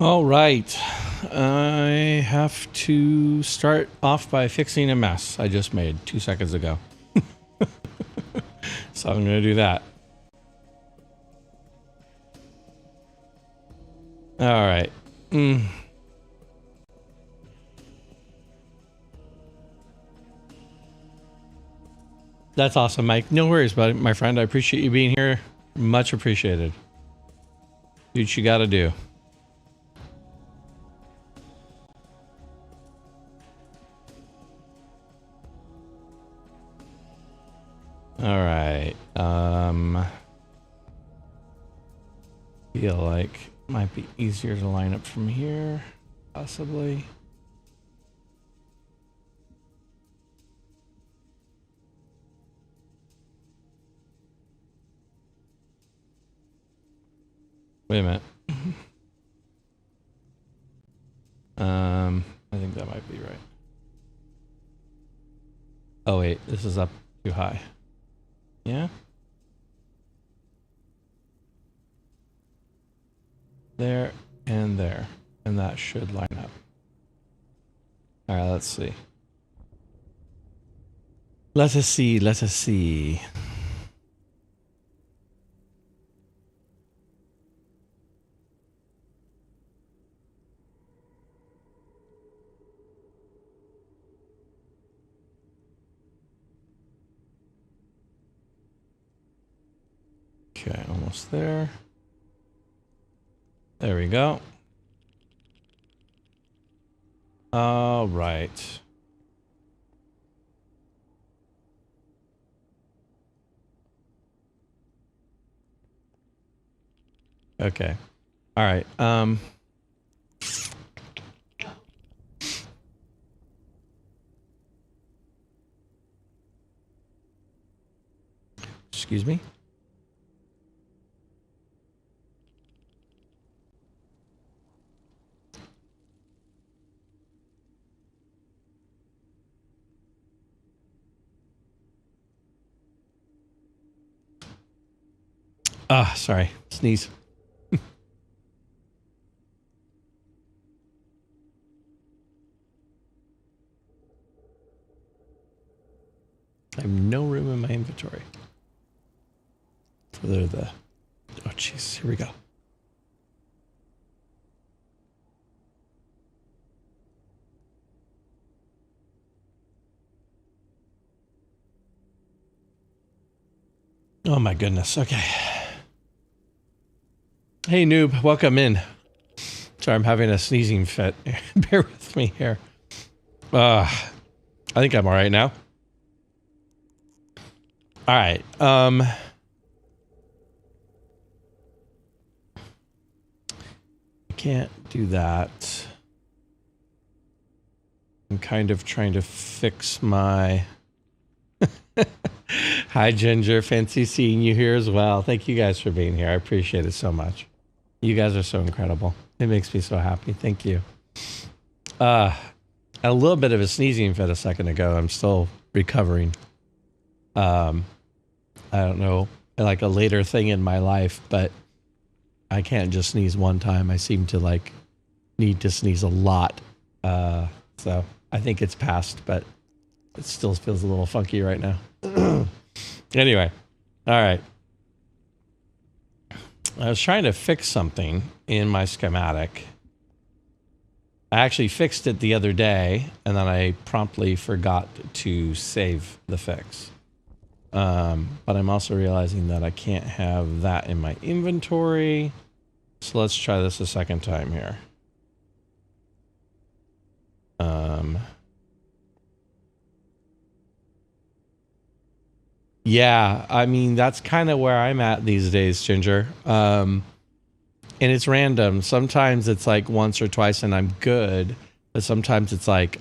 All right. I have to start off by fixing a mess I just made 2 seconds ago. So I'm going to do that. All right. That's awesome, Mike. No worries, buddy. My friend, I appreciate you being here. Much appreciated. Do what you got to do. All right. Feel like might be easier to line up from here, possibly. Wait a minute. I think that might be right. Oh wait, this is up too high. Yeah. There and there. And that should line up. All right, let's see. Let us see. Let us see. Okay, almost there. There we go. All right. Okay. All right. Excuse me. Ah, sorry. Sneeze. I have no room in my inventory. For the... Oh, jeez. Here we go. Oh, my goodness. Okay. Hey, noob. Welcome in. Sorry, I'm having a sneezing fit. Bear with me here. I think I'm all right now. All right. Can't do that. I'm kind of trying to fix my... Hi, Ginger. Fancy seeing you here as well. Thank you guys for being here. I appreciate it so much. You guys are so incredible. It makes me so happy. Thank you. A little bit of a sneezing fit a second ago. I'm still recovering. I don't know, like a later thing in my life, but I can't just sneeze one time. I seem to like need to sneeze a lot. So I think it's passed, but it still feels a little funky right now. Anyway, all right. I was trying to fix something in my schematic. I actually fixed it the other day, and then I promptly forgot to save the fix. But I'm also realizing that I can't have that in my inventory. So let's try this a second time here. Yeah, I mean, that's kind of where I'm at these days, Ginger. And it's random. Sometimes it's like once or twice and I'm good, but sometimes it's like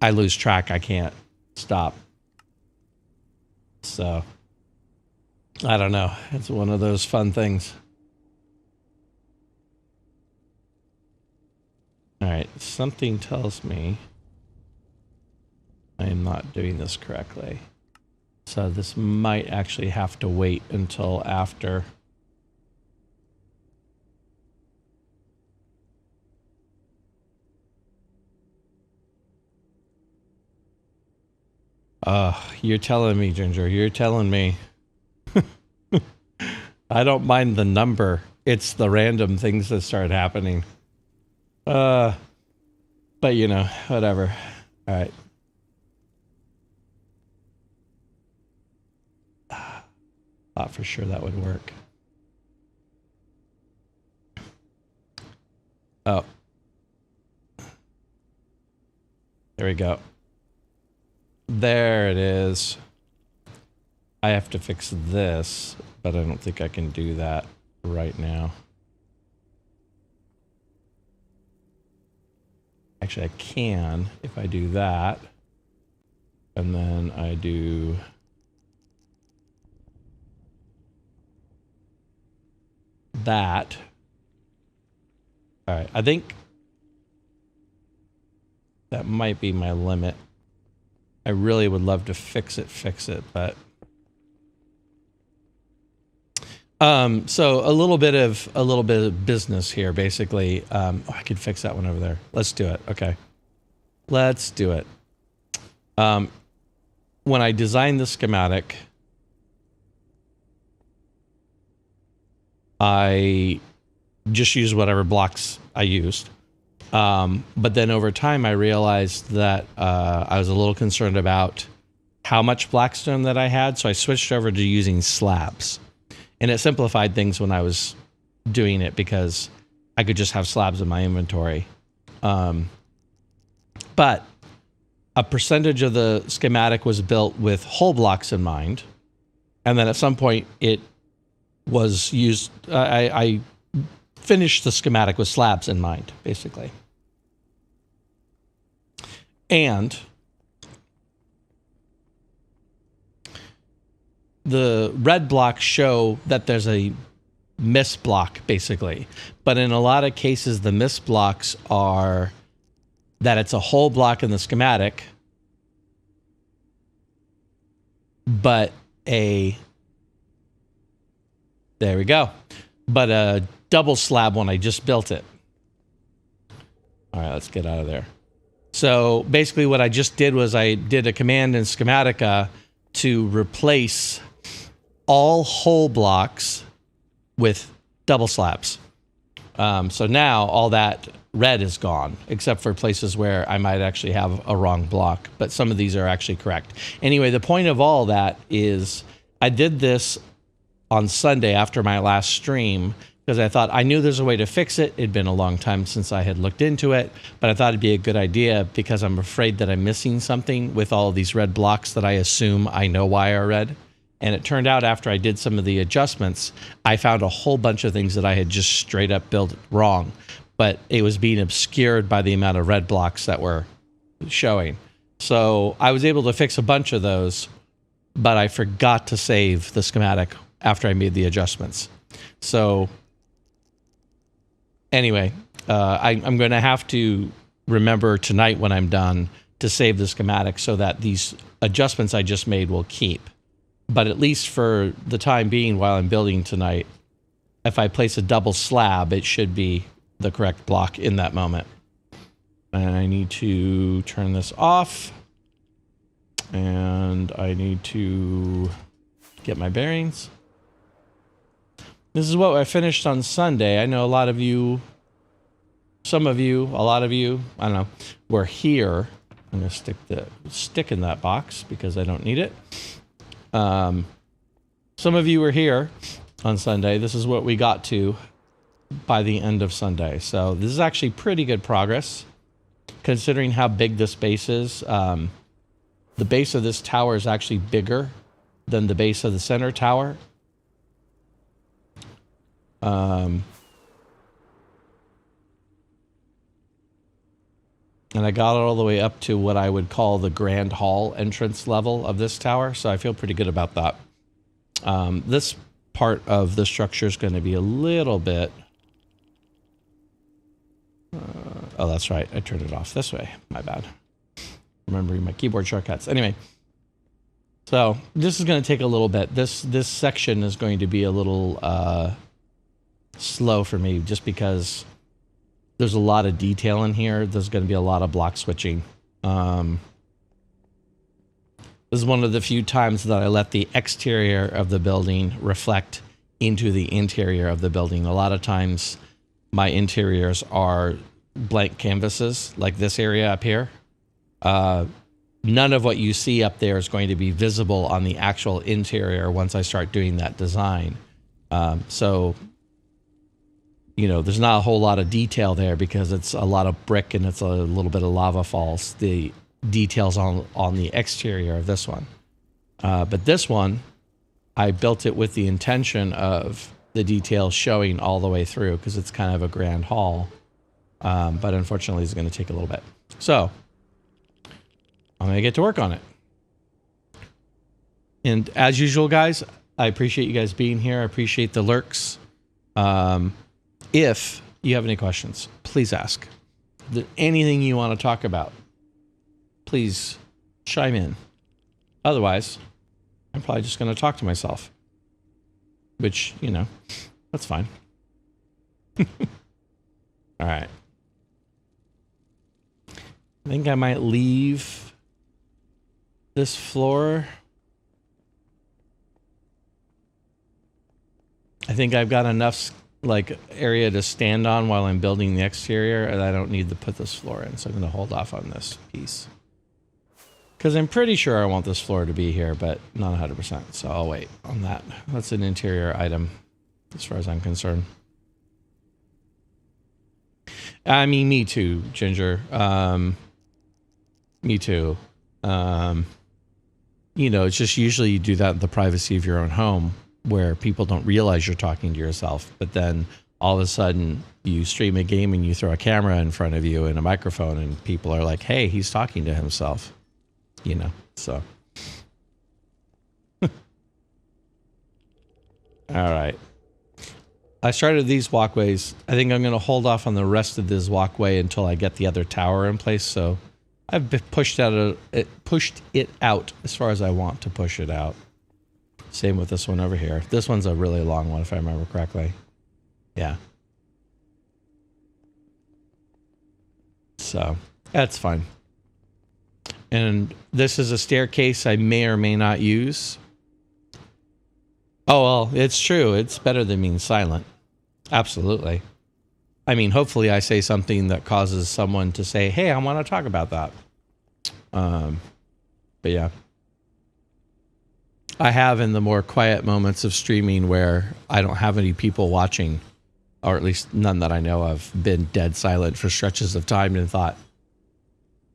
I lose track. I can't stop. So I don't know. It's one of those fun things. All right. Something tells me I am not doing this correctly. So this might actually have to wait until after. You're telling me, Ginger. You're telling me. I don't mind the number. It's the random things that start happening. But you know, whatever. All right. Thought for sure that would work. Oh. There we go. There it is. I have to fix this, but I don't think I can do that right now. Actually, I can if I do that. And then I do... that. All right, I think that might be my limit. I really would love to fix it, but... So a little bit of business here, basically. Oh, I could fix that one over there. Let's do it. Okay. Let's do it. When I designed the schematic, I just used whatever blocks I used. But then over time, I realized that I was a little concerned about how much blackstone that I had, so I switched over to using slabs. And it simplified things when I was doing it because I could just have slabs in my inventory. But a percentage of the schematic was built with whole blocks in mind. And then at some point it was used, I finished the schematic with slabs in mind, basically. And the red blocks show that there's a miss block, basically. But in a lot of cases, the miss blocks are that it's a whole block in the schematic, but there we go. But a double slab when I just built it. All right, let's get out of there. So basically what I just did was I did a command in Schematica to replace all whole blocks with double slabs. So now all that red is gone, except for places where I might actually have a wrong block, but some of these are actually correct. Anyway, the point of all that is I did this on Sunday after my last stream because I thought I knew there's a way to fix it. It'd been a long time since I had looked into it, but I thought it'd be a good idea because I'm afraid that I'm missing something with all of these red blocks that I assume I know why are red. And it turned out after I did some of the adjustments, I found a whole bunch of things that I had just straight up built wrong, but it was being obscured by the amount of red blocks that were showing. So I was able to fix a bunch of those, but I forgot to save the schematic after I made the adjustments. So anyway, I'm going to have to remember tonight when I'm done to save the schematic so that these adjustments I just made will keep. But at least for the time being while I'm building tonight, if I place a double slab, it should be the correct block in that moment. And I need to turn this off. And I need to get my bearings. This is what I finished on Sunday. I know a lot of you, some of you, a lot of you, I don't know, were here. I'm going to stick the stick in that box because I don't need it. Some of you were here on Sunday. This is what we got to by the end of Sunday. So this is actually pretty good progress considering how big this base is. The base of this tower is actually bigger than the base of the center tower. And I got it all the way up to what I would call the grand hall entrance level of this tower, so I feel pretty good about that. This part of the structure is going to be a little bit... oh, that's right. I turned it off this way. My bad. Remembering my keyboard shortcuts. Anyway, so this is going to take a little bit. This section is going to be a little slow for me just because there's a lot of detail in here. There's going to be a lot of block switching. This is one of the few times that I let the exterior of the building reflect into the interior of the building. A lot of times my interiors are blank canvases, like this area up here. None of what you see up there is going to be visible on the actual interior once I start doing that design. So, you know, there's not a whole lot of detail there because it's a lot of brick and it's a little bit of lava falls. The details on the exterior of this one. But this one, I built it with the intention of the details showing all the way through because it's kind of a grand hall. But unfortunately, it's going to take a little bit. So I'm going to get to work on it. And as usual, guys, I appreciate you guys being here. I appreciate the lurks. If you have any questions, please ask. Anything you want to talk about, please chime in. Otherwise, I'm probably just going to talk to myself. Which, you know, that's fine. All right. I think I might leave this floor. I think I've got enough like area to stand on while I'm building the exterior, and I don't need to put this floor in, so I'm going to hold off on this piece. Because I'm pretty sure I want this floor to be here, but not 100%, so I'll wait on that. That's an interior item, as far as I'm concerned. I mean, me too, Ginger. Me too. You know, it's just usually you do that in the privacy of your own home, where people don't realize you're talking to yourself, but then all of a sudden you stream a game and you throw a camera in front of you and a microphone and people are like, hey, he's talking to himself, you know, so. All right. I started these walkways. I think I'm going to hold off on the rest of this walkway until I get the other tower in place. So I've pushed it out as far as I want to push it out. Same with this one over here. This one's a really long one, if I remember correctly. Yeah. So that's fine. And this is a staircase I may or may not use. Oh, well, it's true. It's better than being silent. Absolutely. I mean, hopefully I say something that causes someone to say, hey, I want to talk about that. But yeah. I have in the more quiet moments of streaming where I don't have any people watching, or at least none that I know of, been dead silent for stretches of time and thought,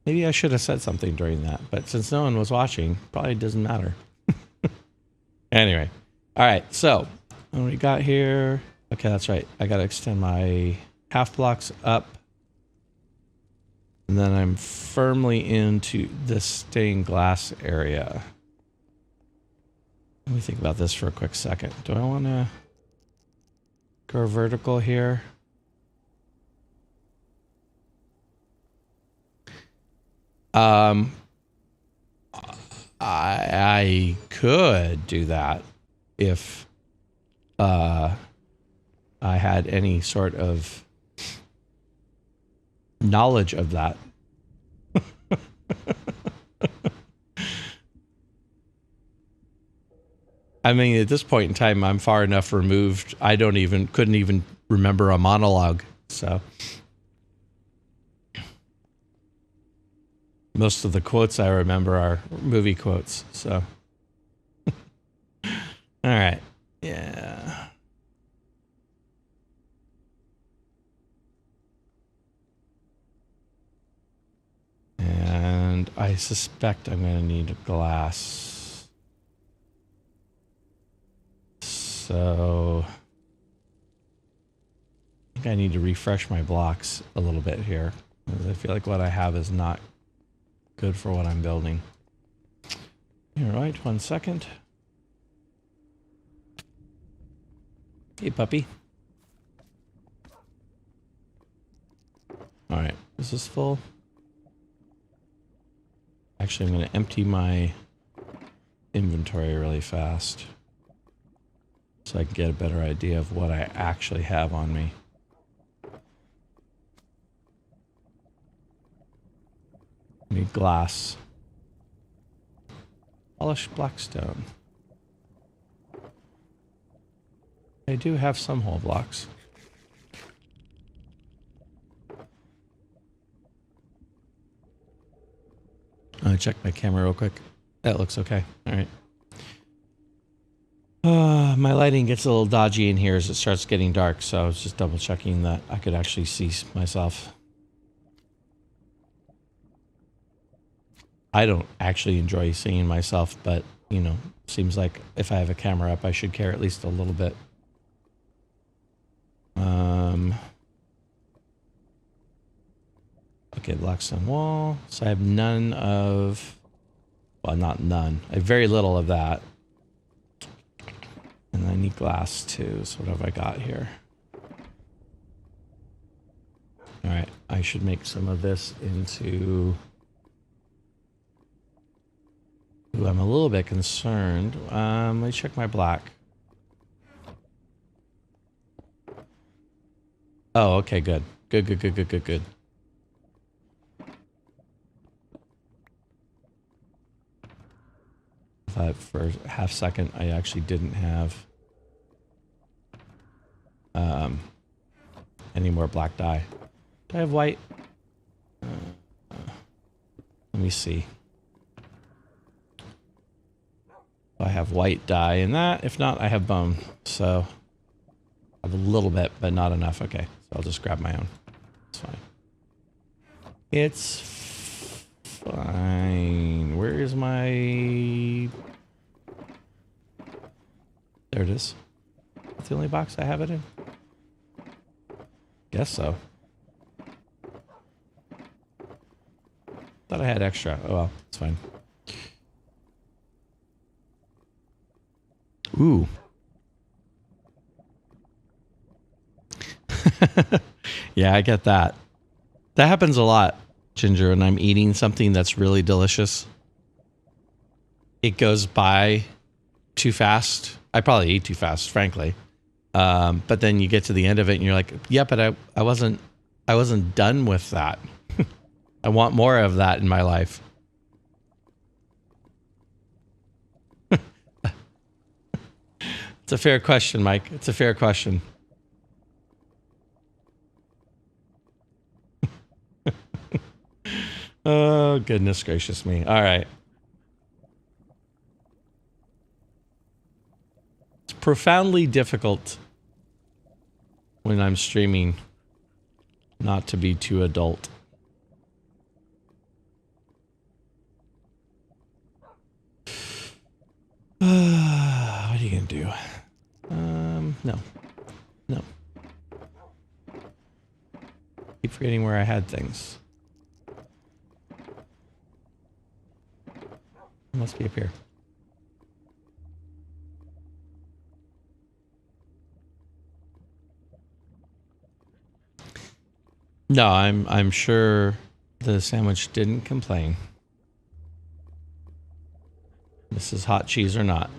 maybe I should have said something during that. But since no one was watching, probably doesn't matter. Anyway. All right. So what we got here. Okay, that's right. I got to extend my half blocks up. And then I'm firmly into this stained glass area. Let me think about this for a quick second. Do I want to go vertical here? I could do that if I had any sort of knowledge of that. I mean, at this point in time, I'm far enough removed. I couldn't even remember a monologue. So most of the quotes I remember are movie quotes. So, all right. Yeah. And I suspect I'm going to need glass. So I think I need to refresh my blocks a little bit here, because I feel like what I have is not good for what I'm building. All right, 1 second. Hey, puppy. All right, is this full? Actually, I'm going to empty my inventory really fast, so I can get a better idea of what I actually have on me. I need glass. Polished blackstone. I do have some whole blocks. I'm gonna check my camera real quick. That looks okay. All right. My lighting gets a little dodgy in here as it starts getting dark, so I was just double checking that I could actually see myself. I don't actually enjoy seeing myself, but, you know, seems like if I have a camera up, I should care at least a little bit. Okay, blackstone wall. So I have none of, well, not none. I have very little of that. And I need glass too. So what have I got here? All right, I should make some of this into... Ooh, I'm a little bit concerned. Let me check my black. Oh, okay, good. Good. Thought for a half second I actually didn't have any more black dye. Do I have white? Let me see. I have white dye in that. If not, I have bone. So I have a little bit, but not enough. Okay, so I'll just grab my own. It's fine. It's fine. Where is my... There it is. That's the only box I have it in? Guess so. Thought I had extra. Oh well, it's fine. Ooh. Yeah, I get that. That happens a lot, Ginger, when I'm eating something that's really delicious. It goes by too fast. I probably eat too fast, frankly. But then you get to the end of it and you're like, yeah, but I wasn't done with that. I want more of that in my life. It's a fair question, Mike. It's a fair question. Oh, goodness gracious me. All right. It's profoundly difficult when I'm streaming not to be too adult. What are you going to do? No. Keep forgetting where I had things. It must be up here. No, I'm sure the sandwich didn't complain. This is hot cheese or not.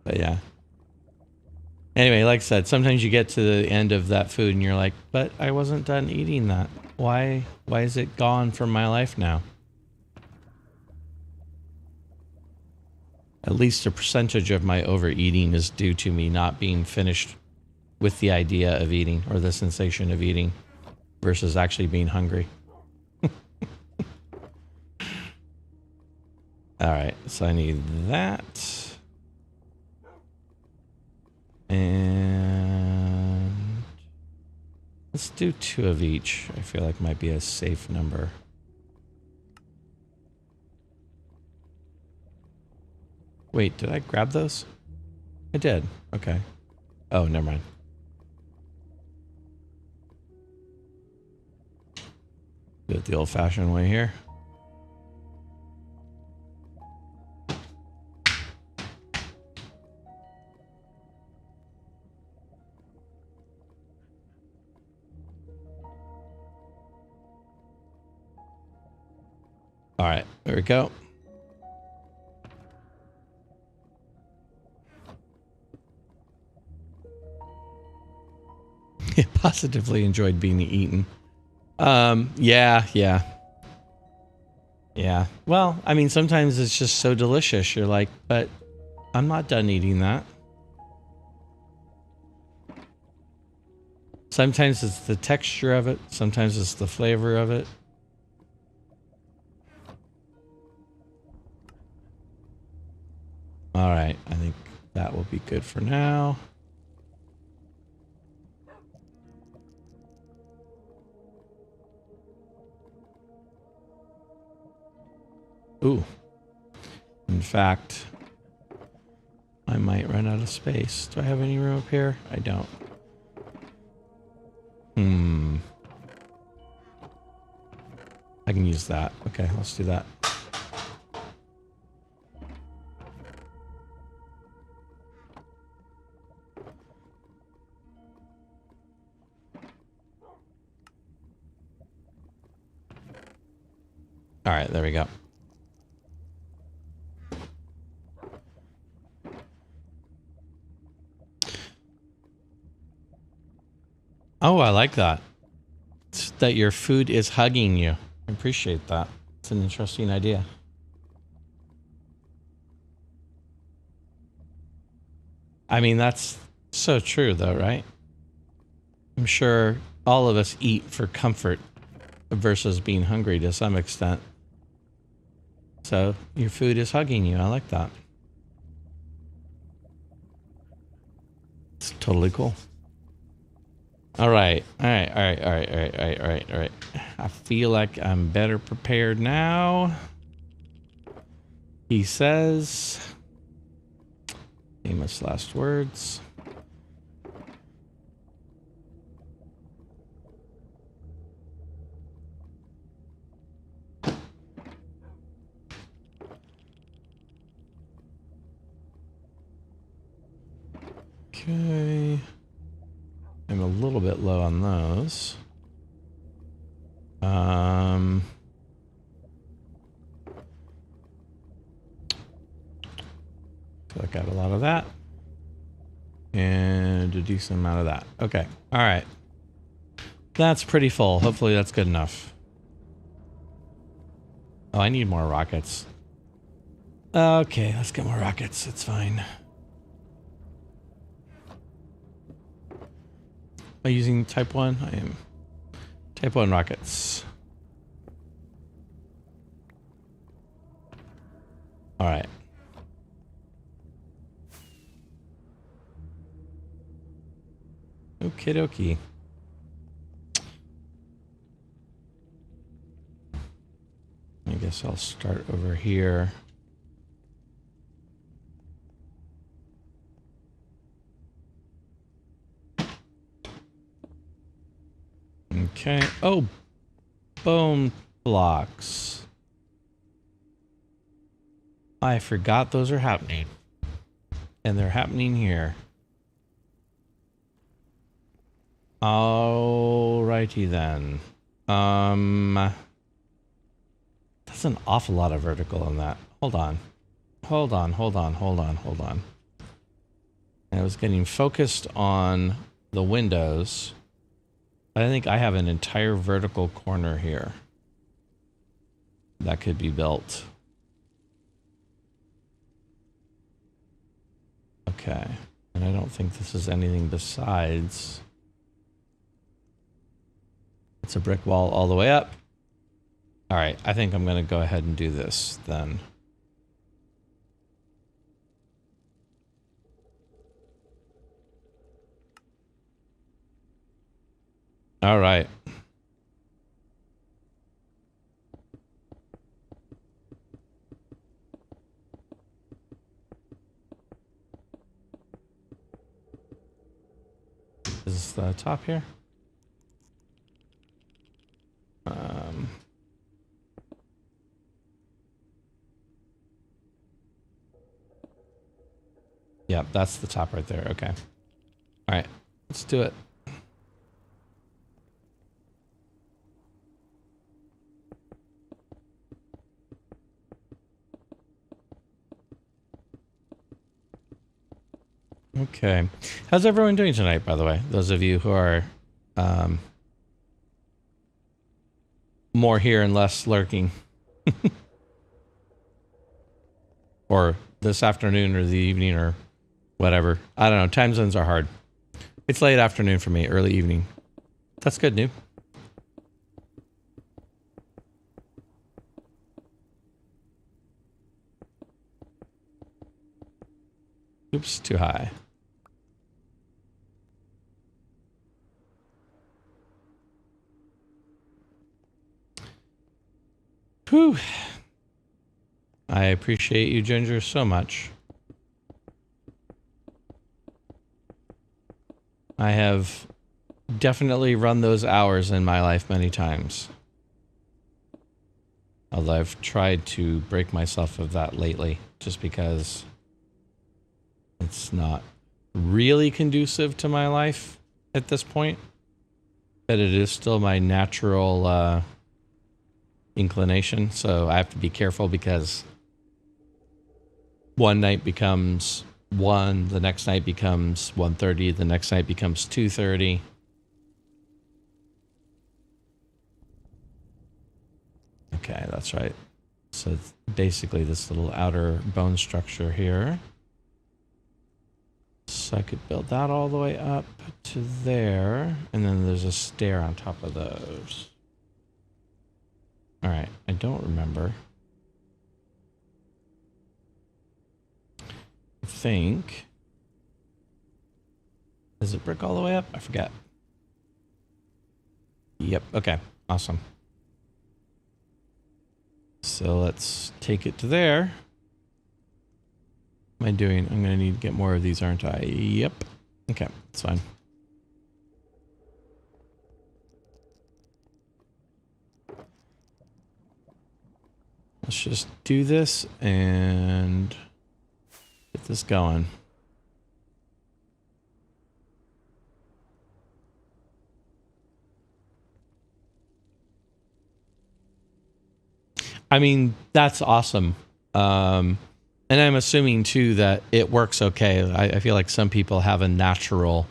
But yeah. Anyway, like I said, sometimes you get to the end of that food and you're like, but I wasn't done eating that. Why is it gone from my life now? At least a percentage of my overeating is due to me not being finished with the idea of eating or the sensation of eating versus actually being hungry. All right, so I need that. And let's do 2 of each. I feel like might be a safe number. Wait, did I grab those? I did. Okay. Oh, never mind. Do it the old-fashioned way here. All right, there we go. Positively enjoyed being eaten. Yeah, yeah. Yeah. Well, I mean, sometimes it's just so delicious. You're like, but I'm not done eating that. Sometimes it's the texture of it. Sometimes it's the flavor of it. All right. I think that will be good for now. Ooh. In fact, I might run out of space. Do I have any room up here? I don't. I can use that. Okay, let's do that. All right, there we go. Oh, I like that. It's that your food is hugging you. I appreciate that. It's an interesting idea. I mean, that's so true, though, right? I'm sure all of us eat for comfort versus being hungry to some extent. So your food is hugging you. I like that. It's totally cool. All right. All right. All right. All right. All right. All right. All right. All right. I feel like I'm better prepared now. He says, famous last words. Okay. I'm a little bit low on those. So I got a lot of that. And a decent amount of that. Okay. All right. That's pretty full. Hopefully that's good enough. Oh, I need more rockets. Okay, let's get more rockets. It's fine. Am I using type 1? I am. Type 1 rockets. All right. Okie dokie. I guess I'll start over here. Okay. Oh, bone blocks. I forgot those are happening. And they're happening here. Alrighty then. That's an awful lot of vertical in that. Hold on. Hold on, hold on, hold on, hold on. And I was getting focused on the windows. I think I have an entire vertical corner here that could be built. Okay. And I don't think this is anything besides. It's a brick wall all the way up. All right. I think I'm going to go ahead and do this then. All right. Is this the top here? Yeah, that's the top right there. Okay. All right. Let's do it. Okay. How's everyone doing tonight, by the way? Those of you who are more here and less lurking. Or this afternoon or the evening or whatever. I don't know. Time zones are hard. It's late afternoon for me, early evening. That's good news. Oops, too high. Whew. I appreciate you, Ginger, so much. I have definitely run those hours in my life many times. Although I've tried to break myself of that lately, just because it's not really conducive to my life at this point. But it is still my natural inclination, so I have to be careful because one night becomes 1, the next night becomes 1:30, the next night becomes 2:30. Okay, that's right. So it's basically this little outer bone structure here. So I could build that all the way up to there, and then there's a stair on top of those. All right, I don't remember. I think... Is it brick all the way up? I forget. Yep, okay, awesome. So let's take it to there. What am I doing? I'm going to need to get more of these, aren't I? Yep. Okay, that's fine. Let's just do this and get this going. I mean, that's awesome. And I'm assuming, too, that it works okay. I feel like some people have a natural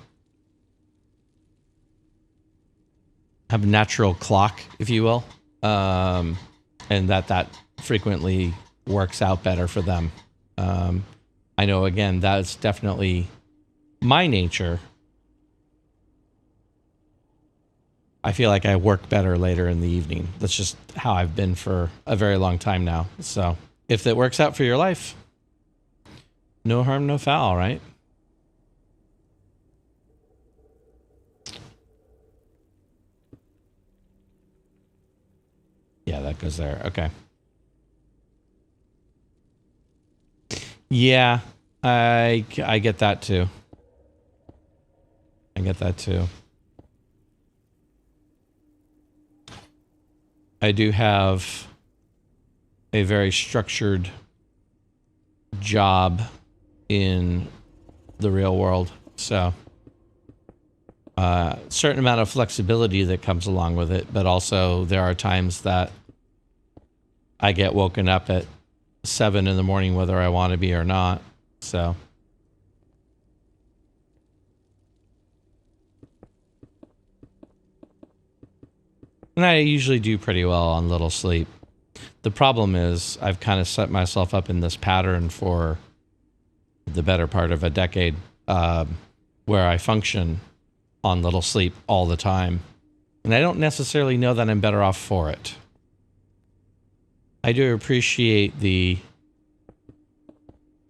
clock, if you will. And that frequently works out better for them. I know, again, that's definitely my nature. I feel like I work better later in the evening. That's just how I've been for a very long time now. So if it works out for your life, no harm, no foul, right? Yeah, that goes there. Okay. Yeah, I get that too. I get that too. I do have a very structured job in the real world, so certain amount of flexibility that comes along with it, but also there are times that I get woken up at 7 in the morning whether I want to be or not. So and I usually do pretty well on little sleep. The problem is I've kind of set myself up in this pattern for the better part of a decade, where I function on little sleep all the time. And I don't necessarily know that I'm better off for it. I do appreciate the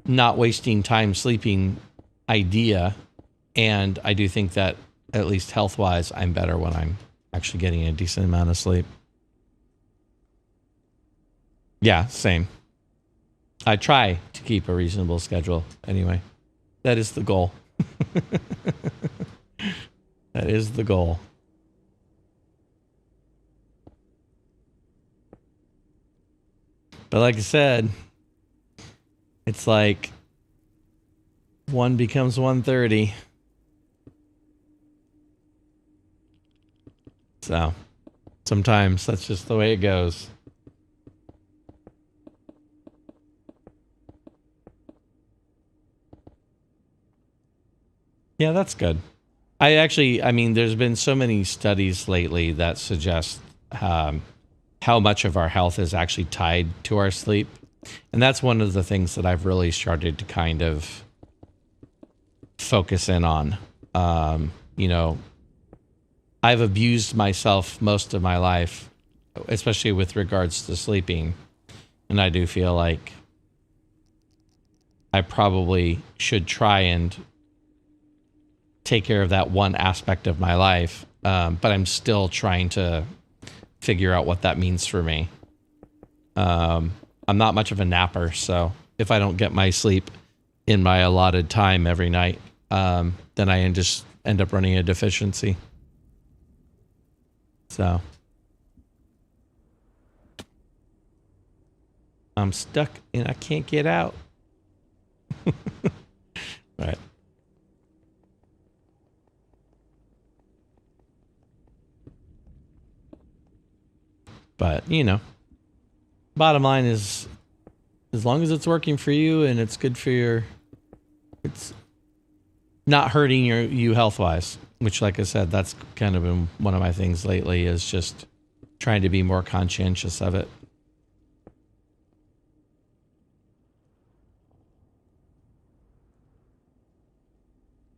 not wasting time sleeping idea. And I do think that, at least health-wise, I'm better when I'm actually getting a decent amount of sleep. Yeah, same. I try to keep a reasonable schedule anyway. That is the goal. That is the goal. But like I said, it's like 1 becomes 1:30. So sometimes that's just the way it goes. Yeah, that's good. I mean, there's been so many studies lately that suggest how much of our health is actually tied to our sleep. And that's one of the things that I've really started to kind of focus in on. You know, I've abused myself most of my life, especially with regards to sleeping. And I do feel like I probably should try and take care of that one aspect of my life. But I'm still trying to figure out what that means for me. I'm not much of a napper, so if I don't get my sleep in my allotted time every night, then I just end up running a deficiency. So I'm stuck and I can't get out. Right. But, you know, bottom line is, as long as it's working for you and it's good for your, it's not hurting you health-wise, which, like I said, that's kind of been one of my things lately, is just trying to be more conscientious of it.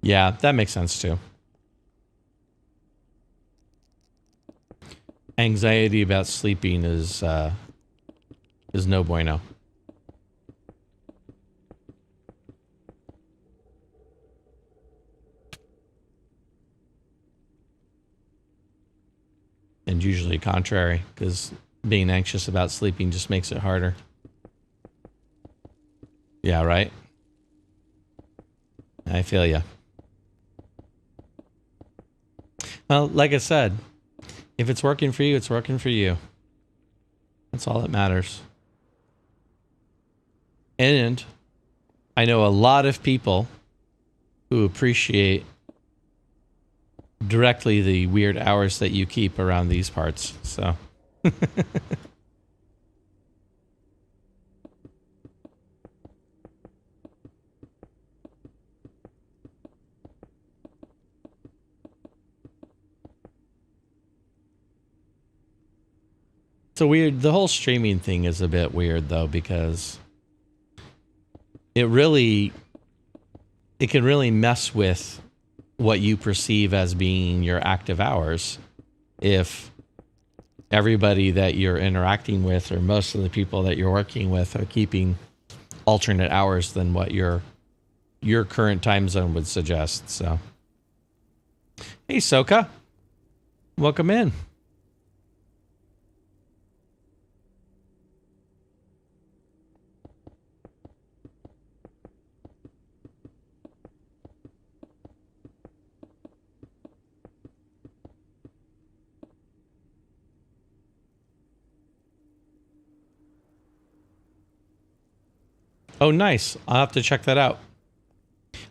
Yeah, that makes sense too. Anxiety about sleeping is no bueno. And usually contrary, because being anxious about sleeping just makes it harder. Yeah, right? I feel ya. Well, like I said, if it's working for you, it's working for you. That's all that matters. And I know a lot of people who appreciate directly the weird hours that you keep around these parts. So it's a weird, the whole streaming thing is a bit weird though, because it can really mess with what you perceive as being your active hours if everybody that you're interacting with, or most of the people that you're working with, are keeping alternate hours than what your current time zone would suggest. So, hey, Soka, welcome in. Oh, nice. I'll have to check that out.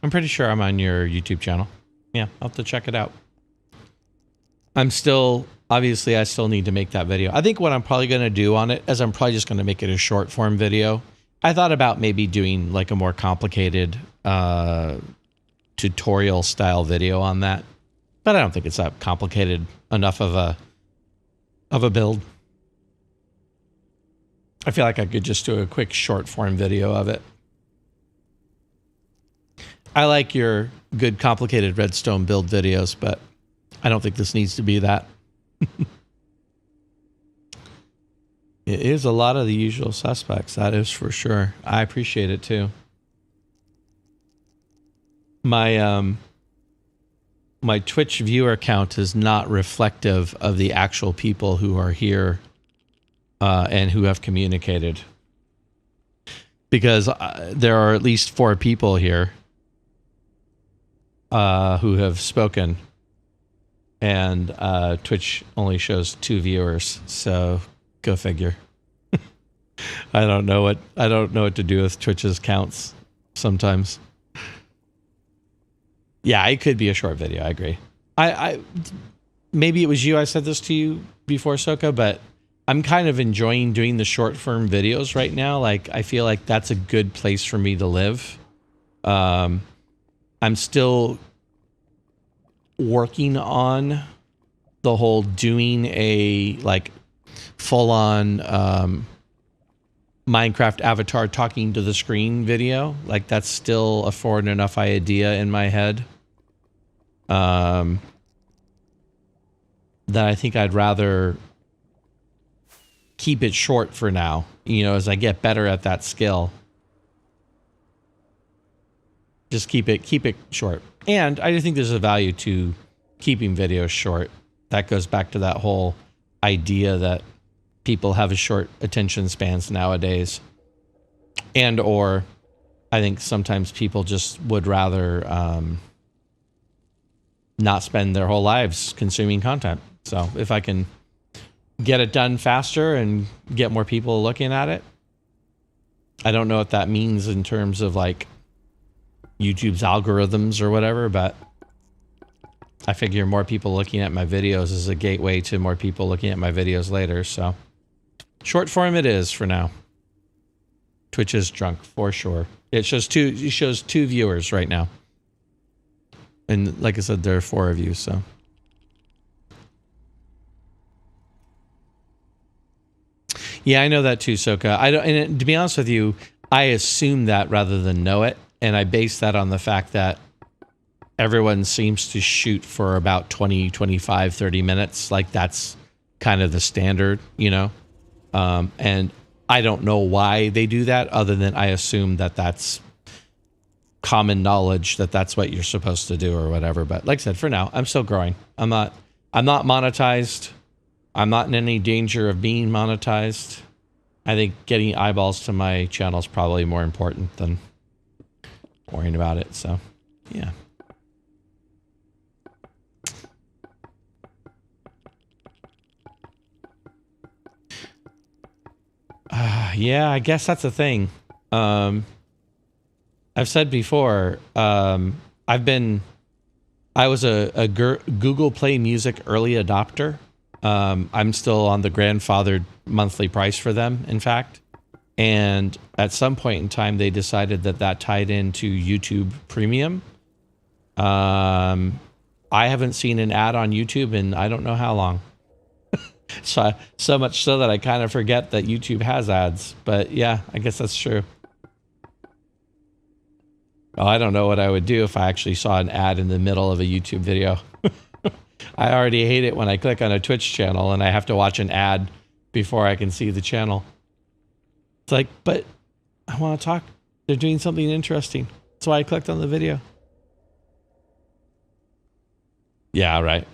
I'm pretty sure I'm on your YouTube channel. Yeah, I'll have to check it out. Obviously, I still need to make that video. I think what I'm probably going to do on it is I'm probably just going to make it a short form video. I thought about maybe doing like a more complicated tutorial style video on that, but I don't think it's that complicated enough of a build. I feel like I could just do a quick short form video of it. I like your good complicated redstone build videos, but I don't think this needs to be that. It is a lot of the usual suspects, that is for sure. I appreciate it too. My Twitch viewer count is not reflective of the actual people who are here and who have communicated, because there are at least 4 people here who have spoken, and Twitch only shows 2 viewers, so go figure. I don't know what to do with Twitch's counts sometimes. Yeah, it could be a short video. I agree. I maybe it was you. I said this to you before, Soka, but I'm kind of enjoying doing the short form videos right now. Like, I feel like that's a good place for me to live. I'm still working on the whole doing a like full on Minecraft avatar talking to the screen video. Like that's still a foreign enough idea in my head. That I think I'd rather keep it short for now, you know, as I get better at that skill. Just keep it short. And I think there's a value to keeping videos short. That goes back to that whole idea that people have a short attention spans nowadays. And or I think sometimes people just would rather not spend their whole lives consuming content. So if I can get it done faster and get more people looking at it, I don't know what that means in terms of like YouTube's algorithms or whatever, but I figure more people looking at my videos is a gateway to more people looking at my videos later. So short form it is for now. Twitch is drunk for sure. It shows two viewers right now. And like I said, there are 4 of you, so. Yeah, I know that too, Soka. And to be honest with you, I assume that rather than know it. And I base that on the fact that everyone seems to shoot for about 20, 25, 30 minutes. Like that's kind of the standard, you know? And I don't know why they do that other than I assume that that's common knowledge that that's what you're supposed to do or whatever. But like I said, for now, I'm still growing. I'm not monetized. I'm not in any danger of being monetized. I think getting eyeballs to my channel is probably more important than worrying about it. So, yeah. Yeah, I guess that's the thing. I've said before, I was a Google Play Music early adopter. I'm still on the grandfathered monthly price for them, in fact. And at some point in time, they decided that tied into YouTube Premium. I haven't seen an ad on YouTube in I don't know how long. So much so that I kind of forget that YouTube has ads. But yeah, I guess that's true. Well, I don't know what I would do if I actually saw an ad in the middle of a YouTube video. I already hate it when I click on a Twitch channel and I have to watch an ad before I can see the channel. It's like, but I want to talk. They're doing something interesting. That's why I clicked on the video. Yeah, right.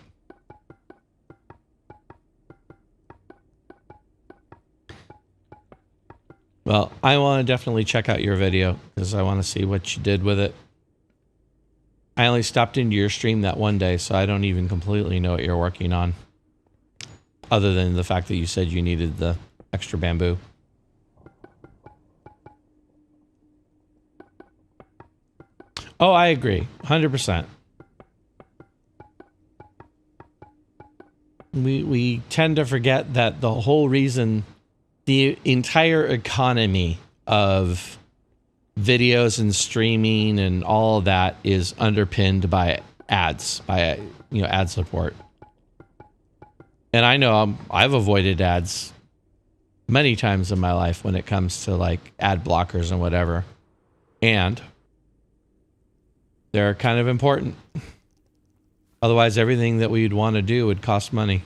Well, I want to definitely check out your video because I want to see what you did with it. I only stopped into your stream that one day, so I don't even completely know what you're working on. Other than the fact that you said you needed the extra bamboo. Oh, I agree. 100%. We tend to forget that the whole reason the entire economy of videos and streaming and all of that is underpinned by ads, by ad support. And I know I've avoided ads many times in my life when it comes to like ad blockers and whatever. And they're kind of important. Otherwise, everything that we'd want to do would cost money.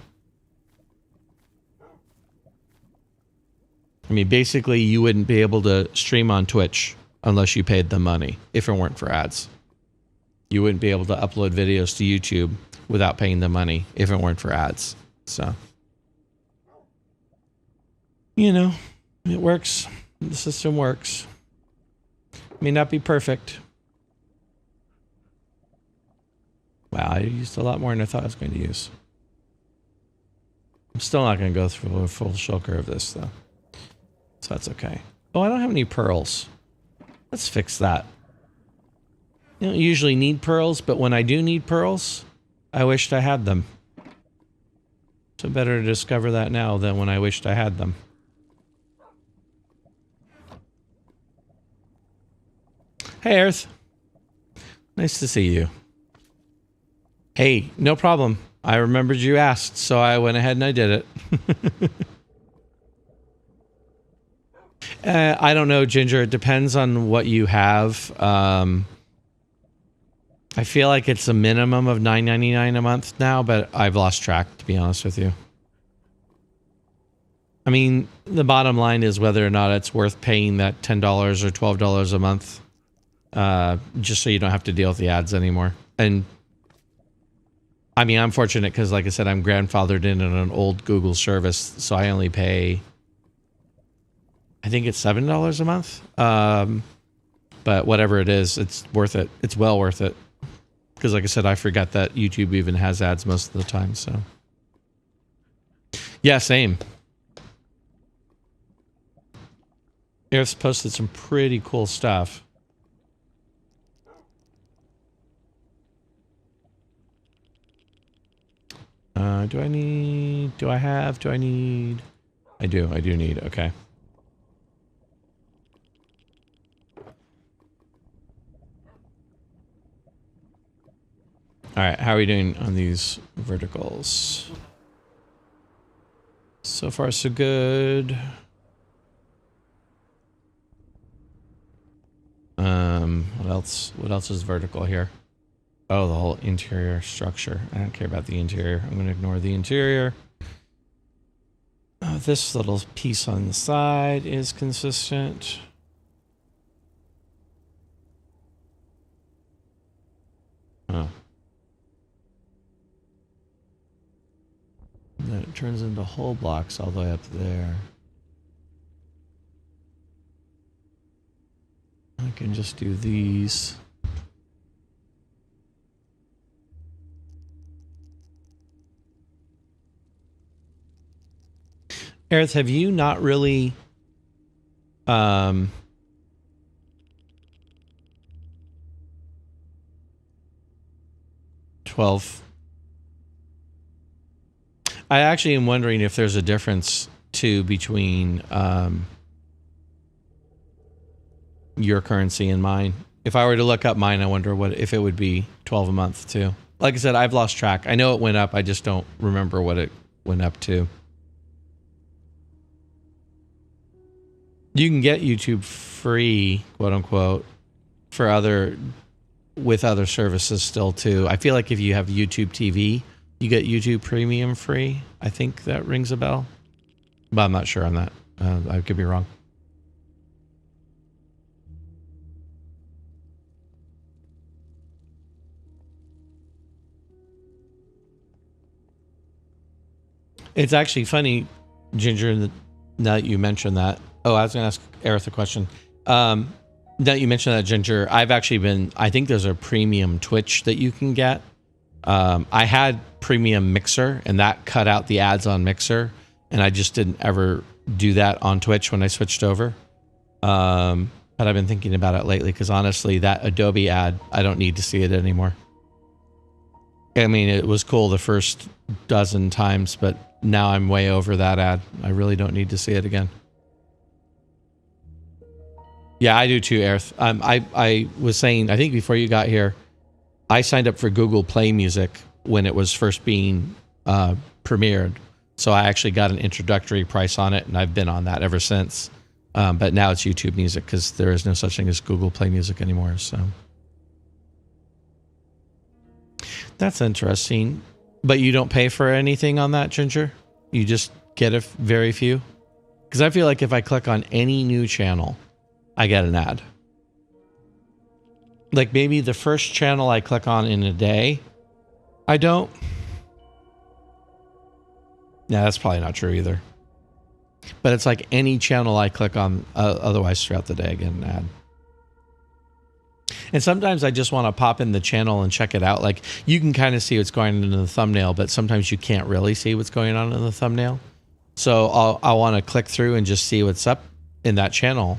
I mean, basically, you wouldn't be able to stream on Twitch unless you paid them money, if it weren't for ads. You wouldn't be able to upload videos to YouTube without paying them money, if it weren't for ads. So, you know, it works. The system works. May not be perfect. Wow, I used a lot more than I thought I was going to use. I'm still not going to go through a full shulker of this, though. So that's okay. Oh, I don't have any pearls. Let's fix that. You don't usually need pearls, but when I do need pearls, I wished I had them. So better to discover that now than when I wished I had them. Hey, Earth. Nice to see you. Hey, no problem. I remembered you asked, so I went ahead and I did it. I don't know, Ginger. It depends on what you have. I feel like it's a minimum of $9.99 a month now, but I've lost track, to be honest with you. I mean, the bottom line is whether or not it's worth paying that $10 or $12 a month, just so you don't have to deal with the ads anymore. And I mean, I'm fortunate because, like I said, I'm grandfathered in on an old Google service, so I only pay, I think it's $7 a month. But whatever it is, it's worth it. It's well worth it. Because like I said, I forgot that YouTube even has ads most of the time, so. Yeah, same. Airth's posted some pretty cool stuff. I do need, okay. All right, how are we doing on these verticals? So far, so good. What else is vertical here? Oh, the whole interior structure. I don't care about the interior. I'm going to ignore the interior. This little piece on the side is consistent. Oh. And then it turns into whole blocks all the way up there. I can just do these. Aerith, have you not really 12? I actually am wondering if there's a difference too between your currency and mine. If I were to look up mine, I wonder what if it would be 12 a month too. Like I said, I've lost track. I know it went up. I just don't remember what it went up to. You can get YouTube free, quote unquote, for with other services still too. I feel like if you have YouTube TV, you get YouTube Premium free. I think that rings a bell, but I'm not sure on that. I could be wrong. It's actually funny, Ginger, now that you mentioned that. Oh, I was going to ask Aerith a question. Now that you mentioned that, Ginger, I've actually been, I think there's a premium Twitch that you can get. I had premium Mixer, and that cut out the ads on Mixer, and I just didn't ever do that on Twitch when I switched over. But I've been thinking about it lately, because honestly, that Adobe ad, I don't need to see it anymore. I mean, it was cool the first dozen times, but now I'm way over that ad. I really don't need to see it again. Yeah, I do too, Aerith. I was saying, I think before you got here, I signed up for Google Play Music when it was first being premiered. So I actually got an introductory price on it, and I've been on that ever since. But now it's YouTube Music, because there is no such thing as Google Play Music anymore. So that's interesting. But you don't pay for anything on that, Ginger? You just get a very few? Because I feel like if I click on any new channel, I get an ad. Like maybe the first channel I click on in a day, I don't. Yeah, that's probably not true either. But it's like any channel I click on, otherwise throughout the day, I get an ad. And sometimes I just want to pop in the channel and check it out. Like you can kind of see what's going on in the thumbnail, but sometimes you can't really see what's going on in the thumbnail. So I'll want to click through and just see what's up in that channel.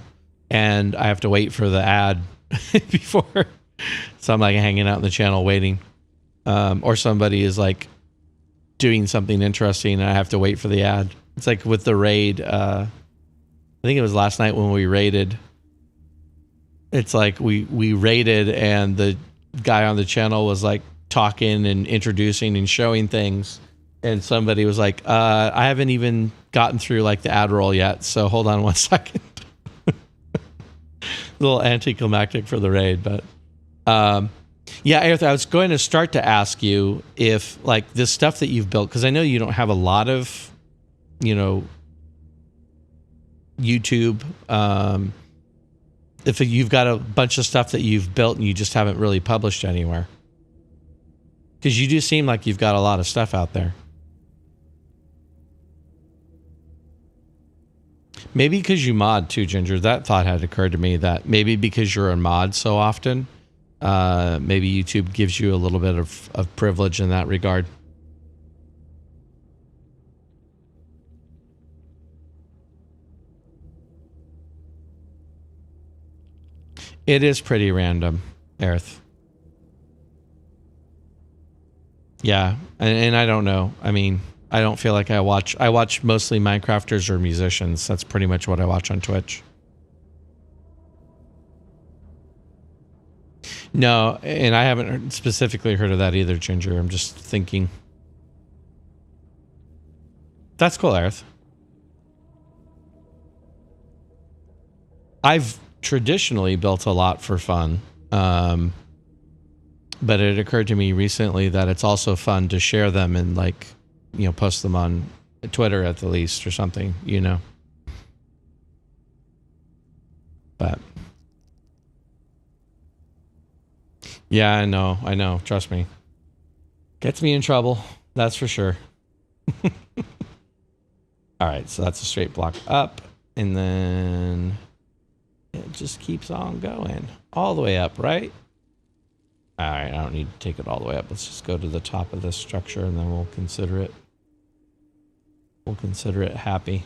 And I have to wait for the ad before. So I'm like hanging out in the channel waiting. Or somebody is like doing something interesting and I have to wait for the ad. It's like with the raid. I think it was last night when we raided. It's like we raided and the guy on the channel was like talking and introducing and showing things. And somebody was like, I haven't even gotten through like the ad roll yet. So hold on one second. little anticlimactic for the raid, but yeah, Aerith, I was going to start to ask you if, like, this stuff that you've built, because I know you don't have a lot of, you know, YouTube. If you've got a bunch of stuff that you've built and you just haven't really published anywhere, because you do seem like you've got a lot of stuff out there. Maybe because you mod too, Ginger. That thought had occurred to me, that maybe because you're a mod so often, maybe YouTube gives you a little bit of privilege in that regard. It is pretty random, Aerith. Yeah, and I don't know. I mean, I don't feel like I watch mostly Minecrafters or musicians. That's pretty much what I watch on Twitch. No, and I haven't specifically heard of that either, Ginger. I'm just thinking. That's cool, Aerith. I've traditionally built a lot for fun. But it occurred to me recently that it's also fun to share them and, like, you know, post them on Twitter at the least or something, you know. But yeah, I know. Trust me. Gets me in trouble. That's for sure. All right, so that's a straight block up, and then it just keeps on going all the way up, right? All right, I don't need to take it all the way up. Let's just go to the top of this structure, and then we'll consider it. We'll consider it happy.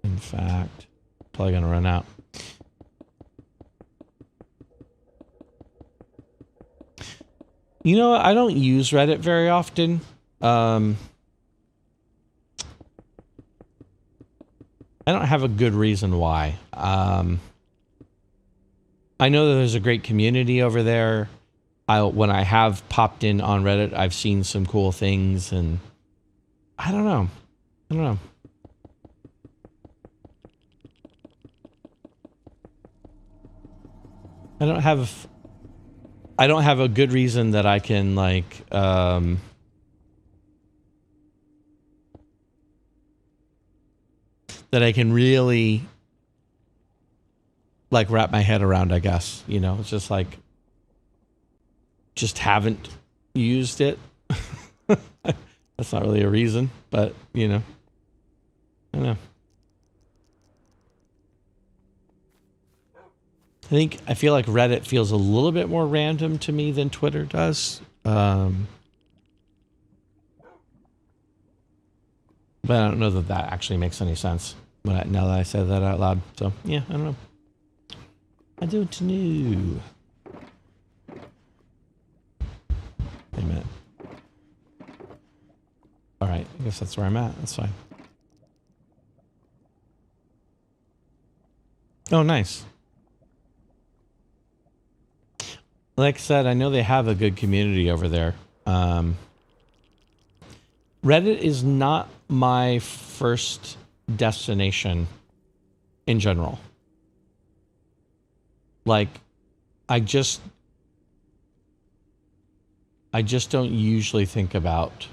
In fact, probably gonna run out. You know, I don't use Reddit very often. I don't have a good reason why. I know that there's a great community over there. When I have popped in on Reddit, I've seen some cool things, and I don't know. I don't have a good reason that I can, like, that I can really, like, wrap my head around, I guess. You know, it's just like, just haven't used it. That's not really a reason, but, you know, I don't know. I feel like Reddit feels a little bit more random to me than Twitter does. But I don't know that that actually makes any sense now that I said that out loud. So, yeah, I don't know. I don't know. Wait a minute. All right, I guess that's where I'm at. That's fine. Oh, nice. Like I said, I know they have a good community over there. Reddit is not my first destination in general. Like, I just don't usually think about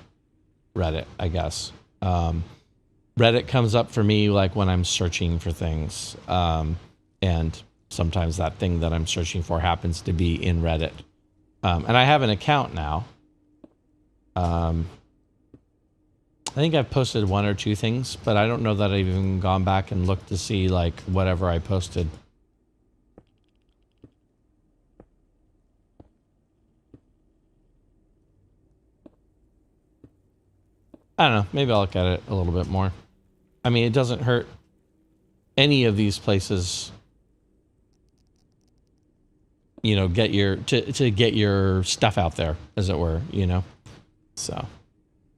Reddit, I guess. Reddit comes up for me, like, when I'm searching for things. And sometimes that thing that I'm searching for happens to be in Reddit. And I have an account now. I think I've posted one or two things, but I don't know that I've even gone back and looked to see, like, whatever I posted. I don't know. Maybe I'll look at it a little bit more. I mean, it doesn't hurt any of these places, you know, to get your stuff out there, as it were, you know. So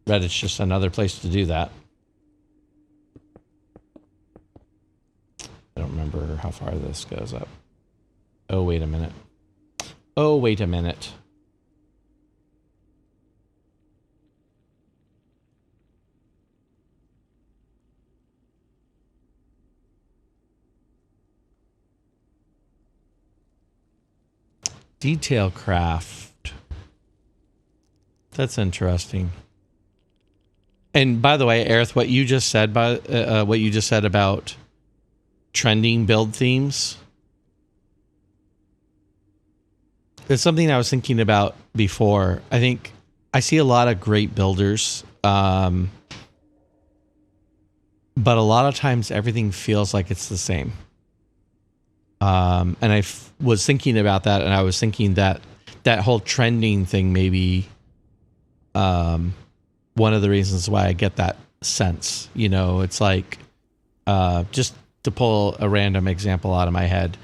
Reddit's just another place to do that. I don't remember how far this goes up. Oh, wait a minute. Oh, wait a minute. Detail craft. That's interesting. And by the way, Aerith, what you just said about trending build themes is something I was thinking about before. I think I see a lot of great builders, but a lot of times everything feels like it's the same. And I was thinking about that, and I was thinking that that whole trending thing maybe one of the reasons why I get that sense. You know, it's like, just to pull a random example out of my head,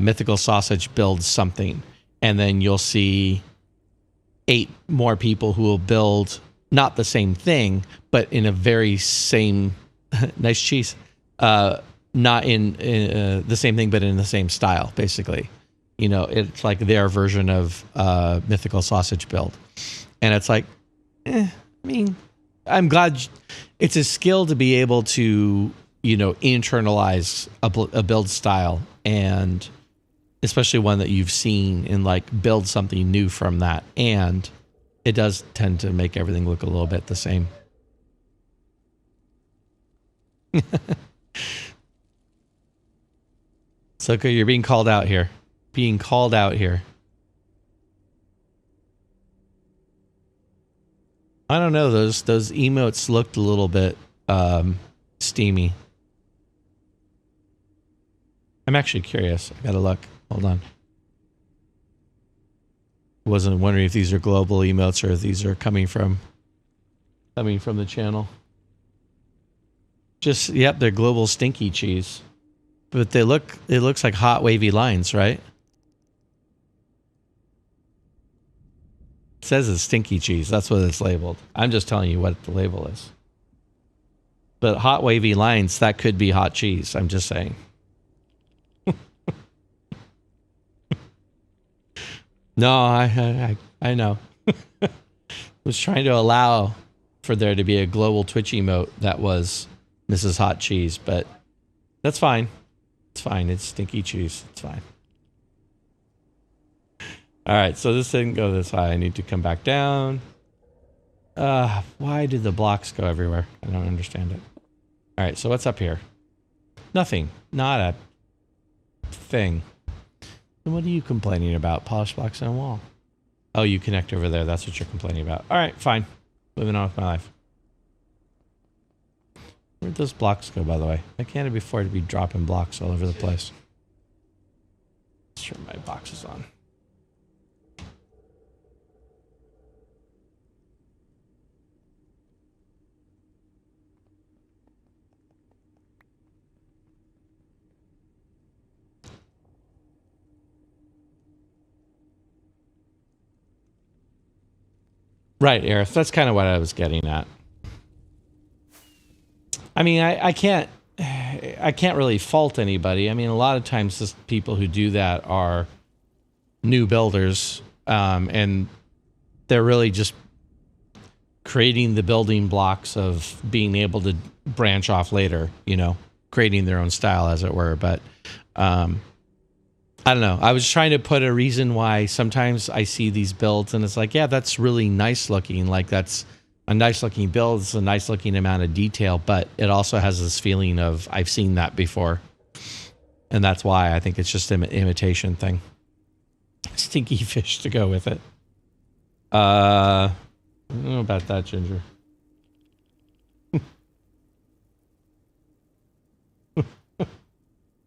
Mythical Sausage builds something, and then you'll see 8 more people who will build not the same thing, but in a very same, nice cheese, not in the same thing, but in the same style, basically. You know, it's like their version of Mythical Sausage build. And it's like, I mean, I'm glad it's a skill to be able to, you know, internalize a build style, and especially one that you've seen, and like build something new from that. And it does tend to make everything look a little bit the same. Soka, you're being called out here. Being called out here. I don't know. Those emotes looked a little bit steamy. I'm actually curious. I gotta look. Hold on. Wasn't wondering if these are global emotes or if these are coming from the channel. Just, yep, they're global stinky cheese. But it looks like hot wavy lines, right? It says it's stinky cheese. That's what it's labeled. I'm just telling you what the label is. But hot wavy lines, that could be hot cheese. I'm just saying. No, I know. I was trying to allow for there to be a global Twitch emote that was Mrs. Hot Cheese, but that's fine. It's fine. It's stinky cheese. It's fine. All right, so this didn't go this high. I need to come back down. Why did the blocks go everywhere? I don't understand it. All right, so what's up here? Nothing. Not a thing. Then what are you complaining about? Polished blocks on a wall. Oh, you connect over there. That's what you're complaining about. All right, fine. Moving on with my life. Where'd those blocks go, by the way? I can't afford to be dropping blocks all over the place. Let's turn my boxes on. Right, Aerith. That's kind of what I was getting at. I mean, I can't really fault anybody. I mean, a lot of times the people who do that are new builders, and they're really just creating the building blocks of being able to branch off later, you know, creating their own style, as it were. But I don't know. I was trying to put a reason why sometimes I see these builds and it's like, yeah, that's really nice looking. Like that's a nice looking build. It's a nice looking amount of detail, but it also has this feeling of I've seen that before. And that's why I think it's just an imitation thing. Stinky fish to go with it. I don't know about that, Ginger.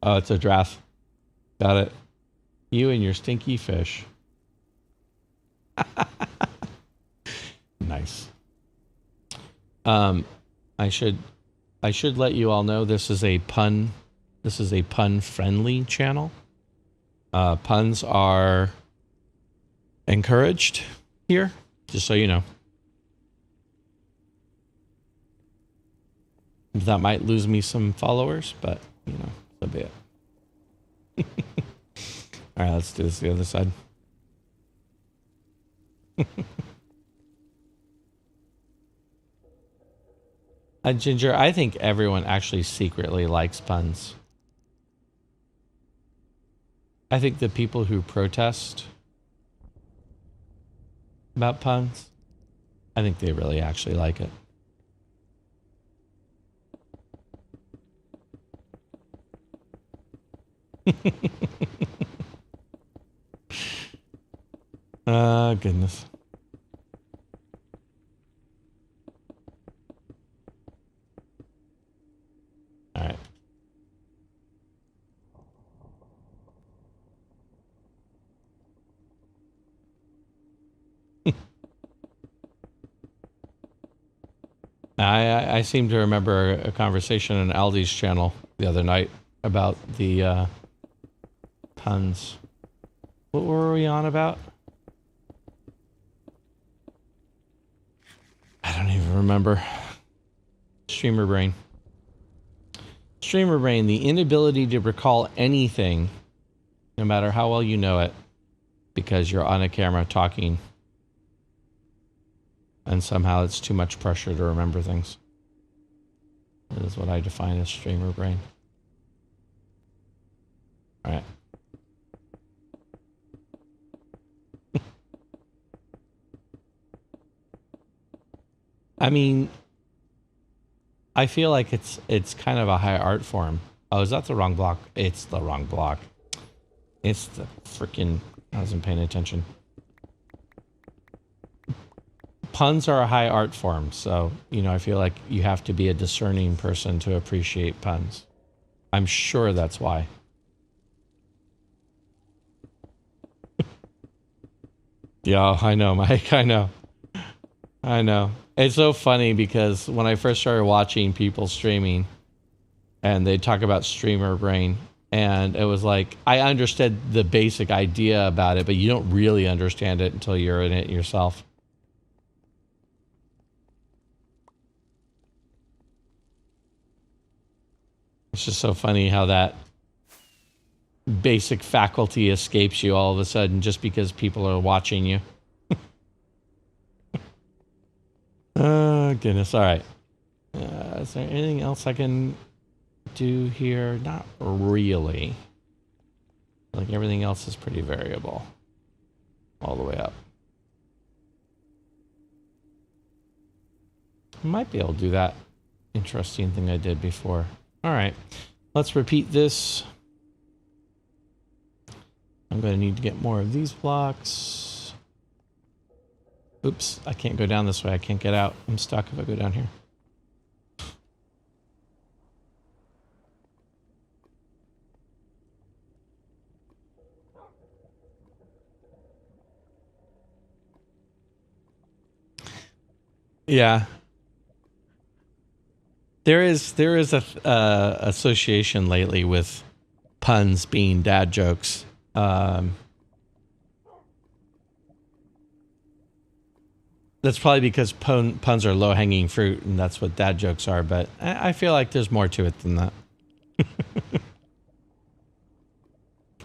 Oh, it's a draft. Got it. You and your stinky fish. Nice. I should let you all know this is a pun friendly channel. Puns are encouraged here, just so you know. That might lose me some followers, but you know, so be it. All right, let's do this the other side. Ginger, I think everyone actually secretly likes puns. I think the people who protest about puns. I think they really actually like it. Goodness. All right. I seem to remember a conversation on Aldi's channel the other night about the puns. What were we on about? I don't even remember. Streamer brain. Streamer brain, the inability to recall anything, no matter how well you know it, because you're on a camera talking. And somehow it's too much pressure to remember things. That is what I define as streamer brain. All right. I mean, I feel like it's kind of a high art form. Oh, is that the wrong block? It's the wrong block. It's the freaking... I wasn't paying attention. Puns are a high art form, so, you know, I feel like you have to be a discerning person to appreciate puns. I'm sure that's why. Yeah, I know, Mike. I know. I know. It's so funny because when I first started watching people streaming and they talk about streamer brain, and it was like, I understood the basic idea about it, but you don't really understand it until you're in it yourself. It's just so funny how that basic faculty escapes you all of a sudden just because people are watching you. Oh, goodness. All right. Is there anything else I can do here? Not really. Like everything else is pretty variable all the way up. I might be able to do that interesting thing I did before. All right. Let's repeat this. I'm going to need to get more of these blocks. Oops, I can't go down this way. I can't get out. I'm stuck if I go down here. Yeah. There is a association lately with puns being dad jokes. That's probably because puns are low-hanging fruit, and that's what dad jokes are, but I feel like there's more to it than that.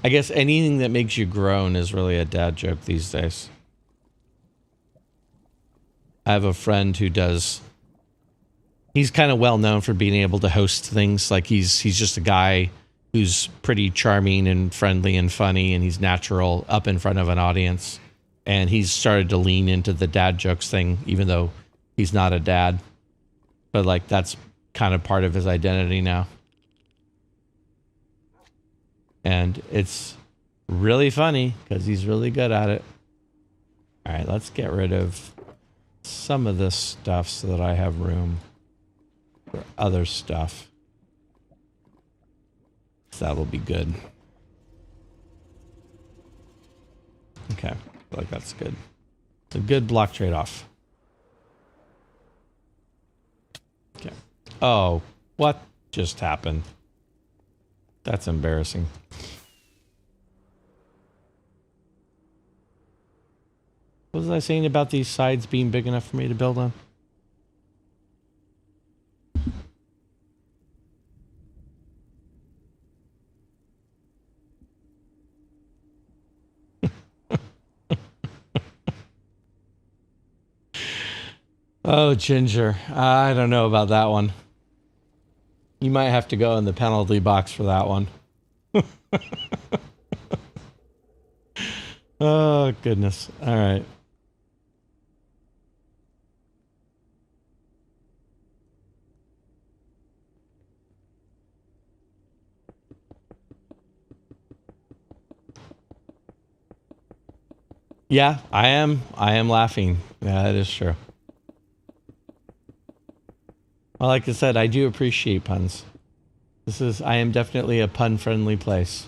I guess anything that makes you groan is really a dad joke these days. I have a friend who does... He's kind of well known for being able to host things. Like he's just a guy who's pretty charming and friendly and funny, and he's natural up in front of an audience. And he's started to lean into the dad jokes thing, even though he's not a dad. But like that's kind of part of his identity now. And it's really funny because he's really good at it. All right, let's get rid of some of this stuff so that I have room for other stuff. So that'll be good. Okay, I feel like that's good. It's a good block trade-off. Okay. Oh, what just happened? That's embarrassing. What was I saying about these sides being big enough for me to build on? Oh, Ginger. I don't know about that one. You might have to go in the penalty box for that one. Oh, goodness. All right. Yeah, I am. I am laughing. Yeah, that is true. Well, like I said, I do appreciate puns. I am definitely a pun-friendly place.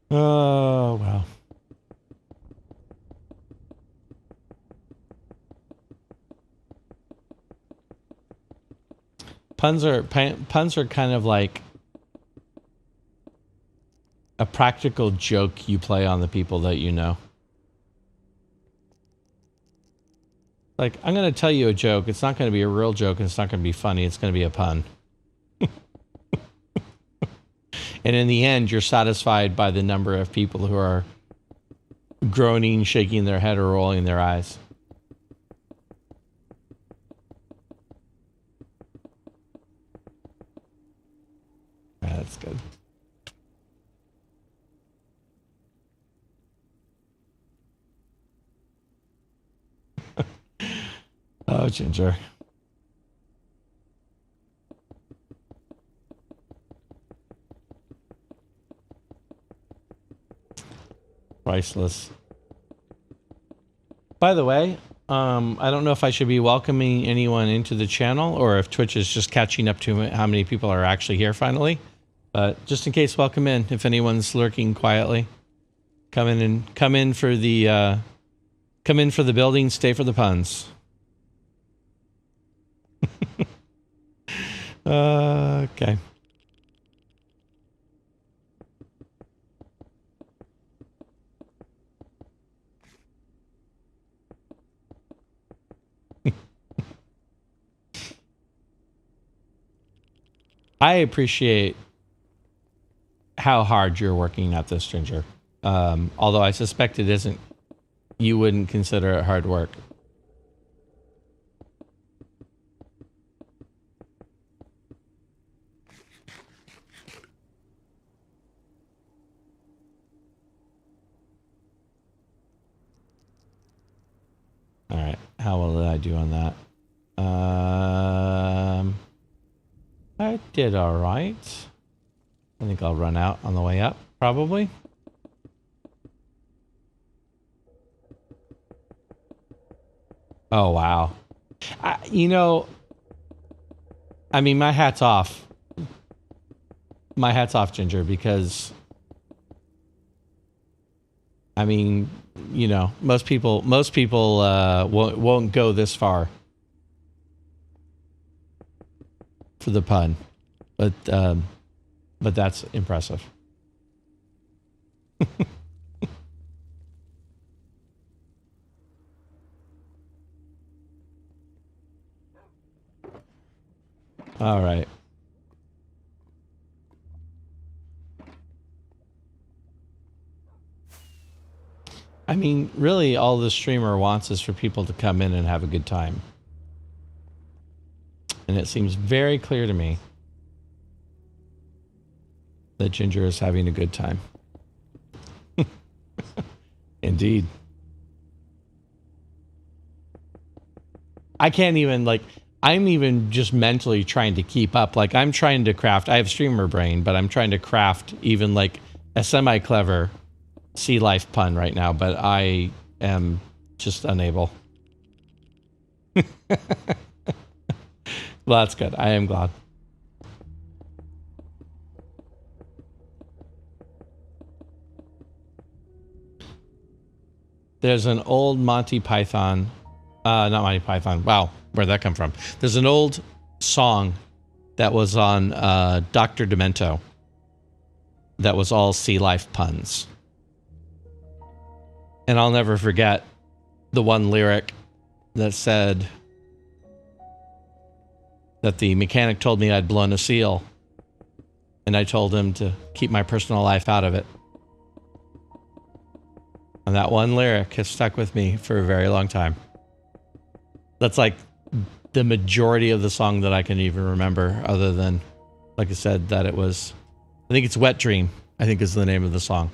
Oh, wow. Puns are kind of like a practical joke you play on the people that you know. Like, I'm going to tell you a joke. It's not going to be a real joke, and it's not going to be funny. It's going to be a pun. And in the end, you're satisfied by the number of people who are groaning, shaking their head, or rolling their eyes. Yeah, that's good. Oh, Ginger. Priceless. By the way, I don't know if I should be welcoming anyone into the channel or if Twitch is just catching up to how many people are actually here finally. But just in case, welcome in. If anyone's lurking quietly, come in for the building, stay for the puns. Okay. I appreciate how hard you're working at this, Ginger. Although I suspect it isn't, you wouldn't consider it hard work. All right, how well did I do on that? I did all right. I think I'll run out on the way up, probably. Oh, wow. You know, I mean, my hat's off. My hat's off, Ginger, because, I mean, you know, most people won't go this far for the pun, but that's impressive. All right. I mean, really, all the streamer wants is for people to come in and have a good time. And it seems very clear to me that Ginger is having a good time. Indeed. I can't even, like, I'm even just mentally trying to keep up. Like, I'm trying to craft, I have streamer brain, but I'm trying to craft even like a semi-clever sea life pun right now, but I am just unable. Well, that's good. I am glad. There's an old Monty Python, not Monty Python. Wow, where'd that come from? There's an old song that was on Dr. Demento that was all sea life puns. And I'll never forget the one lyric that said that the mechanic told me I'd blown a seal, and I told him to keep my personal life out of it. And that one lyric has stuck with me for a very long time. That's like the majority of the song that I can even remember, other than, like I said, that it was, I think it's Wet Dream, I think is the name of the song.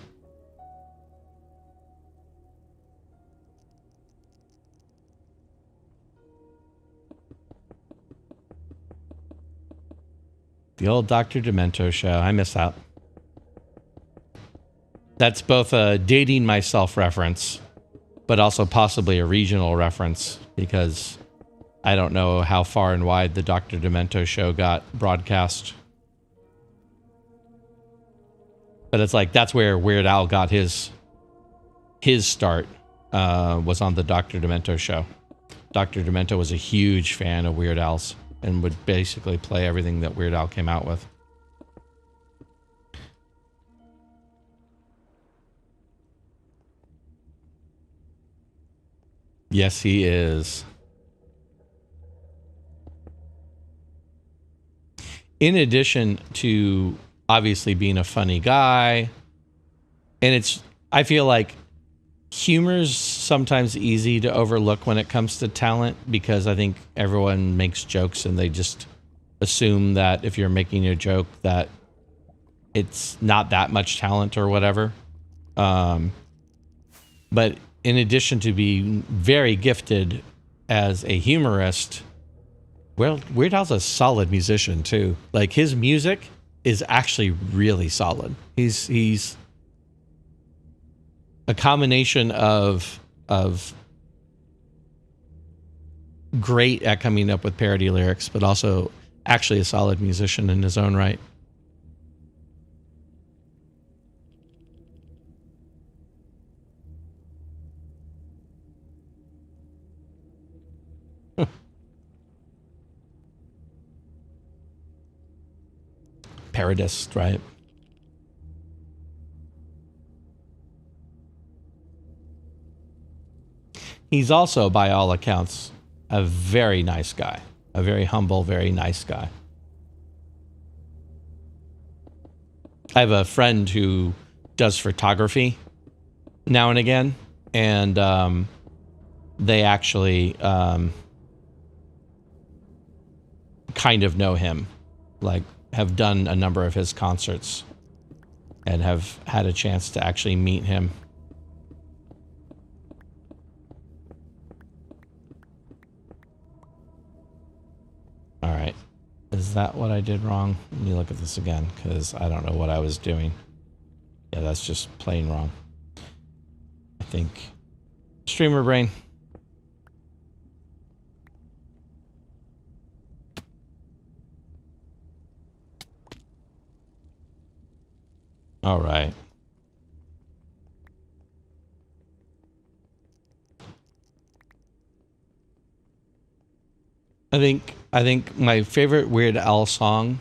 The old Dr. Demento show. I miss out. That's both a dating myself reference, but also possibly a regional reference, because I don't know how far and wide the Dr. Demento show got broadcast. But it's like, that's where Weird Al got his start, was on the Dr. Demento show. Dr. Demento was a huge fan of Weird Al's and would basically play everything that Weird Al came out with. Yes, he is. In addition to obviously being a funny guy, and I feel like humor's sometimes easy to overlook when it comes to talent, because I think everyone makes jokes and they just assume that if you're making a joke that it's not that much talent or whatever. But in addition to being very gifted as a humorist, well, Weird Al's a solid musician too. Like, his music is actually really solid. He's a combination of great at coming up with parody lyrics, but also actually a solid musician in his own right. Parodist, right? He's also, by all accounts, a very nice guy. A very humble, very nice guy. I have a friend who does photography now and again, and they actually kind of know him, like have done a number of his concerts and have had a chance to actually meet him. All right. Is that what I did wrong? Let me look at this again, because I don't know what I was doing. Yeah, that's just plain wrong. I think streamer brain. All right. I think my favorite Weird Al song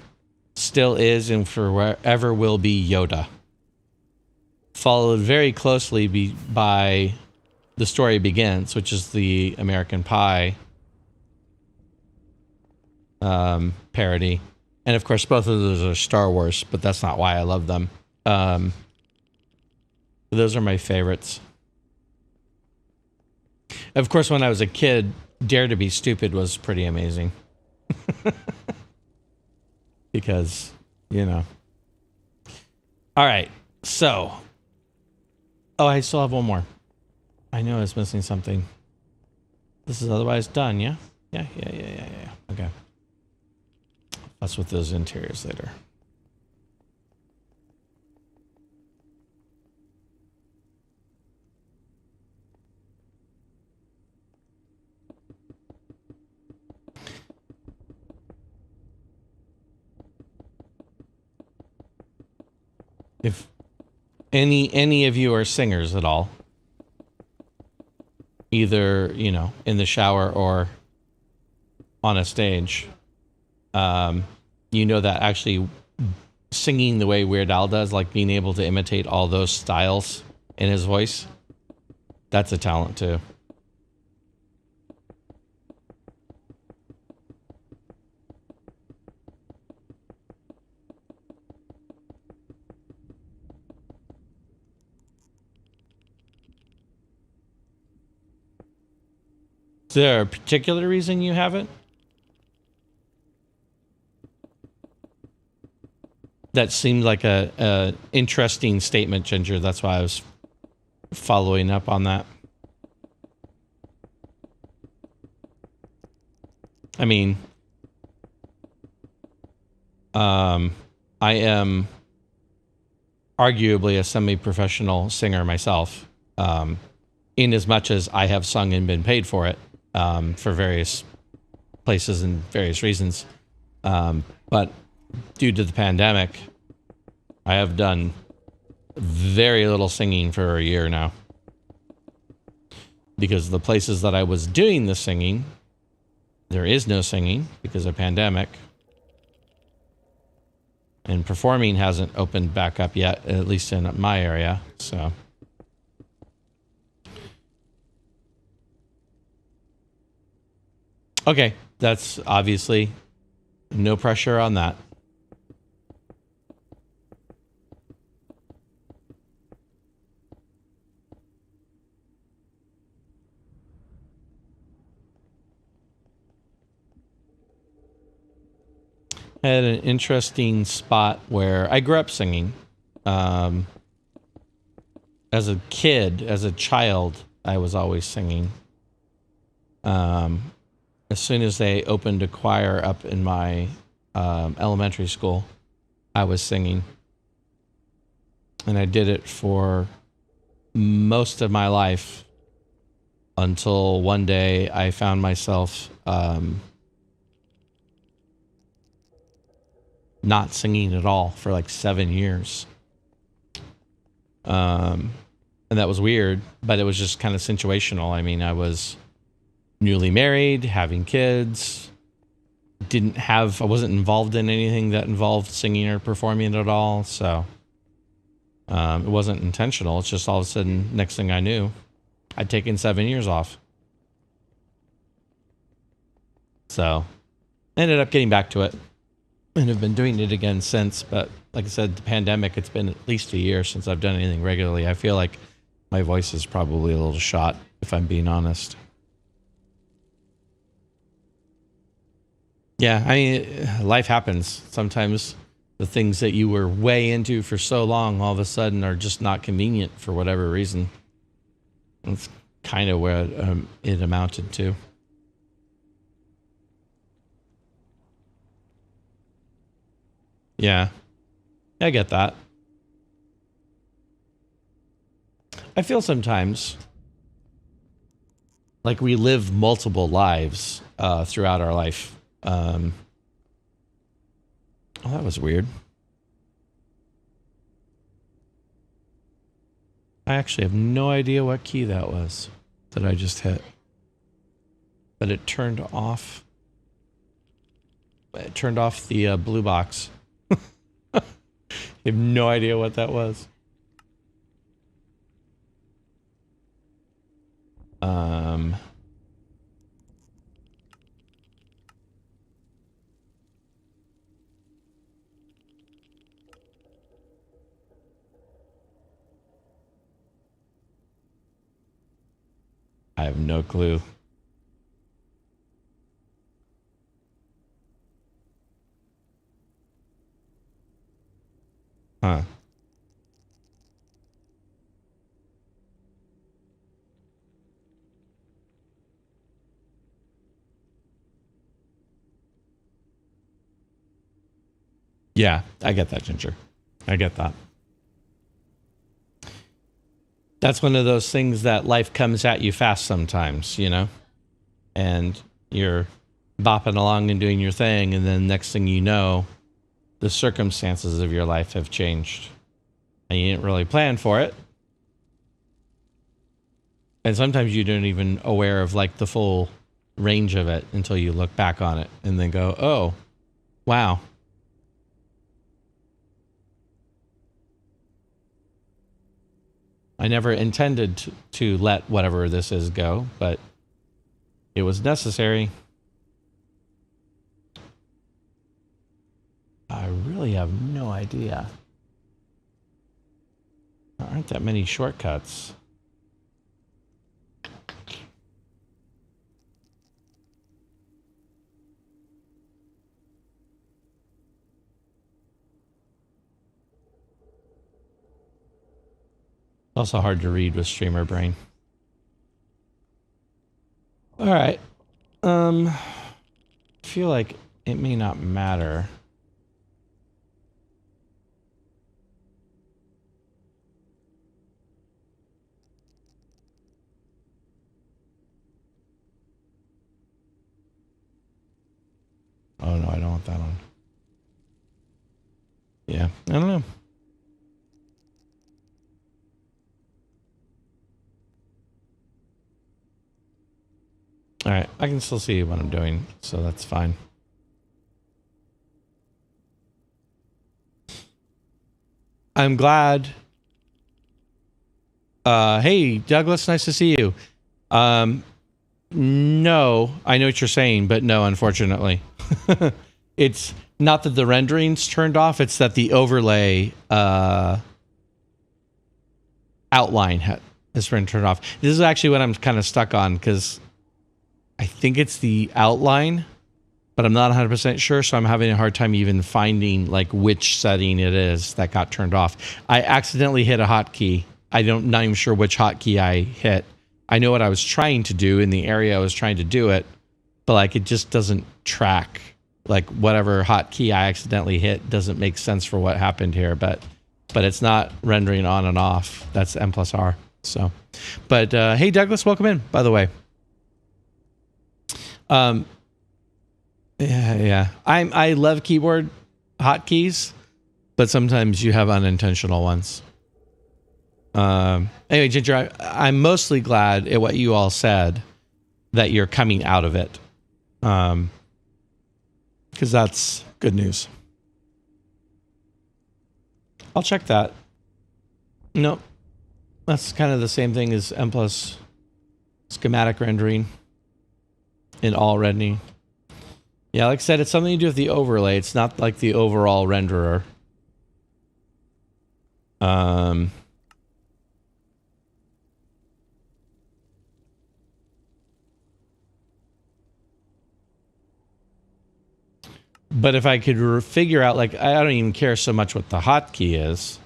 still is and forever will be Yoda. Followed very closely by The Story Begins, which is the American Pie parody. And of course, both of those are Star Wars, but that's not why I love them. Those are my favorites. Of course, when I was a kid, Dare to Be Stupid was pretty amazing. Because, you know. All right, so. Oh, I still have one more. I know I was missing something. This is otherwise done, yeah? Yeah. Okay. That's with those interiors later. If any of you are singers at all, either, you know, in the shower or on a stage, you know that actually singing the way Weird Al does, like being able to imitate all those styles in his voice, that's a talent too. Is there a particular reason you haven't? That seemed like a interesting statement, Ginger. That's why I was following up on that. I mean, I am arguably a semi-professional singer myself, in as much as I have sung and been paid for it, for various places and various reasons. But due to the pandemic, I have done very little singing for a year now. Because the places that I was doing the singing, there is no singing because of pandemic. And performing hasn't opened back up yet, at least in my area. So, okay, that's obviously no pressure on that. I had an interesting spot where I grew up singing. As a kid, as a child, I was always singing. As soon as they opened a choir up in my elementary school, I was singing. And I did it for most of my life until one day I found myself not singing at all for like 7 years. And that was weird, but it was just kind of situational. I mean, I was newly married, having kids, I wasn't involved in anything that involved singing or performing at all. So it wasn't intentional. It's just all of a sudden, next thing I knew, I'd taken 7 years off. So ended up getting back to it and have been doing it again since. But like I said, the pandemic, it's been at least a year since I've done anything regularly. I feel like my voice is probably a little shot, if I'm being honest. Yeah, I mean, life happens. Sometimes the things that you were way into for so long all of a sudden are just not convenient for whatever reason. That's kind of where it amounted to. Yeah, I get that. I feel sometimes like we live multiple lives throughout our life. Oh, that was weird. I actually have no idea what key that was that I just hit. But it turned off. It turned off the blue box. I have no idea what that was. I have no clue. Huh. Yeah, I get that, Ginger. I get that. That's one of those things that life comes at you fast sometimes, you know? And you're bopping along and doing your thing, and then next thing you know, the circumstances of your life have changed. And you didn't really plan for it. And sometimes you don't even aware of like the full range of it until you look back on it and then go, oh, wow. I never intended to let whatever this is go, but it was necessary. I really have no idea. There aren't that many shortcuts. Also hard to read with streamer brain. All right. I feel like it may not matter. want that on. Yeah, I don't know. All right, I can still see what I'm doing, so that's fine. I'm glad. Hey, Douglas, nice to see you. No, I know what you're saying, but no, unfortunately. It's not that the rendering's turned off, it's that the overlay outline has been turned off. This is actually what I'm kind of stuck on, because I think it's the outline, but I'm not 100% sure, so I'm having a hard time even finding like which setting it is that got turned off. I accidentally hit a hotkey. Not even sure which hotkey I hit. I know what I was trying to do in the area I was trying to do it, but like it just doesn't track. Like whatever hotkey I accidentally hit doesn't make sense for what happened here, but it's not rendering on and off. That's M+R. So, but hey, Douglas, welcome in, by the way. Yeah. I love keyboard hotkeys, but sometimes you have unintentional ones. Anyway, Ginger, I'm mostly glad at what you all said that you're coming out of it. Because that's good news. I'll check that. Nope. That's kind of the same thing as M+ schematic rendering in all rendering. Yeah, like I said, it's something to do with the overlay. It's not like the overall renderer. But if I could figure out, like, I don't even care so much what the hotkey is.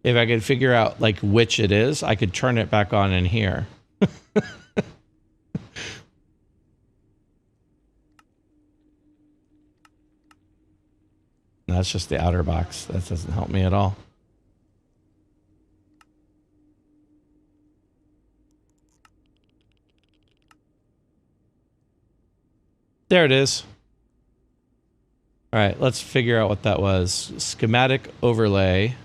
If I could figure out, like, which it is, I could turn it back on in here. That's just the outer box. That doesn't help me at all. There it is. All right, let's figure out what that was. Schematic overlay.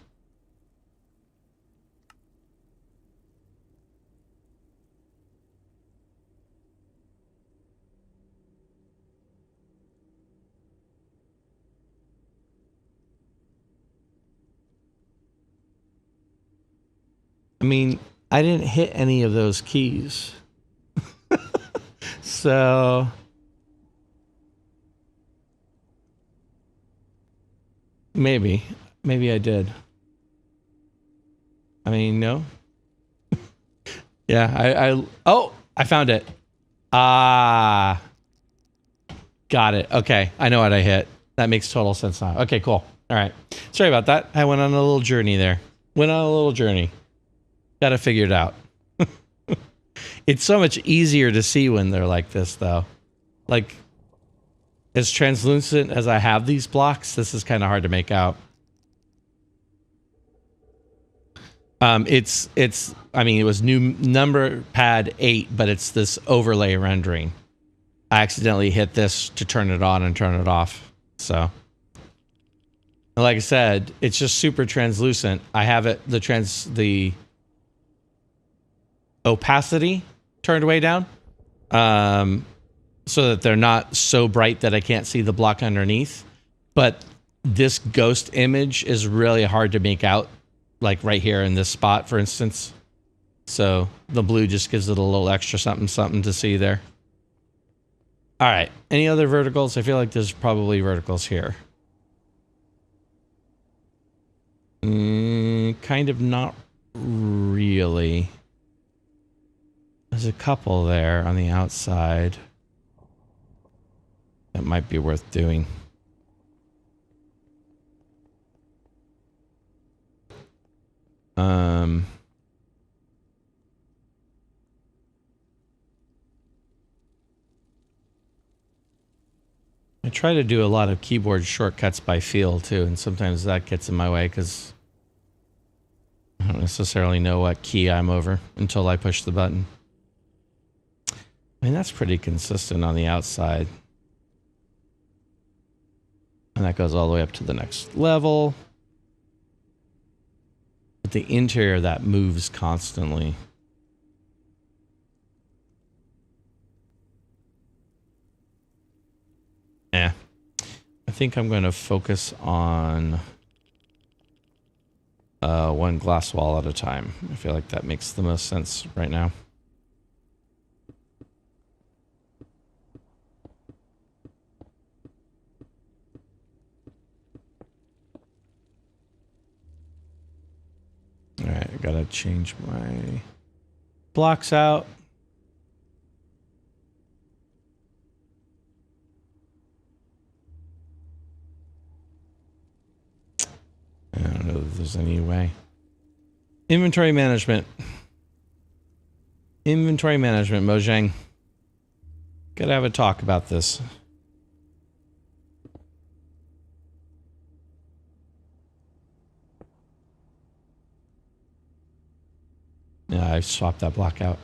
I mean, I didn't hit any of those keys. So maybe I did. I mean, no. Yeah, I found it. Ah, got it. Okay, I know what I hit. That makes total sense now. Okay, cool. All right. Sorry about that. I went on a little journey there. Got to figure it out. It's so much easier to see when they're like this, though. Like, as translucent as I have these blocks, this is kind of hard to make out. I mean, it was new number pad 8, but it's this overlay rendering. I accidentally hit this to turn it on and turn it off. So, like I said, it's just super translucent. I have it, the opacity turned way down, so that they're not so bright that I can't see the block underneath. But this ghost image is really hard to make out, like right here in this spot, for instance. So the blue just gives it a little extra something to see there. All right. Any other verticals? I feel like there's probably verticals here. Kind of not really. There's a couple there on the outside that might be worth doing. I try to do a lot of keyboard shortcuts by feel too, and sometimes that gets in my way because I don't necessarily know what key I'm over until I push the button. I mean, that's pretty consistent on the outside. And that goes all the way up to the next level. But the interior, that moves constantly. I think I'm going to focus on one glass wall at a time. I feel like that makes the most sense right now. All right, I gotta change my blocks out. I don't know if there's any way. Inventory management. Inventory management, Mojang. Gotta have a talk about this. Yeah, I swapped that block out.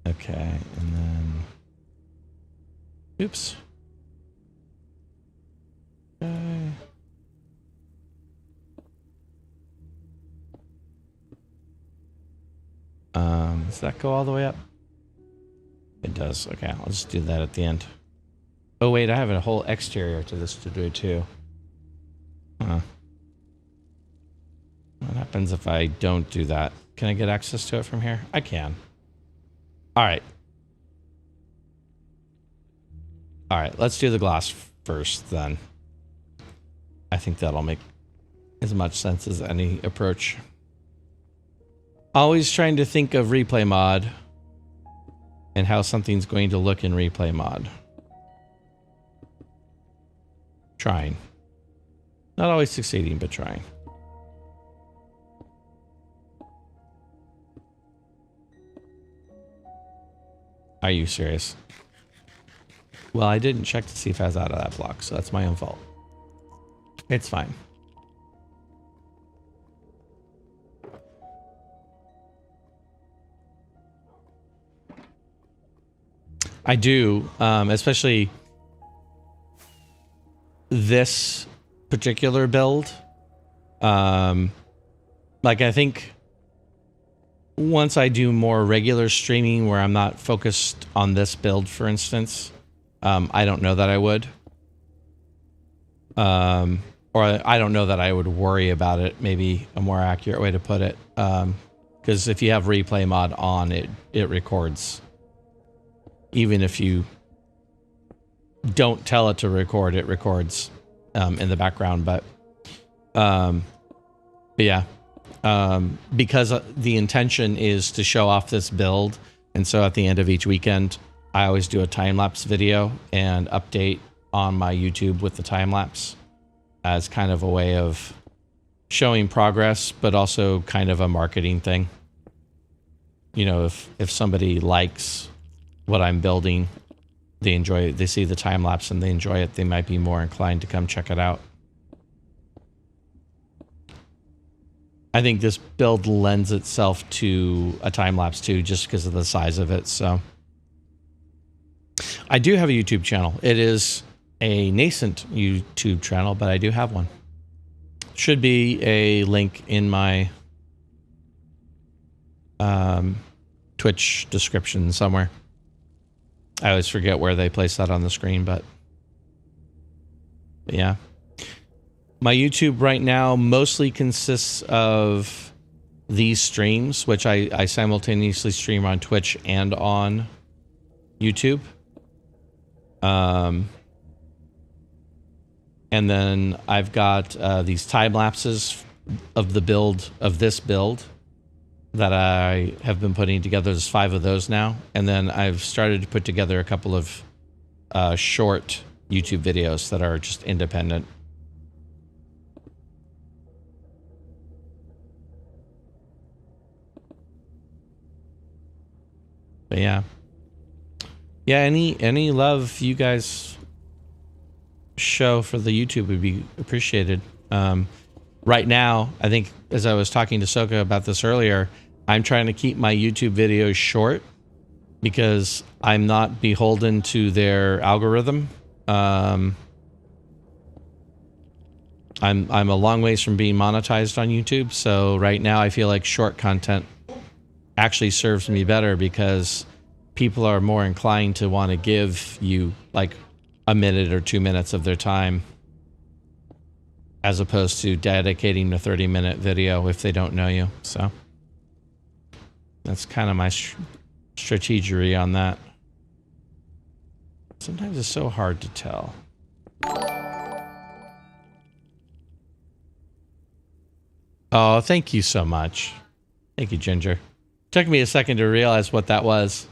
Okay, and then... Oops. Okay. Does that go all the way up? It does. Okay, I'll just do that at the end. Oh wait, I have a whole exterior to this to do too. Huh. What happens if I don't do that? Can I get access to it from here? I can. Alright. Alright, let's do the glass first then. I think that'll make as much sense as any approach. Always trying to think of replay mod and how something's going to look in replay mod. Trying. Not always succeeding, but trying. Are you serious? Well, I didn't check to see if I was out of that block, so that's my own fault. It's fine. I do, especially this particular build. Like I think once I do more regular streaming where I'm not focused on this build, for instance, I don't know that I would. Or I don't know that I would worry about it. Maybe a more accurate way to put it. Because if you have replay mod on, it records. Even if you don't tell it to record, it records in the background. But yeah, because the intention is to show off this build. And so at the end of each weekend, I always do a time-lapse video and update on my YouTube with the time-lapse as kind of a way of showing progress, but also kind of a marketing thing. You know, if somebody likes what I'm building, they enjoy it, they see the time-lapse and they enjoy it, they might be more inclined to come check it out. I think this build lends itself to a time-lapse too, just because of the size of it. So I do have a YouTube channel. It is a nascent YouTube channel, but I do have one. Should be a link in my Twitch description somewhere. I always forget where they place that on the screen, but yeah. My YouTube right now mostly consists of these streams, which I simultaneously stream on Twitch and on YouTube. And then I've got these time lapses of the build, of this build, that I have been putting together. There's 5 of those now. And then I've started to put together a couple of short YouTube videos that are just independent. But yeah. Yeah, any love you guys show for the YouTube would be appreciated. Right now, I think, as I was talking to Soka about this earlier, I'm trying to keep my YouTube videos short because I'm not beholden to their algorithm. I'm a long ways from being monetized on YouTube, so right now I feel like short content actually serves me better because people are more inclined to want to give you like a minute or 2 minutes of their time as opposed to dedicating a 30-minute video if they don't know you. So that's kind of my strategy on that. Sometimes it's so hard to tell. Oh, thank you so much. Thank you, Ginger. Took me a second to realize what that was.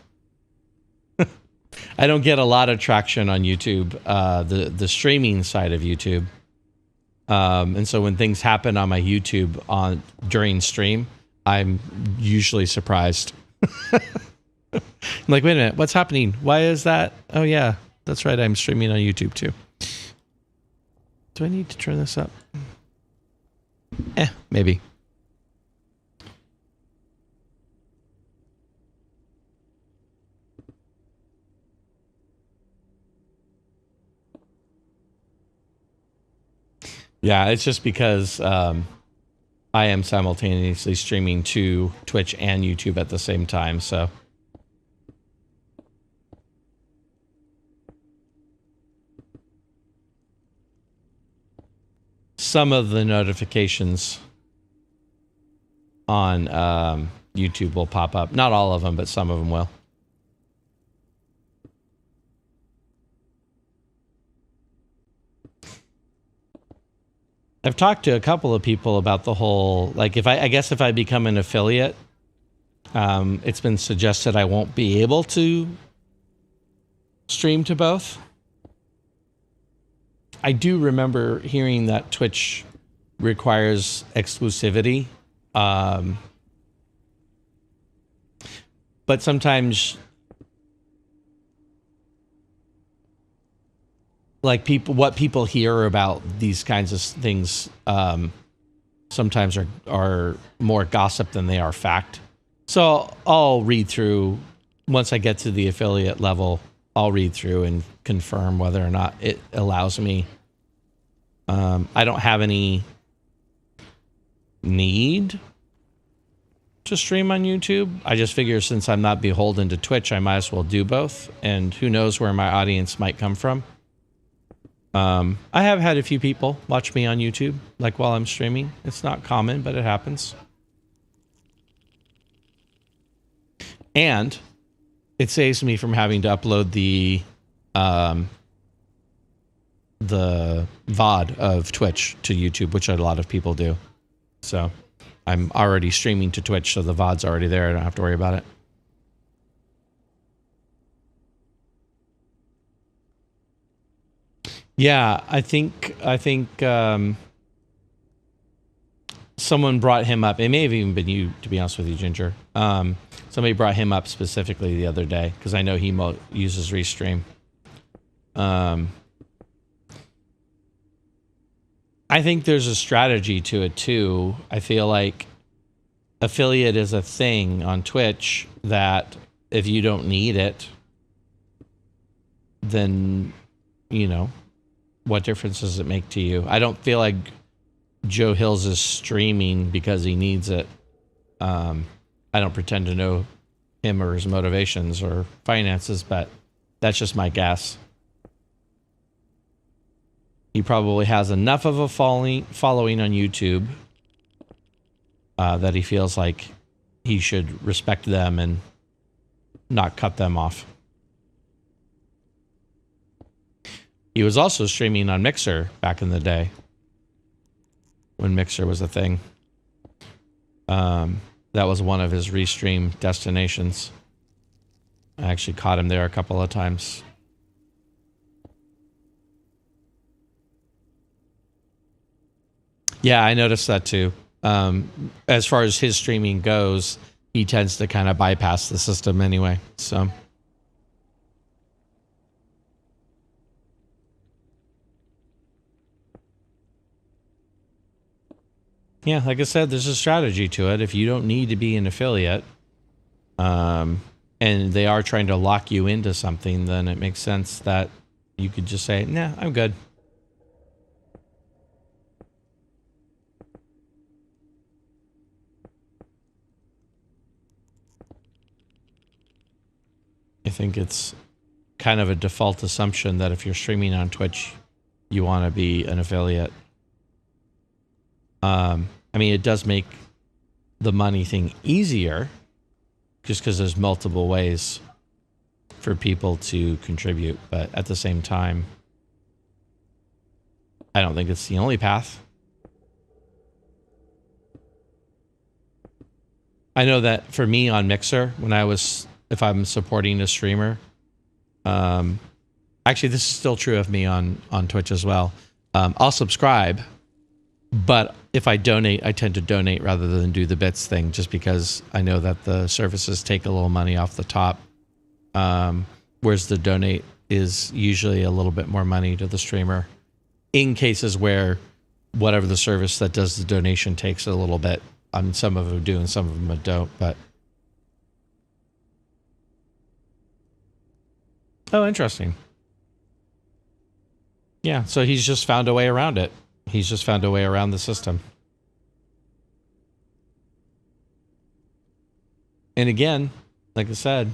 I don't get a lot of traction on YouTube, the streaming side of YouTube. And so when things happen on my YouTube during stream, I'm usually surprised. I'm like, wait a minute, what's happening? Why is that? Oh yeah, that's right, I'm streaming on YouTube too. Do I need to turn this up? Maybe. Yeah, it's just because I am simultaneously streaming to Twitch and YouTube at the same time, so. Some of the notifications on YouTube will pop up. Not all of them, but some of them will. I've talked to a couple of people about the whole, like, I guess if I become an affiliate, it's been suggested I won't be able to stream to both. I do remember hearing that Twitch requires exclusivity. But sometimes, like, what people hear about these kinds of things sometimes are more gossip than they are fact. So I'll read through, once I get to the affiliate level, I'll read through and confirm whether or not it allows me. I don't have any need to stream on YouTube. I just figure since I'm not beholden to Twitch, I might as well do both. And who knows where my audience might come from. I have had a few people watch me on YouTube, like while I'm streaming. It's not common, but it happens. And it saves me from having to upload the VOD of Twitch to YouTube, which a lot of people do. So I'm already streaming to Twitch, so the VOD's already there. I don't have to worry about it. Yeah, I think someone brought him up. It may have even been you, to be honest with you, Ginger. Somebody brought him up specifically the other day because I know he uses Restream. I think there's a strategy to it too. I feel like affiliate is a thing on Twitch that if you don't need it, then, you know, what difference does it make to you? I don't feel like Joe Hills is streaming because he needs it. I don't pretend to know him or his motivations or finances, but that's just my guess. He probably has enough of a following on YouTube that he feels like he should respect them and not cut them off. He was also streaming on Mixer back in the day when Mixer was a thing. That was one of his Restream destinations. I actually caught him there a couple of times. Yeah, I noticed that too. As far as his streaming goes, he tends to kind of bypass the system anyway. So. Yeah, like I said, there's a strategy to it. If you don't need to be an affiliate, and they are trying to lock you into something, then it makes sense that you could just say, nah, I'm good. I think it's kind of a default assumption that if you're streaming on Twitch, you want to be an affiliate. I mean, it does make the money thing easier just because there's multiple ways for people to contribute. But at the same time, I don't think it's the only path. I know that for me on Mixer, if I'm supporting a streamer, actually this is still true of me on Twitch as well. I'll subscribe, but if I donate, I tend to donate rather than do the bits thing, just because I know that the services take a little money off the top. Whereas the donate is usually a little bit more money to the streamer in cases where whatever the service that does the donation takes a little bit. I mean, some of them do and some of them don't, but. Oh, interesting. Yeah, so he's just found a way around it. He's just found a way around the system. And again, like I said,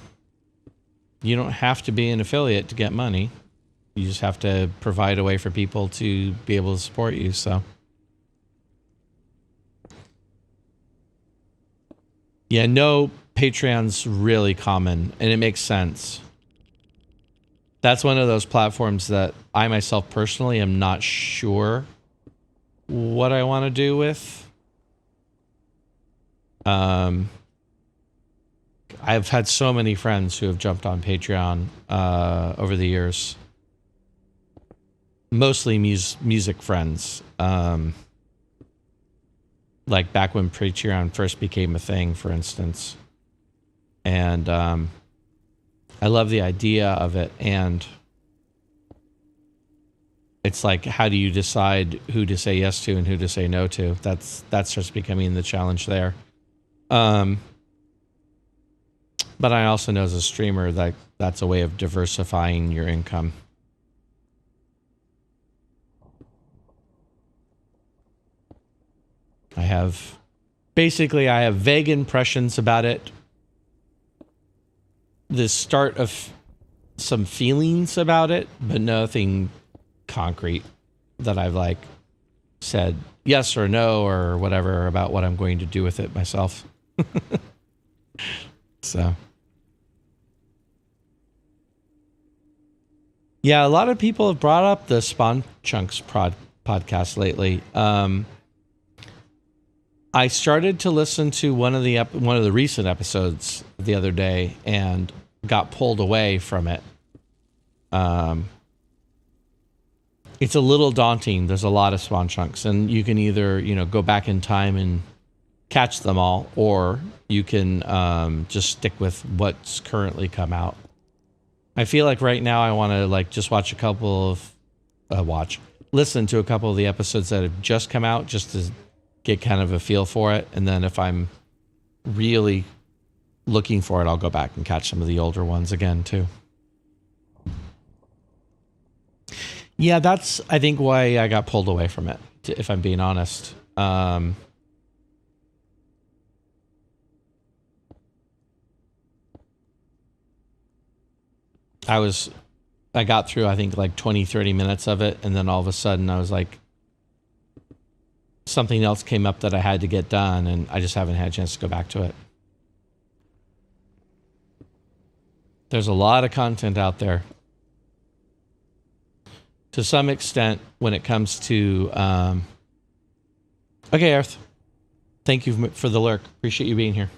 you don't have to be an affiliate to get money. You just have to provide a way for people to be able to support you, so. Yeah, no, Patreon's really common, and it makes sense. That's one of those platforms that I myself personally am not sure what I want to do with. I've had so many friends who have jumped on Patreon over the years. Mostly music friends. Like back when Patreon first became a thing, for instance. And I love the idea of it, and it's like, how do you decide who to say yes to and who to say no to? That starts becoming the challenge there. But I also know as a streamer that that's a way of diversifying your income. I have vague impressions about it. The start of some feelings about it, but nothing concrete that I've like said yes or no or whatever about what I'm going to do with it myself. So yeah, a lot of people have brought up the Spawn Chunks podcast lately. I started to listen to one of the recent episodes the other day and got pulled away from it. It's a little daunting. There's a lot of Spawn Chunks, and you can either, go back in time and catch them all, or you can just stick with what's currently come out. I feel like right now I want to just watch a couple of listen to a couple of the episodes that have just come out, just to get kind of a feel for it, and then if I'm really looking for it, I'll go back and catch some of the older ones again too. Yeah, that's, I think, why I got pulled away from it, if I'm being honest. I got through, I think, 20-30 minutes of it, and then all of a sudden I was like, something else came up that I had to get done, and I just haven't had a chance to go back to it. There's a lot of content out there. To some extent, when it comes to... Okay, Earth. Thank you for the lurk. Appreciate you being here.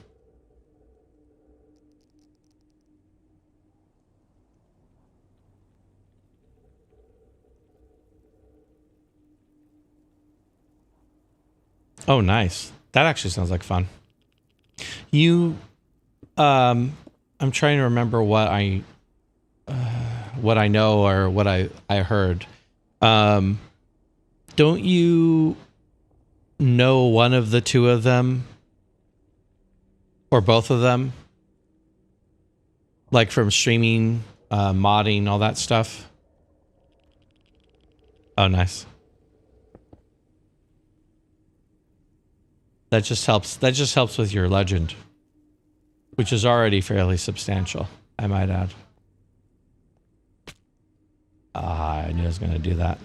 Oh, nice. That actually sounds like fun. I'm trying to remember what I know or what I heard. Don't you know one of the two of them or both of them, like from streaming, modding, all that stuff. Oh, nice. That just helps. That just helps with your legend, which is already fairly substantial, I might add. I knew I was going to do that.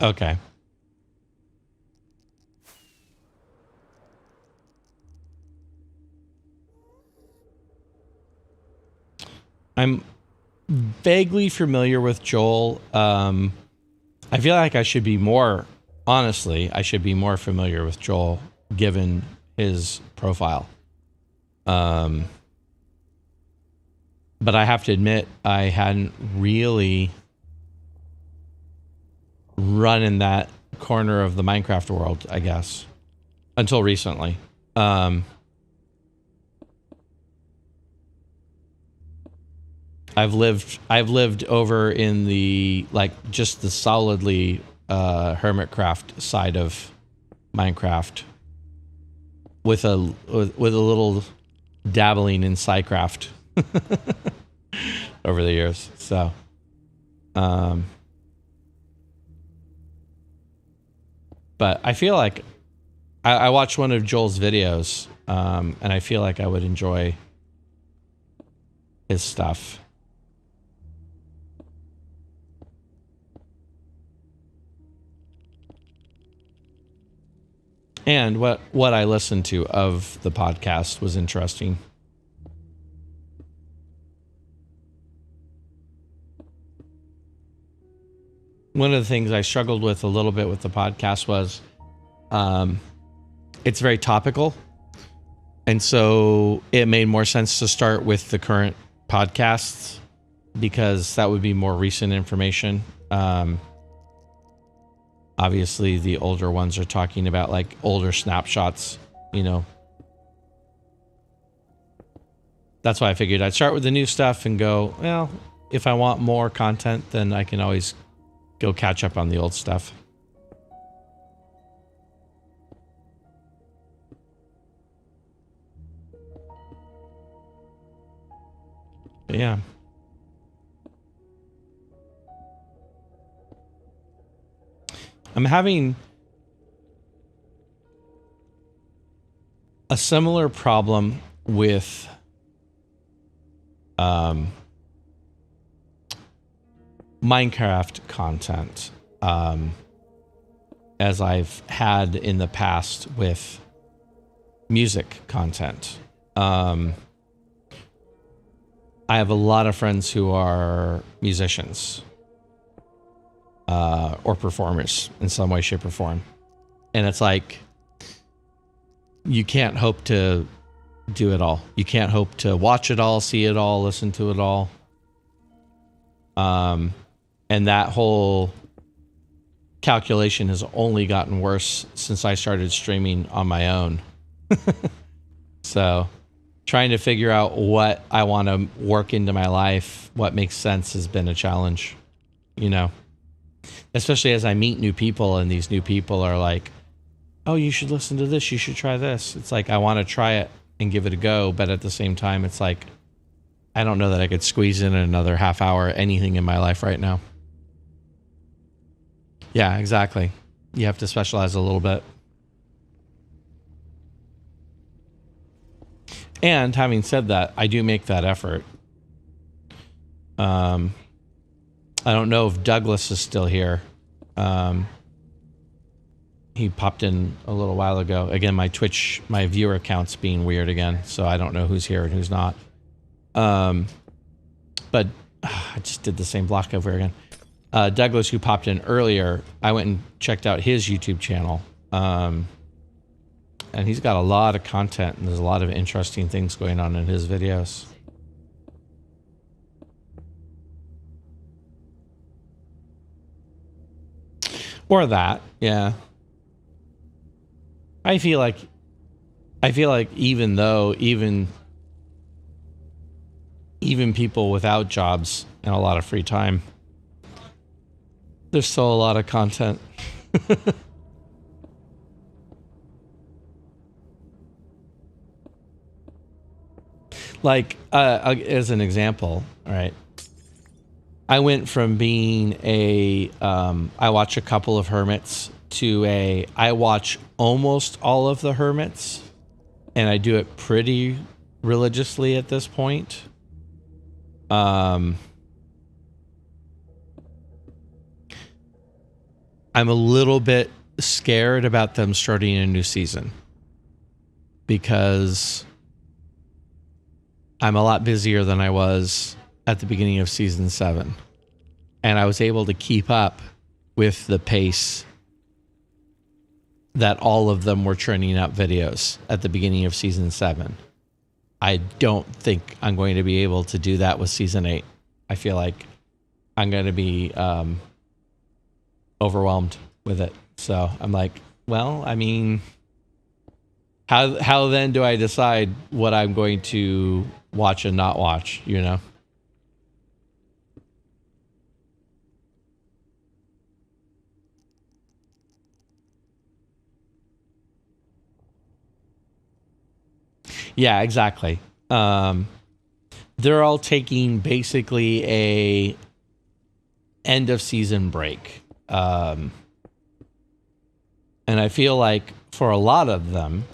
Okay. I'm vaguely familiar with Joel. I feel like I should be more, honestly, I should be more familiar with Joel given his profile. But I have to admit, I hadn't really run in that corner of the Minecraft world, I guess, until recently. I've lived over in the, like, just the solidly hermitcraft side of Minecraft with a little dabbling in Psycraft over the years. So but I feel like I watched one of Joel's videos, and I feel like I would enjoy his stuff. And what I listened to of the podcast was interesting. One of the things I struggled with a little bit with the podcast was it's very topical. And so it made more sense to start with the current podcasts because that would be more recent information. Obviously, the older ones are talking about like older snapshots, you know. That's why I figured I'd start with the new stuff and go, well, if I want more content, then I can always go catch up on the old stuff. But yeah. I'm having a similar problem with Minecraft content as I've had in the past with music content. I have a lot of friends who are musicians. Or performers in some way, shape, or form. And it's like, you can't hope to do it all. You can't hope to watch it all, see it all, listen to it all. And that whole calculation has only gotten worse since I started streaming on my own. So trying to figure out what I want to work into my life, what makes sense, has been a challenge, you know. Especially as I meet new people and these new people are like, oh, you should listen to this. You should try this. It's like, I want to try it and give it a go. But at the same time, it's like, I don't know that I could squeeze in another half hour anything in my life right now. Yeah, exactly. You have to specialize a little bit. And having said that, I do make that effort. I don't know if Douglas is still here. He popped in a little while ago. Again, my Twitch, my viewer account's being weird again, so I don't know who's here and who's not. But I just did the same block over again. Douglas, who popped in earlier, I went and checked out his YouTube channel. And and he's got a lot of content, and there's a lot of interesting things going on in his videos. Or that, yeah. I feel like even people without jobs and a lot of free time, there's still a lot of content. Like, as an example, all right, I went from being I watch a couple of hermits to I watch almost all of the hermits, and I do it pretty religiously at this point. I'm a little bit scared about them starting a new season because I'm a lot busier than I was at the beginning of season 7. And I was able to keep up with the pace that all of them were churning out videos at the beginning of season 7. I don't think I'm going to be able to do that with season 8. I feel like I'm going to be overwhelmed with it. So I'm like, well, I mean, how then do I decide what I'm going to watch and not watch, you know? Yeah, exactly. They're all taking basically a end of season break. And I feel like for a lot of them,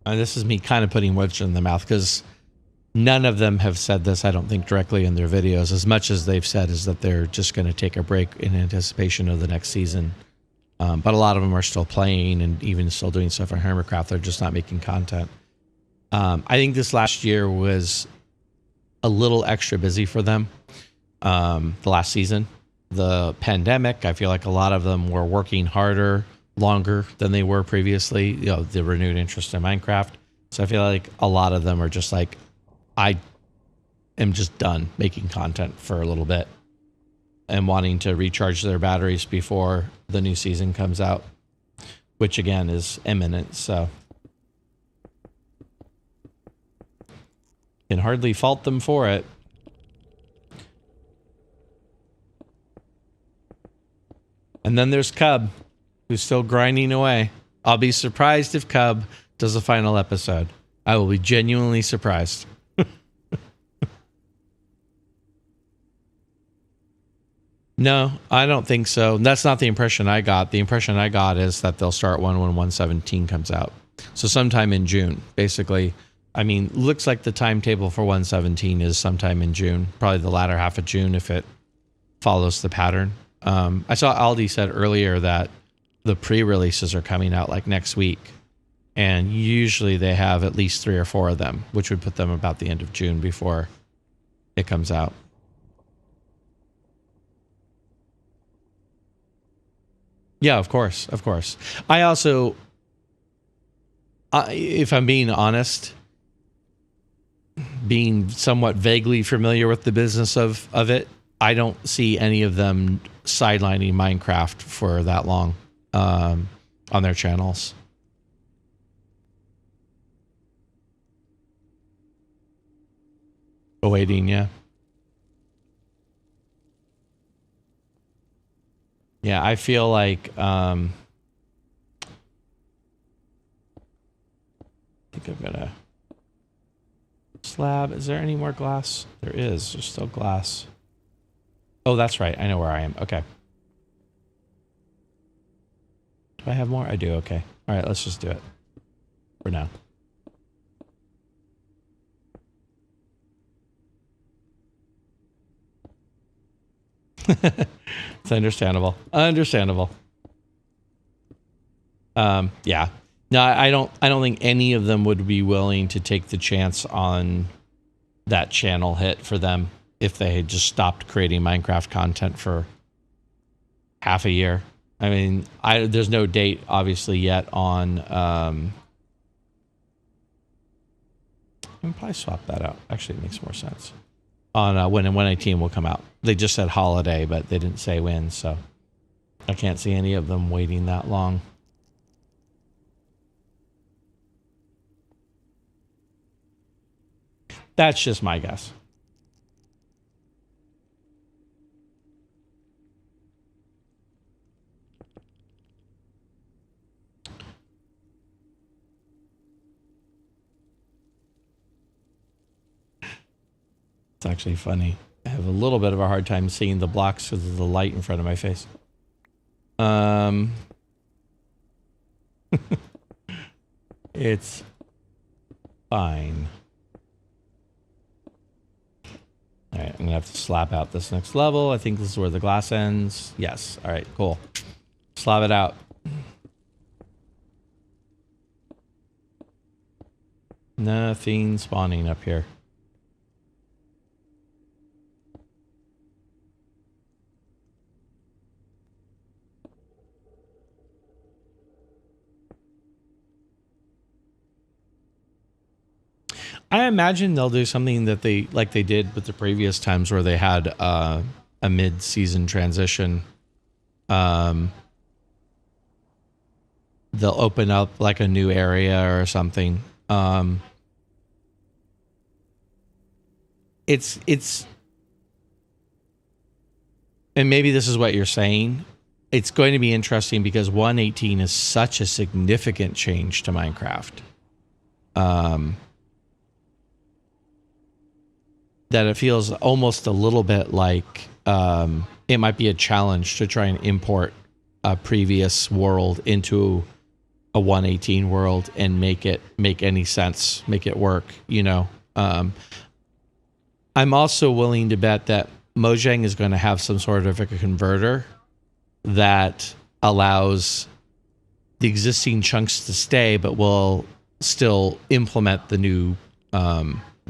and this is me kind of putting words in the mouth because none of them have said this, I don't think, directly in their videos. As much as they've said is that they're just going to take a break in anticipation of the next season. But a lot of them are still playing and even still doing stuff on Hermitcraft. They're just not making content. I think this last year was a little extra busy for them. The last season, the pandemic, I feel like a lot of them were working harder, longer than they were previously. You know, the renewed interest in Minecraft. So I feel like a lot of them are just like, I am just done making content for a little bit and wanting to recharge their batteries before the new season comes out, which again is imminent. So can hardly fault them for it. And then there's Cub, who's still grinding away. I'll be surprised if Cub does a final episode. I will be genuinely surprised. No, I don't think so. That's not the impression I got. The impression I got is that they'll start one when 117 comes out. So sometime in June, basically. I mean, looks like the timetable for 117 is sometime in June, probably the latter half of June if it follows the pattern. I saw Aldi said earlier that the pre-releases are coming out like next week. And usually they have at least 3 or 4 of them, which would put them about the end of June before it comes out. Yeah, of course, of course. I also, if I'm being honest, being somewhat vaguely familiar with the business of it, I don't see any of them sidelining Minecraft for that long on their channels. Awaiting, yeah. Yeah, I feel like I think I'm gonna slab. Is there any more glass? There is. There's still glass. Oh, that's right. I know where I am. Okay. Do I have more? I do. Okay. All right. Let's just do it for now. It's understandable. Understandable. Yeah. No, I don't think any of them would be willing to take the chance on that channel hit for them if they had just stopped creating Minecraft content for half a year. I mean, there's no date obviously yet on. I can probably swap that out. Actually, it makes more sense on when 118 will come out. They just said holiday, but they didn't say when, so I can't see any of them waiting that long. That's just my guess. It's actually funny. I have a little bit of a hard time seeing the blocks because of the light in front of my face. It's fine. All right, I'm going to have to slap out this next level. I think this is where the glass ends. Yes. All right, cool. Slap it out. Nothing spawning up here. I imagine they'll do something that they did with the previous times where they had a mid-season transition. They'll open up like a new area or something. It's and maybe this is what you're saying. It's going to be interesting because 118 is such a significant change to Minecraft. That it feels almost a little bit like it might be a challenge to try and import a previous world into a 118 world and make any sense, make it work, you know. I'm also willing to bet that Mojang is going to have some sort of a converter that allows the existing chunks to stay, but will still implement the new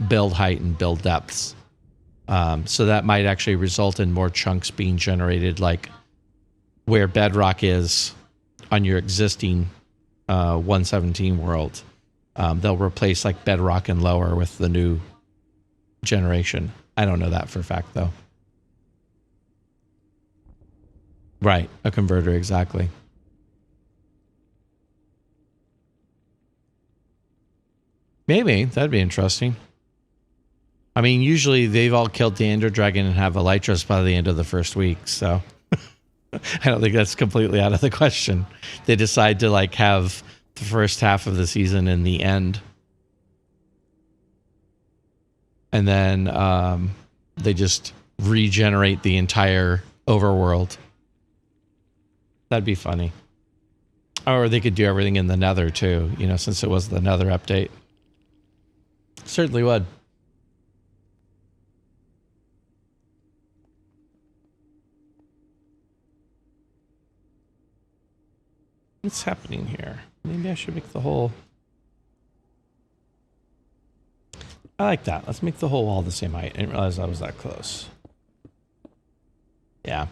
build height and build depths. So that might actually result in more chunks being generated, like where Bedrock is on your existing 117 world. They'll replace like Bedrock and lower with the new generation. I don't know that for a fact, though. Right, a converter, exactly. Maybe, that'd be interesting. I mean, usually they've all killed the Ender Dragon and have Elytras by the end of the first week, so I don't think that's completely out of the question. They decide to like have the first half of the season in the end. And then they just regenerate the entire overworld. That'd be funny. Or they could do everything in the Nether too, you know, since it was the Nether update. Certainly would. What's happening here? Maybe I should make the whole... I like that. Let's make the whole wall the same height. I didn't realize I was that close. Yeah.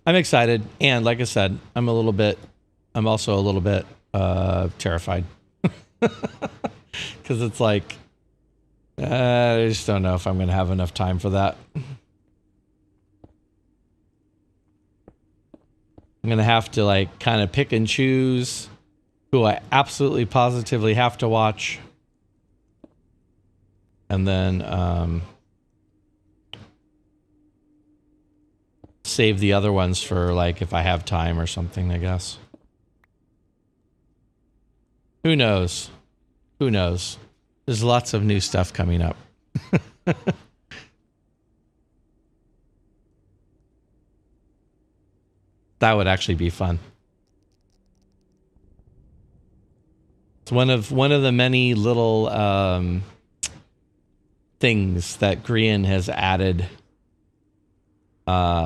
I'm excited. And like I said, I'm also a little bit terrified. Because it's like, I just don't know if I'm going to have enough time for that. I'm going to have to like kind of pick and choose who I absolutely positively have to watch. And then save the other ones for like if I have time or something, I guess. Who knows? Who knows? There's lots of new stuff coming up. That would actually be fun. It's one of the many little things that Grian has added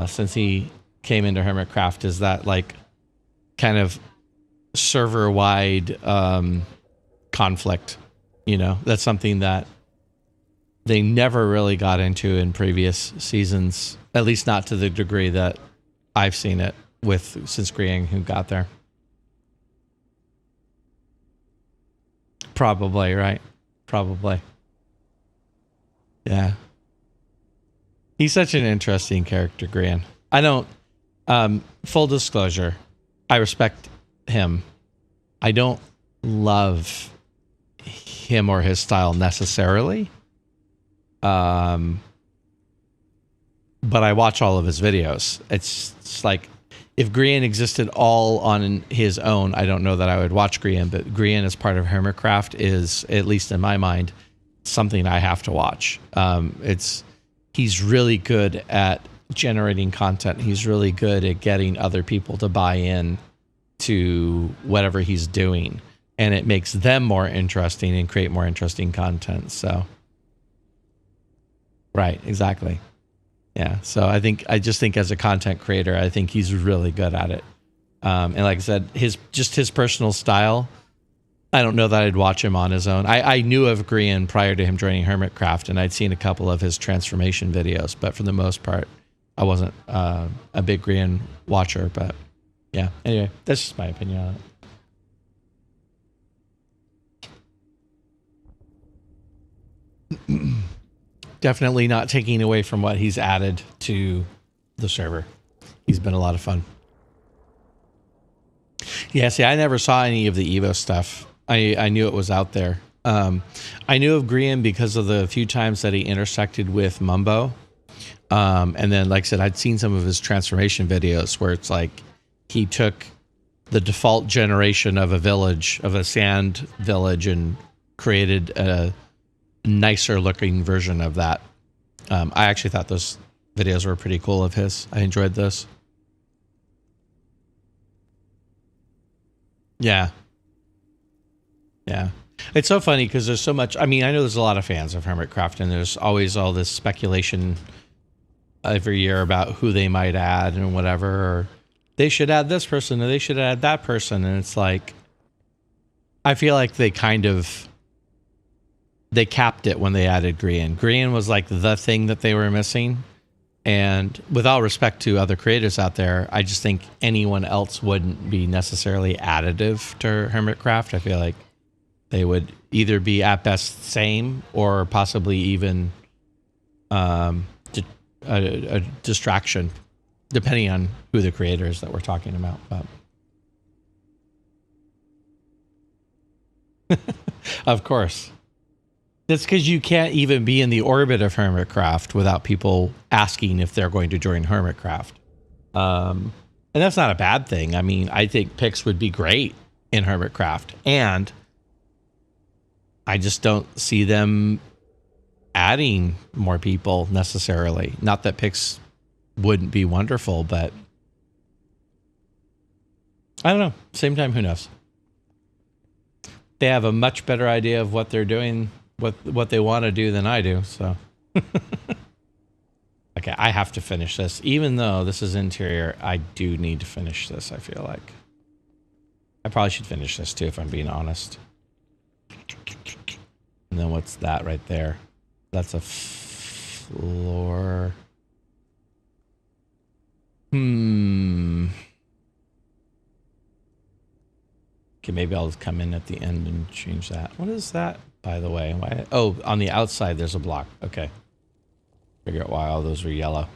since he came into Hermitcraft, is that like kind of server-wide conflict. You know, that's something that they never really got into in previous seasons, at least not to the degree that I've seen it. since Grian who got there. Probably, right? Probably. Yeah. He's such an interesting character, Grian. I don't, full disclosure, I respect him. I don't love him or his style necessarily. But I watch all of his videos. It's like, if Grian existed all on his own, I don't know that I would watch Grian, but Grian as part of Hermitcraft is, at least in my mind, something I have to watch. He's really good at generating content. He's really good at getting other people to buy in to whatever he's doing, and it makes them more interesting and create more interesting content. So, right, exactly. Yeah. So I just think as a content creator, I think he's really good at it. And like I said, his personal style, I don't know that I'd watch him on his own. I knew of Grian prior to him joining Hermitcraft, and I'd seen a couple of his transformation videos, but for the most part, I wasn't a big Grian watcher. But yeah, anyway, that's just my opinion on it. Definitely not taking away from what he's added to the server. He's been a lot of fun. Yeah, see, I never saw any of the Evo stuff. I knew it was out there. I knew of Grian because of the few times that he intersected with Mumbo. And then, like I said, I'd seen some of his transformation videos where it's like he took the default generation of a village, of a sand village, and created a nicer looking version of that. I actually thought those videos were pretty cool of his. I enjoyed those. Yeah. Yeah. It's so funny because there's so much. I mean, I know there's a lot of fans of Hermitcraft, and there's always all this speculation every year about who they might add and whatever, or they should add this person or they should add that person. And it's like, I feel like they capped it when they added Grian. Grian was like the thing that they were missing. And with all respect to other creators out there, I just think anyone else wouldn't be necessarily additive to Hermitcraft. I feel like they would either be at best same or possibly even a distraction, depending on who the creators that we're talking about. But of course. That's because you can't even be in the orbit of Hermitcraft without people asking if they're going to join Hermitcraft. And that's not a bad thing. I mean, I think Pix would be great in Hermitcraft. And I just don't see them adding more people necessarily. Not that Pix wouldn't be wonderful, but I don't know. Same time, who knows? They have a much better idea of what they're doing, what they want to do than I do. So, okay, I have to finish this. Even though this is interior, I do need to finish this, I feel like. I probably should finish this too, if I'm being honest. And then what's that right there? That's a floor. Okay, maybe I'll just come in at the end and change that. What is that, by the way? Why? Oh, on the outside there's a block. Okay. Figure out why all those were yellow.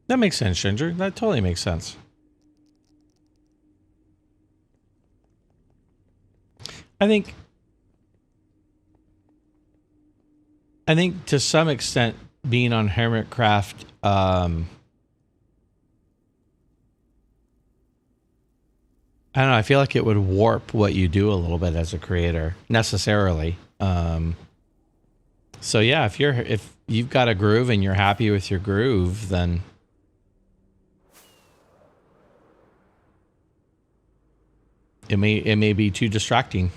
That makes sense, Ginger. That totally makes sense. I think to some extent, being on Hermitcraft, I don't know. I feel like it would warp what you do a little bit as a creator, necessarily. So yeah, if you've got a groove and you're happy with your groove, then it may be too distracting,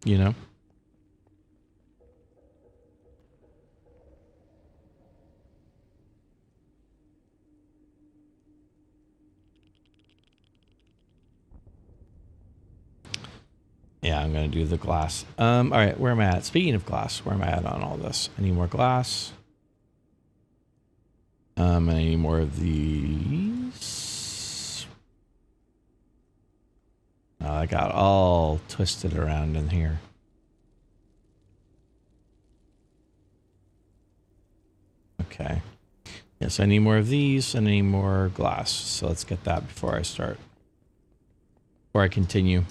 you know. Yeah, I'm going to do the glass. All right, where am I at? Speaking of glass, where am I at on all this? I need more glass. I need more of these. Oh, I got all twisted around in here. Okay. Yes, I need more of these and I need more glass. So let's get that before I start. Before I continue.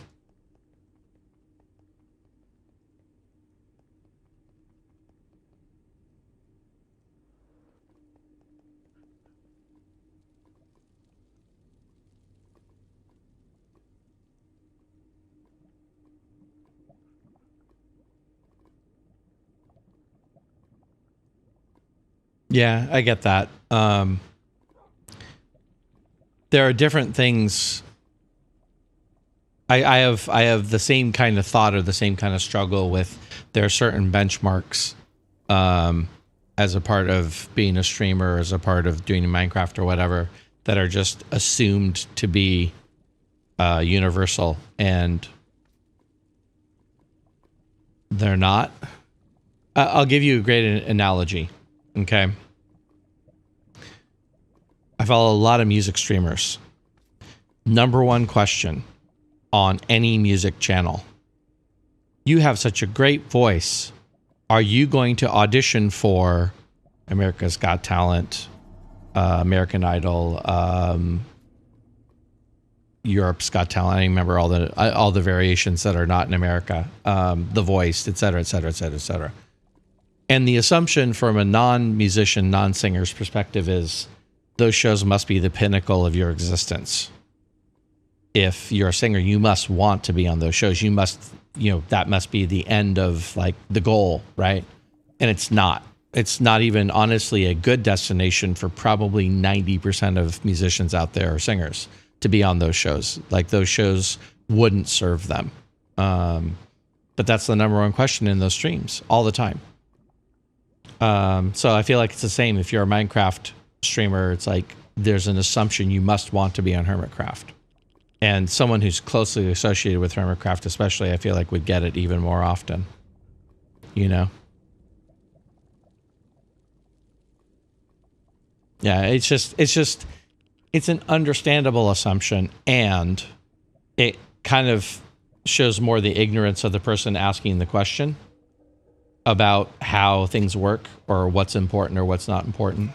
Yeah, I get that. There are different things. I have the same kind of thought or the same kind of struggle with. There are certain benchmarks as a part of being a streamer, as a part of doing Minecraft or whatever, that are just assumed to be universal, and they're not. I'll give you a great analogy. Okay. I follow a lot of music streamers. Number one question on any music channel: you have such a great voice. Are you going to audition for America's Got Talent, American Idol, Europe's Got Talent? I remember all the variations that are not in America, The Voice, et cetera, et cetera, et cetera, et cetera. And the assumption from a non-musician, non-singer's perspective is those shows must be the pinnacle of your existence. If you're a singer, you must want to be on those shows. You must, that must be the end of like the goal, right? And it's not. It's not even honestly a good destination for probably 90% of musicians out there or singers to be on those shows. Like those shows wouldn't serve them. But that's the number one question in those streams all the time. So I feel like it's the same. If you're a Minecraft streamer, it's like there's an assumption you must want to be on Hermitcraft. And someone who's closely associated with Hermitcraft especially, I feel like would get it even more often. Yeah, it's an understandable assumption, and it kind of shows more the ignorance of the person asking the question about how things work or what's important or what's not important.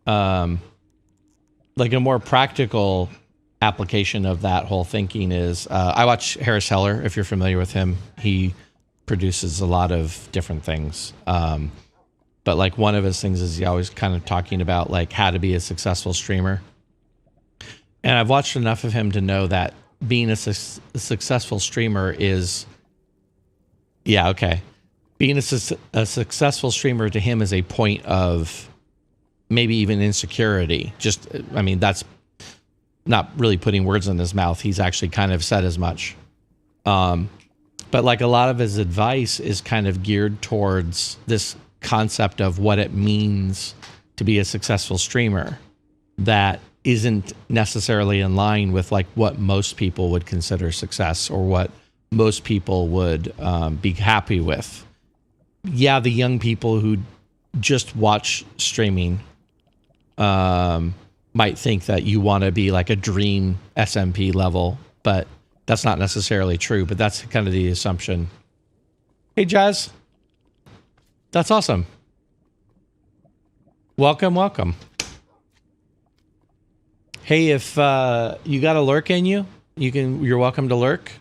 Like a more practical application of that whole thinking is I watch Harris Heller. If you're familiar with him, he produces a lot of different things. But like one of his things is he always kind of talking about like how to be a successful streamer. And I've watched enough of him to know that being a successful streamer is, being a successful streamer to him is a point of maybe even insecurity. That's not really putting words in his mouth. He's actually kind of said as much. But like a lot of his advice is kind of geared towards this concept of what it means to be a successful streamer that isn't necessarily in line with like what most people would consider success or what most people would be happy with. Yeah, the young people who just watch streaming might think that you want to be like a dream SMP level, but that's not necessarily true. But that's kind of the assumption. Hey, Jazz. That's awesome. Welcome, welcome. Hey, if you got a lurk in you, you're welcome to lurk.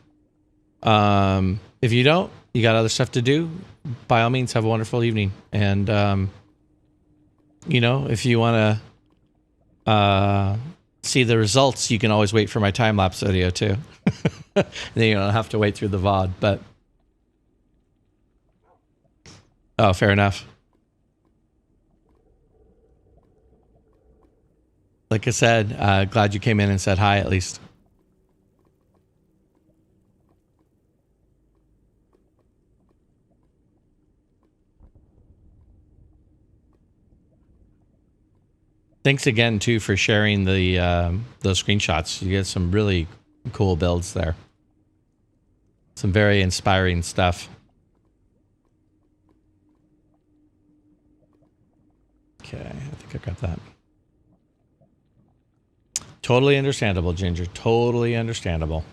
If you don't, you got other stuff to do, by all means, have a wonderful evening. And, if you want to see the results, you can always wait for my time-lapse video, too. Then you don't have to wait through the VOD, but... Oh, fair enough. Like I said, glad you came in and said hi, at least. Thanks again, too, for sharing those screenshots. You get some really cool builds there. Some very inspiring stuff. Okay, I think I got that. Totally understandable, Ginger. Totally understandable.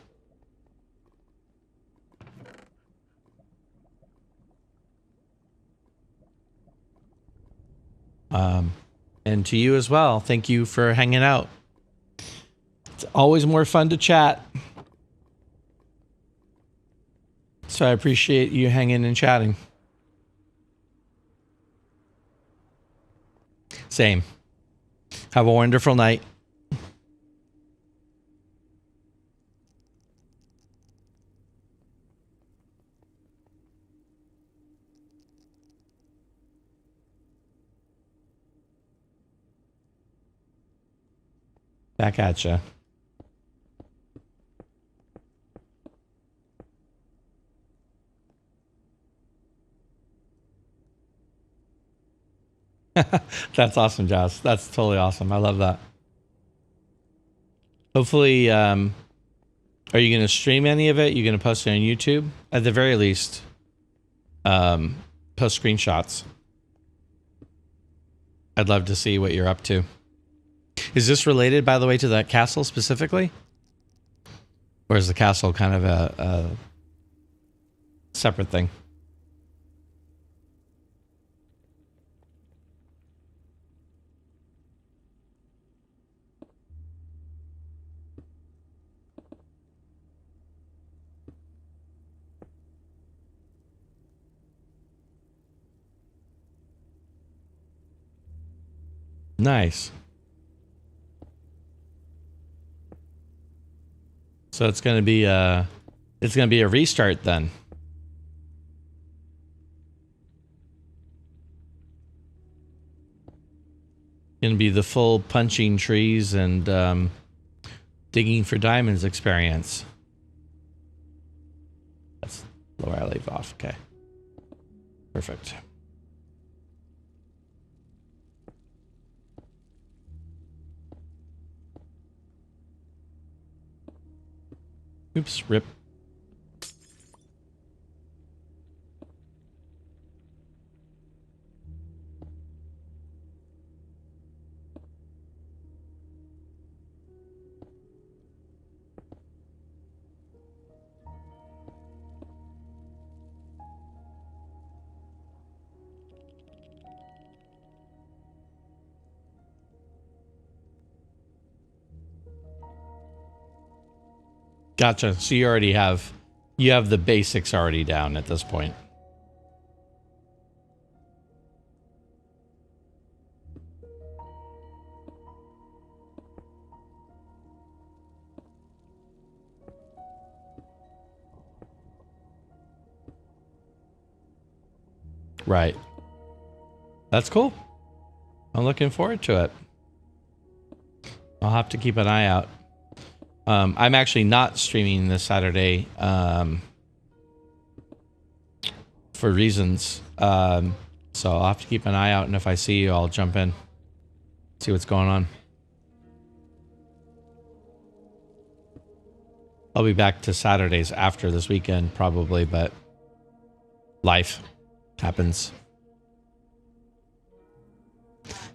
And to you as well. Thank you for hanging out. It's always more fun to chat. So I appreciate you hanging and chatting. Same. Have a wonderful night. Back at ya. That's awesome, Joss. That's totally awesome. I love that. Hopefully, are you going to stream any of it? You're going to post it on YouTube? At the very least, post screenshots. I'd love to see what you're up to. Is this related, by the way, to that castle specifically? Or is the castle kind of a separate thing? Nice. So it's going to be a restart then. Going to be the full punching trees and digging for diamonds experience. That's where I leave off. Okay. Perfect. Oops, rip. Gotcha. So you already have the basics already down at this point. Right. That's cool. I'm looking forward to it. I'll have to keep an eye out. I'm actually not streaming this Saturday for reasons. So I'll have to keep an eye out, and if I see you, I'll jump in, see what's going on. I'll be back to Saturdays after this weekend, probably, but life happens.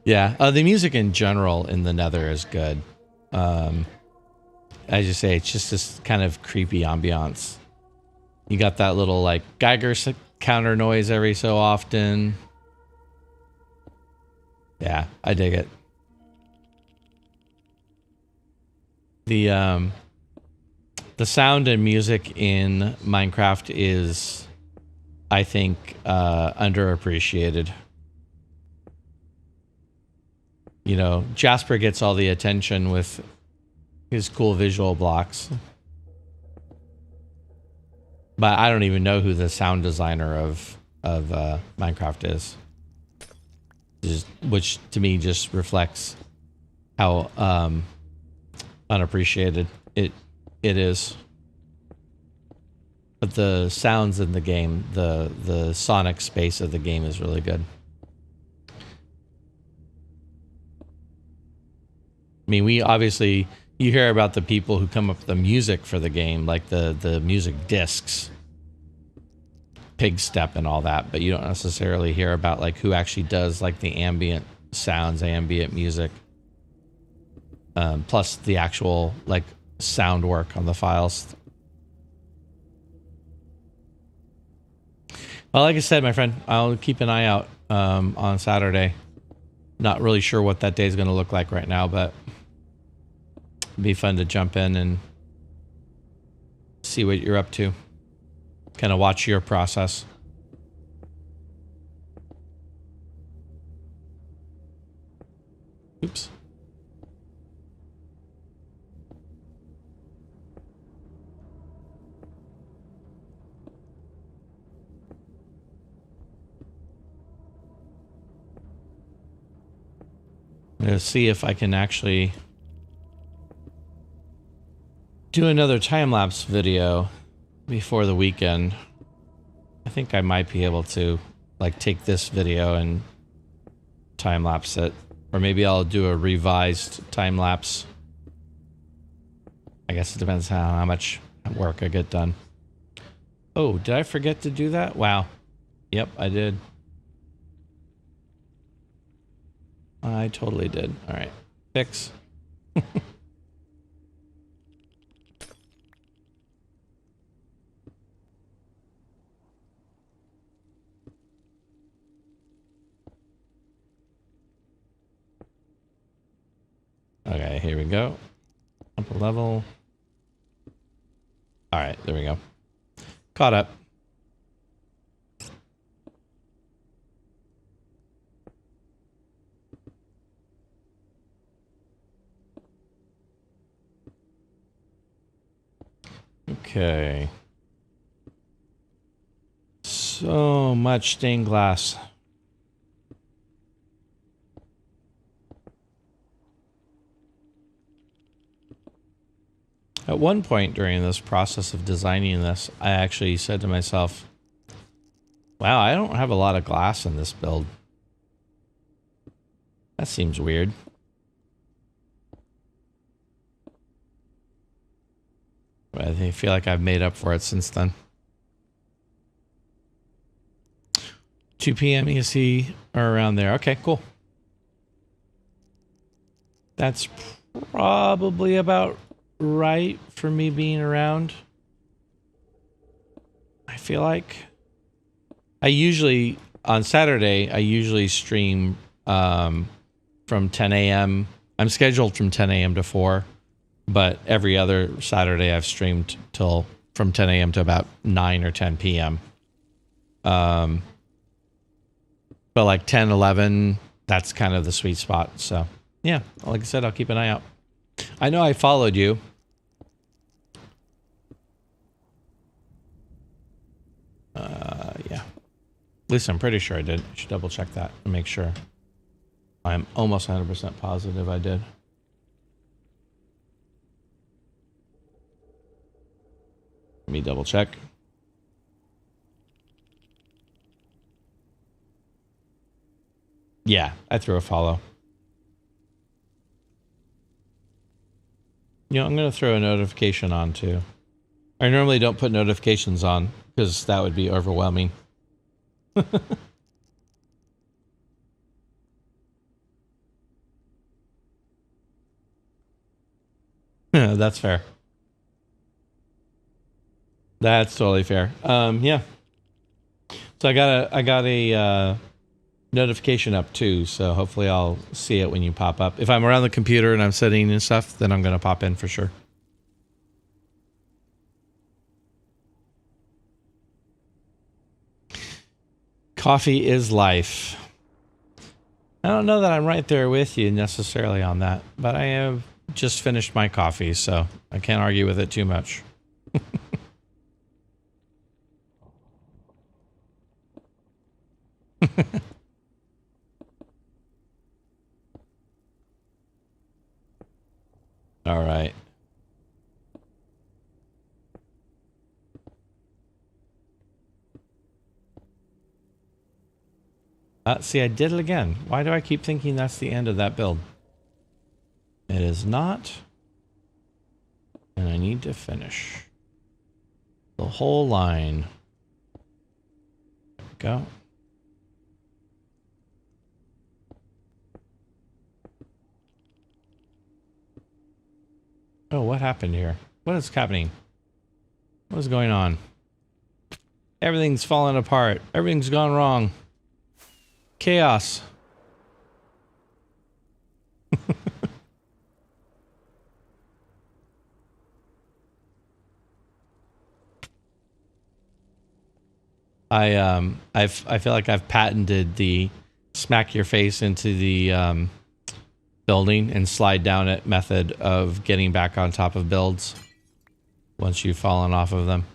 Yeah, the music in general in the Nether is good. As you say, it's just this kind of creepy ambiance. You got that little like Geiger counter noise every so often. Yeah, I dig it. The sound and music in Minecraft is, I think, underappreciated. You know, Jasper gets all the attention with his cool visual blocks. But I don't even know who the sound designer of Minecraft is. Which to me just reflects how unappreciated it is. But the sounds in the game, the sonic space of the game is really good. I mean, we obviously, you hear about the people who come up with the music for the game, like the music discs. pig step and all that, but you don't necessarily hear about like who actually does like the ambient sounds, ambient music, plus the actual like sound work on the files. Well, like I said, my friend, I'll keep an eye out on Saturday. Not really sure what that day is going to look like right now, but it'd be fun to jump in and see what you're up to. Kind of watch your process. Oops. I'm going to see if I can actually do another time-lapse video before the weekend. I think I might be able to like take this video and time-lapse it. Or maybe I'll do a revised time-lapse. I guess it depends how much work I get done. Oh, did I forget to do that? Wow. Yep, I did. I totally did. All right. Fix. Okay, here we go. Up a level. All right, there we go. Caught up. Okay. So much stained glass. At one point during this process of designing this, I actually said to myself, wow, I don't have a lot of glass in this build. That seems weird. But I feel like I've made up for it since then. 2 p.m. EST or around there. Okay, cool. That's probably about right for me being around. I feel like I usually on Saturday I usually stream from 10 a.m. I'm scheduled from 10 a.m. to 4, but every other Saturday I've streamed till from 10 a.m. to about 9 or 10 p.m. But like 10, 11, that's kind of the sweet spot. So yeah, like I said, I'll keep an eye out. I know I followed you. Yeah. At least I'm pretty sure I did. I should double check that and make sure. I'm almost 100% positive I did. Let me double check. Yeah, I threw a follow. You know, I'm going to throw a notification on too. I normally don't put notifications on because that would be overwhelming. That's fair. That's totally fair. Yeah. So I got a notification up too, so hopefully I'll see it when you pop up. If I'm around the computer and I'm sitting and stuff, then I'm gonna pop in for sure. Coffee is life. I don't know that I'm right there with you necessarily on that, but I have just finished my coffee, so I can't argue with it too much. All right. See, I did it again. Why do I keep thinking that's the end of that build? It is not. And I need to finish the whole line. go. Oh, what happened here? What is happening? What is going on? Everything's falling apart. Everything's gone wrong. Chaos. I feel like I've patented the smack your face into the building and slide down it method of getting back on top of builds once you've fallen off of them.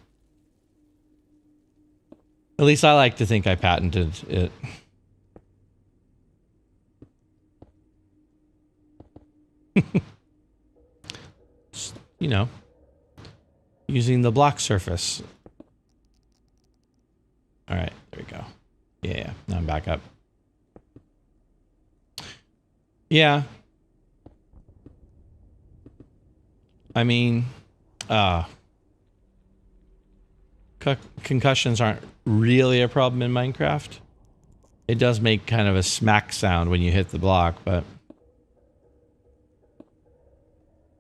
At least I like to think I patented it. You know, using the block surface. All right, there we go. Yeah, now I'm back up. Yeah. I mean, concussions aren't really a problem in Minecraft. It does make kind of a smack sound when you hit the block, but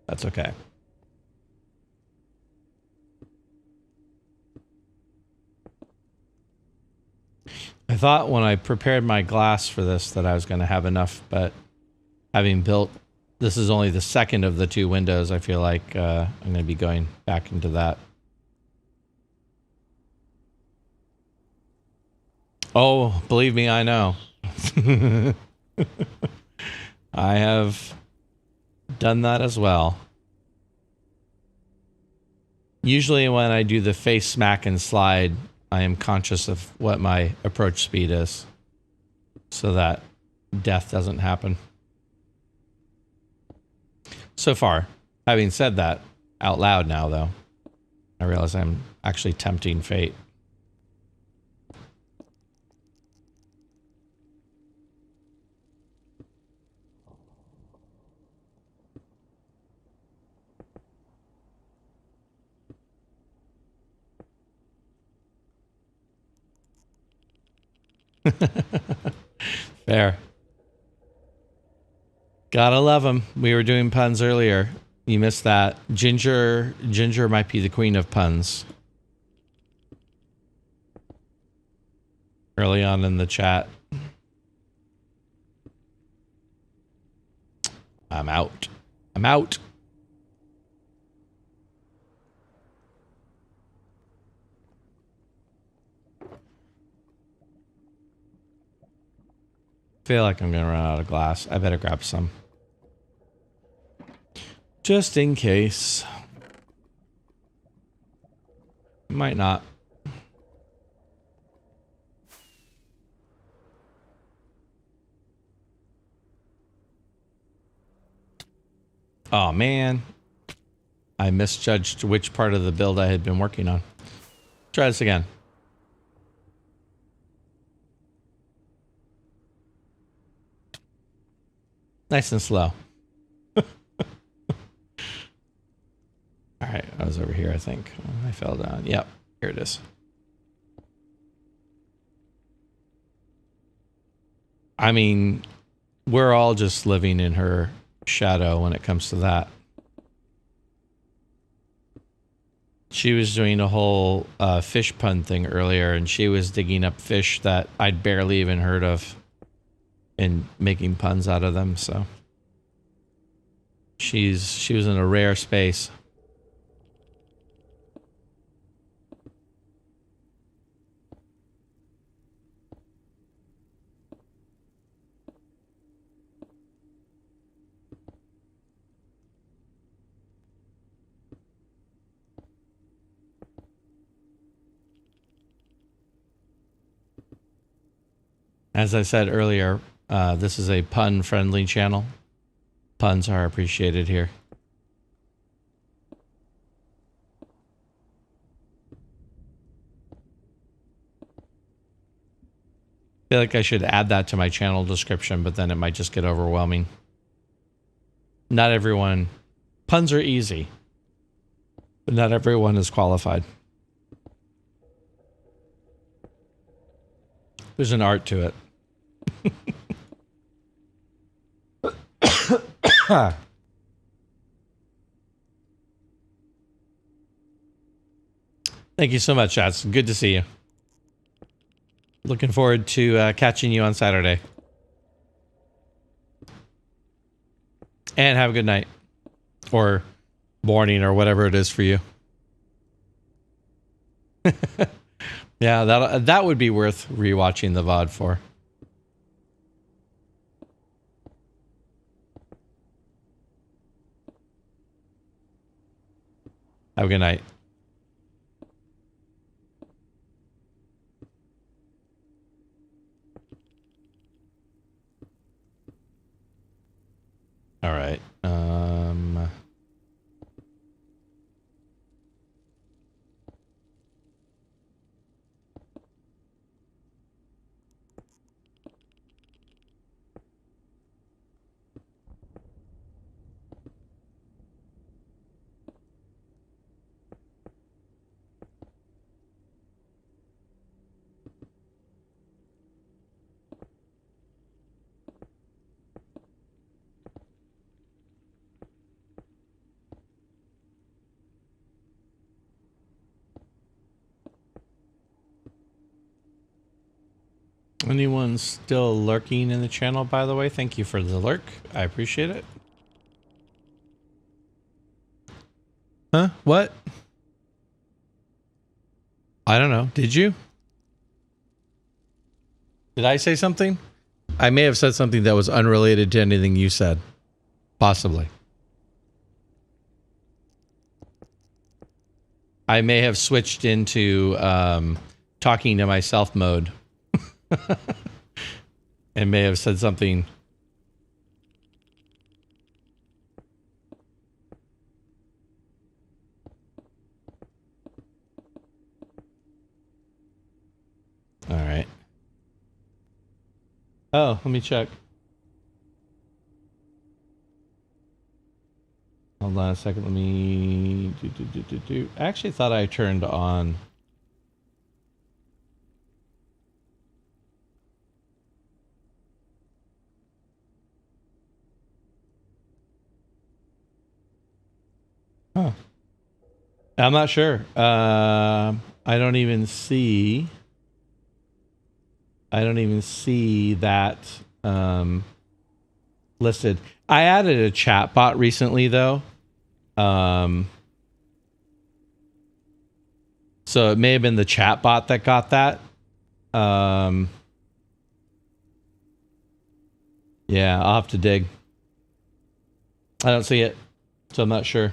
that's okay. I thought when I prepared my glass for this that I was going to have enough, but having built, this is only the second of the 2 windows, I feel like I'm going to be going back into that. Oh, believe me, I know. I have done that as well. Usually when I do the face smack and slide, I am conscious of what my approach speed is so that death doesn't happen. So far, having said that out loud now, though, I realize I'm actually tempting fate. Fair. Gotta love them. We were doing puns earlier. You missed that. Ginger might be the queen of puns. Early on in the chat. I'm out. I'm out. Feel like I'm gonna run out of glass. I better grab some. Just in case. Might not. Oh man. I misjudged which part of the build I had been working on. Try this again. Nice and slow. All right, I was over here, I think. I fell down. Yep, here it is. I mean, we're all just living in her shadow when it comes to that. She was doing a whole fish pun thing earlier, and she was digging up fish that I'd barely even heard of and making puns out of them, so she was in a rare space. As I said earlier, this is a pun-friendly channel. Puns are appreciated here. I feel like I should add that to my channel description, but then it might just get overwhelming. Not everyone... Puns are easy, but not everyone is qualified. There's an art to it. Thank you so much, Chats. Good to see you. Looking forward to catching you on Saturday. And have a good night. Or morning or whatever it is for you. Yeah, that would be worth rewatching the VOD for. Have a good night. All right. Anyone still lurking in the channel, by the way? Thank you for the lurk. I appreciate it. Huh? What? I don't know. Did you? Did I say something? I may have said something that was unrelated to anything you said. Possibly. I may have switched into talking to myself mode. And may have said something. All right. Oh, let me check. Hold on a second. Let me do. I actually thought I turned on. Huh. I'm not sure. I don't even see. I don't even see that listed. I added a chat bot recently, though. So it may have been the chat bot that got that. Yeah, I'll have to dig. I don't see it, so I'm not sure.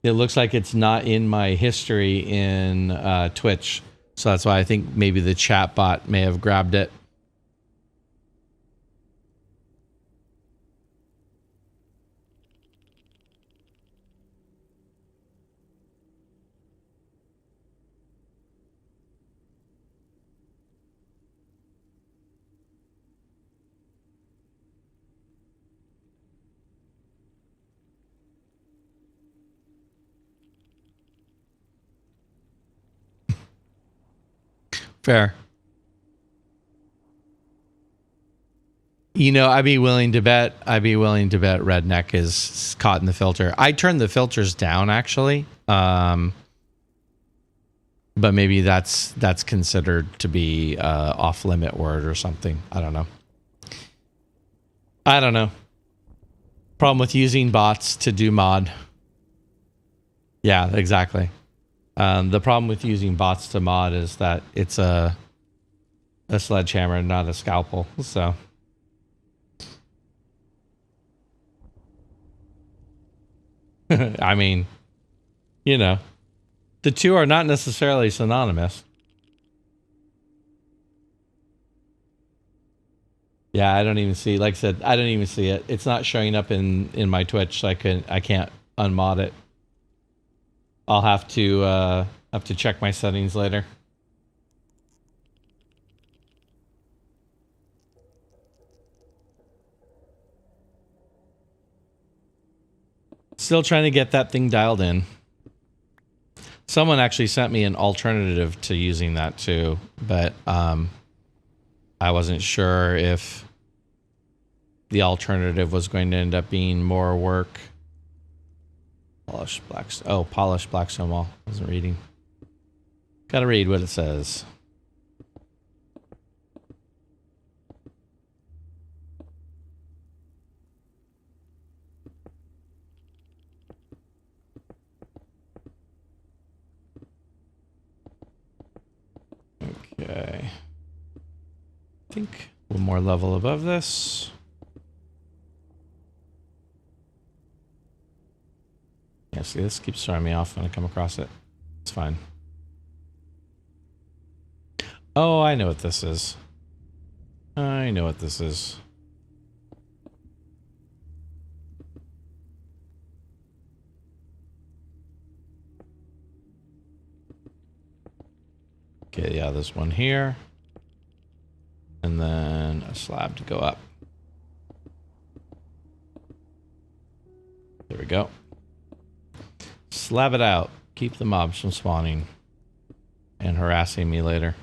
It looks like it's not in my history in Twitch. So that's why I think maybe the chat bot may have grabbed it. Fair. You know, I'd be willing to bet Redneck is caught in the filter. I turned the filters down, actually. But maybe that's considered to be off limit word or something. I don't know. Problem with using bots to do mod. Yeah, exactly. The problem with using bots to mod is that it's a sledgehammer, not a scalpel. So. I mean, you know, the two are not necessarily synonymous. Yeah, I don't even see, like I said, I don't even see it. It's not showing up in my Twitch, so I can't unmod it. I'll have to check my settings later. Still trying to get that thing dialed in. Someone actually sent me an alternative to using that too, but I wasn't sure if the alternative was going to end up being more work. Polished blackstone wall. I wasn't reading. Gotta read what it says. Okay. I think one more level above this. Yeah, see, this keeps throwing me off when I come across it. It's fine. Oh, I know what this is. I know what this is. Okay, yeah, there's one here. And then a slab to go up. There we go. Slab it out. Keep the mobs from spawning and harassing me later.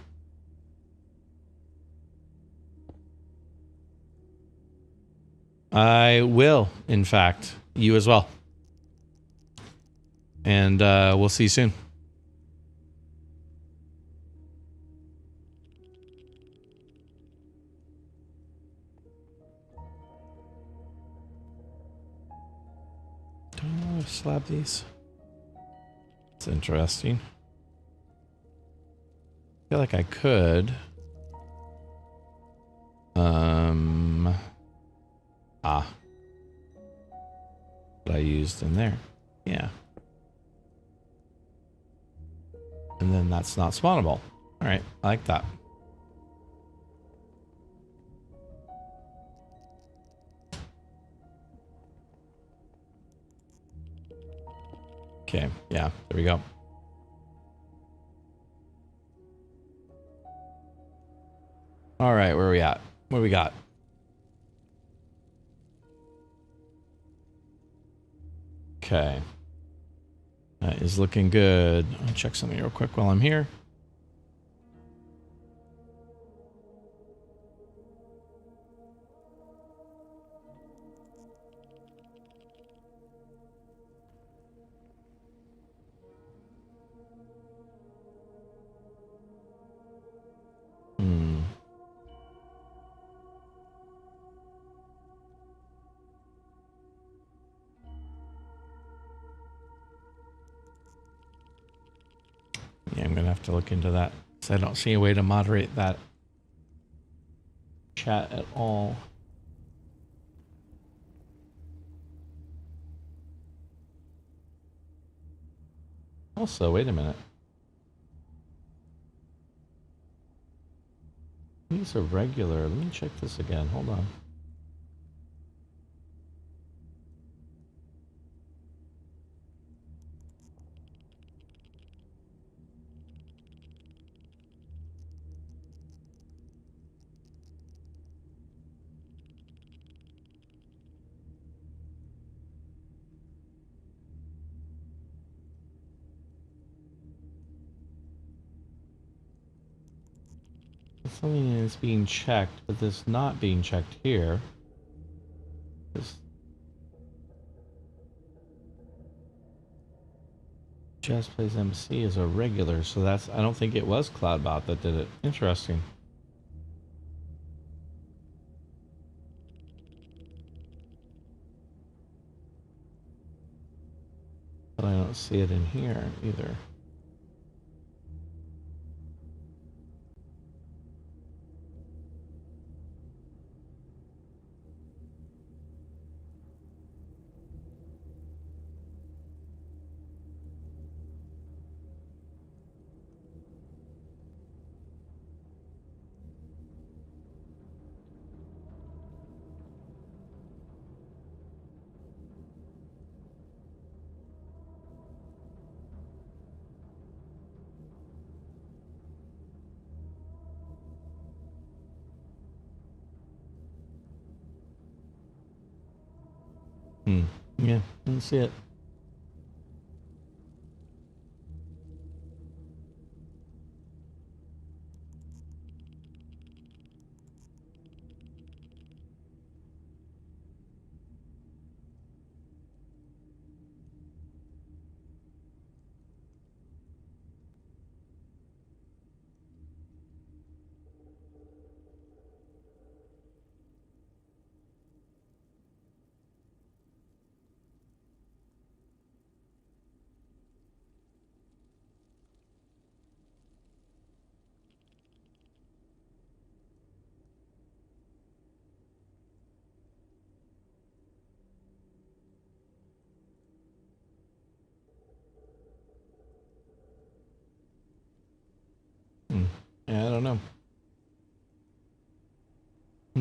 I will, in fact. You as well. And we'll see you soon. Don't know if slab these. It's interesting. I feel like I could. What I used in there. Yeah. And then that's not spawnable. All right, I like that. Okay, yeah, there we go. All right, where are we at? What do we got? Okay. That is looking good. I'll check something real quick while I'm here. Yeah, I'm gonna have to look into that. So I don't see a way to moderate that chat at all. Also, wait a minute. These are regular. Let me check this again. Hold on. Something is being checked, but this not being checked here. This Just Plays MC is a regular, so that's, I don't think it was Cloudbot that did it. Interesting. But I don't see it in here either. Yeah, I don't see it.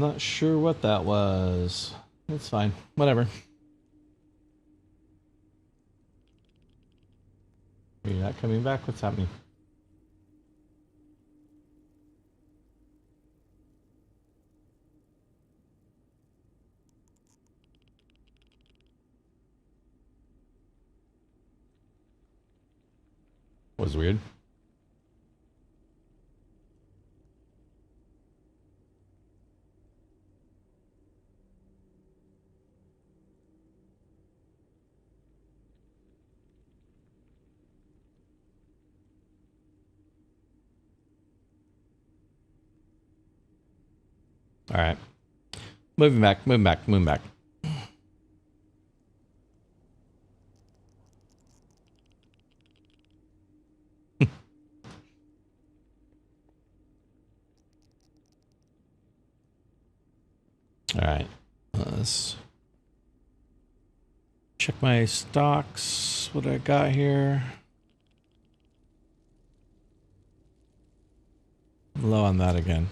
I'm not sure what that was. It's fine. Whatever. Are you not coming back? What's happening? Was weird. All right. Moving back. All right. Let's check my stocks. What I got here. I'm low on that again.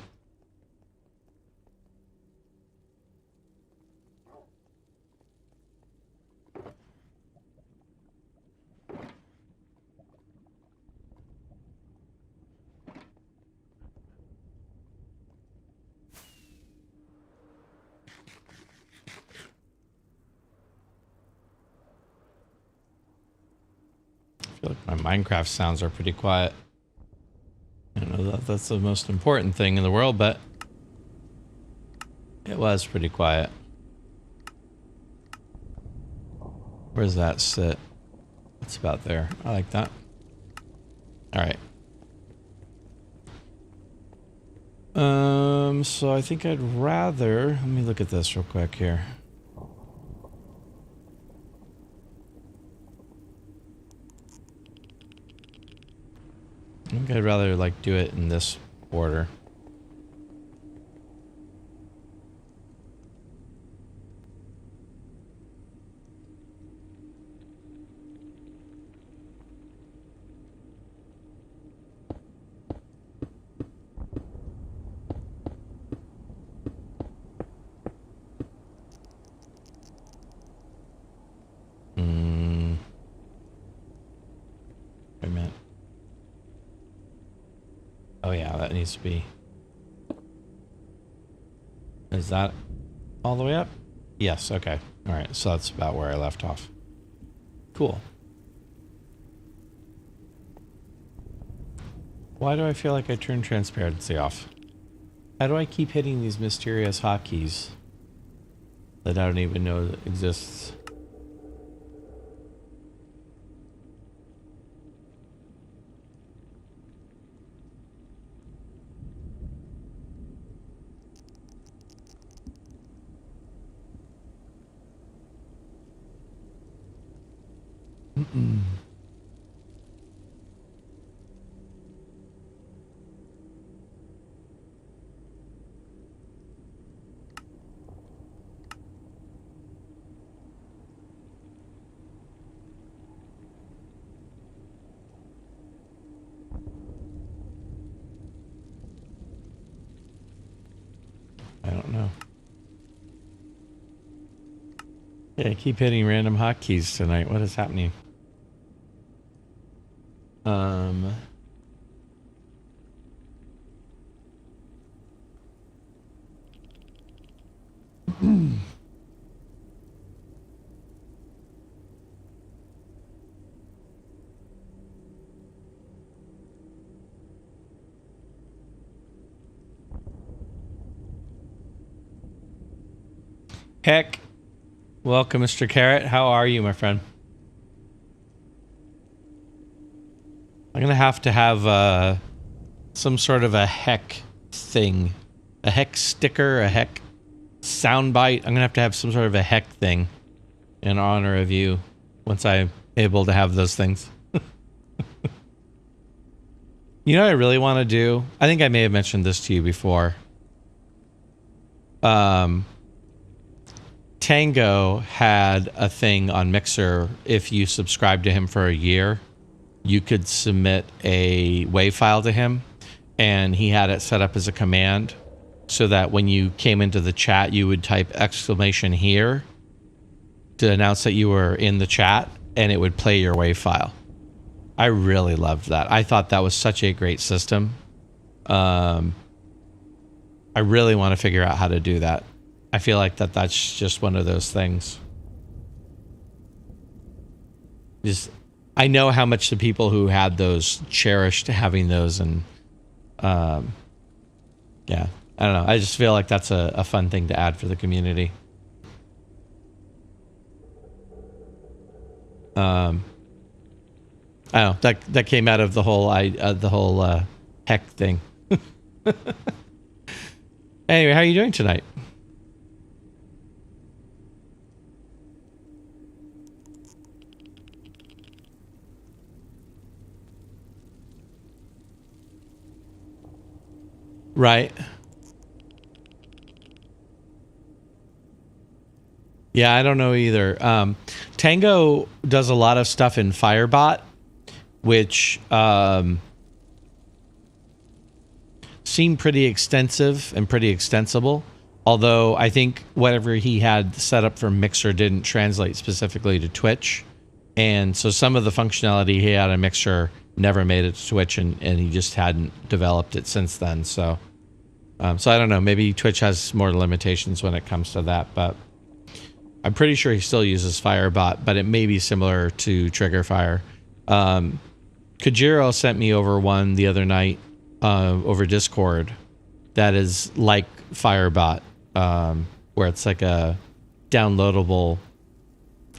I feel like my Minecraft sounds are pretty quiet. I don't know that that's the most important thing in the world, but it was pretty quiet. Where does that sit? It's about there. I like that. All right. So I think I'd rather, let me look at this real quick here. I think I'd rather like do it in this order. Wait a minute. Oh yeah, that needs to be. Is that all the way up? Yes, okay. All right, so that's about where I left off. Cool. Why do I feel like I turned transparency off? How do I keep hitting these mysterious hotkeys that I don't even know that exists? I don't know. Yeah, I keep hitting random hotkeys tonight. What is happening? Heck. Welcome, Mr. Carrot. How are you, my friend? I'm going to have some sort of a heck thing. A heck sticker, a heck soundbite. I'm going to have some sort of a heck thing in honor of you once I'm able to have those things. You know what I really want to do? I think I may have mentioned this to you before. Tango had a thing on Mixer. If you subscribe to him for a year, you could submit a WAV file to him, and he had it set up as a command so that when you came into the chat, you would type exclamation here to announce that you were in the chat, and it would play your WAV file. I really loved that. I thought that was such a great system. I really want to figure out how to do that. I feel like that's just one of those things. Just, I know how much the people who had those cherished having those, and yeah, I don't know. I just feel like that's a fun thing to add for the community. I don't know. That came out of the whole heck thing. Anyway, how are you doing tonight? Right. Yeah, I don't know either. Tango does a lot of stuff in Firebot, which seem pretty extensive and pretty extensible. Although I think whatever he had set up for Mixer didn't translate specifically to Twitch. And so some of the functionality he had on Mixer never made it to Twitch, and he just hadn't developed it since then. So I don't know. Maybe Twitch has more limitations when it comes to that, but I'm pretty sure he still uses Firebot, but it may be similar to Triggerfire. Kajiro sent me over one the other night over Discord that is like Firebot, where it's like a downloadable.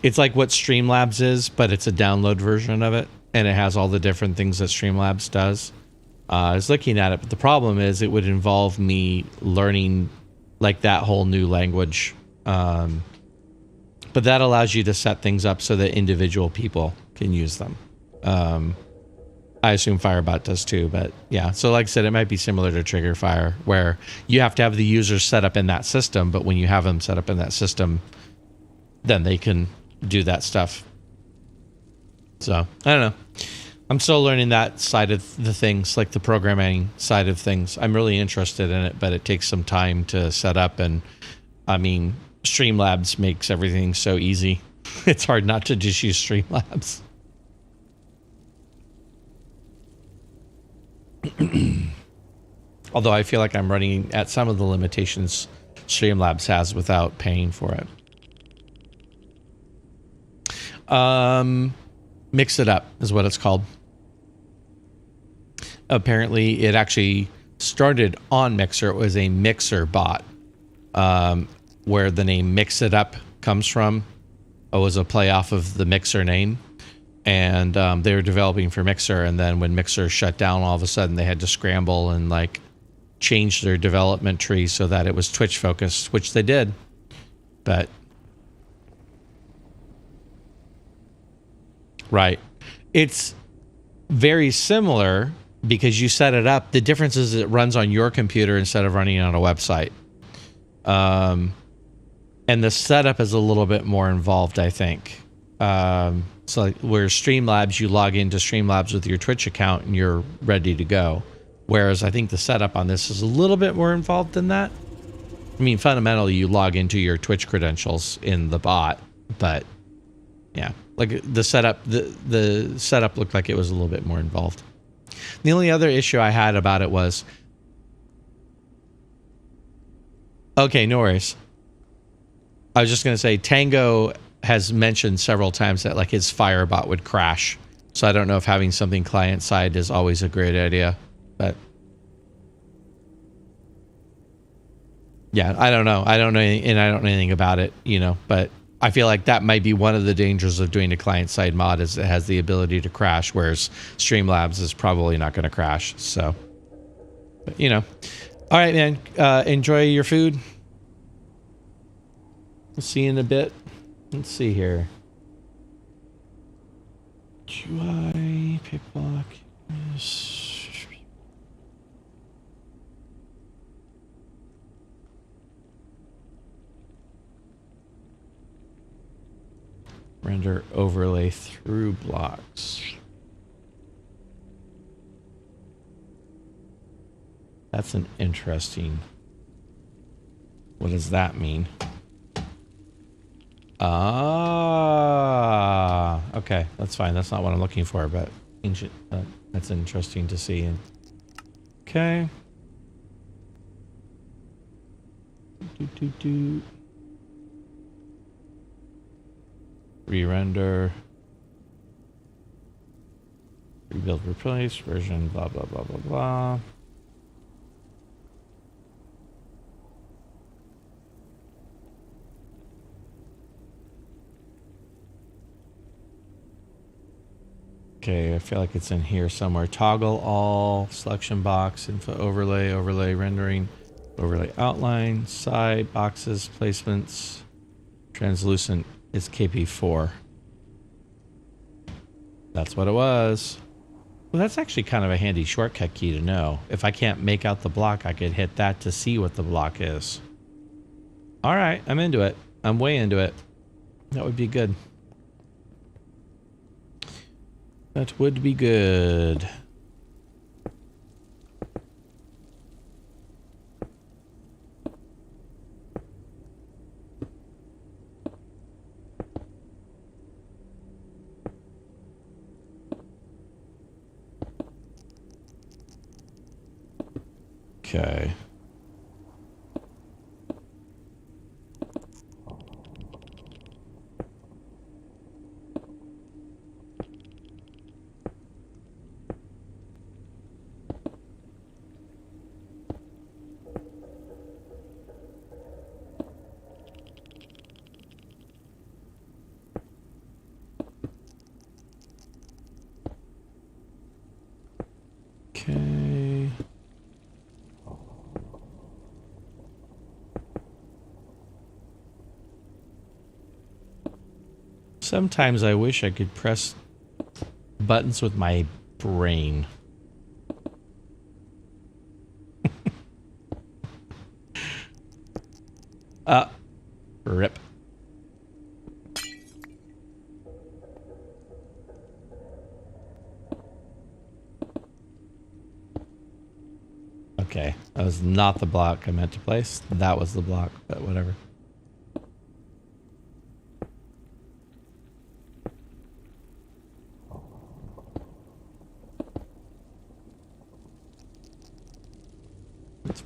It's like what Streamlabs is, but it's a download version of it, and it has all the different things that Streamlabs does. I was looking at it, but the problem is it would involve me learning like that whole new language. But that allows you to set things up so that individual people can use them. I assume Firebot does too, but yeah. So like I said, it might be similar to Triggerfire, where you have to have the users set up in that system, but when you have them set up in that system, then they can do that stuff. So I don't know. I'm still learning that side of the things, like the programming side of things. I'm really interested in it, but it takes some time to set up. And I mean, Streamlabs makes everything so easy. It's hard not to just use Streamlabs. Although I feel like I'm running at some of the limitations Streamlabs has without paying for it. Mix It Up is what it's called. Apparently, it actually started on Mixer. It was a Mixer bot, where the name Mix It Up comes from. It was a play off of the Mixer name. And they were developing for Mixer, and then when Mixer shut down, all of a sudden they had to scramble and like change their development tree so that it was Twitch focused, which they did. But right, it's very similar because you set it up. The difference is it runs on your computer instead of running on a website. And the setup is a little bit more involved, I think. So like where Streamlabs, you log into Streamlabs with your Twitch account and you're ready to go. Whereas I think the setup on this is a little bit more involved than that. I mean, fundamentally, you log into your Twitch credentials in the bot, but yeah, like the setup looked like it was a little bit more involved. The only other issue I had about it was, okay, no worries. I was just going to say Tango has mentioned several times that like his Firebot would crash. So I don't know if having something client side is always a great idea, but yeah, I don't know. I don't know anything about it, you know, but I feel like that might be one of the dangers of doing a client side mod is it has the ability to crash, whereas Streamlabs is probably not going to crash. So, but, you know, all right, man, enjoy your food. We'll see you in a bit. Let's see here. QI, picklock. Render overlay through blocks. That's an interesting What does that mean? Ah, okay, that's fine. That's not what I'm looking for, but ancient. That's interesting to see. Okay. Re-render. Rebuild, replace, version, blah, blah, blah, blah, blah. Okay, I feel like it's in here somewhere. Toggle all, selection box, info overlay, overlay rendering, overlay outline, side, boxes, placements, translucent is KP4. That's what it was. Well, that's actually kind of a handy shortcut key to know. If I can't make out the block, I could hit that to see what the block is. All right, I'm into it. I'm way into it. That would be good. That would be good. Okay. Okay. Sometimes I wish I could press buttons with my brain. Rip. Okay, that was not the block I meant to place. That was the block, but whatever. Let's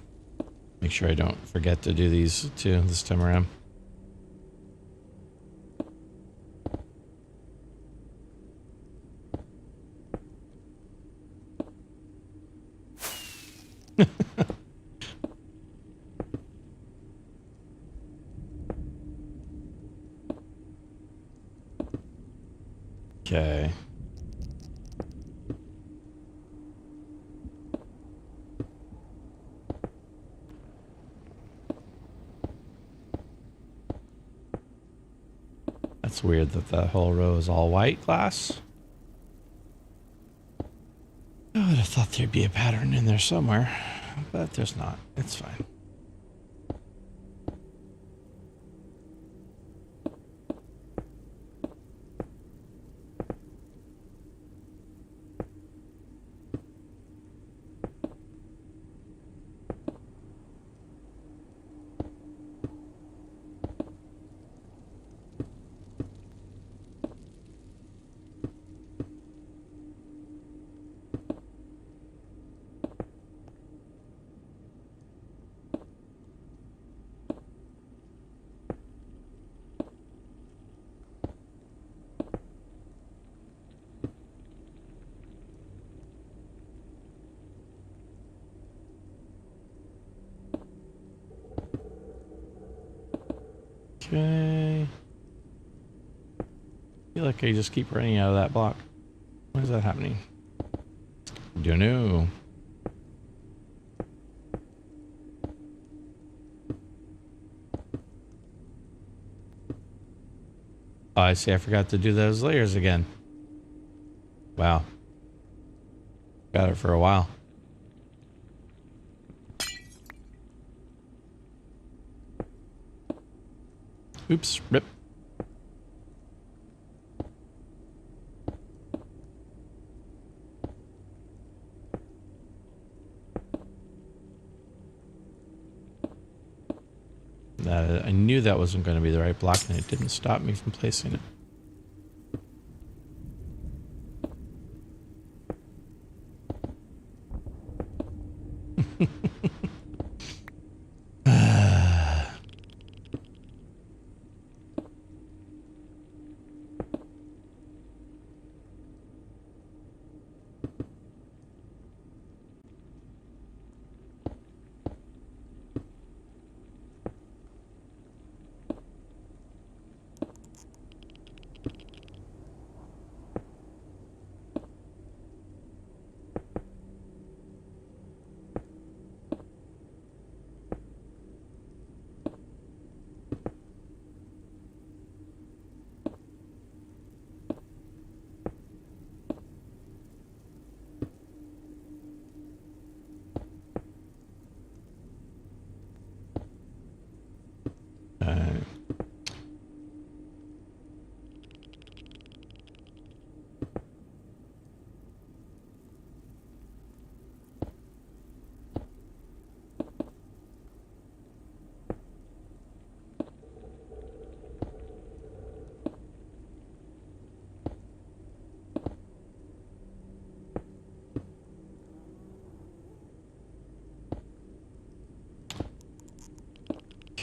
make sure I don't forget to do these too this time around. Okay. That's weird that the whole row is all white glass. I would have thought there'd be a pattern in there somewhere, but there's not. It's fine. Okay. I feel like I just keep running out of that block. Why is that happening? Don't know. Oh, I see. I forgot to do those layers again. Wow. Got it for a while. Oops. Rip. that. I knew that wasn't going to be the right block, and it didn't stop me from placing it.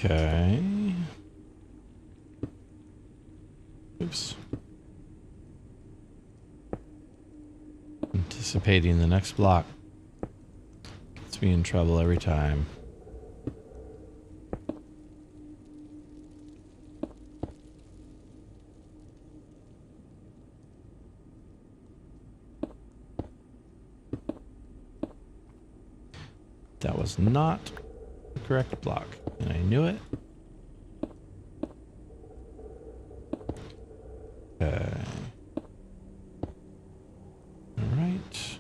Okay. Oops. Anticipating the next block. Gets me in trouble every time. That was not the correct block, and I knew it. Okay. All right.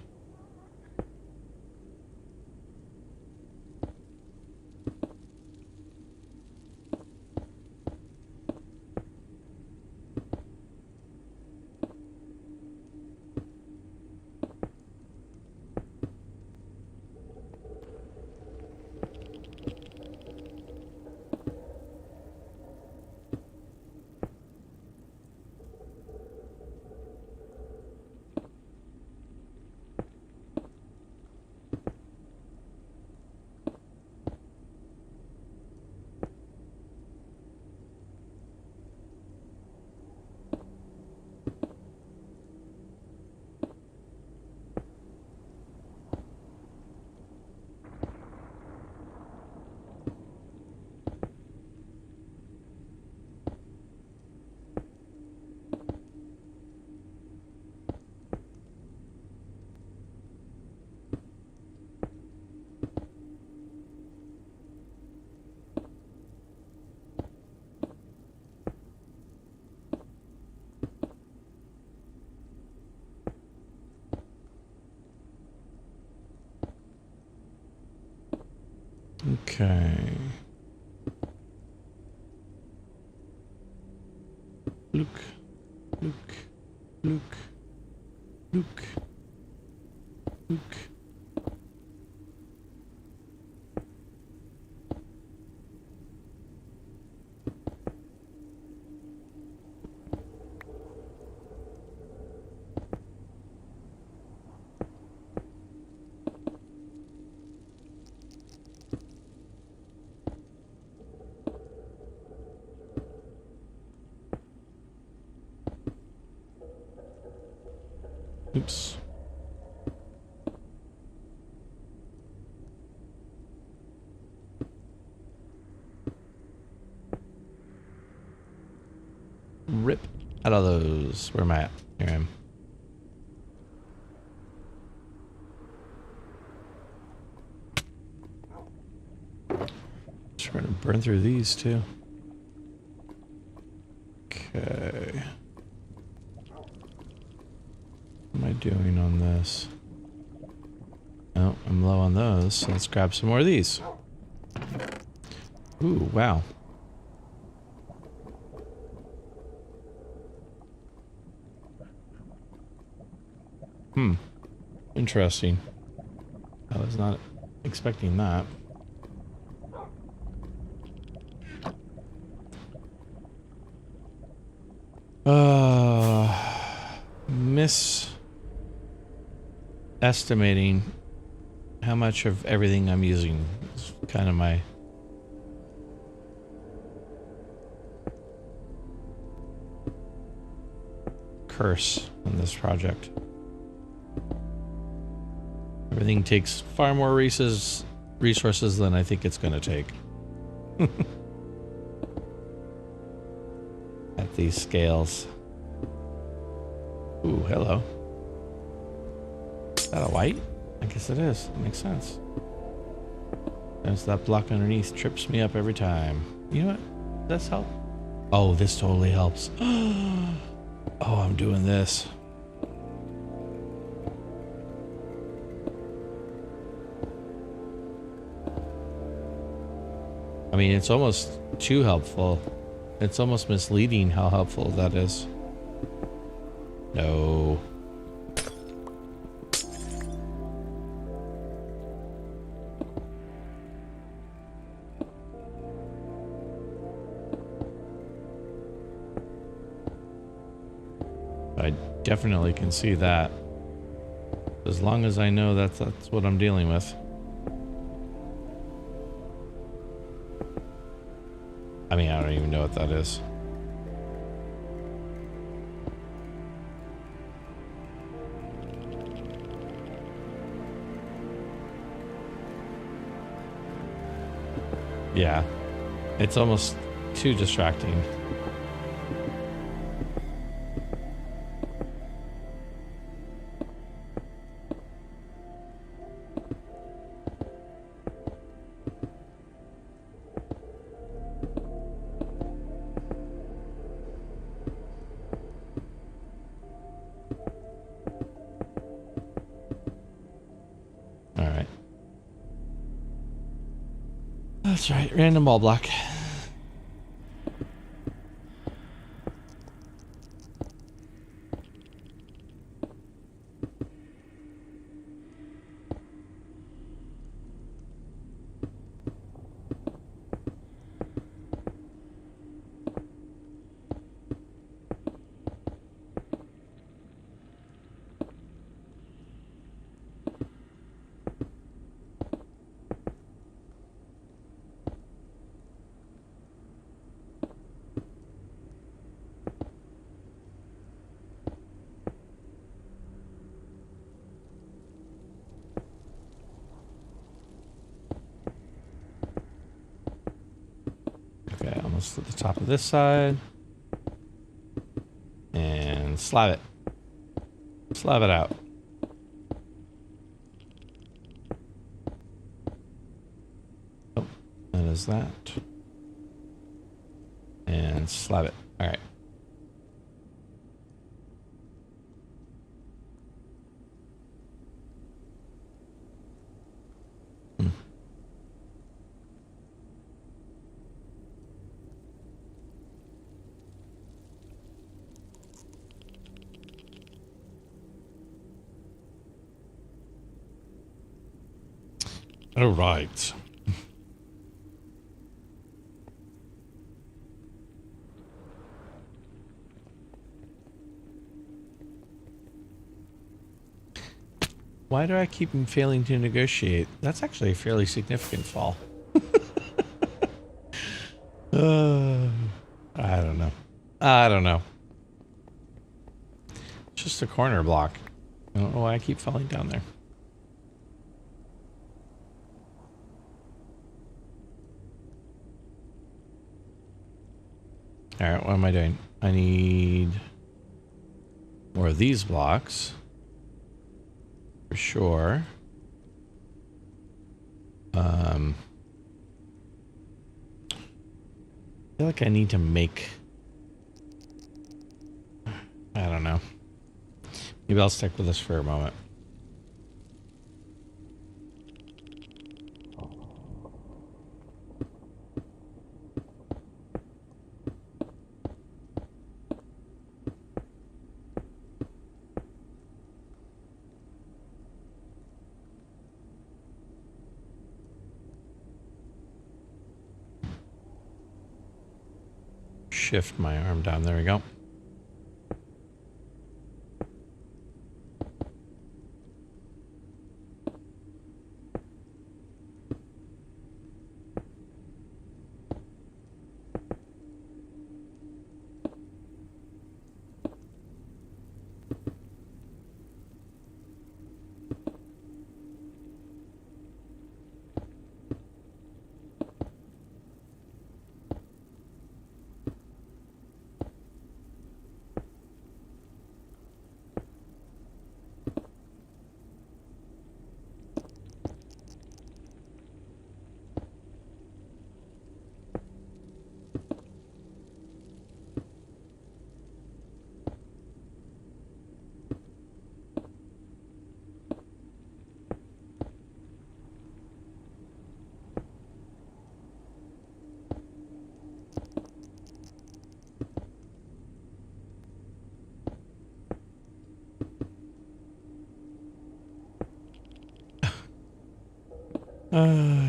Okay. Luke. Luke. Luke. Luke. Luke. Oops. Rip out of those. Where am I at? Here I am. Trying to burn through these too. Okay. What am I doing on this? Oh, I'm low on those, so let's grab some more of these. Ooh, wow. Interesting. I was not expecting that. Estimating how much of everything I'm using is kind of my curse on this project. Everything takes far more resources than I think it's going to take. At these scales. Ooh, hello. Is that a white? I guess it is. It makes sense. There's that block underneath. Trips me up every time. You know what? Does this help? Oh, this totally helps. Oh, I'm doing this. I mean, it's almost too helpful. It's almost misleading how helpful that is. No. I definitely can see that. As long as I know that's what I'm dealing with. I mean, I don't even know what that is. Yeah, it's almost too distracting. That's right, random ball block. Okay, almost at the top of this side. And slab it. Slab it out. Oh, that is that. And slab it. All right. All right. Why do I keep failing to negotiate? That's actually a fairly significant fall. I don't know. I don't know. It's just a corner block. I don't know why I keep falling down there. All right, what am I doing? I need more of these blocks. For sure. I feel like I need to make... I don't know. Maybe I'll stick with this for a moment. Shift my arm down. There we go.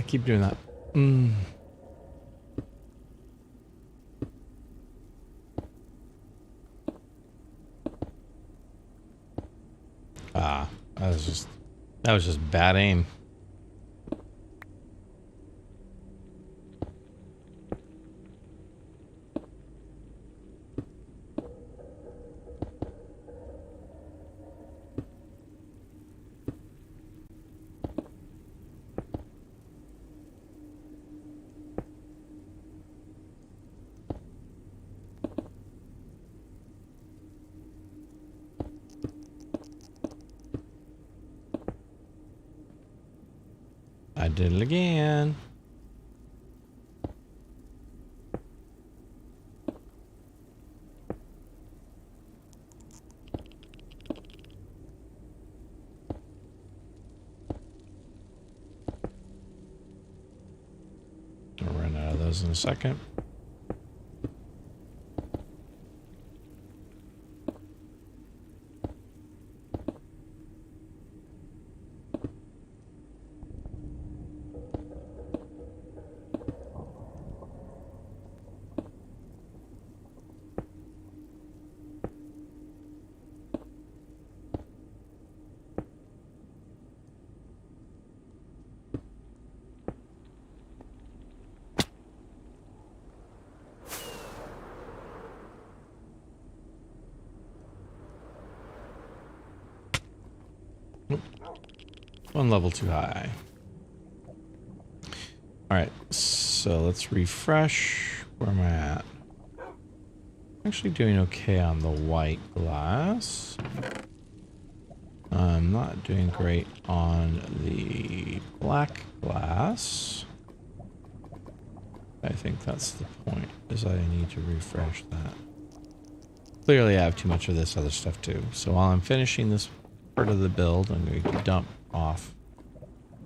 Keep doing that. Mm. Ah, that was just bad aim. I did it again. I'll run out of those in a second. One level too high. Alright, so let's refresh. Where am I at? Actually doing okay on the white glass. I'm not doing great on the black glass. I think that's the point, is I need to refresh that. Clearly I have too much of this other stuff too. So while I'm finishing this part of the build, I'm going to dump off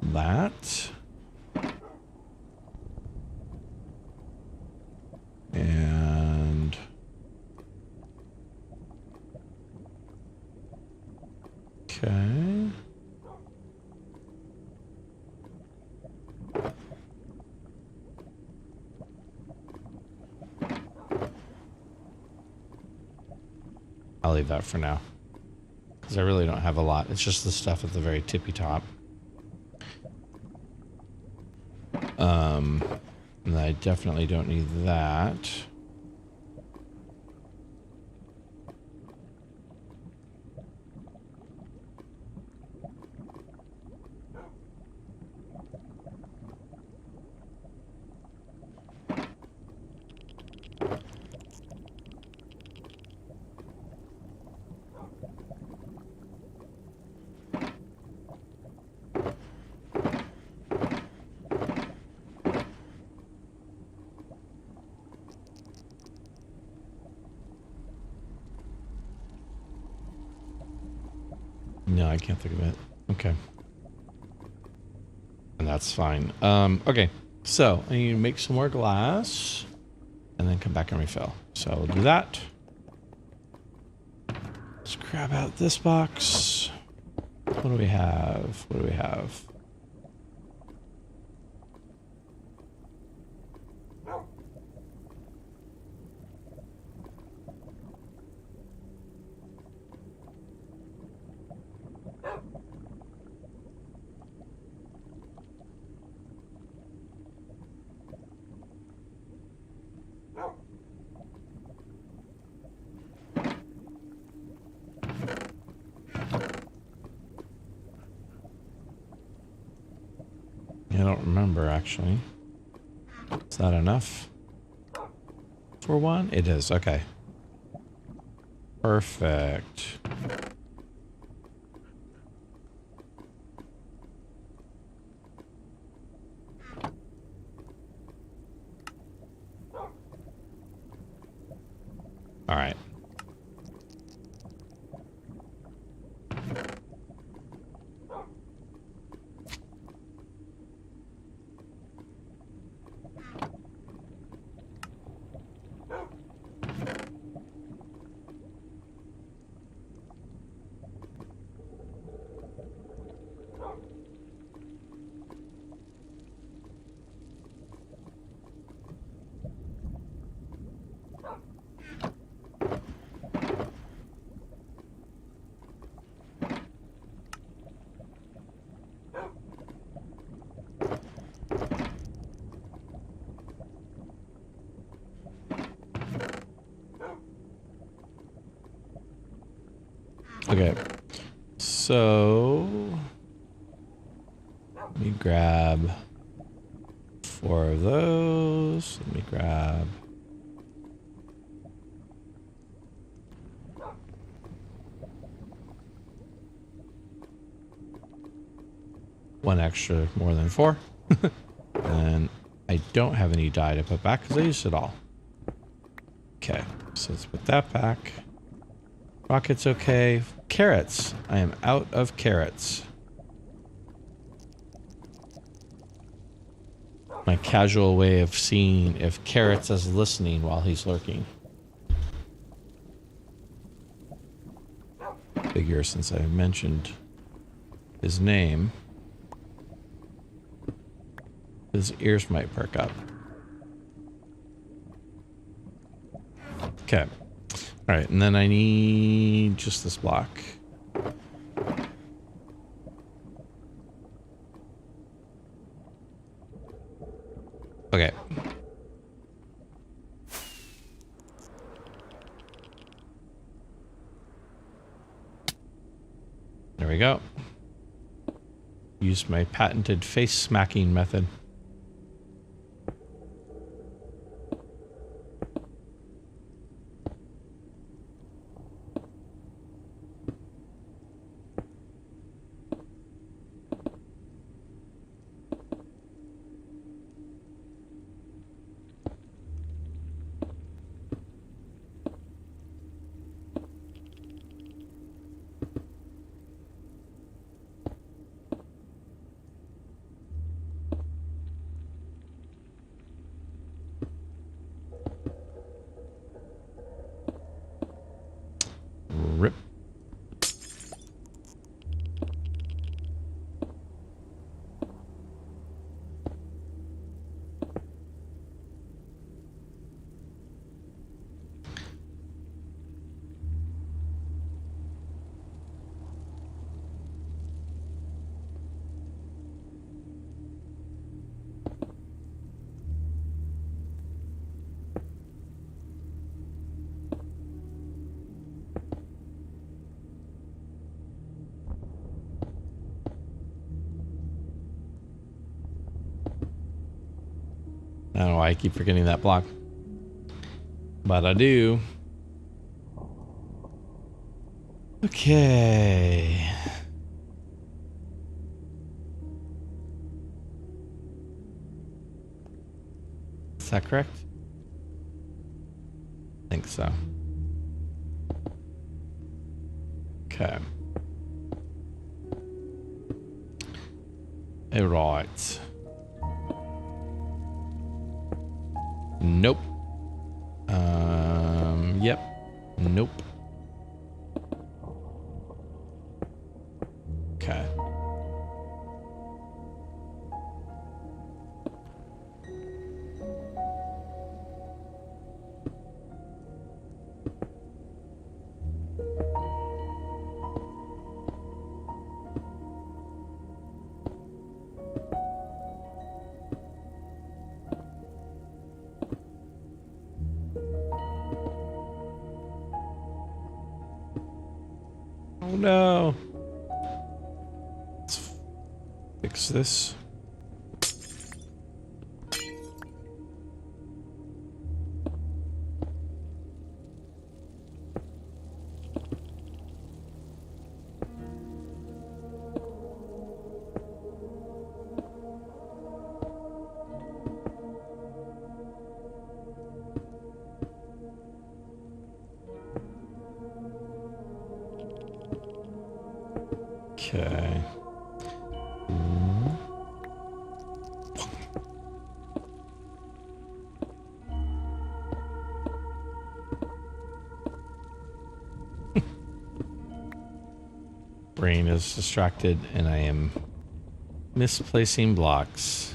that. And okay. I'll leave that for now, because I really don't have a lot. It's just the stuff at the very tippy top. And I definitely don't need that. No, I can't think of it. Okay. And that's fine. Okay. So I need to make some more glass and then come back and refill. So we'll do that. Let's grab out this box. What do we have? What do we have? I don't remember, actually. Is that enough? For one? It is, okay. Perfect. All right. Okay. So let me grab 4 of those. Let me grab one extra more than 4. And I don't have any dye to put back because I used it all. Okay, so let's put that back. Rocket's okay. Carrots. I am out of carrots. My casual way of seeing if carrots is listening while he's lurking. Figure since I mentioned his name, his ears might perk up. Okay. All right, and then I need just this block. Okay. There we go. Use my patented face smacking method. Rip. I don't know why I keep forgetting that block. But I do. Okay. Is that correct? I think so. Okay. All right. Nope. Yep. Nope. Okay. Oh no. Let's fix this. Okay. Brain is distracted and I am misplacing blocks.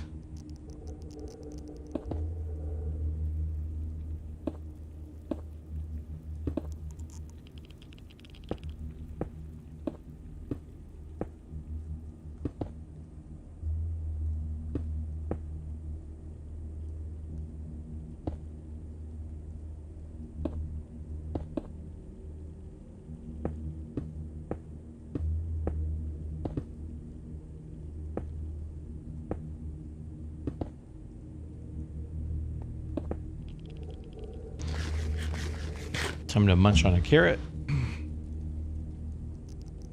Time to munch on a carrot.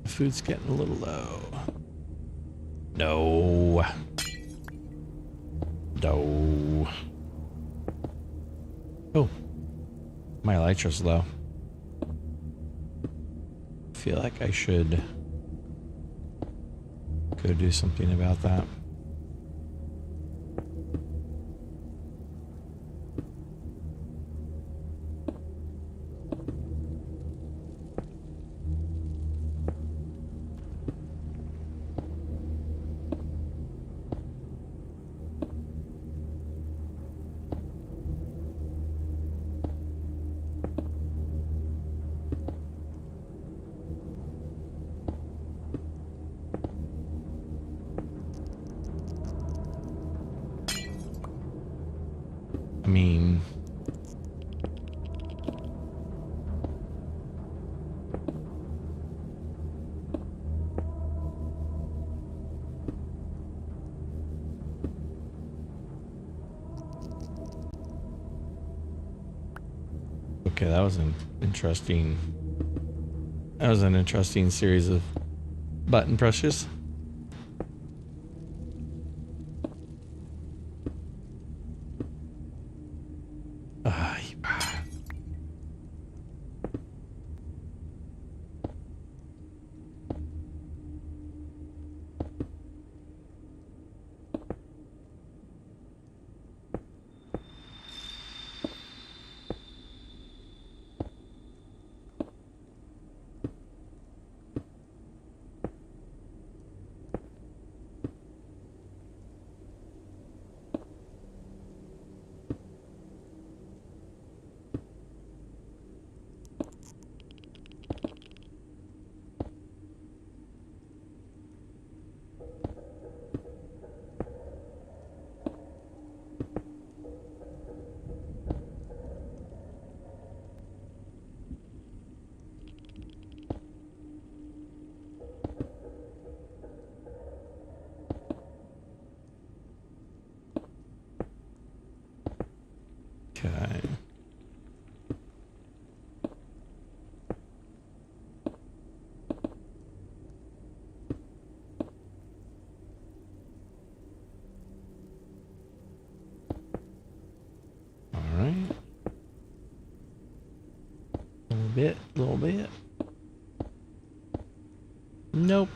The food's getting a little low. No. No. Oh. My elytra's low. I feel like I should go do something about that. I mean, okay, that was an interesting series of button presses. Okay. All right. Little bit. Nope.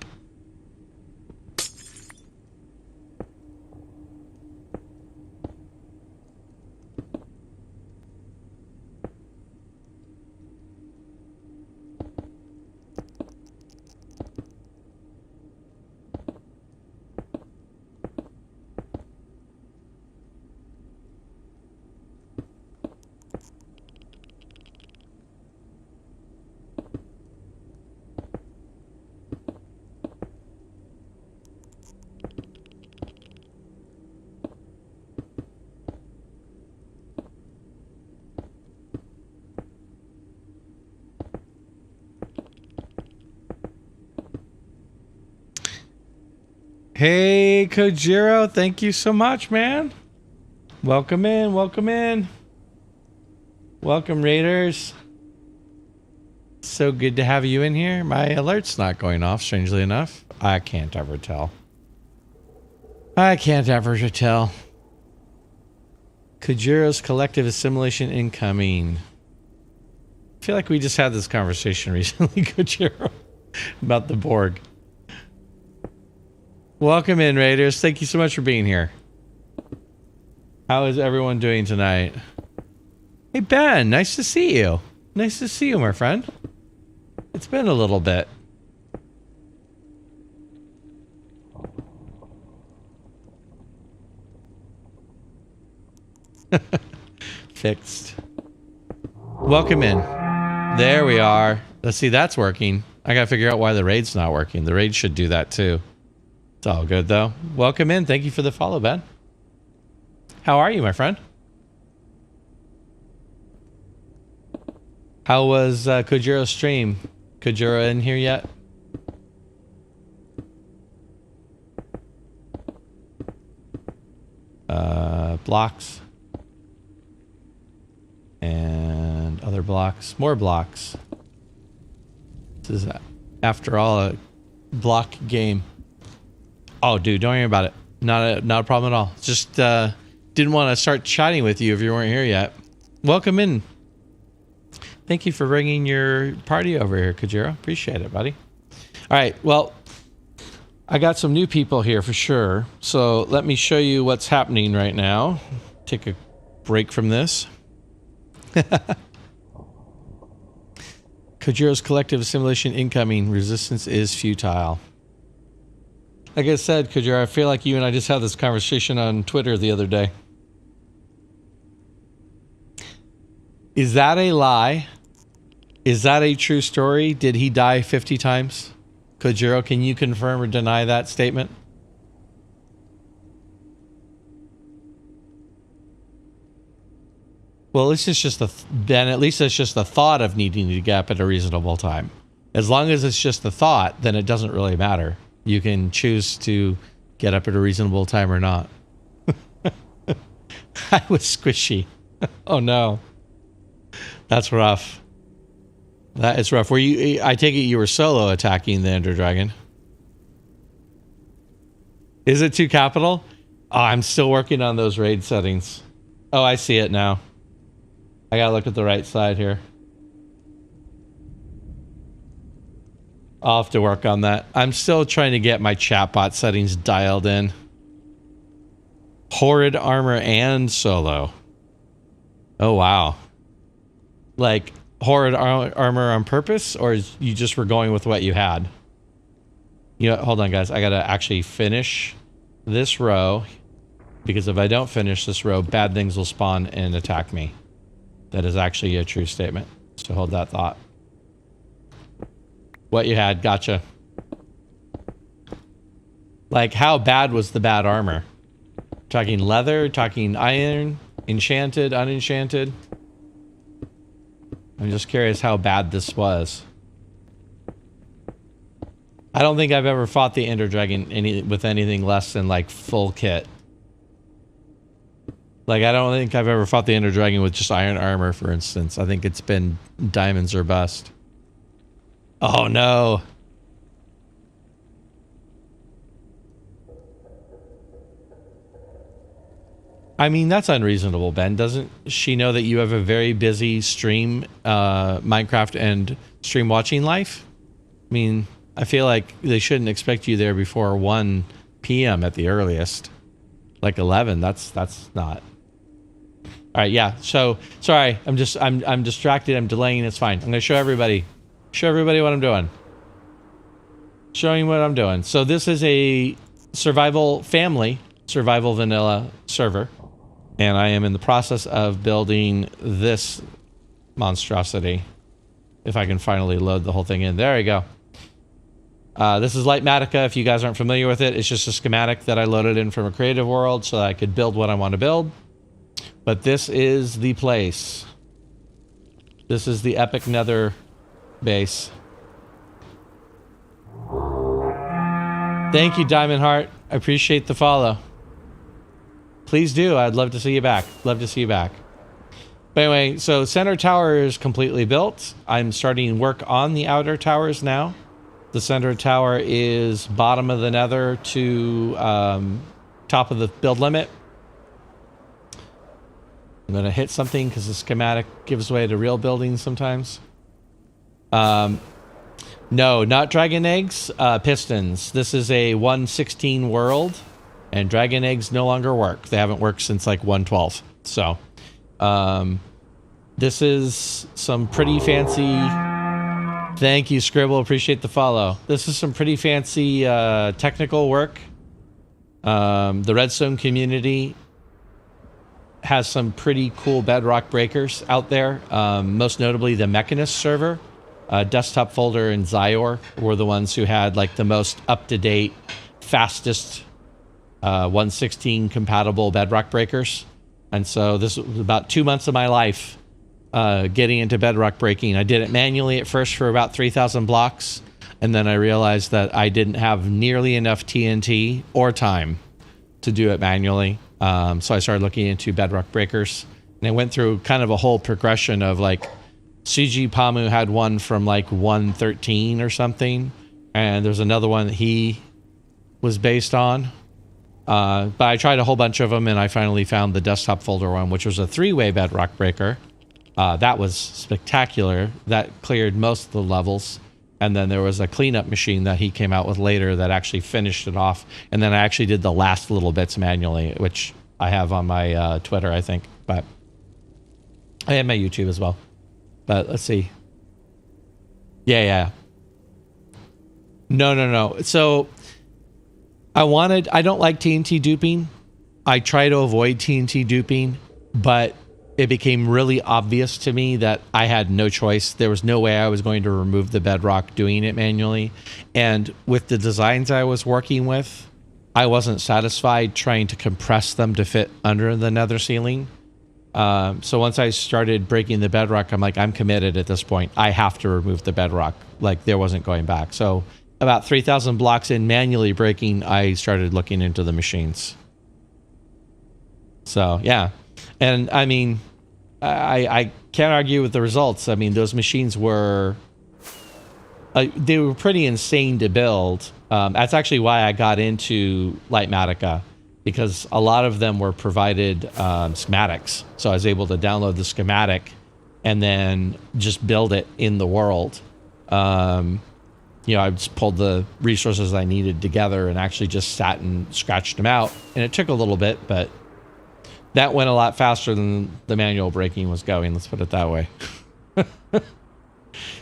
Hey, Kojiro, thank you so much, man. Welcome in, welcome in. Welcome, Raiders. So good to have you in here. My alert's not going off, strangely enough. I can't ever tell. I can't ever tell. Kojiro's collective assimilation incoming. I feel like we just had this conversation recently, Kojiro, about the Borg. Welcome in, Raiders. Thank you so much for being here. How is everyone doing tonight? Hey, Ben. Nice to see you. Nice to see you, my friend. It's been a little bit. Fixed. Welcome in. There we are. Let's see, that's working. I gotta figure out why the raid's not working. The raid should do that too. It's all good though. Welcome in. Thank you for the follow, Ben. How are you, my friend? How was Kojiro's stream? Kojiro in here yet? Blocks. And other blocks. blocks. More blocks. This is, after all, a block game. Oh, dude, don't worry about it. Not a problem at all. Just didn't want to start chatting with you if you weren't here yet. Welcome in. Thank you for bringing your party over here, Kajiro. Appreciate it, buddy. All right, well, I got some new people here for sure. So let me show you what's happening right now. Take a break from this. Kajiro's collective assimilation incoming. Resistance is futile. Like I said, Kajiro, I feel like you and I just had this conversation on Twitter the other day. Is that a lie? Is that a true story? Did he die 50 times? Kajiro, can you confirm or deny that statement? Well, at least it's just then at least it's just the thought of needing to get up at a reasonable time. As long as it's just the thought, then it doesn't really matter. You can choose to get up at a reasonable time or not. I was squishy. Oh no. That's rough. That is rough. Were you, I take it you were solo attacking the Ender Dragon. Is it too capital? Oh, I'm still working on those raid settings. Oh, I see it now. I gotta look at the right side here. I'll have to work on that. I'm still trying to get my chatbot settings dialed in. Horrid armor and solo. Oh, wow. Like, horrid armor on purpose, or you just were going with what you had? You know, hold on, guys. I gotta actually finish this row, because if I don't finish this row, bad things will spawn and attack me. That is actually a true statement. So hold that thought. What you had, gotcha. Like, how bad was the bad armor? Talking leather, talking iron, enchanted, unenchanted. I'm just curious how bad this was. I don't think I've ever fought the Ender Dragon with anything less than like full kit. Like, I don't think I've ever fought the Ender Dragon with just iron armor, for instance. I think it's been diamonds or bust. Oh no. I mean, that's unreasonable, Ben. Doesn't she know that you have a very busy stream, Minecraft and stream watching life? I mean, I feel like they shouldn't expect you there before 1 p.m. at the earliest. Like 11, that's not. All right, yeah. So, sorry, I'm distracted. I'm delaying. It's fine. I'm going to show everybody what I'm doing. Showing what I'm doing. So this is a survival vanilla server. And I am in the process of building this monstrosity. If I can finally load the whole thing in. There we go. This is Litematica. If you guys aren't familiar with it, it's just a schematic that I loaded in from a creative world so that I could build what I want to build. But this is the place. This is the epic Nether base. Thank you, Diamond Heart. I appreciate the follow. Please do. I'd love to see you back. Love to see you back. But anyway, so center tower is completely built. I'm starting work on the outer towers now. The center tower is bottom of the Nether to top of the build limit. I'm going to hit something because the schematic gives way to real buildings sometimes. No, not dragon eggs, pistons. This is a 1.16 world, and dragon eggs no longer work. They haven't worked since like 1.12. So, this is some pretty fancy... Thank you, Scribble. Appreciate the follow. This is some pretty fancy technical work. The Redstone community has some pretty cool bedrock breakers out there. Most notably the Mechanist server. Desktop Folder and Zyor were the ones who had like the most up-to-date, fastest 1.16 compatible bedrock breakers. And so this was about 2 months of my life getting into bedrock breaking. I did it manually at first for about 3,000 blocks. And then I realized that I didn't have nearly enough TNT or time to do it manually. So I started looking into bedrock breakers. And I went through kind of a whole progression of like CG Pamu had one from like 113 or something, and there's another one that he was based on. But I tried a whole bunch of them, and I finally found the desktop folder one, which was a 3-way bedrock breaker. That was spectacular. That cleared most of the levels. And then there was a cleanup machine that he came out with later that actually finished it off. And then I actually did the last little bits manually, which I have on my Twitter, I think. But I have my YouTube as well. But let's see. Yeah. No. So I don't like TNT duping. I try to avoid TNT duping, but it became really obvious to me that I had no choice. There was no way I was going to remove the bedrock doing it manually. And with the designs I was working with, I wasn't satisfied trying to compress them to fit under the nether ceiling. So once I started breaking the bedrock, I'm like, I'm committed at this point. I have to remove the bedrock. Like, there wasn't going back. So about 3,000 blocks in manually breaking, I started looking into the machines. So, yeah. And I mean, I can't argue with the results. I mean, those machines were, they were pretty insane to build. That's actually why I got into Litematica, because a lot of them were provided schematics. So I was able to download the schematic and then just build it in the world. I just pulled the resources I needed together and actually just sat and scratched them out. And it took a little bit, but that went a lot faster than the manual breaking was going. Let's put it that way.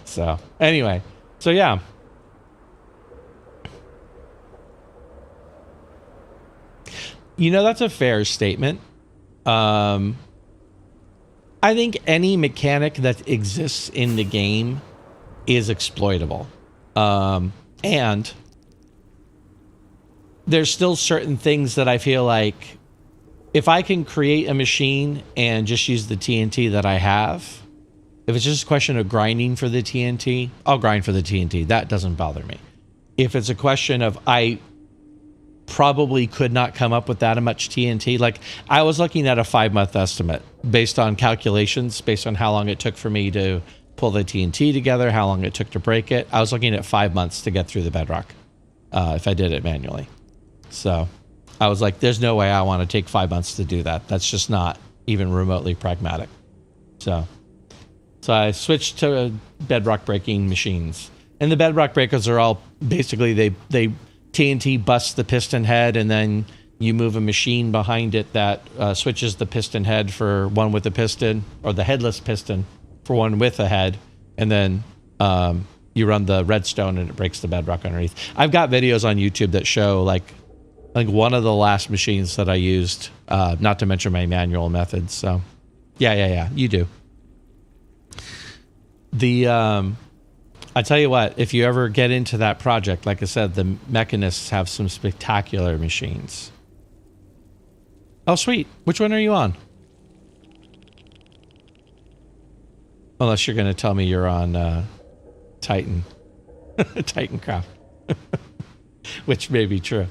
So anyway, so yeah. That's a fair statement. I think any mechanic that exists in the game is exploitable. And there's still certain things that I feel like if I can create a machine and just use the TNT that I have, if it's just a question of grinding for the TNT, I'll grind for the TNT. That doesn't bother me. If it's a question of I probably could not come up with that much TNT, like I was looking at a 5-month estimate based on calculations, based on how long it took for me to pull the TNT together, how long it took to break it. I was looking at 5 months to get through the bedrock if I did it manually. So I was like, there's no way I want to take 5 months to do that. That's just not even remotely pragmatic. So I switched to bedrock breaking machines. And the bedrock breakers are all basically, they TNT busts the piston head, and then you move a machine behind it that switches the piston head for one with a piston, or the headless piston for one with a head. And then you run the redstone and it breaks the bedrock underneath. I've got videos on YouTube that show like one of the last machines that I used, not to mention my manual methods. So yeah, you do. I tell you what, if you ever get into that project, like I said, the mechanists have some spectacular machines. Oh, sweet. Which one are you on? Unless you're going to tell me you're on Titan. Titancraft. Which may be true.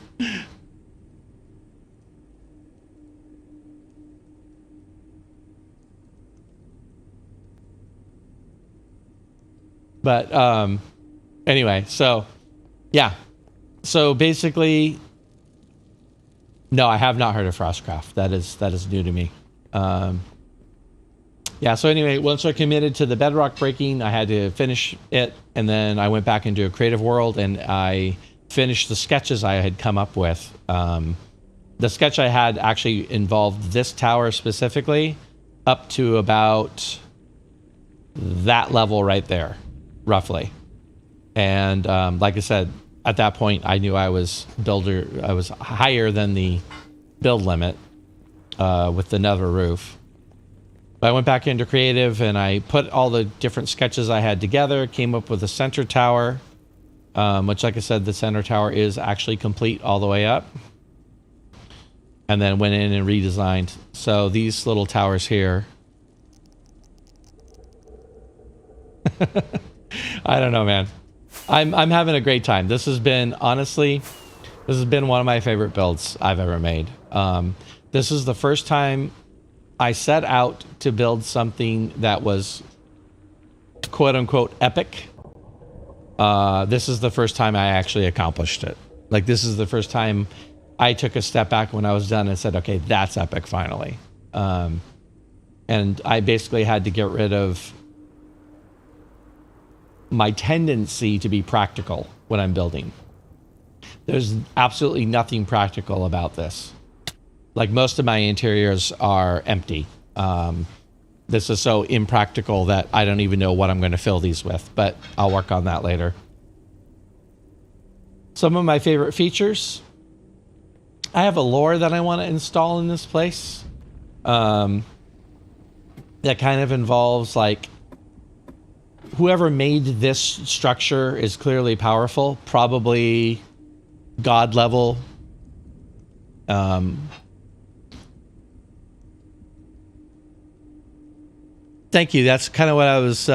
But anyway, so yeah. So basically, no, I have not heard of Frostcraft. That is new to me. Yeah, so anyway, once I committed to the bedrock breaking, I had to finish it, and then I went back into a creative world and I finished the sketches I had come up with. The sketch I had actually involved this tower specifically up to about that level right there, roughly. And like I said, at that point, I knew I was higher than the build limit with the Nether roof. But I went back into creative and I put all the different sketches I had together, came up with a center tower, which, like I said, the center tower is actually complete all the way up. And then went in and redesigned. So these little towers here. I don't know, man. I'm having a great time. This has been, honestly, one of my favorite builds I've ever made. This is the first time I set out to build something that was quote unquote epic. This is the first time I actually accomplished it. Like, this is the first time I took a step back when I was done and said, okay, that's epic finally. And I basically had to get rid of my tendency to be practical when I'm building. There's absolutely nothing practical about this. Like, most of my interiors are empty. This is so impractical that I don't even know what I'm going to fill these with, but I'll work on that later. Some of my favorite features. I have a lore that I want to install in this place. That kind of involves, like, whoever made this structure is clearly powerful, probably God level. Thank you. That's kind of what I was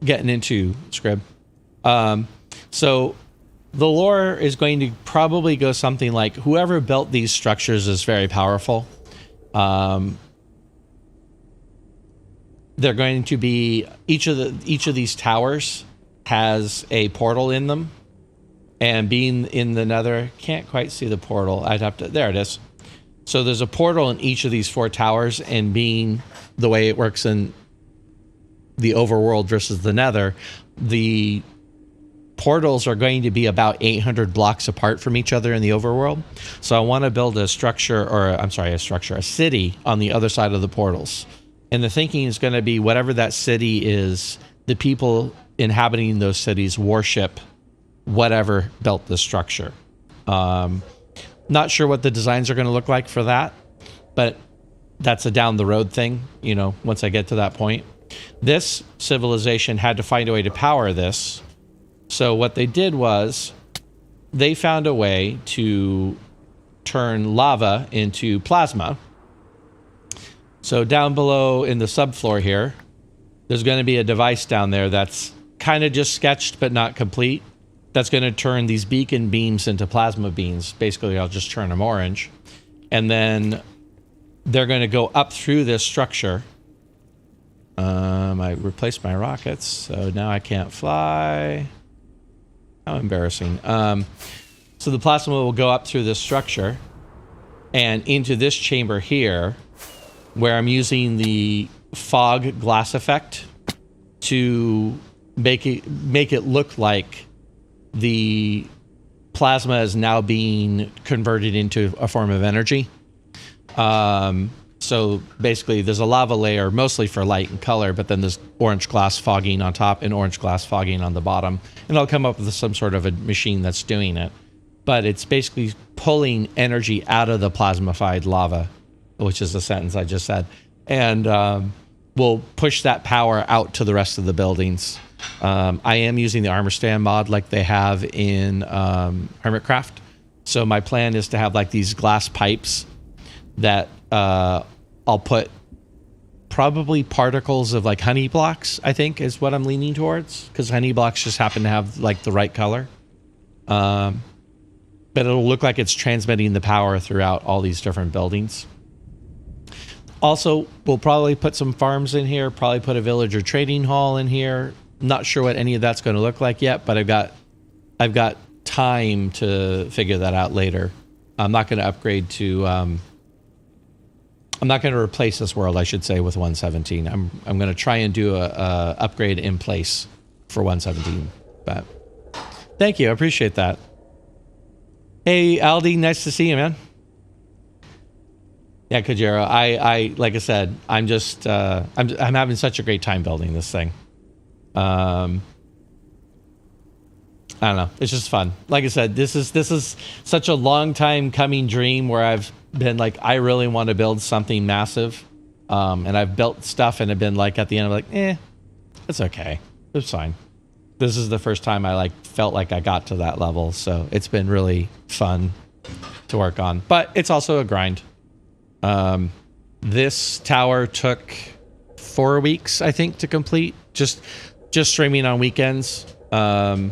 getting into, Scrib. So the lore is going to probably go something like, whoever built these structures is very powerful. They're going to be, each of these towers has a portal in them, and being in the Nether, can't quite see the portal. I'd have to, there it is. So there's a portal in each of these 4 towers, and being the way it works in the overworld versus the Nether, the portals are going to be about 800 blocks apart from each other in the overworld. So I want to build a structure, or I'm sorry, a city on the other side of the portals. And the thinking is going to be, whatever that city is, the people inhabiting those cities worship whatever built the structure. Not sure what the designs are going to look like for that, but that's a down the road thing, you know, once I get to that point. This civilization had to find a way to power this. So what they did was they found a way to turn lava into plasma. So down below in the subfloor here, there's going to be a device down there that's kind of just sketched but not complete. That's going to turn these beacon beams into plasma beams. Basically, I'll just turn them orange. And then they're going to go up through this structure. I replaced my rockets, so now I can't fly. How embarrassing. So the plasma will go up through this structure and into this chamber here, where I'm using the fog glass effect to make it look like the plasma is now being converted into a form of energy. So basically there's a lava layer mostly for light and color, but then there's orange glass fogging on top and orange glass fogging on the bottom. And I'll come up with some sort of a machine that's doing it. But it's basically pulling energy out of the plasmified lava, which is the sentence I just said. And we'll push that power out to the rest of the buildings. I am using the armor stand mod like they have in Hermitcraft. So my plan is to have like these glass pipes that I'll put probably particles of like honey blocks, I think is what I'm leaning towards, because honey blocks just happen to have like the right color. But it'll look like it's transmitting the power throughout all these different buildings. Also, we'll probably put some farms in here, probably put a villager trading hall in here. Not sure what any of that's going to look like yet, but I've got time to figure that out later. I'm not going to upgrade to I'm not going to replace this world, I should say, with 117. I'm going to try and do a upgrade in place for 117. But thank you, I appreciate that. Hey Aldi, nice to see you, man. Yeah, Kajero, I like I said, I'm just I'm having such a great time building this thing. I don't know, it's just fun. Like I said, this is such a long time coming dream where I've been like, I really want to build something massive, and I've built stuff and have been like, at the end, I'm like, it's okay, it's fine. This is the first time I like felt like I got to that level, so it's been really fun to work on. But it's also a grind. This tower took 4 weeks, I think, to complete. Just streaming on weekends. My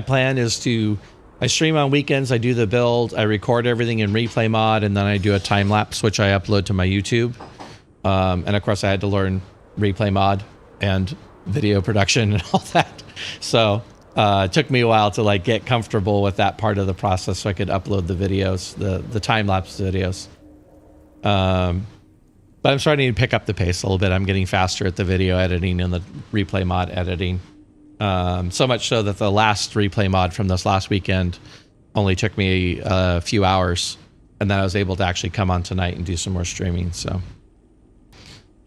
plan is I stream on weekends, I do the build, I record everything in replay mod, and then I do a time lapse, which I upload to my YouTube. And of course I had to learn replay mod and video production and all that. So it took me a while to like get comfortable with that part of the process so I could upload the videos, the time-lapse videos. But I'm starting to pick up the pace a little bit. I'm getting faster at the video editing and the replay mod editing. So much so that the last replay mod from this last weekend only took me a few hours, and then I was able to actually come on tonight and do some more streaming. So,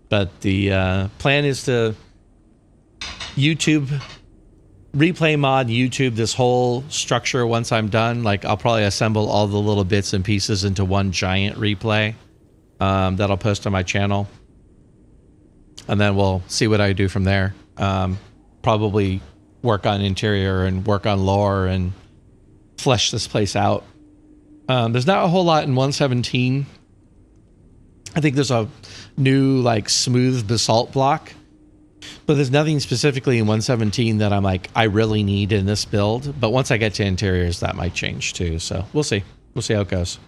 but the plan is to YouTube replay mod YouTube this whole structure once I'm done. Like I'll probably assemble all the little bits and pieces into one giant replay that I'll post on my channel, and then we'll see what I do from there. Probably work on interior and work on lore and flesh this place out. There's not a whole lot in 117. I think there's a new like smooth basalt block, but there's nothing specifically in 117 that I'm like, I really need in this build. But once I get to interiors, that might change too. So we'll see. We'll see how it goes.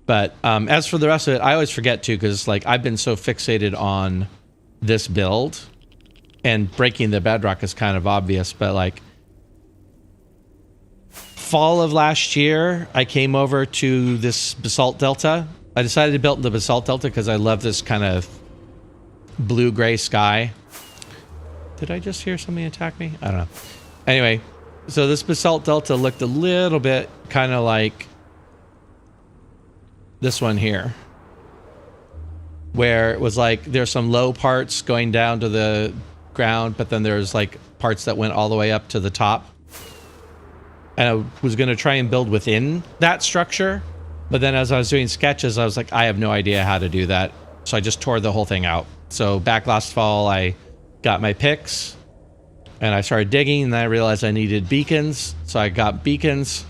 But as for the rest of it, I always forget too, because like I've been so fixated on this build, and breaking the bedrock is kind of obvious, but like fall of last year, I came over to this basalt delta. I decided to build the basalt delta because I love this kind of blue-gray sky. Did I just hear something attack me? I don't know. Anyway, so this basalt delta looked a little bit kind of like this one here, where it was like there's some low parts going down to the ground, but then there's like parts that went all the way up to the top. And I was going to try and build within that structure, but then as I was doing sketches, I was like, I have no idea how to do that. So I just tore the whole thing out. So back last fall, I got my picks and I started digging, and then I realized I needed beacons. So I got beacons.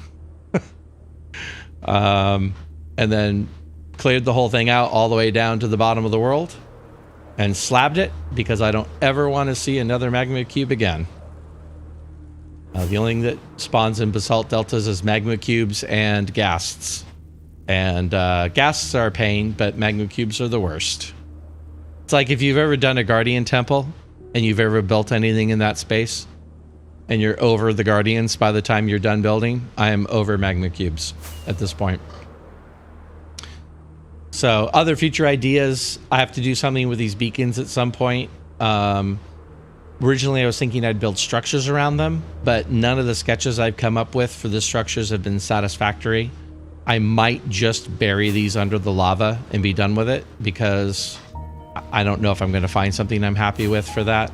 And then cleared the whole thing out all the way down to the bottom of the world and slabbed it, because I don't ever want to see another magma cube again. The only thing that spawns in basalt deltas is magma cubes and ghasts. And ghasts are a pain, but magma cubes are the worst. It's like if you've ever done a guardian temple and you've ever built anything in that space and you're over the guardians by the time you're done building, I am over magma cubes at this point. So other future ideas, I have to do something with these beacons at some point. Originally, I was thinking I'd build structures around them, but none of the sketches I've come up with for the structures have been satisfactory. I might just bury these under the lava and be done with it, because I don't know if I'm going to find something I'm happy with for that.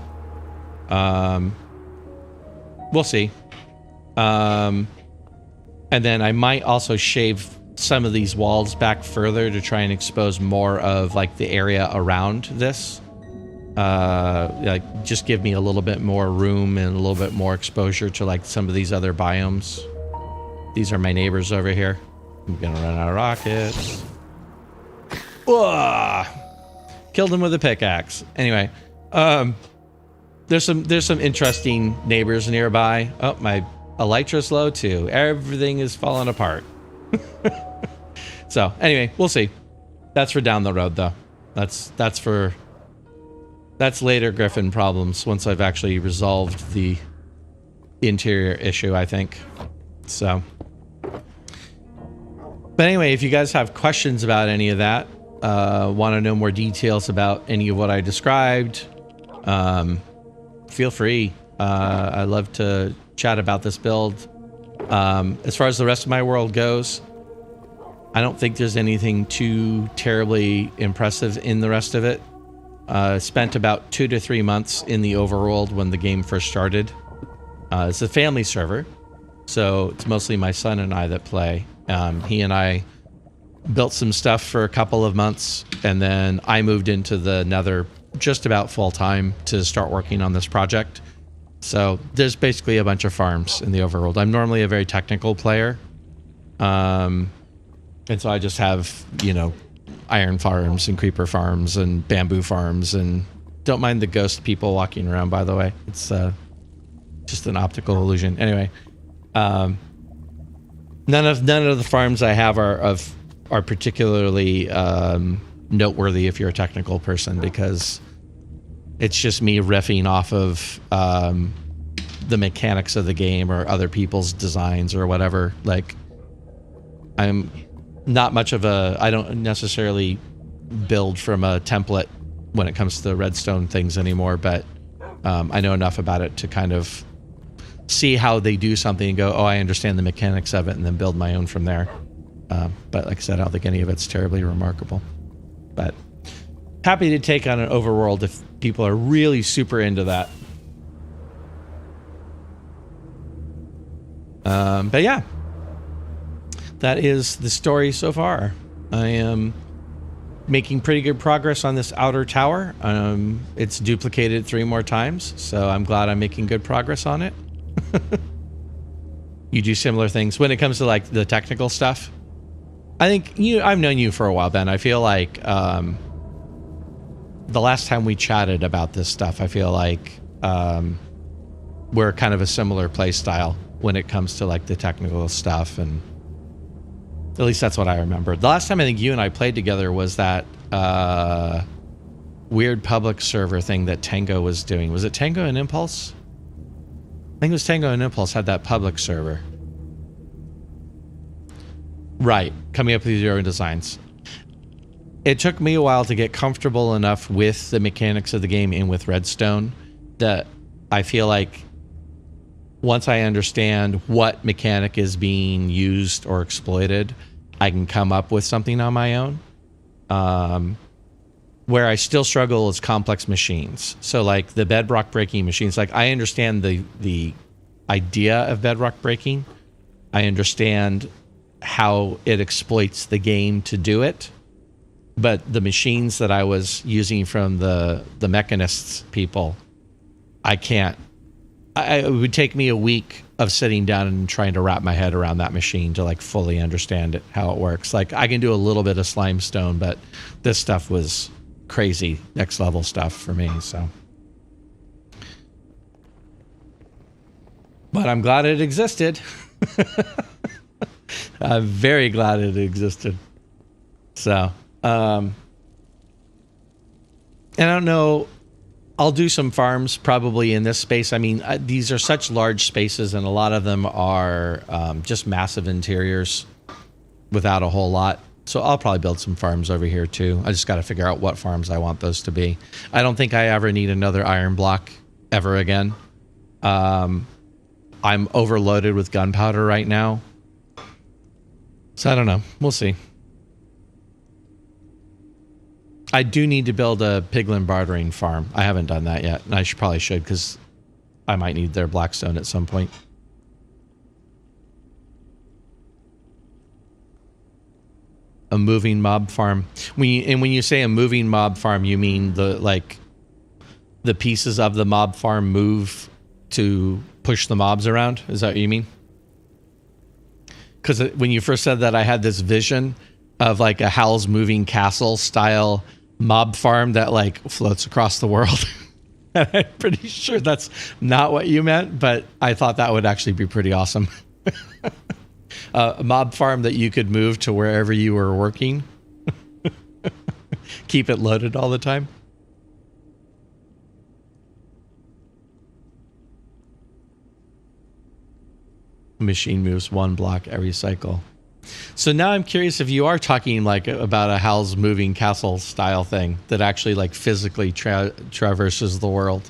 We'll see. And then I might also shave some of these walls back further to try and expose more of like the area around this. Like just give me a little bit more room and a little bit more exposure to like some of these other biomes. These are my neighbors over here. I'm gonna run out of rockets. Ugh! Killed him with a pickaxe. Anyway, there's some interesting neighbors nearby. Oh, my elytra's low too. Everything is falling apart. So anyway, we'll see. That's for down the road though. That's later Griffin problems once I've actually resolved the interior issue, I think. So, but anyway, if you guys have questions about any of that, want to know more details about any of what I described, feel free. I love to chat about this build. As far as the rest of my world goes, I don't think there's anything too terribly impressive in the rest of it. Spent about 2 to 3 months in the overworld when the game first started. It's a family server, so it's mostly my son and I that play. He and I built some stuff for a couple of months, and then I moved into the Nether just about full time to start working on this project. So there's basically a bunch of farms in the overworld. I'm normally a very technical player. And so I just have, iron farms and creeper farms and bamboo farms, and don't mind the ghost people walking around, by the way. It's just an optical illusion. Anyway, none of the farms I have are particularly noteworthy if you're a technical person, because It's just me riffing off of the mechanics of the game or other people's designs or whatever. Like, I'm not much of a, I don't necessarily build from a template when it comes to redstone things anymore, but I know enough about it to kind of see how they do something and go, oh, I understand the mechanics of it, and then build my own from there. But like I said, I don't think any of it's terribly remarkable. But happy to take on an overworld if people are really super into that. But yeah, that is the story so far. I am making pretty good progress on this outer tower. It's duplicated 3 more times, so I'm glad I'm making good progress on it. You do similar things when it comes to like the technical stuff. I think I've known you for a while, Ben. I feel like the last time we chatted about this stuff, I feel like we're kind of a similar play style when it comes to like the technical stuff, and at least that's what I remember. The last time I think you and I played together was that weird public server thing that Tango was doing. Was it Tango and Impulse? I think it was Tango and Impulse had that public server. Right, coming up with your own designs. It took me a while to get comfortable enough with the mechanics of the game and with Redstone that I feel like once I understand what mechanic is being used or exploited, I can come up with something on my own. Where I still struggle is complex machines. So like the bedrock breaking machines, like I understand the idea of bedrock breaking. I understand how it exploits the game to do it. But the machines that I was using from the mechanists people, I can't. It would take me a week of sitting down and trying to wrap my head around that machine to like fully understand it, how it works. Like I can do a little bit of slimestone, but this stuff was crazy next level stuff for me. So, but I'm glad it existed. I'm very glad it existed. So, and I don't know. I'll do some farms probably in this space. I mean, these are such large spaces, and a lot of them are just massive interiors without a whole lot. So I'll probably build some farms over here too. I just got to figure out what farms I want those to be. I don't think I ever need another iron block ever again. I'm overloaded with gunpowder right now. So I don't know. We'll see. I do need to build a piglin bartering farm. I haven't done that yet. And I probably should because I might need their blackstone at some point. A moving mob farm. When you say a moving mob farm, you mean the pieces of the mob farm move to push the mobs around? Is that what you mean? Because when you first said that, I had this vision of like a Howl's Moving Castle style mob farm that like floats across the world. I'm pretty sure that's not what you meant, but I thought that would actually be pretty awesome. A mob farm that you could move to wherever you were working. Keep it loaded all the time. Machine moves 1 block every cycle. So now I'm curious if you are talking like about a Howl's Moving Castle style thing that actually like physically traverses the world.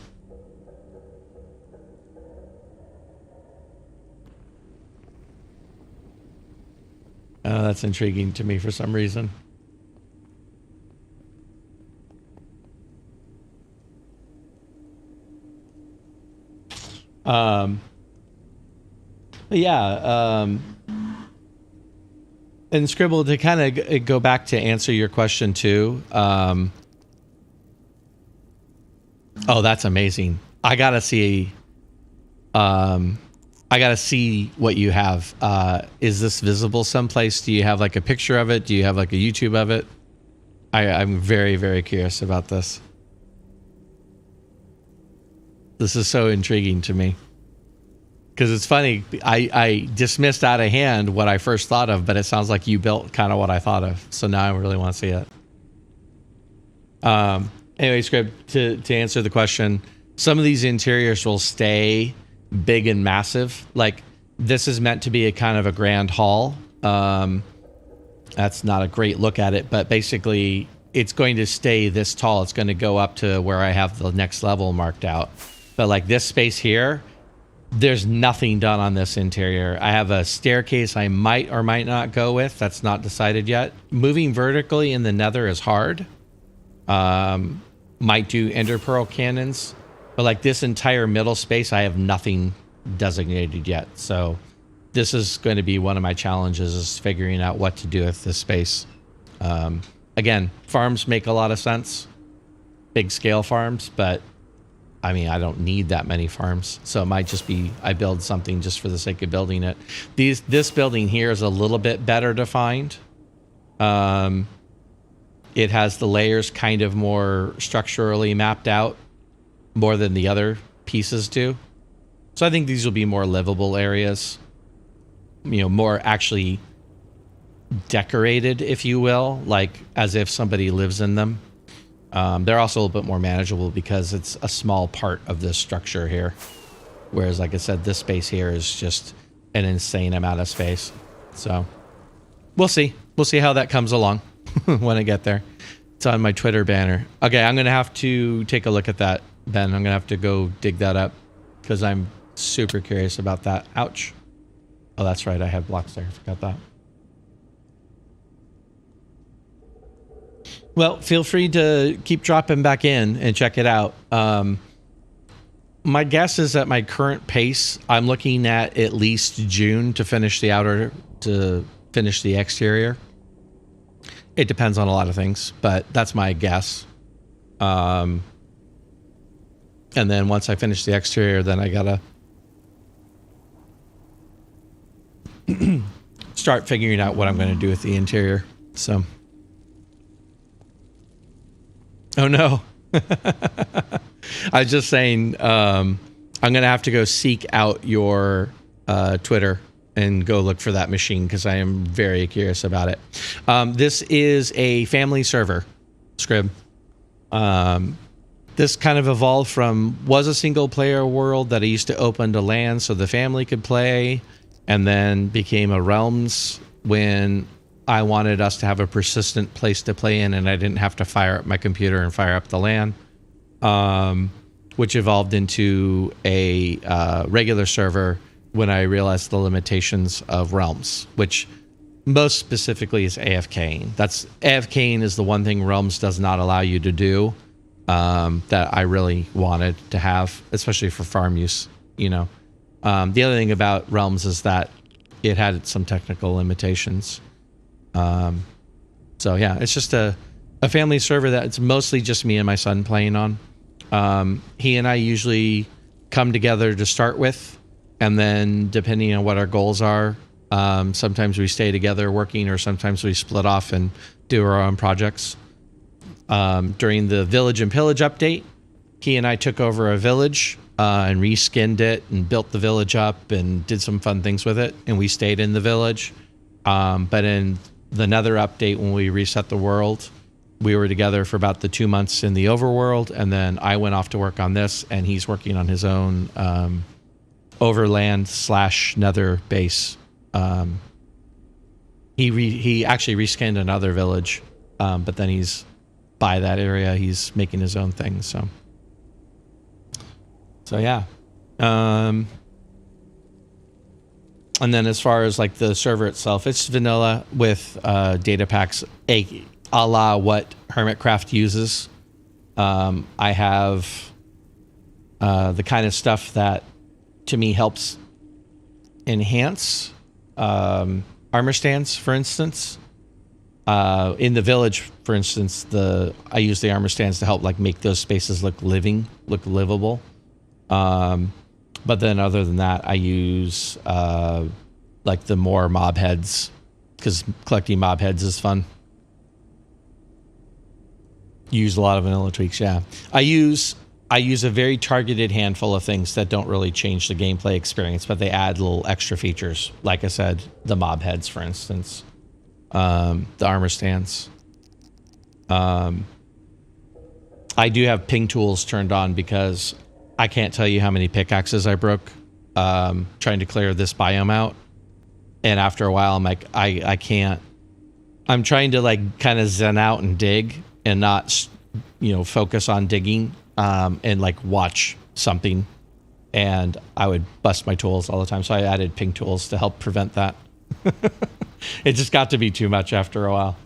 That's intriguing to me for some reason. Yeah. And Scribble, to kind of go back to answer your question too. Oh, that's amazing. I gotta see. I gotta see what you have. Is this visible someplace? Do you have like a picture of it? Do you have like a YouTube of it? I'm very, very curious about this. This is so intriguing to me. Because it's funny, I dismissed out of hand what I first thought of, but it sounds like you built kind of what I thought of. So now I really want to see it. Anyway, Script, to answer the question, some of these interiors will stay big and massive. Like this is meant to be a kind of a grand hall. That's not a great look at it, but basically it's going to stay this tall. It's going to go up to where I have the next level marked out. But like this space here, there's nothing done on this interior. I have a staircase I might or might not go with. That's not decided yet. Moving vertically in the Nether is hard. Might do ender pearl cannons, but like this entire middle space, I have nothing designated yet. So this is going to be one of my challenges, is figuring out what to do with this space. Again, farms make a lot of sense, big scale farms, but I mean, I don't need that many farms. So it might just be, I build something just for the sake of building it. This building here is a little bit better defined. It has the layers kind of more structurally mapped out more than the other pieces do. So I think these will be more livable areas, you know, more actually decorated, if you will, like as if somebody lives in them. They're also a little bit more manageable because it's a small part of this structure here. Whereas, like I said, this space here is just an insane amount of space. So we'll see. We'll see how that comes along when I get there. It's on my Twitter banner. Okay, I'm going to have to take a look at that, Ben. I'm going to have to go dig that up because I'm super curious about that. Ouch. Oh, that's right. I have blocks there. I forgot that. Well, feel free to keep dropping back in and check it out. My guess is at my current pace, I'm looking at least June to finish the outer, to finish the exterior. It depends on a lot of things, but that's my guess. And then once I finish the exterior, then I gotta start figuring out what I'm going to do with the interior. So. Oh no. I was just saying, I'm going to have to go seek out your Twitter and go look for that machine because I am very curious about it. This is a family server, Scrib. This kind of evolved from, was a single player world that I used to open to LAN so the family could play, and then became a Realms when I wanted us to have a persistent place to play in, and I didn't have to fire up my computer and fire up the LAN, which evolved into a regular server when I realized the limitations of Realms, which most specifically is AFKing. That's AFKing is the one thing Realms does not allow you to do, that I really wanted to have, especially for farm use. You know, the other thing about Realms is that it had some technical limitations. So yeah, it's just a family server that it's mostly just me and my son playing on. He and I usually come together to start with, and then depending on what our goals are, sometimes we stay together working, or sometimes we split off and do our own projects. During the Village and Pillage update, he and I took over a village and reskinned it and built the village up and did some fun things with it, and we stayed in the village. But in the Nether update, when we reset the world, we were together for about the 2 months in the overworld, and then I went off to work on this, and he's working on his own overland / Nether base. He actually reskinned another village, but then he's by that area. He's making his own thing. So yeah. And then as far as like the server itself, it's vanilla with data packs, a la what Hermitcraft uses. I have the kind of stuff that to me helps enhance armor stands, for instance. In the village, for instance, I use the armor stands to help like make those spaces look livable. But then other than that, I use like the more mob heads, because collecting mob heads is fun. Use a lot of vanilla tweaks, yeah. I use a very targeted handful of things that don't really change the gameplay experience, but they add little extra features. Like I said, the mob heads, for instance, the armor stands. I do have ping tools turned on because I can't tell you how many pickaxes I broke trying to clear this biome out. And after a while, I'm like, I can't. I'm trying to like kind of zen out and dig and not, focus on digging and like watch something. And I would bust my tools all the time. So I added ping tools to help prevent that. It just got to be too much after a while.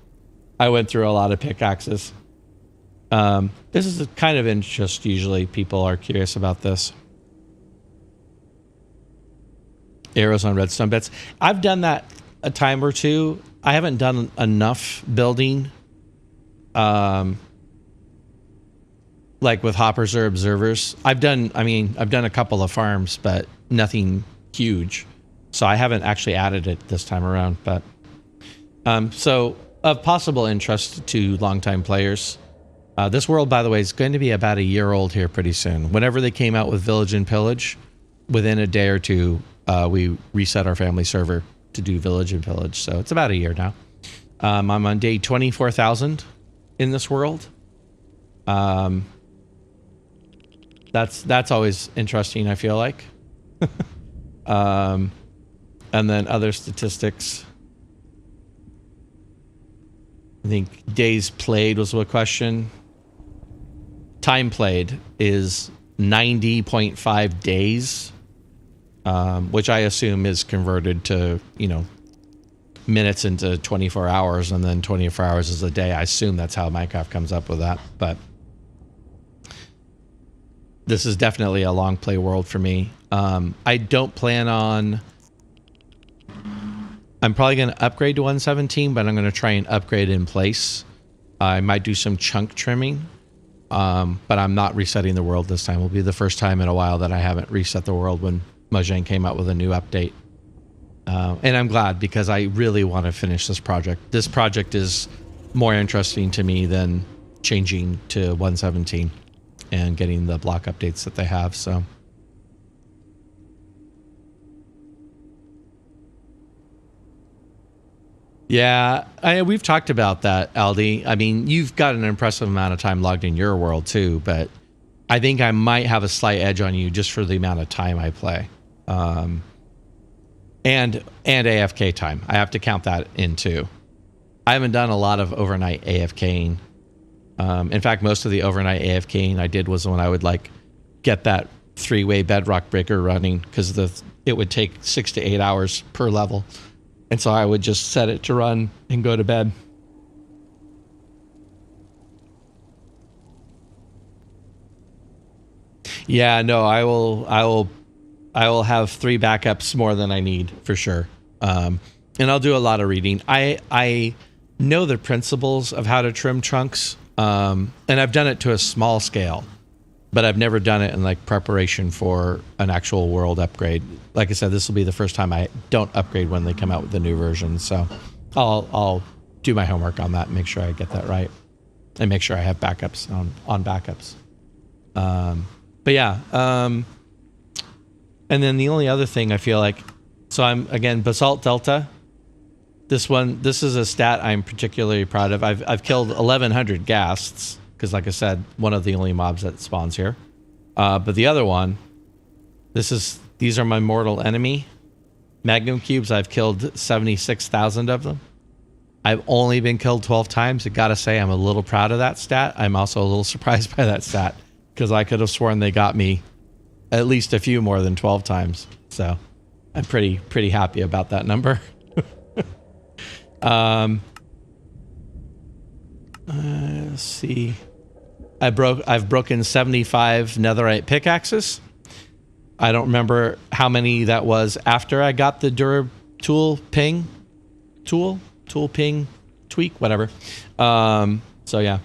I went through a lot of pickaxes. This is kind of interest. Usually people are curious about this. Arrows on redstone bits. I've done that a time or two. I haven't done enough building. Like with hoppers or observers. I've done a couple of farms, but nothing huge. So I haven't actually added it this time around. But so of possible interest to longtime players, this world, by the way, is going to be about a year old here pretty soon. Whenever they came out with Village and Pillage, within a day or two, we reset our family server to do Village and Pillage. So it's about a year now. I'm on day 24,000 in this world. That's always interesting, I feel like. And then other statistics. I think days played was what question. Time played is 90.5 days, which I assume is converted to, minutes into 24 hours, and then 24 hours is a day. I assume that's how Minecraft comes up with that. But this is definitely a long play world for me. I don't plan on... I'm probably going to upgrade to 117, but I'm going to try and upgrade in place. I might do some chunk trimming, but I'm not resetting the world this time. It will be the first time in a while that I haven't reset the world when Mojang came out with a new update. And I'm glad, because I really want to finish this project. This project is more interesting to me than changing to 117 and getting the block updates that they have. So yeah, we've talked about that, Aldi. I mean, you've got an impressive amount of time logged in your world too, but I think I might have a slight edge on you just for the amount of time I play. And AFK time. I have to count that in too. I haven't done a lot of overnight AFKing. In fact, most of the overnight AFKing I did was when I would like get that 3-way bedrock breaker running, because it would take 6 to 8 hours per level. And so I would just set it to run and go to bed. Yeah, no, I will have 3 backups more than I need for sure. And I'll do a lot of reading. I know the principles of how to trim trunks. And I've done it to a small scale, but I've never done it in like preparation for an actual world upgrade. Like I said, this will be the first time I don't upgrade when they come out with the new version. So I'll do my homework on that and make sure I get that right, and make sure I have backups on backups. But yeah. And then the only other thing I feel like, so I'm again, Basalt Delta. This is a stat I'm particularly proud of. I've killed 1,100 ghasts, because like I said, one of the only mobs that spawns here. But the other one, these are my mortal enemy Magnum cubes. I've killed 76,000 of them. I've only been killed 12 times. I gotta say, I'm a little proud of that stat. I'm also a little surprised by that stat, because I could have sworn they got me at least a few more than 12 times. So I'm pretty happy about that number. Let's see. I've broken 75 netherite pickaxes. I don't remember how many that was after I got the Dura tool ping tweak, whatever. So yeah.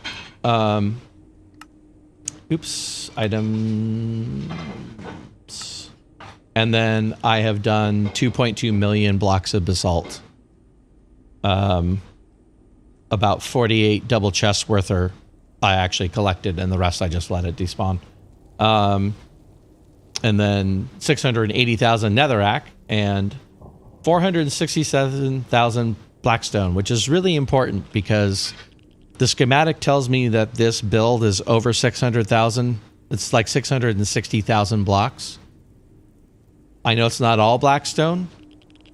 Oops, items. And then I have done 2.2 million blocks of basalt. About 48 double chests worth I actually collected, and the rest I just let it despawn. And then 680,000 netherrack and 467,000 blackstone, which is really important because The schematic tells me that this build is over 600,000. It's like 660,000 blocks. I know it's not all Blackstone,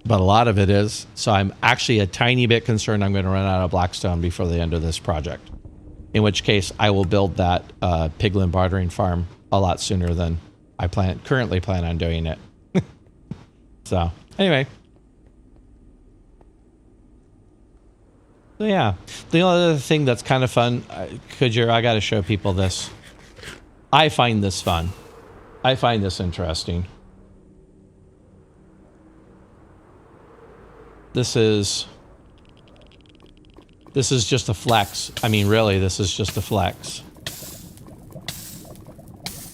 but a lot of it is. So I'm actually a tiny bit concerned I'm going to run out of Blackstone before the end of this project. In which case, I will build that piglin bartering farm a lot sooner than I currently plan on doing it. So, anyway. So, yeah. The only other thing that's kind of fun, Kujira, I got to show people this. I find this fun. I find this interesting. This is just a flex. I mean, really, this is just a flex.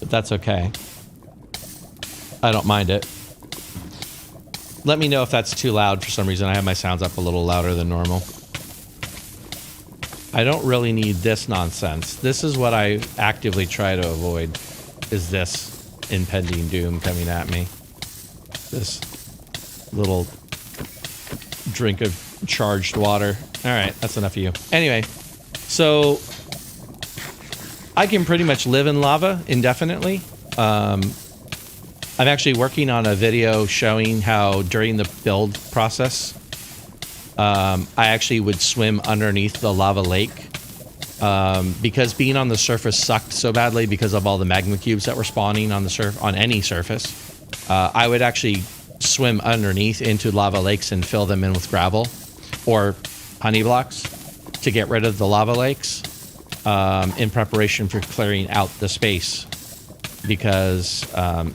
But that's okay. I don't mind it. Let me know if that's too loud for some reason. I have my sounds up a little louder than normal. I don't really need this nonsense. This is what I actively try to avoid, is this impending doom coming at me. This little drink of charged water. All right, that's enough of you. Anyway, so I can pretty much live in lava indefinitely. I'm actually working on a video showing how during the build process, I actually would swim underneath the lava lake because being on the surface sucked so badly because of all the magma cubes that were spawning on the on any surface. I would actually swim underneath into lava lakes and fill them in with gravel or honey blocks to get rid of the lava lakes in preparation for clearing out the space, because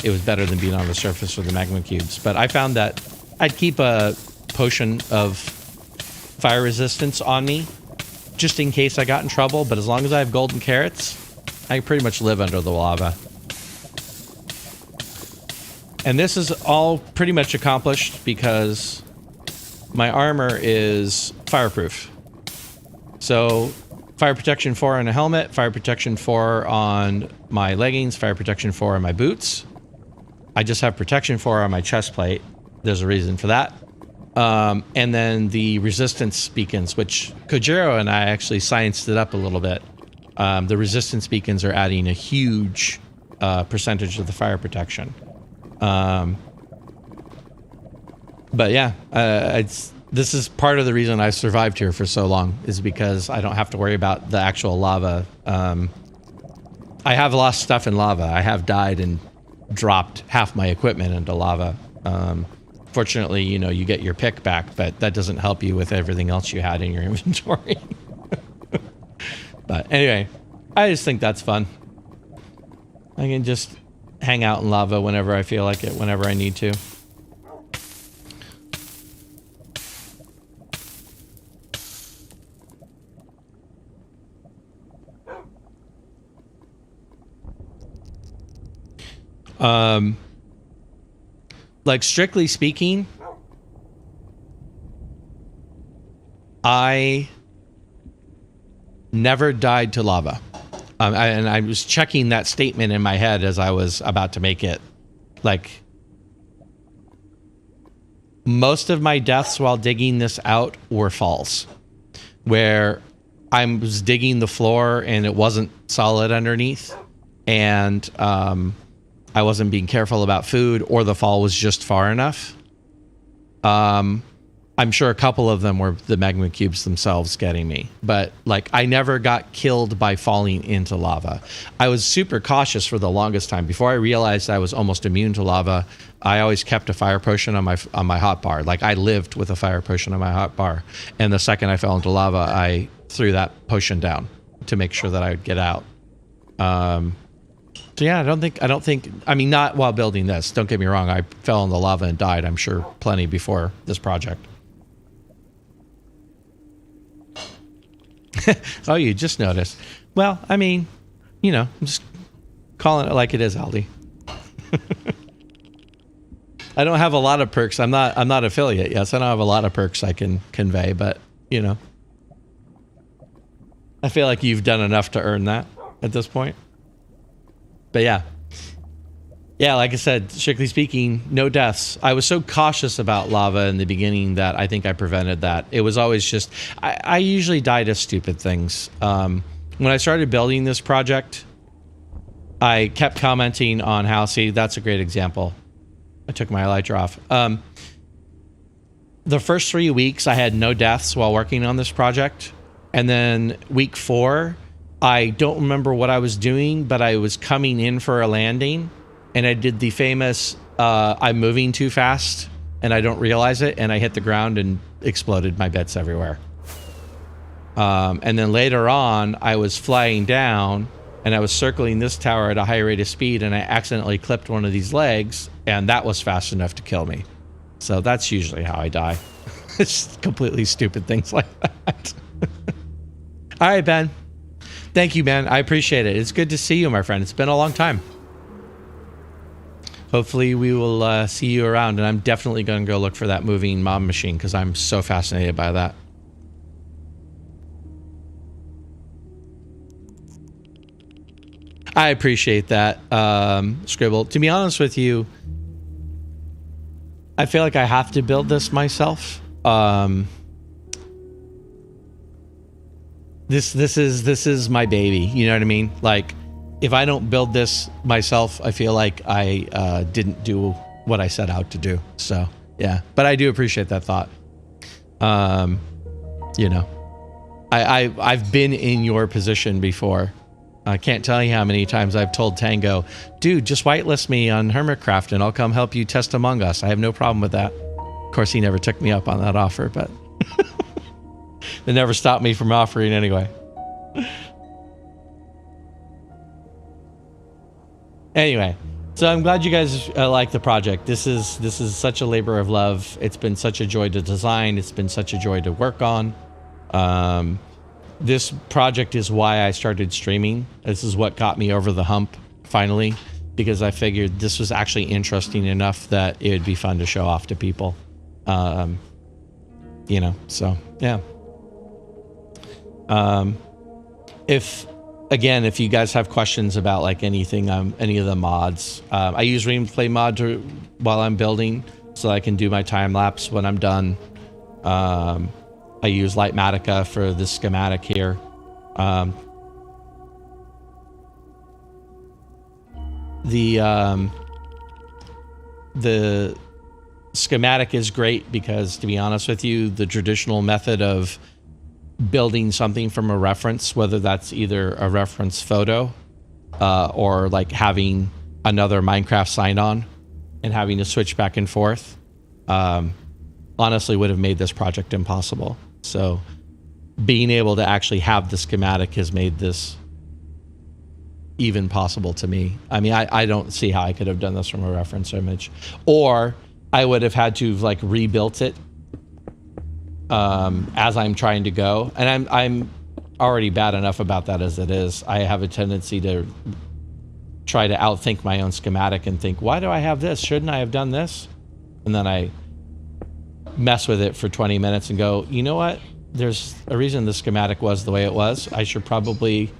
it was better than being on the surface with the magma cubes. But I found that I'd keep a potion of fire resistance on me just in case I got in trouble, but as long as I have golden carrots, I can pretty much live under the lava. And this is all pretty much accomplished because my armor is fireproof. So fire protection 4 on a helmet, fire protection 4 on my leggings, fire protection 4 on my boots. I just have protection 4 on my chest plate. There's a reason for that. And then the resistance beacons, which Kojiro and I actually scienced it up a little bit. The resistance beacons are adding a huge percentage of the fire protection. But yeah, this is part of the reason I've survived here for so long, is because I don't have to worry about the actual lava. I have lost stuff in lava. I have died and dropped half my equipment into lava. Fortunately, you know, you get your pick back, but that doesn't help you with everything else you had in your inventory. But anyway, I just think that's fun. I can just hang out in lava whenever I feel like it, whenever I need to. Like, strictly speaking, I never died to lava. And I was checking that statement in my head as I was about to make it. Like, most of my deaths while digging this out were falls, where I was digging the floor and it wasn't solid underneath, and I wasn't being careful about food, or the fall was just far enough. I'm sure a couple of them were the magma cubes themselves getting me, but like, I never got killed by falling into lava. I was super cautious for the longest time. Before I realized I was almost immune to lava, I always kept a fire potion on my hotbar. Like, I lived with a fire potion on my hotbar, and the second I fell into lava, I threw that potion down to make sure that I would get out. So yeah, I don't think, I mean, not while building this. Don't get me wrong. I fell in the lava and died, I'm sure, plenty before this project. Oh, you just noticed. Well, I mean, you know, I'm just calling it like it is, Aldi. I don't have a lot of perks. I'm not affiliate. Yes, I don't have a lot of perks I can convey, but you know, I feel like you've done enough to earn that at this point. But yeah, Yeah, like I said, strictly speaking, no deaths. I was so cautious about lava in the beginning that I think I prevented that. It was always just, I usually die to stupid things. When I started building this project, I kept commenting on how, see, that's a great example. I took my elytra off. The first 3 weeks, I had no deaths while working on this project. And then week 4, I don't remember what I was doing, but I was coming in for a landing. And I did the famous, I'm moving too fast and I don't realize it. And I hit the ground and exploded my bits everywhere. And then later on, I was flying down and I was circling this tower at a high rate of speed. And I accidentally clipped one of these legs. And that was fast enough to kill me. So that's usually how I die. It's completely stupid things like that. All right, Ben. Thank you, man. I appreciate it. It's good to see you, my friend. It's been a long time. Hopefully we will see you around, and I'm definitely going to go look for that moving mob machine because I'm so fascinated by that. I appreciate that, Scribble. To be honest with you, I feel like I have to build this myself. This is my baby. You know what I mean? Like, if I don't build this myself, I feel like I didn't do what I set out to do. So, yeah. But I do appreciate that thought. You know, I've been in your position before. I can't tell you how many times I've told Tango, dude, just whitelist me on Hermitcraft and I'll come help you test Among Us. I have no problem with that. Of course, he never took me up on that offer, but it never stopped me from offering anyway. Anyway, so I'm glad you guys like the project. This is such a labor of love. It's been such a joy to design. It's been such a joy to work on. This project is why I started streaming. This is what got me over the hump finally, because I figured this was actually interesting enough that it would be fun to show off to people. You know, so yeah. If you guys have questions about like anything, any of the mods, I use Replay Mod while I'm building, so I can do my time lapse when I'm done. I use Litematica for the schematic here. The schematic is great because, to be honest with you, the traditional method of building something from a reference, whether that's either a reference photo or like having another Minecraft sign-on and having to switch back and forth, honestly would have made this project impossible. So being able to actually have the schematic has made this even possible to me. I mean, I don't see how I could have done this from a reference image, or I would have had to like rebuilt it as I'm trying to go. And I'm already bad enough about that as it is. I have a tendency to try to outthink my own schematic and think, why do I have this? Shouldn't I have done this? And then I mess with it for 20 minutes and go, you know what? There's a reason the schematic was the way it was. I should probably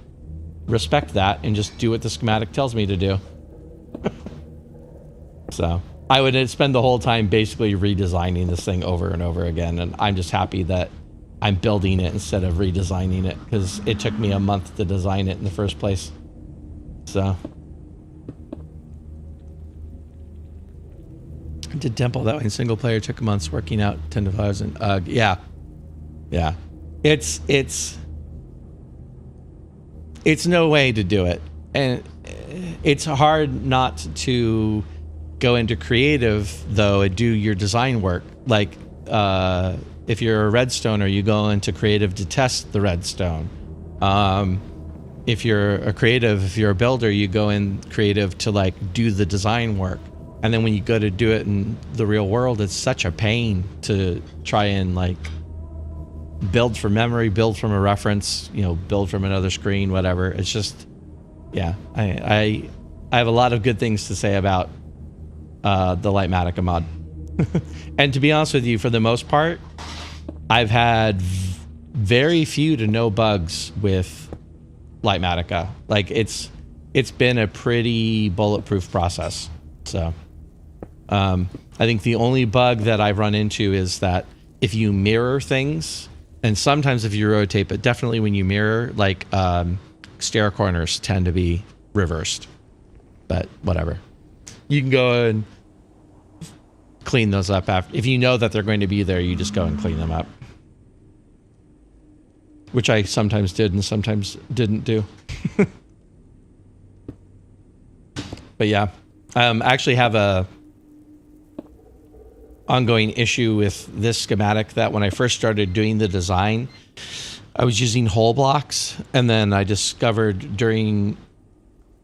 respect that and just do what the schematic tells me to do. So I would spend the whole time basically redesigning this thing over and over again. And I'm just happy that I'm building it instead of redesigning it, because it took me a month to design it in the first place. So I did Temple that way in single player, took months working out 10 to 5,000. Yeah. It's no way to do it. And it's hard not to go into creative though and do your design work. Like if you're a redstoner, you go into creative to test the redstone. If you're a creative, if you're a builder, you go in creative to like do the design work. And then when you go to do it in the real world, it's such a pain to try and like build from memory, build from a reference, you know, build from another screen, whatever. It's just, yeah, I have a lot of good things to say about the Litematica mod. And to be honest with you, for the most part, I've had very few to no bugs with Litematica. Like it's been a pretty bulletproof process. So I think the only bug that I've run into is that if you mirror things, and sometimes if you rotate, but definitely when you mirror, like stair corners tend to be reversed. But whatever. You can go and clean those up after. If you know that they're going to be there, you just go and clean them up. Which I sometimes did and sometimes didn't do. But yeah, I actually have a ongoing issue with this schematic that when I first started doing the design, I was using whole blocks, and then I discovered during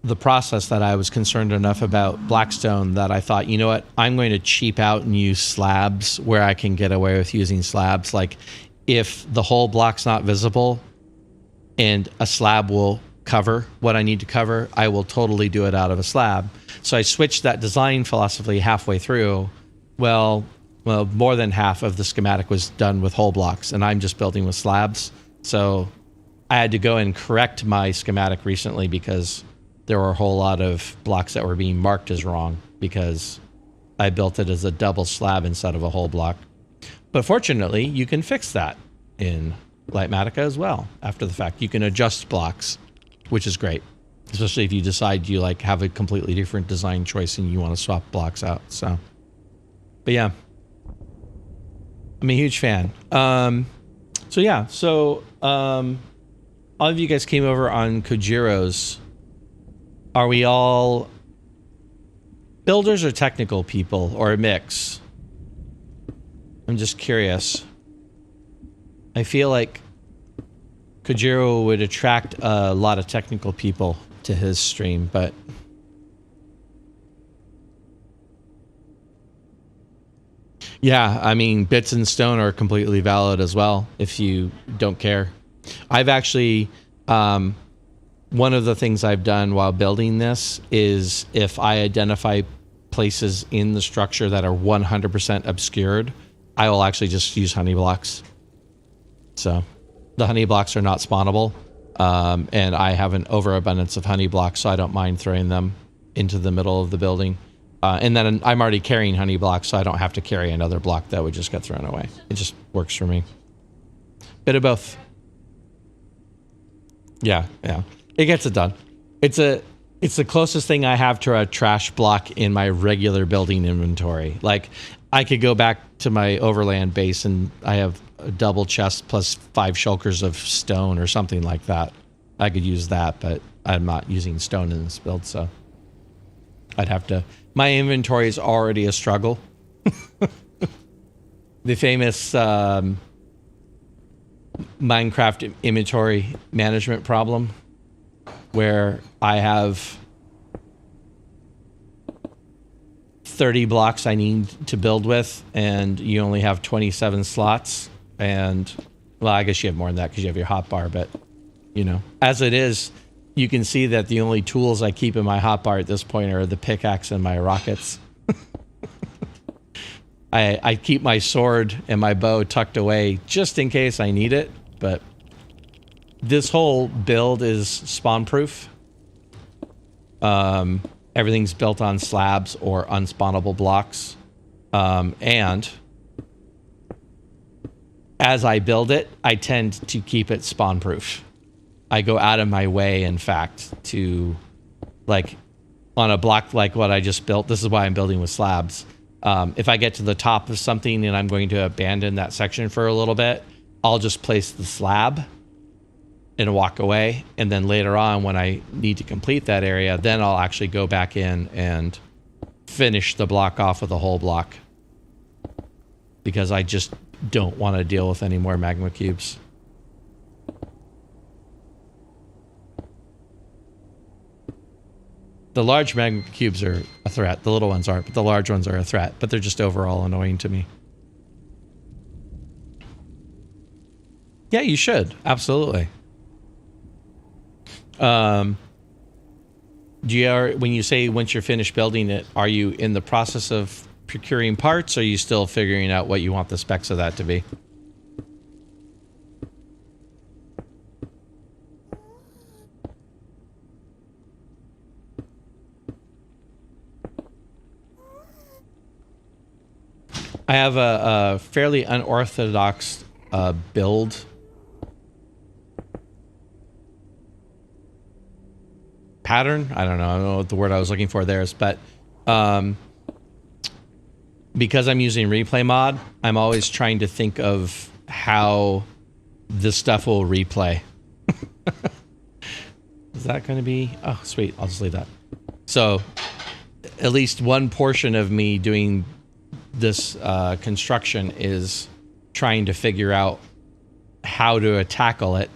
the process that I was concerned enough about Blackstone that I thought, you know what, I'm going to cheap out and use slabs where I can get away with using slabs. Like if the whole block's not visible and a slab will cover what I need to cover, I will totally do it out of a slab. So I switched that design philosophy halfway through. Well, more than half of the schematic was done with whole blocks, and I'm just building with slabs. So I had to go and correct my schematic recently because there were a whole lot of blocks that were being marked as wrong because I built it as a double slab instead of a whole block. But fortunately, you can fix that in Litematica as well. After the fact, you can adjust blocks, which is great, especially if you decide you like have a completely different design choice and you want to swap blocks out. So, but yeah, I'm a huge fan. So all of you guys came over on Kojiro's. Are we all builders or technical people, or a mix? I'm just curious. I feel like Kojiro would attract a lot of technical people to his stream, but yeah, I mean, bits and stone are completely valid as well if you don't care. I've actually, one of the things I've done while building this is if I identify places in the structure that are 100% obscured, I will actually just use honey blocks. So the honey blocks are not spawnable, and I have an overabundance of honey blocks, so I don't mind throwing them into the middle of the building. And then I'm already carrying honey blocks, so I don't have to carry another block that would just get thrown away. It just works for me. Bit of both. Yeah. It gets it done. It's the closest thing I have to a trash block in my regular building inventory. Like, I could go back to my overland base and I have a double chest plus 5 shulkers of stone or something like that. I could use that, but I'm not using stone in this build, so I'd have to. My inventory is already a struggle. The famous Minecraft inventory management problem, where I have 30 blocks I need to build with, and you only have 27 slots. And, well, I guess you have more than that because you have your hotbar, but, you know, as it is, you can see that the only tools I keep in my hotbar at this point are the pickaxe and my rockets. I keep my sword and my bow tucked away just in case I need it, but this whole build is spawn proof. Everything's built on slabs or unspawnable blocks. And as I build it, I tend to keep it spawn proof. I go out of my way, in fact, to, like, on a block like what I just built. This is why I'm building with slabs. If I get to the top of something and I'm going to abandon that section for a little bit, I'll just place the slab and walk away. And then later on, when I need to complete that area, then I'll actually go back in and finish the block off with a whole block. Because I just don't want to deal with any more magma cubes. The large magma cubes are a threat. The little ones aren't, but the large ones are a threat. But they're just overall annoying to me. Yeah, you should. Absolutely. When you say once you're finished building it, are you in the process of procuring parts, or are you still figuring out what you want the specs of that to be? I have a fairly unorthodox build. Pattern? I don't know what the word I was looking for there is, but because I'm using replay mod, I'm always trying to think of how this stuff will replay. Is that going to be... Oh, sweet. I'll just leave that. So at least one portion of me doing this construction is trying to figure out how to tackle it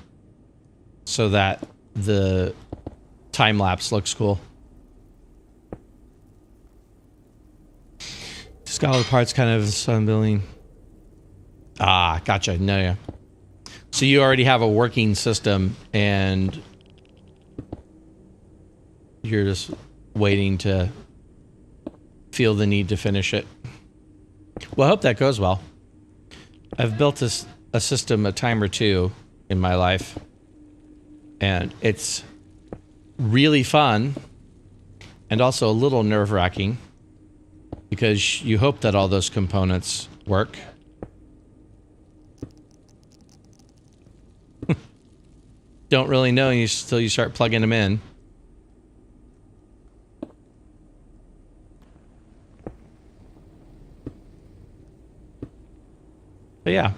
so that the time lapse looks cool. Just got all the parts kind of sun building. Ah, gotcha. No, yeah. So you already have a working system and you're just waiting to feel the need to finish it. Well, I hope that goes well. I've built a system a time or two in my life, and it's really fun and also a little nerve-wracking because you hope that all those components work. Don't really know until you start plugging them in. But yeah,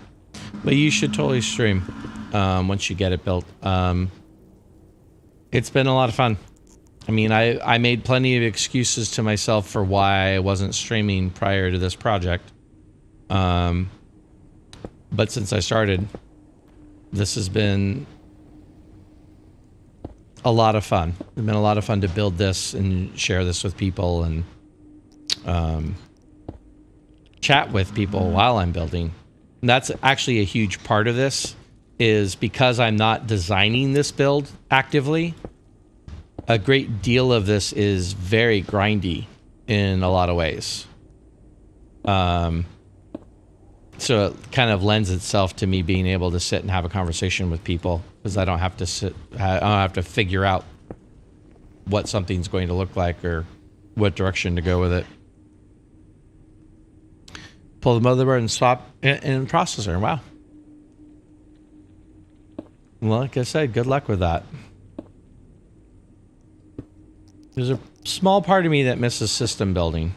but you should totally stream once you get it built. It's been a lot of fun. I mean, I made plenty of excuses to myself for why I wasn't streaming prior to this project. But since I started, this has been a lot of fun. It's been a lot of fun to build this and share this with people and chat with people while I'm building. And that's actually a huge part of this, is because I'm not designing this build actively, a great deal of this is very grindy in a lot of ways. So it kind of lends itself to me being able to sit and have a conversation with people, because I don't have to figure out what something's going to look like or what direction to go with it. Pull the motherboard and swap in processor. Wow. Well, like I said, good luck with that. There's a small part of me that misses system building.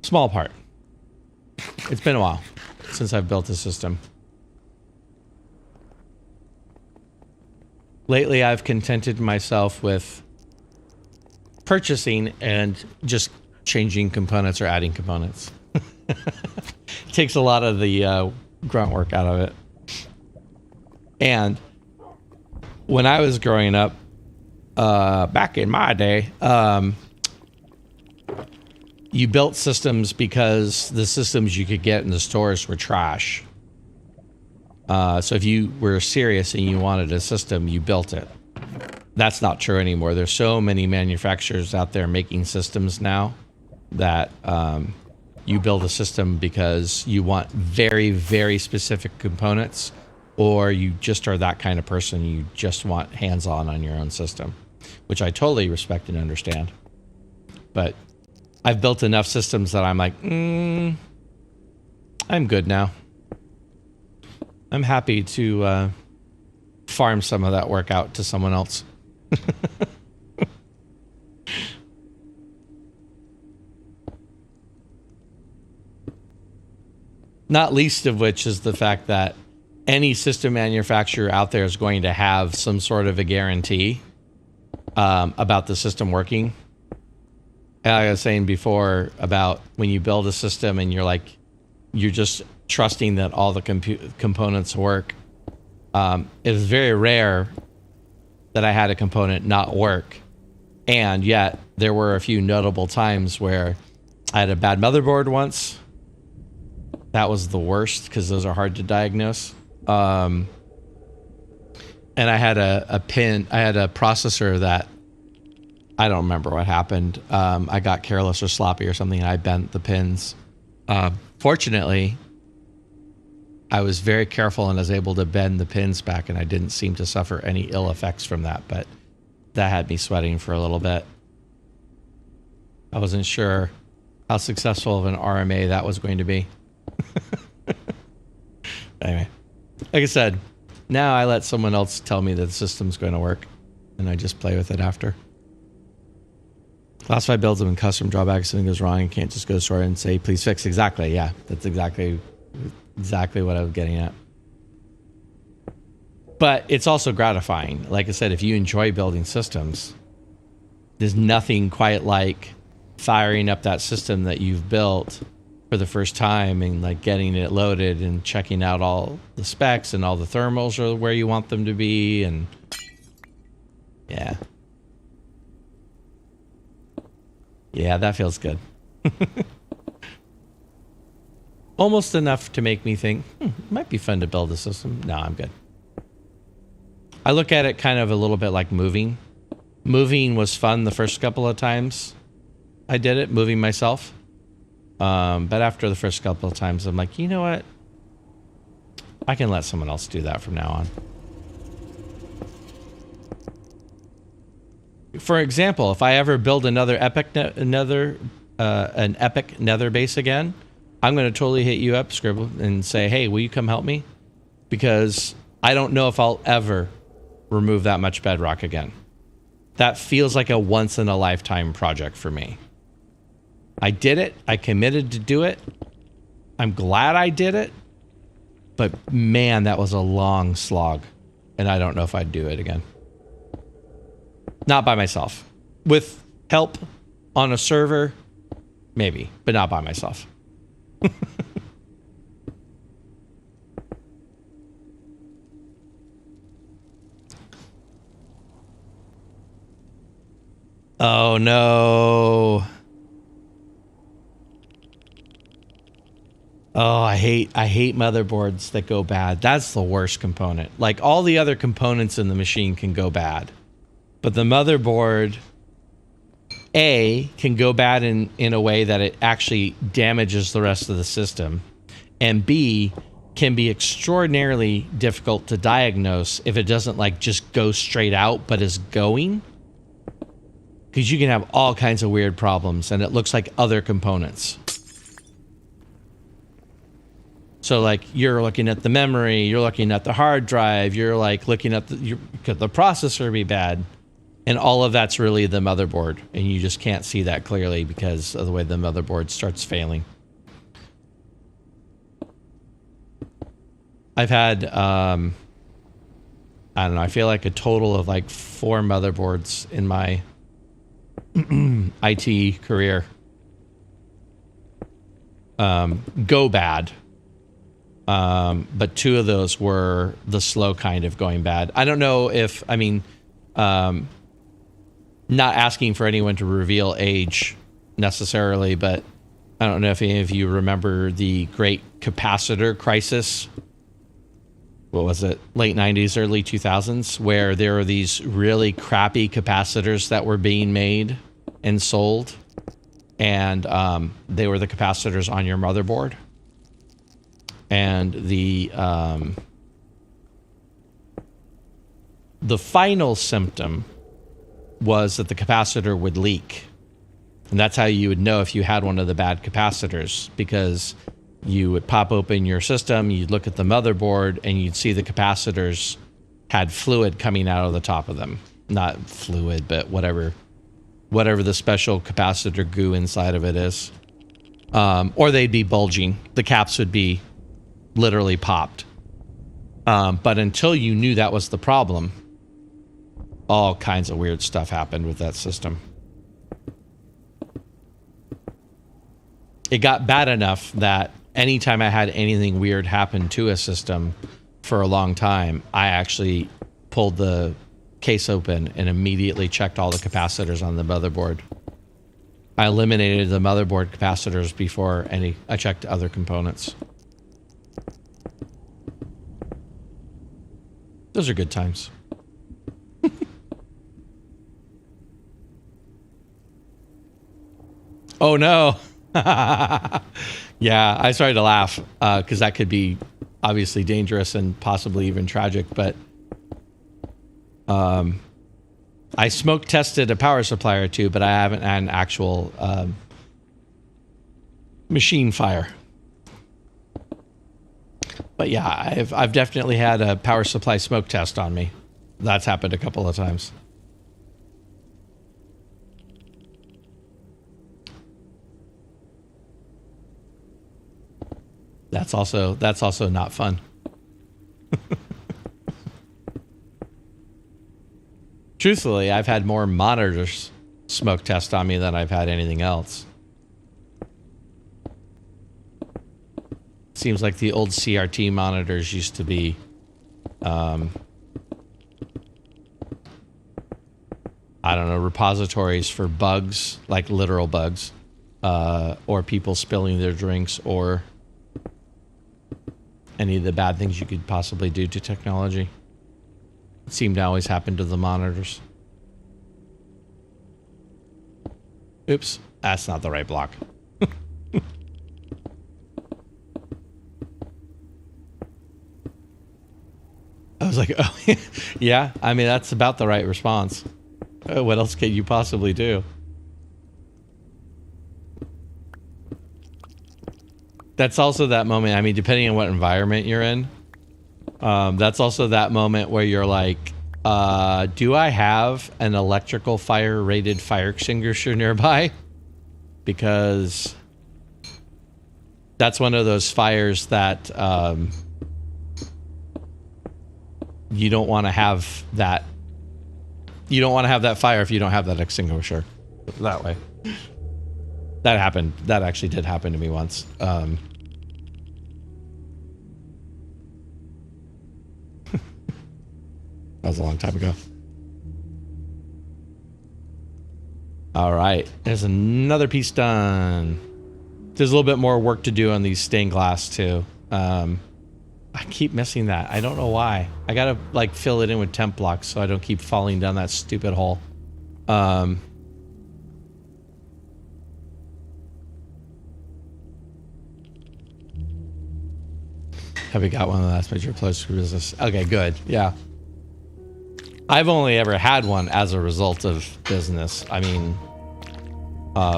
Small part. It's been a while since I've built a system. Lately, I've contented myself with purchasing and just changing components or adding components. It takes a lot of the grunt work out of it. And when I was growing up, back in my day, you built systems because the systems you could get in the stores were trash. So if you were serious and you wanted a system, you built it. That's not true anymore. There's so many manufacturers out there making systems now that you build a system because you want very, very specific components, or you just are that kind of person. You just want hands-on on your own system, which I totally respect and understand. But I've built enough systems that I'm like, I'm good now. I'm happy to farm some of that work out to someone else. Not least of which is the fact that any system manufacturer out there is going to have some sort of a guarantee about the system working. And like I was saying before about when you build a system and you're just trusting that all the components work. It was very rare that I had a component not work. And yet there were a few notable times where I had a bad motherboard once. That was the worst because those are hard to diagnose. And I had a processor that I don't remember what happened. I got careless or sloppy or something and I bent the pins. Fortunately, I was very careful and was able to bend the pins back, and I didn't seem to suffer any ill effects from that, but that had me sweating for a little bit. I wasn't sure how successful of an RMA that was going to be. Anyway, like I said, now I let someone else tell me that the system's going to work, and I just play with it after. Classify builds them in custom drawbacks. Something goes wrong, you can't just go to store and say, please fix. Exactly, yeah. That's exactly what I was getting at. But it's also gratifying. Like I said, if you enjoy building systems, there's nothing quite like firing up that system that you've built for the first time and like getting it loaded and checking out all the specs and all the thermals are where you want them to be. And yeah. Yeah, that feels good. Almost enough to make me think, it might be fun to build a system. No, I'm good. I look at it kind of a little bit like moving. Moving was fun the first couple of times I did it, moving myself. But after the first couple of times, I'm like, you know what? I can let someone else do that from now on. For example, if I ever build another an epic Nether base again, I'm going to totally hit you up, Scribble, and say, hey, will you come help me? Because I don't know if I'll ever remove that much bedrock again. That feels like a once-in-a-lifetime project for me. I did it. I committed to do it. I'm glad I did it. But man, that was a long slog. And I don't know if I'd do it again. Not by myself. With help on a server, maybe. But not by myself. Oh no. Oh, I hate motherboards that go bad. That's the worst component. Like all the other components in the machine can go bad. But the motherboard can go bad in a way that it actually damages the rest of the system. And B, can be extraordinarily difficult to diagnose if it doesn't like just go straight out but is going. Because you can have all kinds of weird problems and it looks like other components. So like you're looking at the memory, you're looking at the hard drive, you're like looking at could the processor be bad? And all of that's really the motherboard. And you just can't see that clearly because of the way the motherboard starts failing. I've had, I don't know, I feel like a total of like 4 motherboards in my IT career go bad. But 2 of those were the slow kind of going bad. I don't know if, I mean, not asking for anyone to reveal age necessarily, but I don't know if any of you remember the great capacitor crisis. What was it? Late 90s, early 2000s, where there were these really crappy capacitors that were being made and sold. And they were the capacitors on your motherboard. And the final symptom was that the capacitor would leak. And that's how you would know if you had one of the bad capacitors, because you would pop open your system, you'd look at the motherboard, and you'd see the capacitors had fluid coming out of the top of them. Not fluid, but whatever the special capacitor goo inside of it is. Or they'd be bulging. The caps would be literally popped. But until you knew that was the problem, all kinds of weird stuff happened with that system. It got bad enough that anytime I had anything weird happen to a system for a long time, I actually pulled the case open and immediately checked all the capacitors on the motherboard. I eliminated the motherboard capacitors before I checked other components. Those are good times. Oh no. Yeah, I started to laugh because that could be obviously dangerous and possibly even tragic, but I smoke tested a power supply or two, but I haven't had an actual machine fire. But yeah, I've definitely had a power supply smoke test on me. That's happened a couple of times. That's also not fun. Truthfully, I've had more monitors smoke test on me than I've had anything else. Seems like the old CRT monitors used to be I don't know, repositories for bugs, like literal bugs, or people spilling their drinks, or any of the bad things you could possibly do to technology. It seemed to always happen to the monitors. Oops, that's not the right block. I was like, oh, yeah, I mean, that's about the right response. What else could you possibly do? That's also that moment, I mean, depending on what environment you're in, that's also that moment where you're like, do I have an electrical fire rated fire extinguisher nearby? Because that's one of those fires that you don't want to have that. You don't want to have that fire if you don't have that extinguisher. That way. That happened. That actually did happen to me once. That was a long time ago. All right. There's another piece done. There's a little bit more work to do on these stained glass too. I keep missing that. I don't know why. I gotta like fill it in with temp blocks so I don't keep falling down that stupid hole. Have we got one of the last major plus business? Okay, good. Yeah. I've only ever had one as a result of business. I mean,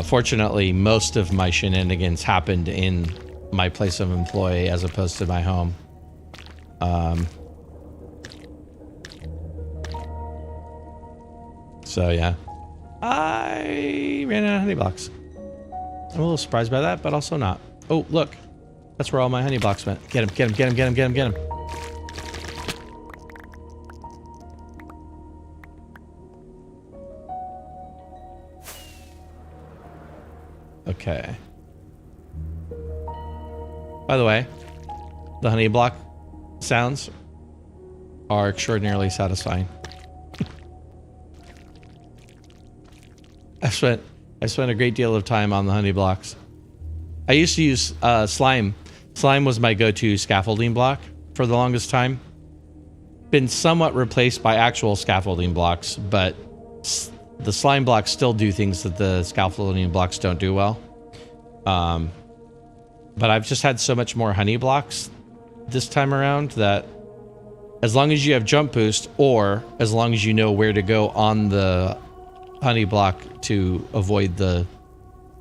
fortunately, most of my shenanigans happened in my place of employ as opposed to my home. So yeah, I ran out of honey blocks. I'm a little surprised by that, but also not. Oh, look, that's where all my honey blocks went. Get him, get him, get him, get him, get him, get him. Okay. By the way, the honey block sounds are extraordinarily satisfying. I spent a great deal of time on the honey blocks. I used to use slime. Slime was my go-to scaffolding block for the longest time. Been somewhat replaced by actual scaffolding blocks, but the slime blocks still do things that the scaffolding blocks don't do well. But I've just had so much more honey blocks this time around that as long as you have jump boost, or as long as you know where to go on the honey block to avoid the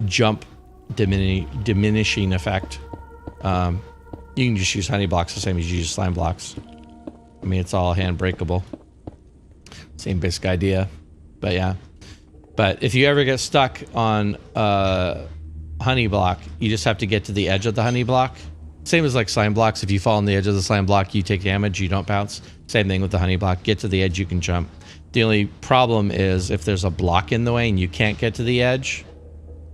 jump diminishing effect, you can just use honey blocks the same as you use slime blocks. I mean, it's all hand breakable. Same basic idea. But yeah. But if you ever get stuck on honey block, you just have to get to the edge of the honey block. Same as like slime blocks. If you fall on the edge of the slime block, you take damage, you don't bounce. Same thing with the honey block. Get to the edge, you can jump. The only problem is if there's a block in the way and you can't get to the edge,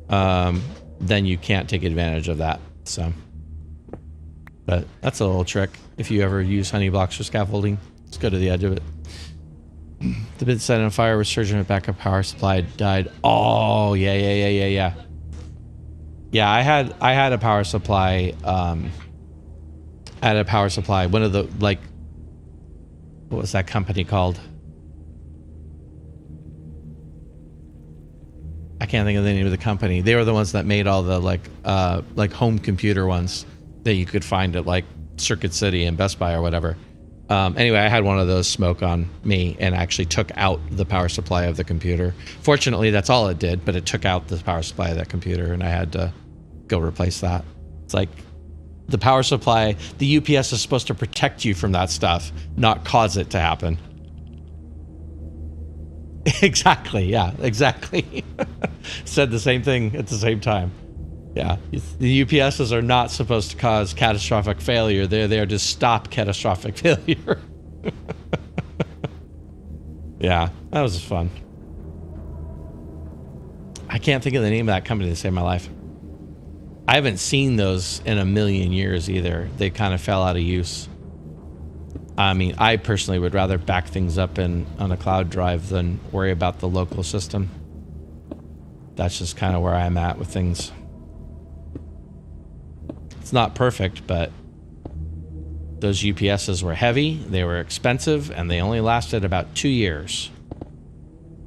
then you can't take advantage of that. So, but that's a little trick. If you ever use honey blocks for scaffolding, just go to the edge of it. The bit set on fire, resurgent of backup power supply died. Oh, yeah. Yeah, I had a power supply. One of the, like, what was that company called? I can't think of the name of the company. They were the ones that made all the like home computer ones that you could find at like Circuit City and Best Buy or whatever. Anyway, I had one of those smoke on me and actually took out the power supply of the computer. Fortunately, that's all it did, but it took out the power supply of that computer, and I had to go replace that. It's like the power supply, the UPS is supposed to protect you from that stuff, not cause it to happen. Exactly, yeah, exactly. Said the same thing at the same time. Yeah, the UPSs are not supposed to cause catastrophic failure. They're there to stop catastrophic failure. Yeah, that was fun. I can't think of the name of that company to save my life. I haven't seen those in a million years either. They kind of fell out of use. I mean, I personally would rather back things up on a cloud drive than worry about the local system. That's just kind of where I'm at with things. It's not perfect, but those UPSs were heavy, they were expensive, and they only lasted about 2 years,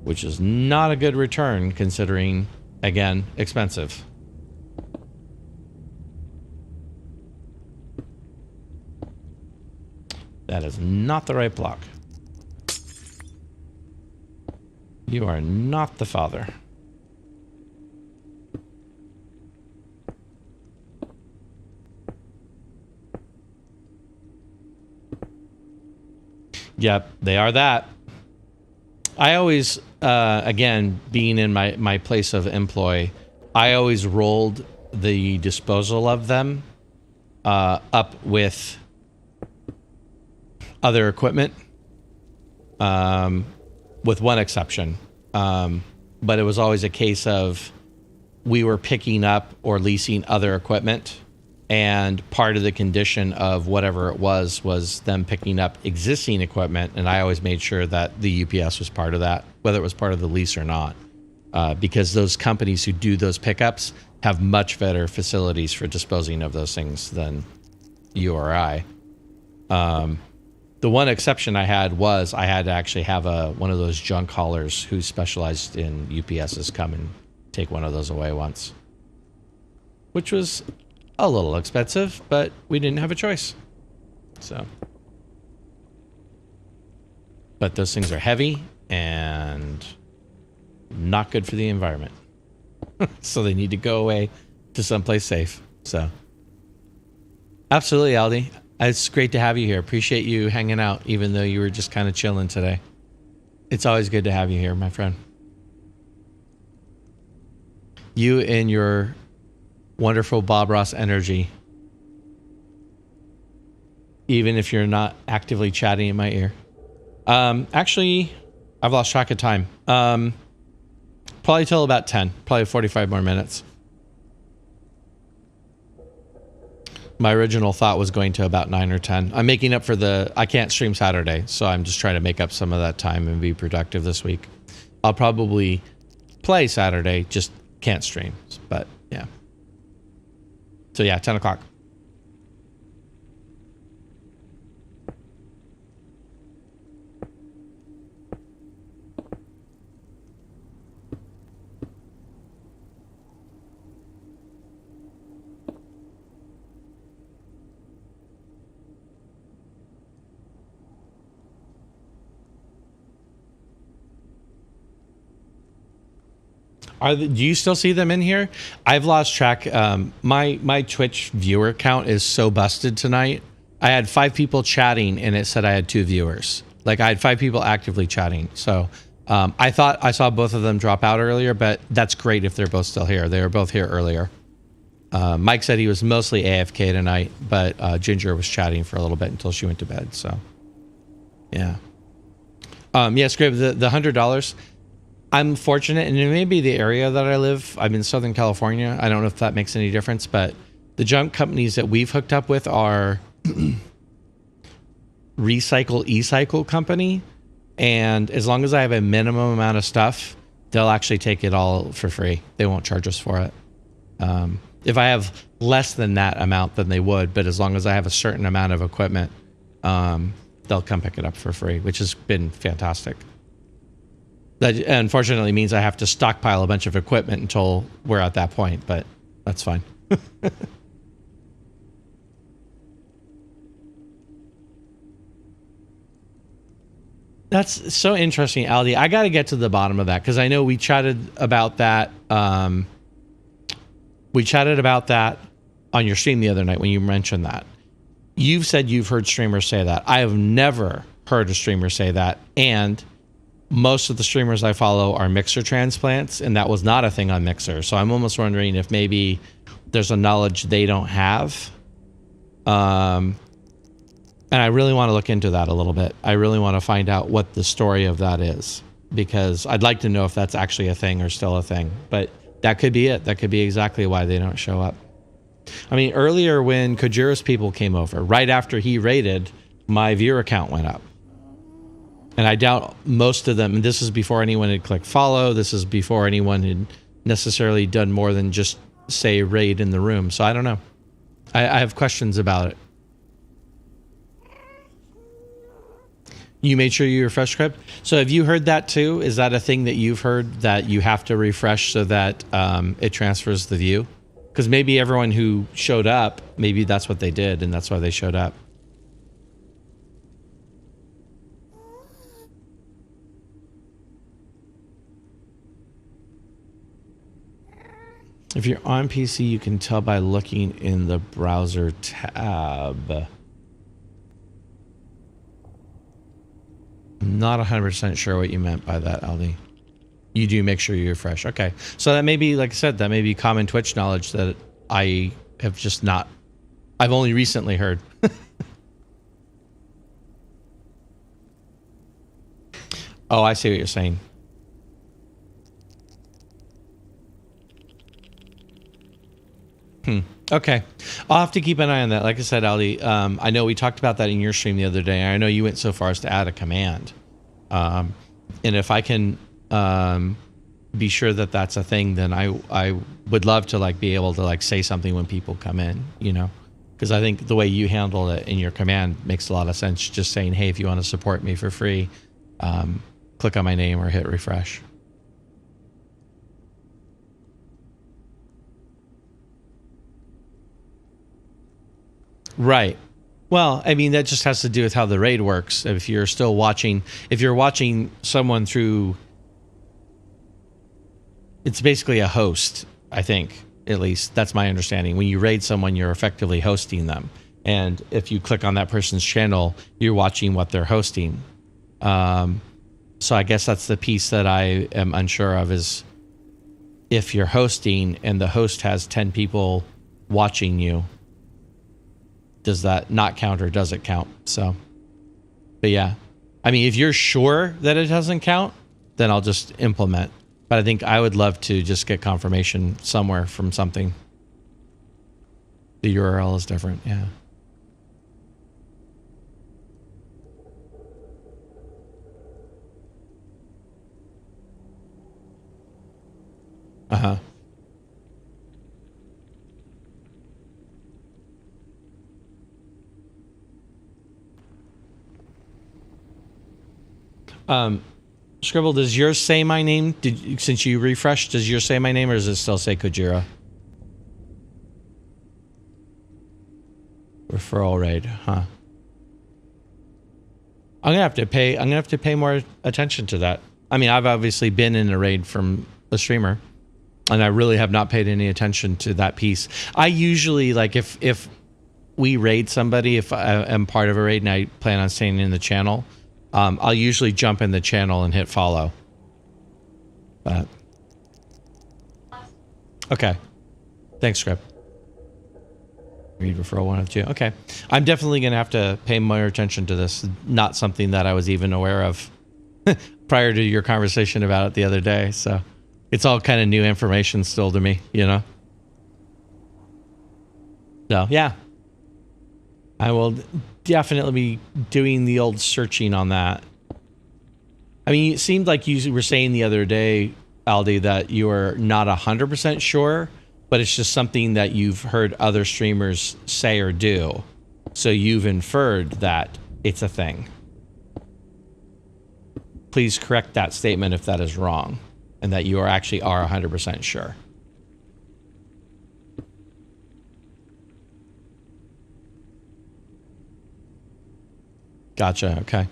which is not a good return considering, again, expensive. That is not the right block. You are not the father. Yep, they are that. I always, again, being in my place of employ, I always rolled the disposal of them up with other equipment, with one exception. But it was always a case of we were picking up or leasing other equipment, and part of the condition of whatever it was them picking up existing equipment, and I always made sure that the UPS was part of that, whether it was part of the lease or not, because those companies who do those pickups have much better facilities for disposing of those things than you or I. The one exception I had was I had to actually have one of those junk haulers who specialized in UPSs come and take one of those away once, which was a little expensive, but we didn't have a choice. So, but those things are heavy and not good for the environment. So they need to go away to someplace safe. So, absolutely, Aldi. It's great to have you here. Appreciate you hanging out, even though you were just kind of chilling today. It's always good to have you here, my friend. You and your wonderful Bob Ross energy, even if you're not actively chatting in my ear. Actually, I've lost track of time. Probably till about 10, probably 45 more minutes. My original thought was going to about 9 or 10. I'm making up for I can't stream Saturday, so I'm just trying to make up some of that time and be productive this week. I'll probably play Saturday, just can't stream, but yeah. So yeah, 10 o'clock. Do you still see them in here? I've lost track. My Twitch viewer count is so busted tonight. I had 5 people chatting and it said I had 2 viewers. Like I had 5 people actively chatting. So I thought I saw both of them drop out earlier, but that's great if they're both still here. They were both here earlier. Mike said he was mostly AFK tonight, but Ginger was chatting for a little bit until she went to bed. So yeah. Yes, Greg, the $100. I'm fortunate, and it may be the area that I live. I'm in Southern California. I don't know if that makes any difference, but the junk companies that we've hooked up with are E-Cycle company. And as long as I have a minimum amount of stuff, they'll actually take it all for free. They won't charge us for it. If I have less than that amount, then they would. But as long as I have a certain amount of equipment, they'll come pick it up for free, which has been fantastic. That unfortunately means I have to stockpile a bunch of equipment until we're at that point, but that's fine. All That's so interesting, Aldi. I got to get to the bottom of that because I know we chatted about that. We chatted about that on your stream the other night when you mentioned that. You've said you've heard streamers say that. I have never heard a streamer say that. And most of the streamers I follow are Mixer transplants, and that was not a thing on Mixer. So I'm almost wondering if maybe there's a knowledge they don't have. And I really want to look into that a little bit. I really want to find out what the story of that is, because I'd like to know if that's actually a thing or still a thing. But that could be it. That could be exactly why they don't show up. I mean, earlier when Kojira's people came over, right after he raided, my viewer count went up. And I doubt most of them, and this is before anyone had clicked follow, this is before anyone had necessarily done more than just say raid in the room. So I don't know. I have questions about it. You made sure you refresh script. So have you heard that too? Is that a thing that you've heard, that you have to refresh so that it transfers the view? Because maybe everyone who showed up, maybe that's what they did and that's why they showed up. If you're on PC, you can tell by looking in the browser tab. I'm not 100% sure what you meant by that, Aldi. You do make sure you refresh. Okay. So that may be, like I said, that may be common Twitch knowledge that I have just not... I've only recently heard. Oh, I see what you're saying. Okay. I'll have to keep an eye on that. Like I said, Aldi, I know we talked about that in your stream the other day. I know you went so far as to add a command. And if I can be sure that that's a thing, then I would love to like be able to like say something when people come in, you know, because I think the way you handle it in your command makes a lot of sense. Just saying, hey, if you want to support me for free, click on my name or hit refresh. Right. Well, I mean, that just has to do with how the raid works. If you're still watching, if you're watching someone through, it's basically a host, I think, at least that's my understanding. When you raid someone, you're effectively hosting them. And if you click on that person's channel, you're watching what they're hosting. So I guess that's the piece that I am unsure of, is if you're hosting and the host has 10 people watching you, does that not count or does it count? So, but yeah, I mean, if you're sure that it doesn't count, then I'll just implement. But I think I would love to just get confirmation somewhere from something. The URL is different. Yeah. Uh-huh. Scribble, does yours say my name? Since you refreshed, does yours say my name or does it still say Kojira? Referral raid, huh? I'm gonna have to pay more attention to that. I mean, I've obviously been in a raid from a streamer, and I really have not paid any attention to that piece. I usually, like, if we raid somebody, if I am part of a raid and I plan on staying in the channel, I'll usually jump in the channel and hit follow. But okay, thanks, Script. Read referral 1 of 2. Okay, I'm definitely gonna have to pay more attention to this. Not something that I was even aware of prior to your conversation about it the other day. So it's all kind of new information still to me, you know. So yeah, I will definitely be doing the old searching on that. I mean, it seemed like you were saying the other day, Aldi, that you are not 100% sure, but it's just something that you've heard other streamers say or do. So you've inferred that it's a thing. Please correct that statement if that is wrong, and that you are actually 100% sure. Gotcha. Okay.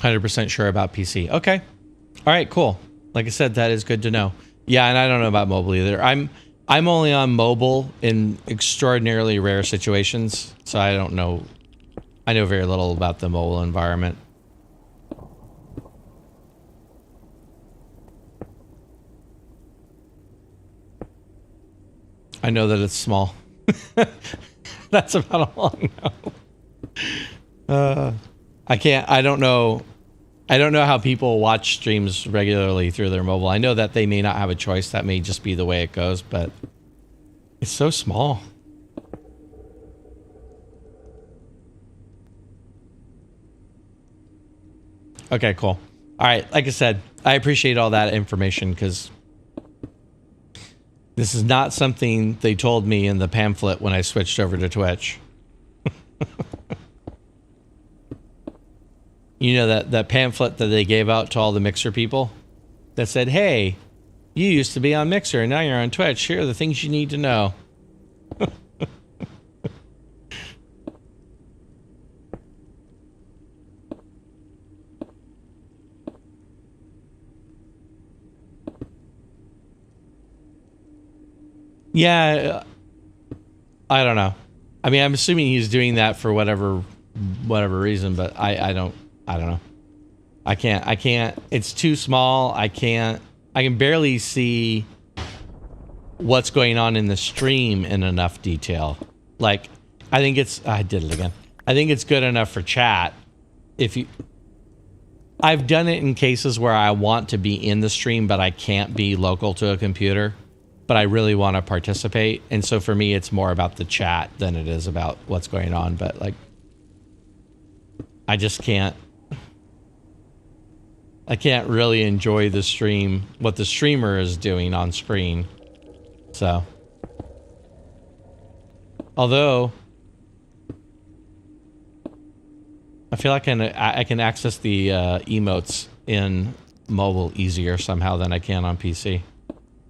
100% sure about PC. Okay. All right, cool. Like I said, that is good to know. Yeah, and I don't know about mobile either. I'm only on mobile in extraordinarily rare situations, so I don't know. I know very little about the mobile environment. I know that it's small. That's about all I know. I don't know how people watch streams regularly through their mobile. I know that they may not have a choice. That may just be the way it goes, but it's so small. Okay, cool. All right, like I said, I appreciate all that information because this is not something they told me in the pamphlet when I switched over to Twitch. You know that pamphlet that they gave out to all the Mixer people that said, hey, you used to be on Mixer and now you're on Twitch. Here are the things you need to know. Yeah, I don't know. I mean, I'm assuming he's doing that for whatever reason, but I don't know. I can't. It's too small. I can barely see what's going on in the stream in enough detail. Like, I did it again. I think it's good enough for chat. I've done it in cases where I want to be in the stream, but I can't be local to a computer. But I really want to participate. And so for me, it's more about the chat than it is about what's going on. But like, I just can't really enjoy the stream, what the streamer is doing on screen. So, although I feel like I can access the emotes in mobile easier somehow than I can on PC.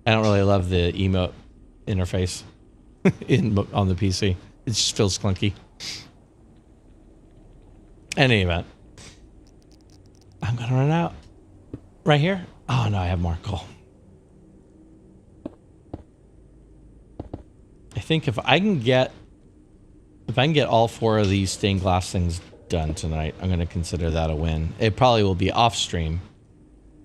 I don't really love the emote interface on the PC. It just feels clunky. In any event, I'm gonna run out right here. Oh no, I have more. Cool. I think if I can get all 4 of these stained glass things done tonight, I'm gonna consider that a win. It probably will be off stream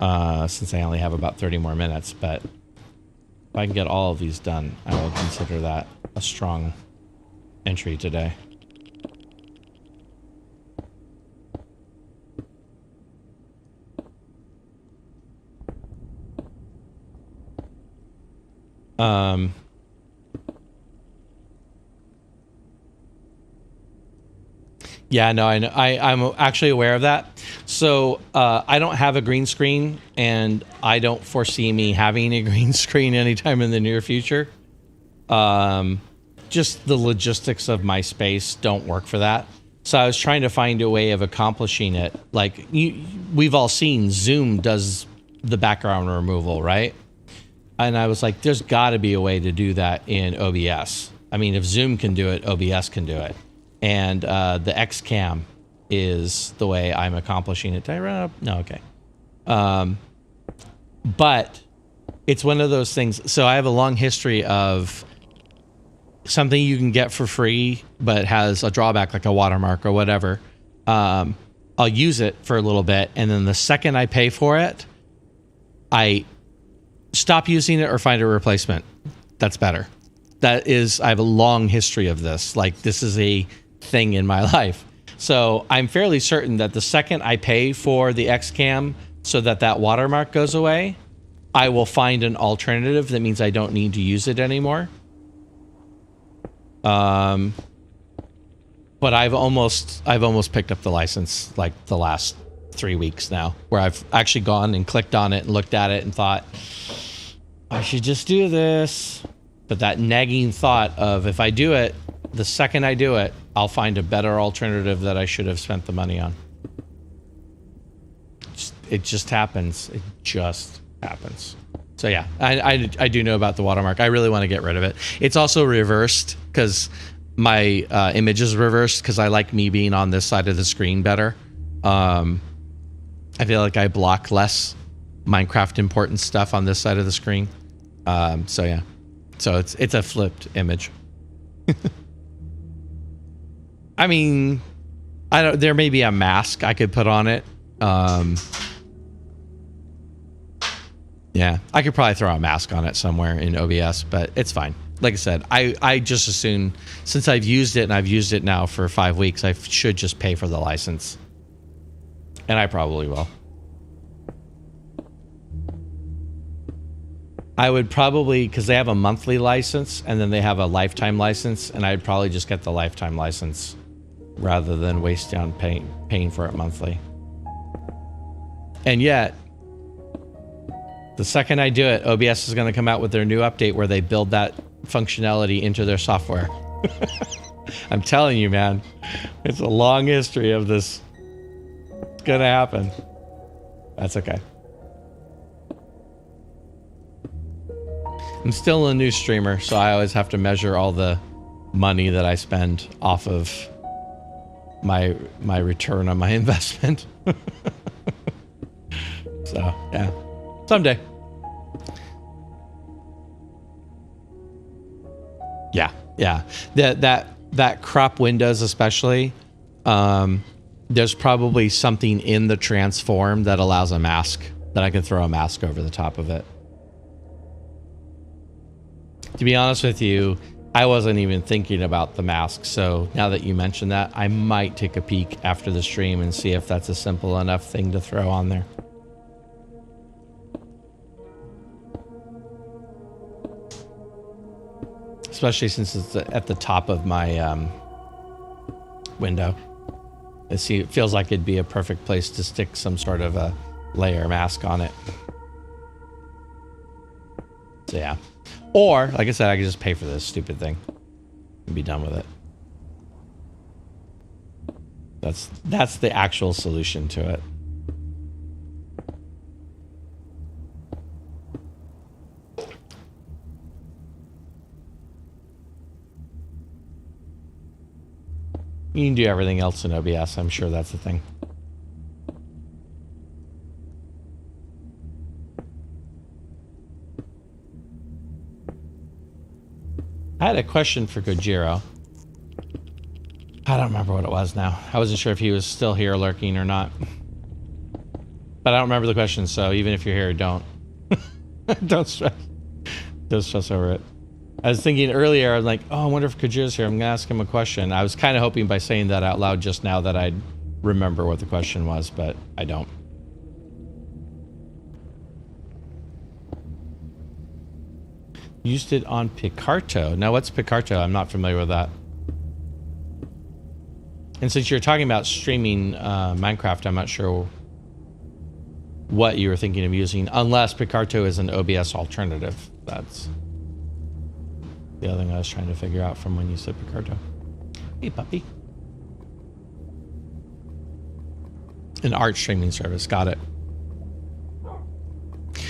since I only have about 30 more minutes, but if I can get all of these done, I will consider that a strong entry today. Yeah, no, I know. I'm actually aware of that. So I don't have a green screen, and I don't foresee me having a green screen anytime in the near future. Just the logistics of my space don't work for that. So I was trying to find a way of accomplishing it. Like we've all seen Zoom does the background removal, right? And I was like, there's got to be a way to do that in OBS. I mean, if Zoom can do it, OBS can do it. And the XCam is the way I'm accomplishing it. Did I run up? No, okay. But it's one of those things. So I have a long history of something you can get for free, but has a drawback like a watermark or whatever. I'll use it for a little bit, and then the second I pay for it, I stop using it or find a replacement that's better. I have a long history of this. Like, this is a thing in my life. So I'm fairly certain that the second I pay for the XCam so that watermark goes away, I will find an alternative that means I don't need to use it anymore. But I've almost picked up the license like the last 3 weeks now, where I've actually gone and clicked on it and looked at it and thought, I should just do this. But that nagging thought of, if I do it, the second I do it, I'll find a better alternative that I should have spent the money on. It just happens. It just happens. So yeah, I do know about the watermark. I really want to get rid of it. It's also reversed because my image is reversed because I like me being on this side of the screen better. I feel like I block less Minecraft important stuff on this side of the screen. So yeah, so it's a flipped image. I mean, I don't. There may be a mask I could put on it. Yeah, I could probably throw a mask on it somewhere in OBS, but it's fine. Like I said, I just assume since I've used it and I've used it now for 5 weeks, I should just pay for the license. And I probably will. I would probably, because they have a monthly license and then they have a lifetime license, and I'd probably just get the lifetime license rather than waste on paying for it monthly. And yet, the second I do it, OBS is going to come out with their new update where they build that functionality into their software. I'm telling you, man, it's a long history of this. It's going to happen. That's okay. I'm still a new streamer, so I always have to measure all the money that I spend off of my return on my investment. So, yeah. Someday. Yeah. That crop windows especially, there's probably something in the transform that allows a mask, that I can throw a mask over the top of it. To be honest with you, I wasn't even thinking about the mask, so now that you mention that, I might take a peek after the stream and see if that's a simple enough thing to throw on there. Especially since it's at the top of my window. It feels like it'd be a perfect place to stick some sort of a layer mask on it. So yeah. Or, like I said, I could just pay for this stupid thing and be done with it. That's the actual solution to it. You can do everything else in OBS. I'm sure that's the thing. I had a question for Gojiro. I don't remember what it was now. I wasn't sure if he was still here lurking or not. But I don't remember the question, so even if you're here, don't. Don't stress. Don't stress over it. I was thinking earlier, I was like, oh, I wonder if Kojiro's here. I'm going to ask him a question. I was kind of hoping by saying that out loud just now that I'd remember what the question was, but I don't. Used it on Picarto. Now, what's Picarto? I'm not familiar with that. And since you're talking about streaming Minecraft, I'm not sure what you were thinking of using, unless Picarto is an OBS alternative. That's the other thing I was trying to figure out from when you said Picarto. Hey, puppy. An art streaming service. Got it.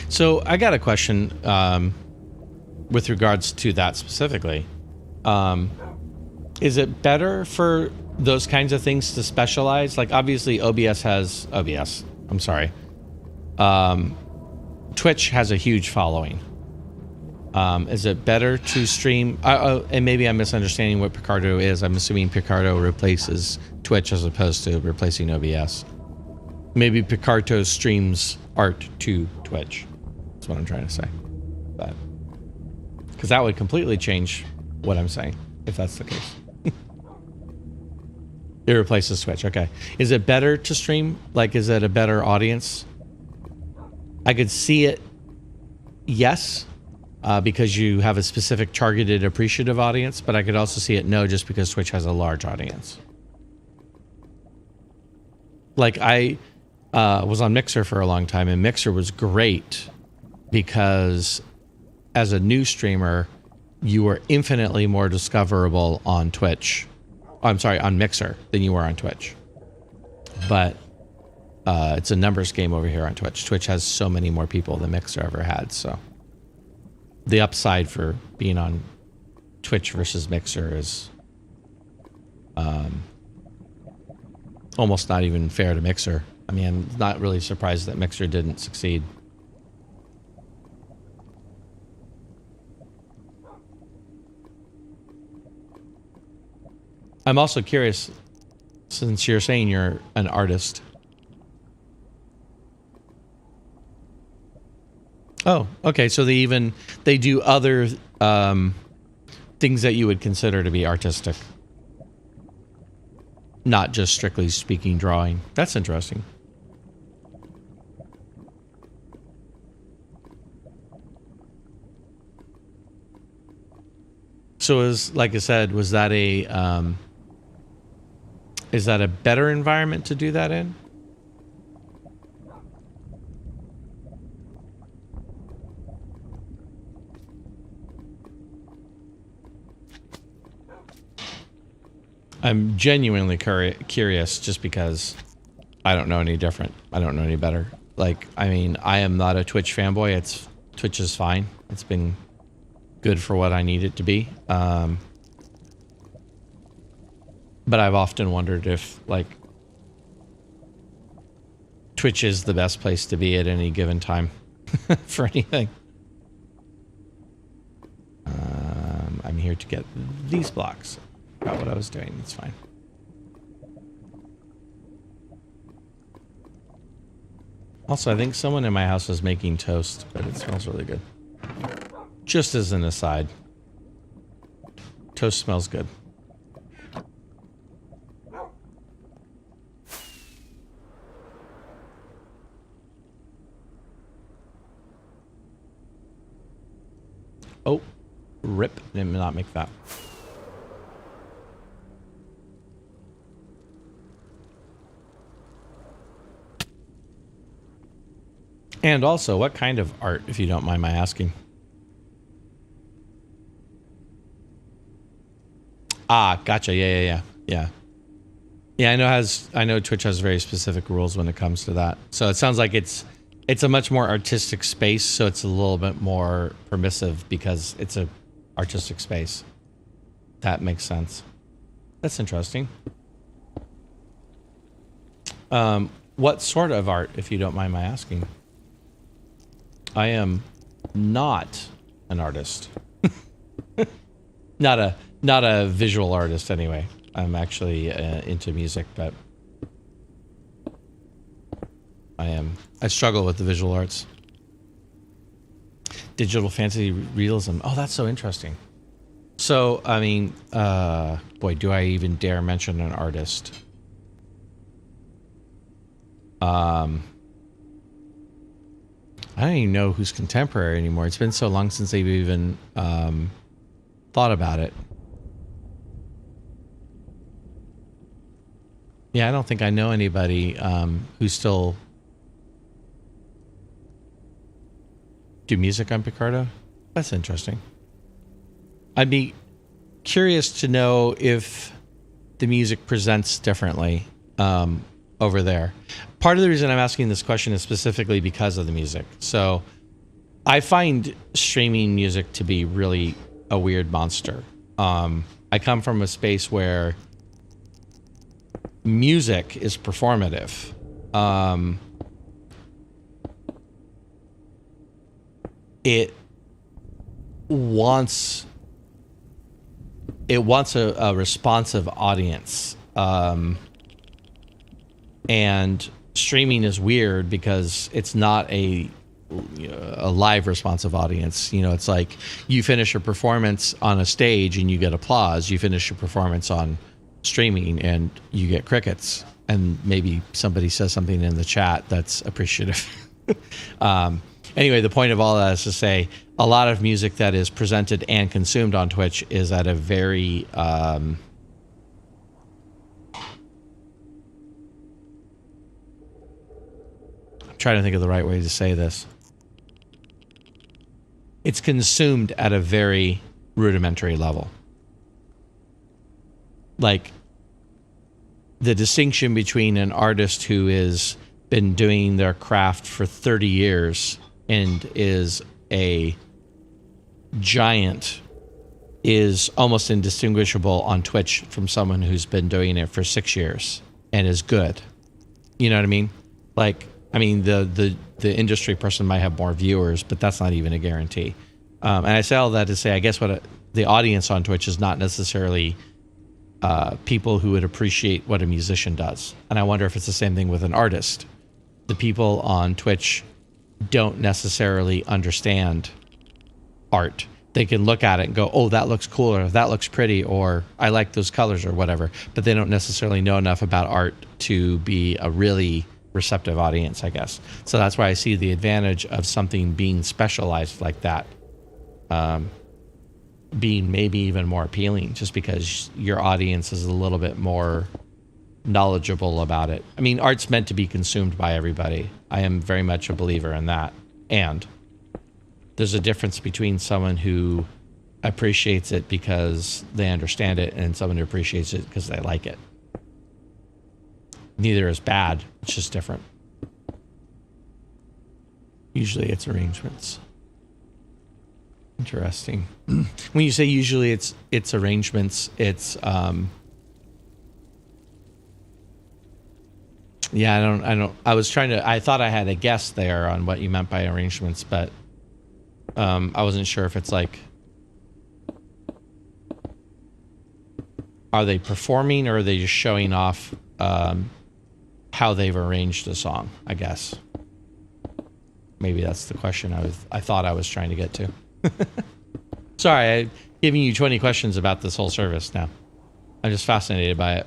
So I got a question with regards to that specifically. Is it better for those kinds of things to specialize? Like, obviously OBS has... OBS. I'm sorry. Twitch has a huge following. Is it better to stream? And maybe I'm misunderstanding what Picarto is. I'm assuming Picarto replaces Twitch as opposed to replacing OBS. Maybe Picarto streams art to Twitch. That's what I'm trying to say. But because that would completely change what I'm saying, if that's the case. It replaces Twitch. Okay. Is it better to stream? Like, is it a better audience? I could see it. Yes. Because you have a specific targeted appreciative audience, but I could also see it no, just because Twitch has a large audience. Like, I was on Mixer for a long time, and Mixer was great because as a new streamer, you were infinitely more discoverable on Twitch. I'm sorry, on Mixer than you were on Twitch. But it's a numbers game over here on Twitch. Twitch has so many more people than Mixer ever had, so the upside for being on Twitch versus Mixer is almost not even fair to Mixer I mean, I'm not really surprised that Mixer didn't succeed. I'm also curious, since you're saying you're an artist. Oh, okay. So they do other things that you would consider to be artistic, not just strictly speaking drawing. That's interesting. So like I said, was that is that a better environment to do that in? I'm genuinely curious just because I don't know any different. I don't know any better. Like, I mean, I am not a Twitch fanboy. Twitch is fine. It's been good for what I need it to be. But I've often wondered if, like, Twitch is the best place to be at any given time for anything. I'm here to get these blocks. Forgot what I was doing. It's fine. Also, I think someone in my house is making toast, but it smells really good. Just as an aside, toast smells good. Oh, rip. Did not make that. And also, what kind of art, if you don't mind my asking? Ah, gotcha. Yeah. Yeah, I know Twitch has very specific rules when it comes to that. So it sounds like it's a much more artistic space, so it's a little bit more permissive because it's a artistic space. That makes sense. That's interesting. What sort of art, if you don't mind my asking? I am not an artist. Not a visual artist anyway. I'm actually into music, but I struggle with the visual arts. Digital fantasy realism. Oh, that's so interesting. So, I mean, boy, do I even dare mention an artist? I don't even know who's contemporary anymore. It's been so long since they've even thought about it. Yeah, I don't think I know anybody who still do music on Picardo. That's interesting. I'd be curious to know if the music presents differently over there. Part of the reason I'm asking this question is specifically because of the music. So I find streaming music to be really a weird monster. I come from a space where music is performative. It wants a responsive audience. And streaming is weird because it's not a live responsive audience. You know, it's like you finish a performance on a stage and you get applause. You finish a performance on streaming and you get crickets. And maybe somebody says something in the chat that's appreciative. Anyway, the point of all that is to say a lot of music that is presented and consumed on Twitch is at a very trying to think of the right way to say this. It's consumed at a very rudimentary level. Like the distinction between an artist who has been doing their craft for 30 years and is a giant is almost indistinguishable on Twitch from someone who's been doing it for 6 years and is good. You know what I mean? Like, I mean, the industry person might have more viewers, but that's not even a guarantee. And I say all that to say, I guess the audience on Twitch is not necessarily people who would appreciate what a musician does. And I wonder if it's the same thing with an artist. The people on Twitch don't necessarily understand art. They can look at it and go, oh, that looks cool, or that looks pretty, or I like those colors, or whatever. But they don't necessarily know enough about art to be a really receptive audience, I guess. So that's why I see the advantage of something being specialized like that, being maybe even more appealing, just because your audience is a little bit more knowledgeable about it. I mean, art's meant to be consumed by everybody. I am very much a believer in that. And there's a difference between someone who appreciates it because they understand it and someone who appreciates it because they like it. Neither is bad, it's just different. Usually it's arrangements. Interesting. When you say usually it's arrangements, it's yeah, I thought I had a guess there on what you meant by arrangements, but I wasn't sure if it's like, are they performing or are they just showing off how they've arranged the song, I guess. Maybe that's the question I thought I was trying to get to. Sorry, I'm giving you 20 questions about this whole service now. I'm just fascinated by it.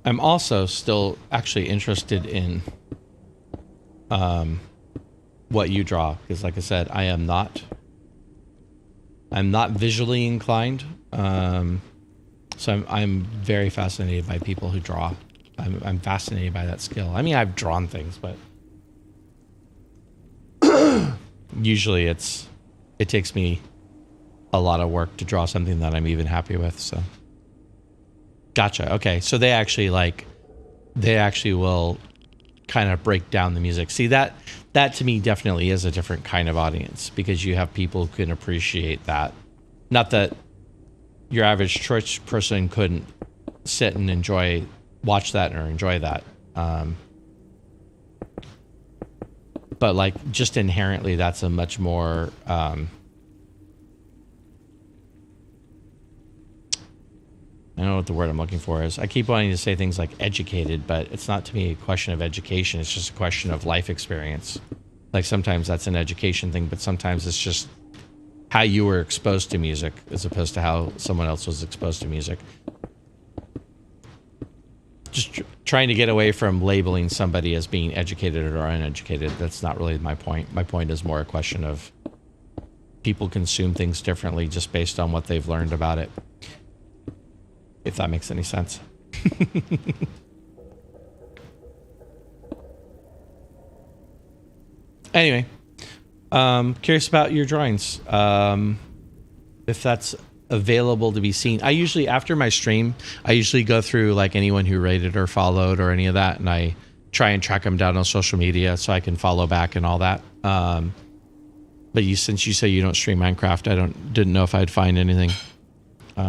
I'm also still actually interested in what you draw, because like I said, I'm not visually inclined, so I'm very fascinated by people who draw. I'm fascinated by that skill. I mean, I've drawn things, but usually it takes me a lot of work to draw something that I'm even happy with. So gotcha. Okay, so they actually will kind of break down the music. See, that to me definitely is a different kind of audience, because you have people who can appreciate that. Not that your average Twitch person couldn't sit and watch that or enjoy that. But like, just inherently, that's a much more I don't know what the word I'm looking for is. I keep wanting to say things like educated, but it's not to me a question of education. It's just a question of life experience. Like, sometimes that's an education thing, but sometimes it's just how you were exposed to music as opposed to how someone else was exposed to music. Just trying to get away from labeling somebody as being educated or uneducated. That's not really my point. My point is more a question of people consume things differently just based on what they've learned about it. If that makes any sense. Anyway, curious about your drawings. If that's available to be seen. I usually, after my stream, I usually go through like anyone who rated or followed or any of that, and I try and track them down on social media so I can follow back and all that. But since you say you don't stream Minecraft, I didn't know if I'd find anything.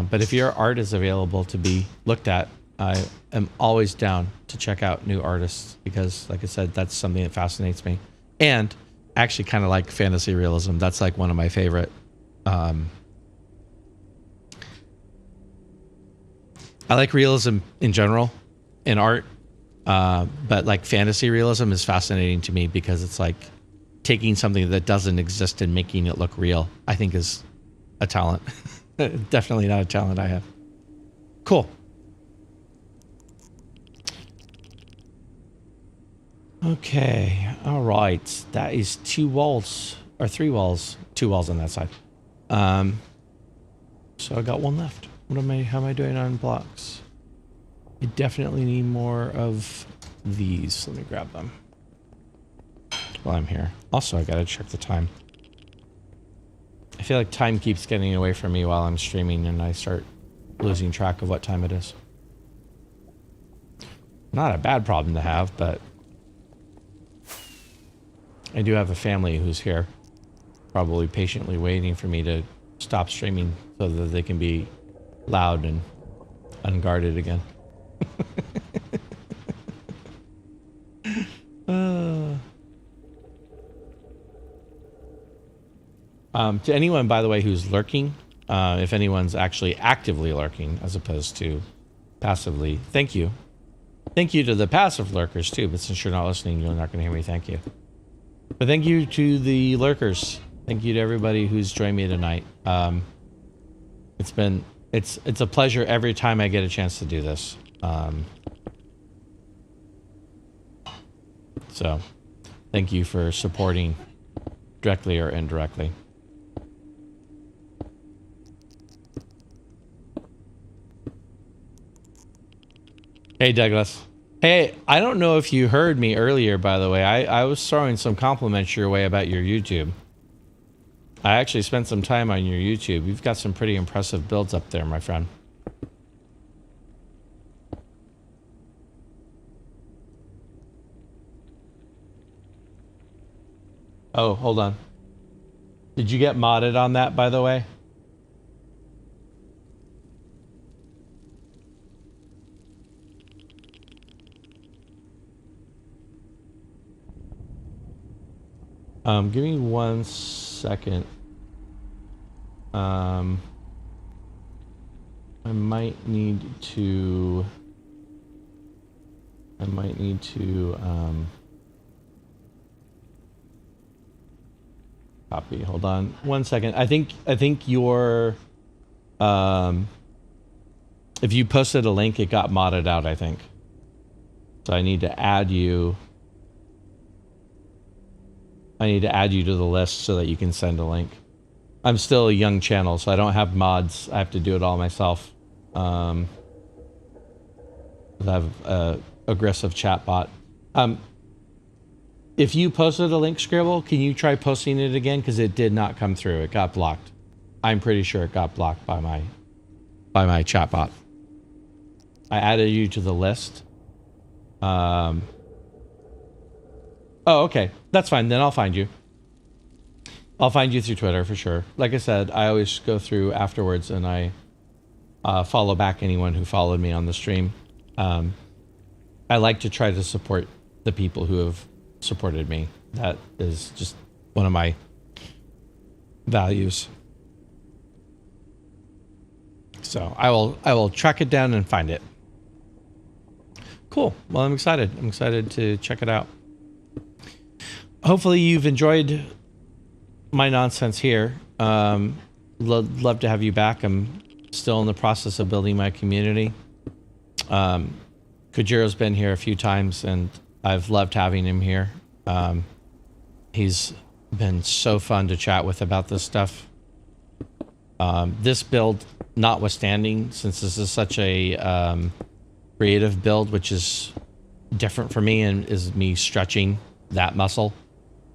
But if your art is available to be looked at, I am always down to check out new artists, because, like I said, that's something that fascinates me. And I actually kind of like fantasy realism. That's like one of my favorite. I like realism in general in art, but like fantasy realism is fascinating to me, because it's like taking something that doesn't exist and making it look real. I think is a talent. Definitely not a talent I have. Cool. Okay. All right. That is 2 walls or 3 walls. 2 walls on that side. So I got 1 left. How am I doing on blocks? I definitely need more of these. Let me grab them while I'm here. Also, I gotta check the time. I feel like time keeps getting away from me while I'm streaming, and I start losing track of what time it is. Not a bad problem to have, but I do have a family who's here, probably patiently waiting for me to stop streaming so that they can be loud and unguarded again. To anyone, by the way, who's lurking, if anyone's actually actively lurking as opposed to passively, thank you. Thank you to the passive lurkers too, but since you're not listening, you're not going to hear me thank you. But thank you to the lurkers. Thank you to everybody who's joined me tonight. It's a pleasure every time I get a chance to do this. So thank you for supporting directly or indirectly. Hey, Douglas. Hey, I don't know if you heard me earlier, by the way. I was throwing some compliments your way about your YouTube. I actually spent some time on your YouTube. You've got some pretty impressive builds up there, my friend. Oh, hold on. Did you get modded on that, by the way? Give me 1 second. I might need to copy. Hold on 1 second. I think your if you posted a link, it got modded out, I think. So I need to add you. I need to add you to the list so that you can send a link. I'm still a young channel, so I don't have mods. I have to do it all myself. I have an aggressive chat bot. If you posted a link, Scribble, can you try posting it again? Because it did not come through. It got blocked. I'm pretty sure it got blocked by my chat bot. I added you to the list. Oh, okay. That's fine. Then I'll find you. I'll find you through Twitter for sure. Like I said, I always go through afterwards and I follow back anyone who followed me on the stream. I like to try to support the people who have supported me. That is just one of my values. So I will track it down and find it. Cool. Well, I'm excited. I'm excited to check it out. Hopefully you've enjoyed my nonsense here. Love to have you back. I'm still in the process of building my community. Kujiro's been here a few times and I've loved having him here. He's been so fun to chat with about this stuff. This build notwithstanding, since this is such a creative build, which is different for me and is me stretching that muscle,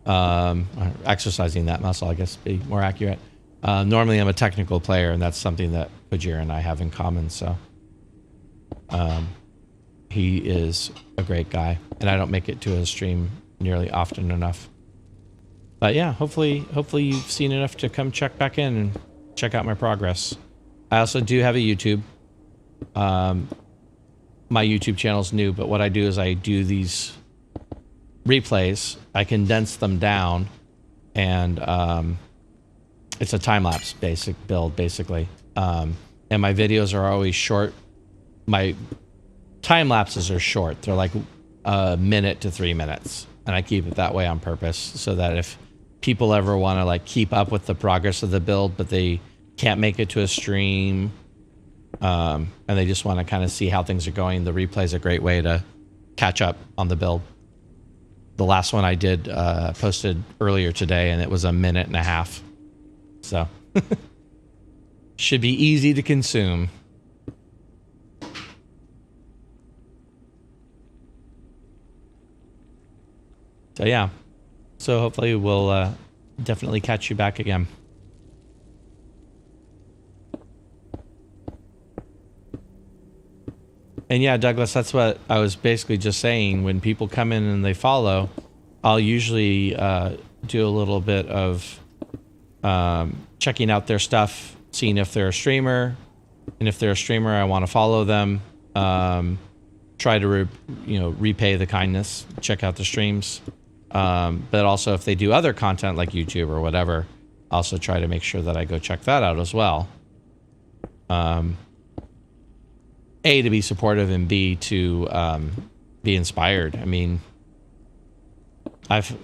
exercising that muscle, I guess, be more accurate. Normally I'm a technical player and that's something that Kujira and I have in common. So he is a great guy and I don't make it to his stream nearly often enough. But yeah, hopefully you've seen enough to come check back in and check out my progress. I also do have a YouTube. My YouTube channel's new, but what I do is I do these replays. I condense them down, and it's a time-lapse basic build, basically. And my videos are always short. My time lapses are short. They're like a minute to 3 minutes, and I keep it that way on purpose so that if people ever want to like keep up with the progress of the build, but they can't make it to a stream, and they just want to kind of see how things are going, the replay is a great way to catch up on the build. The last one I did posted earlier today, and it was a minute and a half. So should be easy to consume. So yeah, so hopefully we'll definitely catch you back again. And yeah, Douglas, that's what I was basically just saying. When people come in and they follow, I'll usually do a little bit of checking out their stuff, seeing if they're a streamer, and if they're a streamer, I want to follow them. Try to repay the kindness, check out the streams, but also if they do other content like YouTube or whatever, also try to make sure that I go check that out as well. A, to be supportive, and B, to be inspired. I mean, I've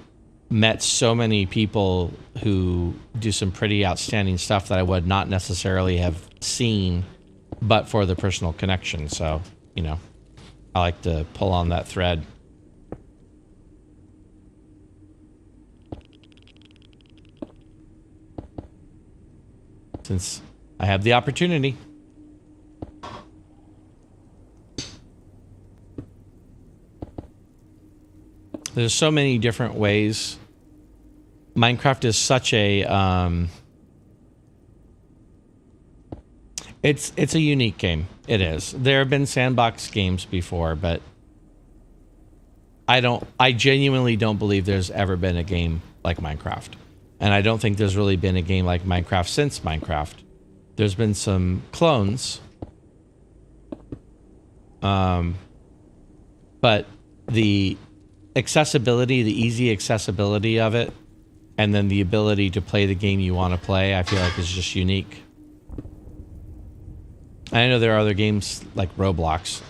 met so many people who do some pretty outstanding stuff that I would not necessarily have seen but for the personal connection. So, you know, I like to pull on that thread. Since I have the opportunity. There's so many different ways. Minecraft is such a it's a unique game. It is. There have been sandbox games before, but I genuinely don't believe there's ever been a game like Minecraft. And I don't think there's really been a game like Minecraft since Minecraft. There's been some clones. But the accessibility, the easy accessibility of it, and then the ability to play the game you want to play, I feel like is just unique. I know there are other games like Roblox,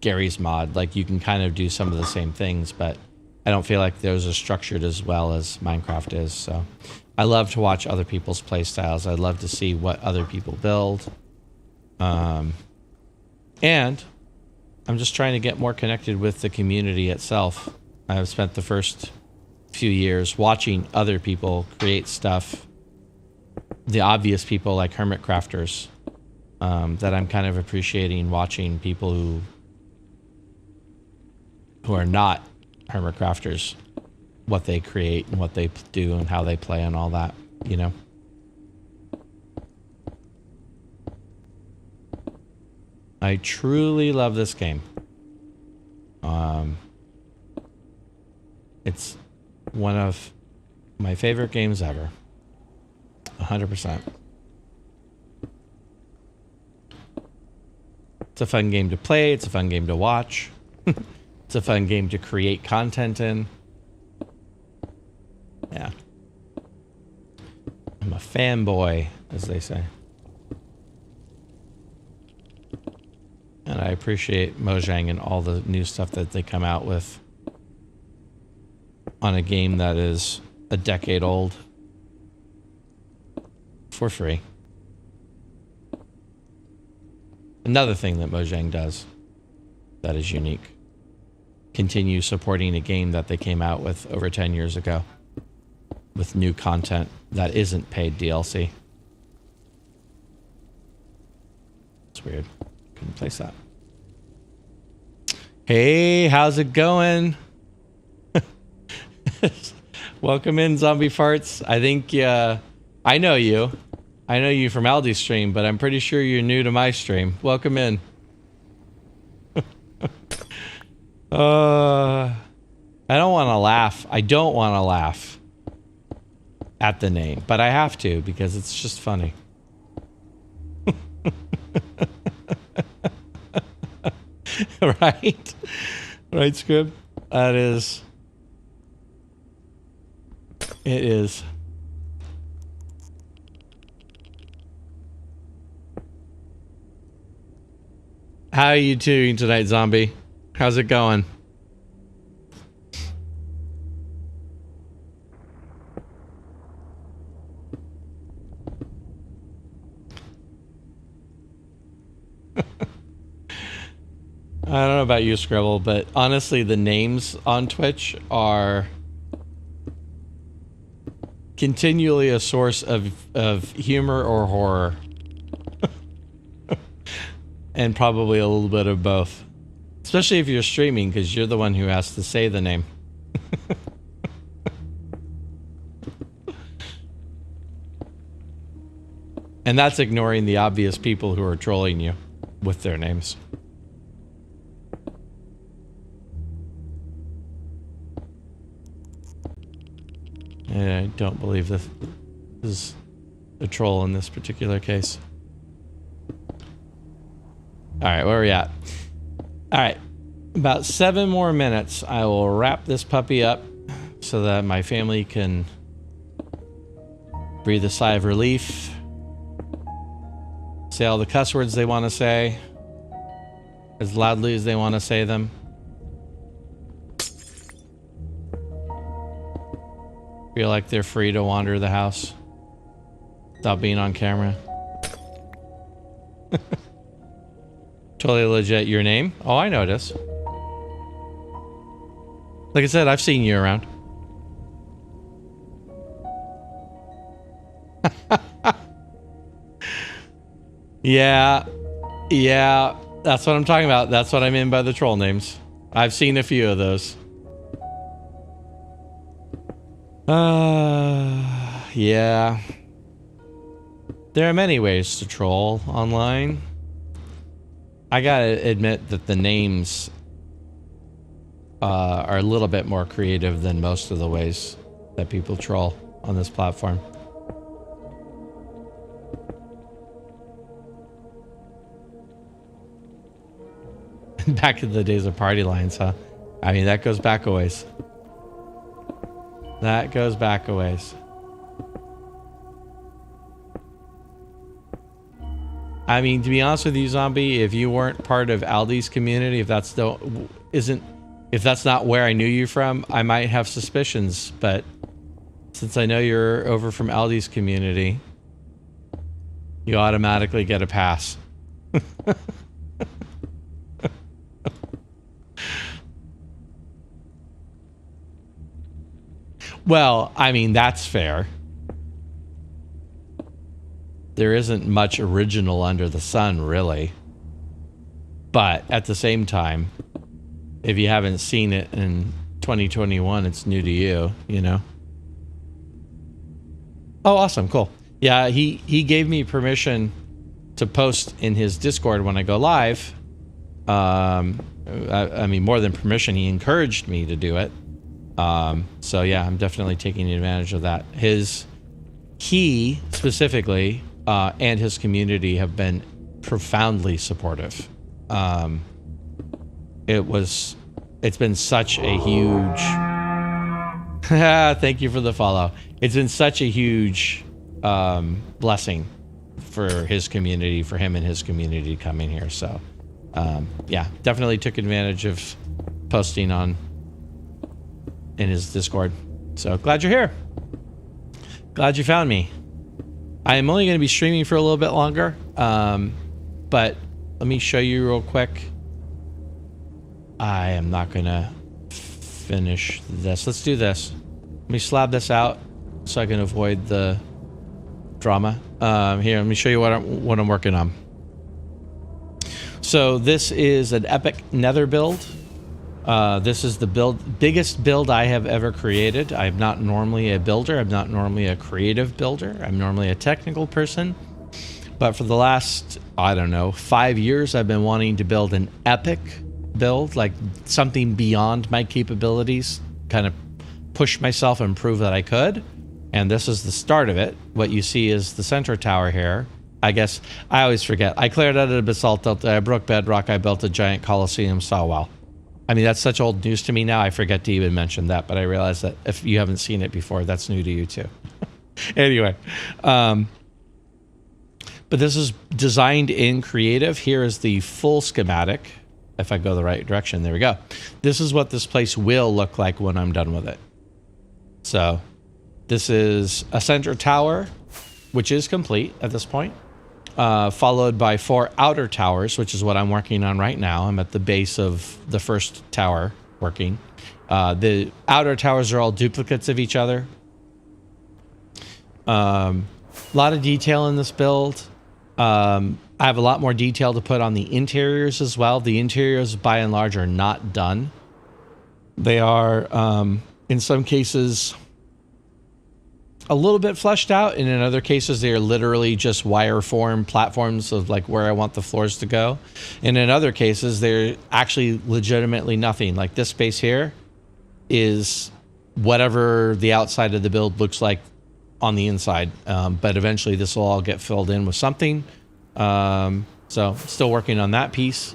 Gary's Mod, like you can kind of do some of the same things, but I don't feel like those are structured as well as Minecraft is. So I love to watch other people's play styles. I love to see what other people build. And I'm just trying to get more connected with the community itself. I've spent the first few years watching other people create stuff. The obvious people like hermit crafters, that I'm kind of appreciating watching people who are not hermit crafters, what they create and what they do and how they play and all that, you know. I truly love this game. It's one of my favorite games ever. 100%. It's a fun game to play. It's a fun game to watch. It's a fun game to create content in. Yeah. I'm a fanboy, as they say. And I appreciate Mojang and all the new stuff that they come out with on a game that is a decade old for free. Another thing that Mojang does that is unique. Continue supporting a game that they came out with over 10 years ago with new content that isn't paid DLC. It's weird. Couldn't place that. Hey, how's it going? Welcome in, Zombie Farts. I think I know you. I know you from Aldi's stream, but I'm pretty sure you're new to my stream. Welcome in. I don't want to laugh. I don't want to laugh at the name, but I have to because it's just funny. Right? Right, Scrib? That is. It is. How are you doing tonight, Zombie? How's it going? I don't know about you, Scribble, but honestly, the names on Twitch are continually a source of humor or horror. And probably a little bit of both. Especially if you're streaming, because you're the one who has to say the name. And that's ignoring the obvious people who are trolling you with their names. I don't believe this is a troll in this particular case. All right, where are we at? All right, about 7 more minutes. I will wrap this puppy up so that my family can breathe a sigh of relief, say all the cuss words they want to say as loudly as they want to say them. Feel like they're free to wander the house without being on camera. Totally legit. Your name? Oh, I notice. Like I said, I've seen you around. Yeah. Yeah. That's what I'm talking about. That's what I mean by the troll names. I've seen a few of those. Yeah. There are many ways to troll online. I gotta admit that the names are a little bit more creative than most of the ways that people troll on this platform. Back in the days of party lines, huh? I mean, that goes back a ways. That goes back a ways. I mean, to be honest with you, Zombie, if you weren't part of Aldi's community, if that's not where I knew you from, I might have suspicions. But since I know you're over from Aldi's community, you automatically get a pass. Well, I mean, that's fair. There isn't much original under the sun, really. But at the same time, if you haven't seen it in 2021, it's new to you, you know? Oh, awesome. Cool. Yeah, he gave me permission to post in his Discord when I go live. I mean, more than permission, he encouraged me to do it. So yeah, I'm definitely taking advantage of that. He specifically, and his community have been profoundly supportive. It's been such a huge, thank you for the follow. It's been such a huge, blessing for his community, for him and his community coming here. So, yeah, definitely took advantage of posting in his Discord. So glad you're here. Glad you found me. I am only going to be streaming for a little bit longer, but let me show you real quick. I am not going to finish this. Let's do this. Let me slab this out so I can avoid the drama. Here, let me show you what I'm working on. So this is an epic Nether build. This is the biggest build I have ever created. I'm not normally a builder. I'm not normally a creative builder. I'm normally a technical person. But for the last, I don't know, 5 years, I've been wanting to build an epic build, like something beyond my capabilities, kind of push myself and prove that I could. And this is the start of it. What you see is the center tower here. I guess I always forget. I cleared out a basalt, I broke bedrock, I built a giant Colosseum sawwell. I mean, that's such old news to me now, I forget to even mention that, but I realize that if you haven't seen it before, that's new to you too. Anyway, but this is designed in creative. Here is the full schematic. If I go the right direction, there we go. This is what this place will look like when I'm done with it. So this is a center tower, which is complete at this point. Followed by 4 outer towers, which is what I'm working on right now. I'm at the base of the first tower working. The outer towers are all duplicates of each other. A lot of detail in this build. I have a lot more detail to put on the interiors as well. The interiors, by and large, are not done. They are, in some cases, a little bit fleshed out, and in other cases they are literally just wire form platforms of like where I want the floors to go, and in other cases they're actually legitimately nothing. Like this space here is whatever the outside of the build looks like on the inside. But eventually this will all get filled in with something. So still working on that piece.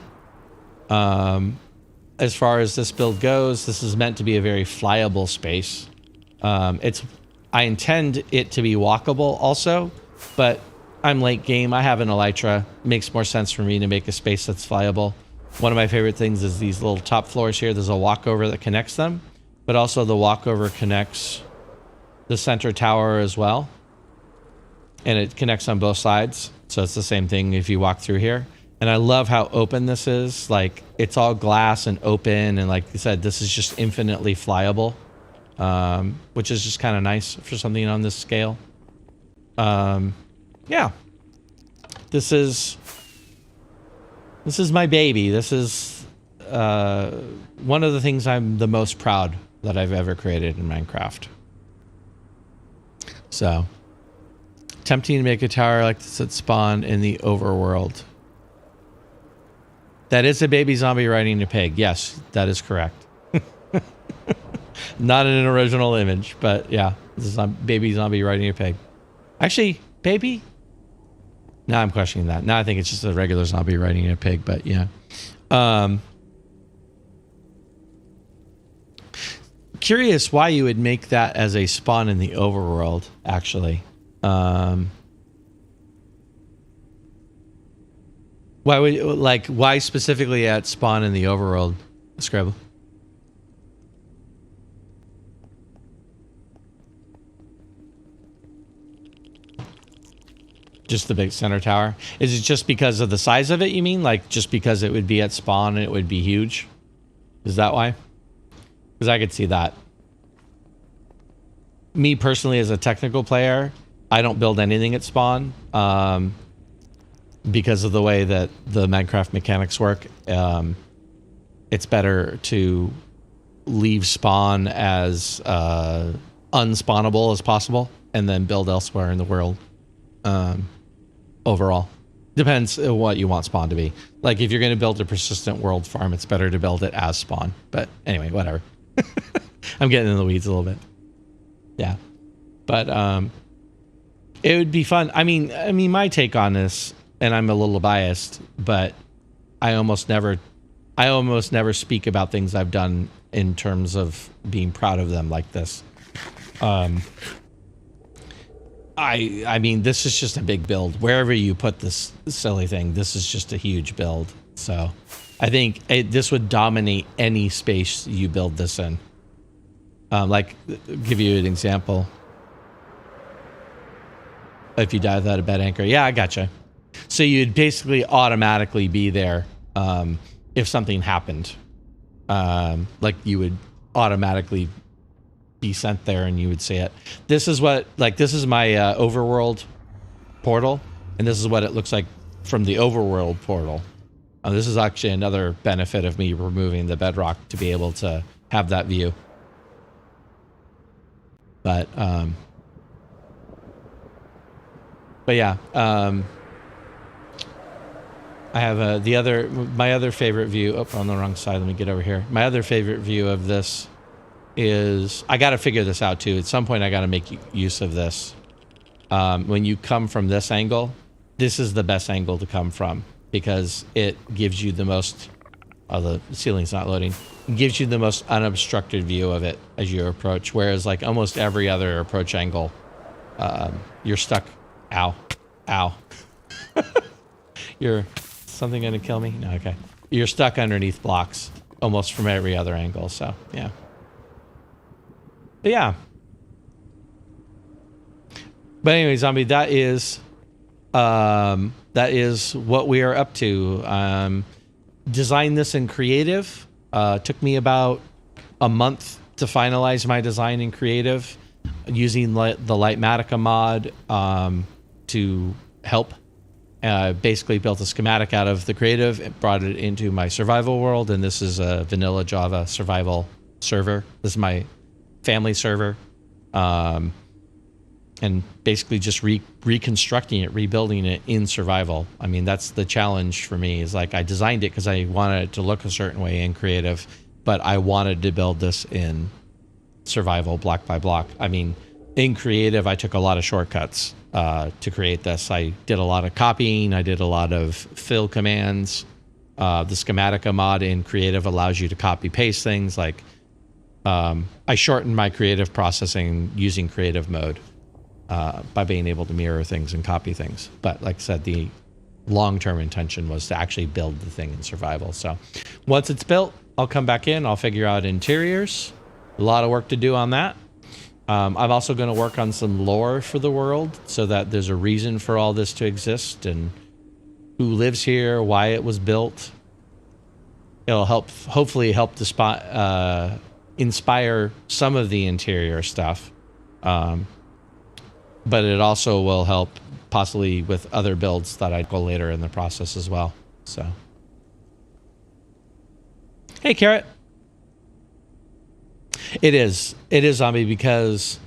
As far as this build goes, this is meant to be a very flyable space. I intend it to be walkable also, but I'm late game. I have an elytra. Makes more sense for me to make a space that's flyable. One of my favorite things is these little top floors here. There's a walkover that connects them, but also the walkover connects the center tower as well. And it connects on both sides. So it's the same thing if you walk through here. And I love how open this is. Like, it's all glass and open. And like you said, this is just infinitely flyable, which is just kind of nice for something on this scale. Yeah. This is my baby. This is one of the things I'm the most proud that I've ever created in Minecraft. So, attempting to make a tower like this at spawn in the overworld. That is a baby zombie riding a pig. Yes, that is correct. Not an original image, but yeah, this is a baby zombie riding a pig. Actually, baby? Now I'm questioning that. Now I think it's just a regular zombie riding a pig, but yeah. Curious why you would make that as a spawn in the overworld, actually. Why specifically at spawn in the overworld, Scrabble? Just the big center tower. Is it just because of the size of it, you mean? Like, just because it would be at spawn and it would be huge? Is that why? Because I could see that. Me personally, as a technical player, I don't build anything at spawn. Because of the way that the Minecraft mechanics work. It's better to leave spawn as unspawnable as possible and then build elsewhere in the world. Overall, depends on what you want spawn to be. Like, if you're going to build a persistent world farm, it's better to build it as spawn. But anyway, whatever. I'm getting in the weeds a little bit. Yeah, but it would be fun. I mean, my take on this, and I'm a little biased, but I almost never speak about things I've done in terms of being proud of them like this. I mean, this is just a big build. Wherever you put this silly thing, this is just a huge build. So I think this would dominate any space you build this in. Like, give you an example. If you die without a bed anchor. Yeah, I gotcha. So you'd basically automatically be there if something happened. Like, you would automatically be sent there and you would see it. This is what, like, this is my overworld portal, and this is what it looks like from the overworld portal. This is actually another benefit of me removing the bedrock to be able to have that view. But yeah, I have my other favorite view. Oh, on the wrong side. Let me get over here. My other favorite view of this is, I got to figure this out too. At some point, I got to make use of this. When you come from this angle, this is the best angle to come from because it gives you the most. Oh, the ceiling's not loading. It gives you the most unobstructed view of it as you approach. Whereas, like, almost every other approach angle, you're stuck. Ow, ow. You're something gonna kill me? No, okay. You're stuck underneath blocks almost from every other angle. So yeah. But yeah. But anyway, zombie, that is what we are up to. Designed this in creative. Took me about a month to finalize my design in creative, using the Litematica mod to help. Basically built a schematic out of the creative and brought it into my survival world, and this is a vanilla Java survival server. This is my family server, and basically just reconstructing it, rebuilding it in survival. I mean, that's the challenge for me, is like, I designed it because I wanted it to look a certain way in creative, but I wanted to build this in survival block by block. I mean, in creative, I took a lot of shortcuts to create this. I did a lot of copying. I did a lot of fill commands. The schematica mod in creative allows you to copy paste things. Like I shortened my creative processing using creative mode by being able to mirror things and copy things. But like I said, the long-term intention was to actually build the thing in survival. So once it's built, I'll come back in. I'll figure out interiors. A lot of work to do on that. I'm also going to work on some lore for the world so that there's a reason for all this to exist and who lives here, why it was built. It'll hopefully help to inspire some of the interior stuff. But it also will help possibly with other builds that I'd go later in the process as well. So, hey, Carrot. It is zombie, because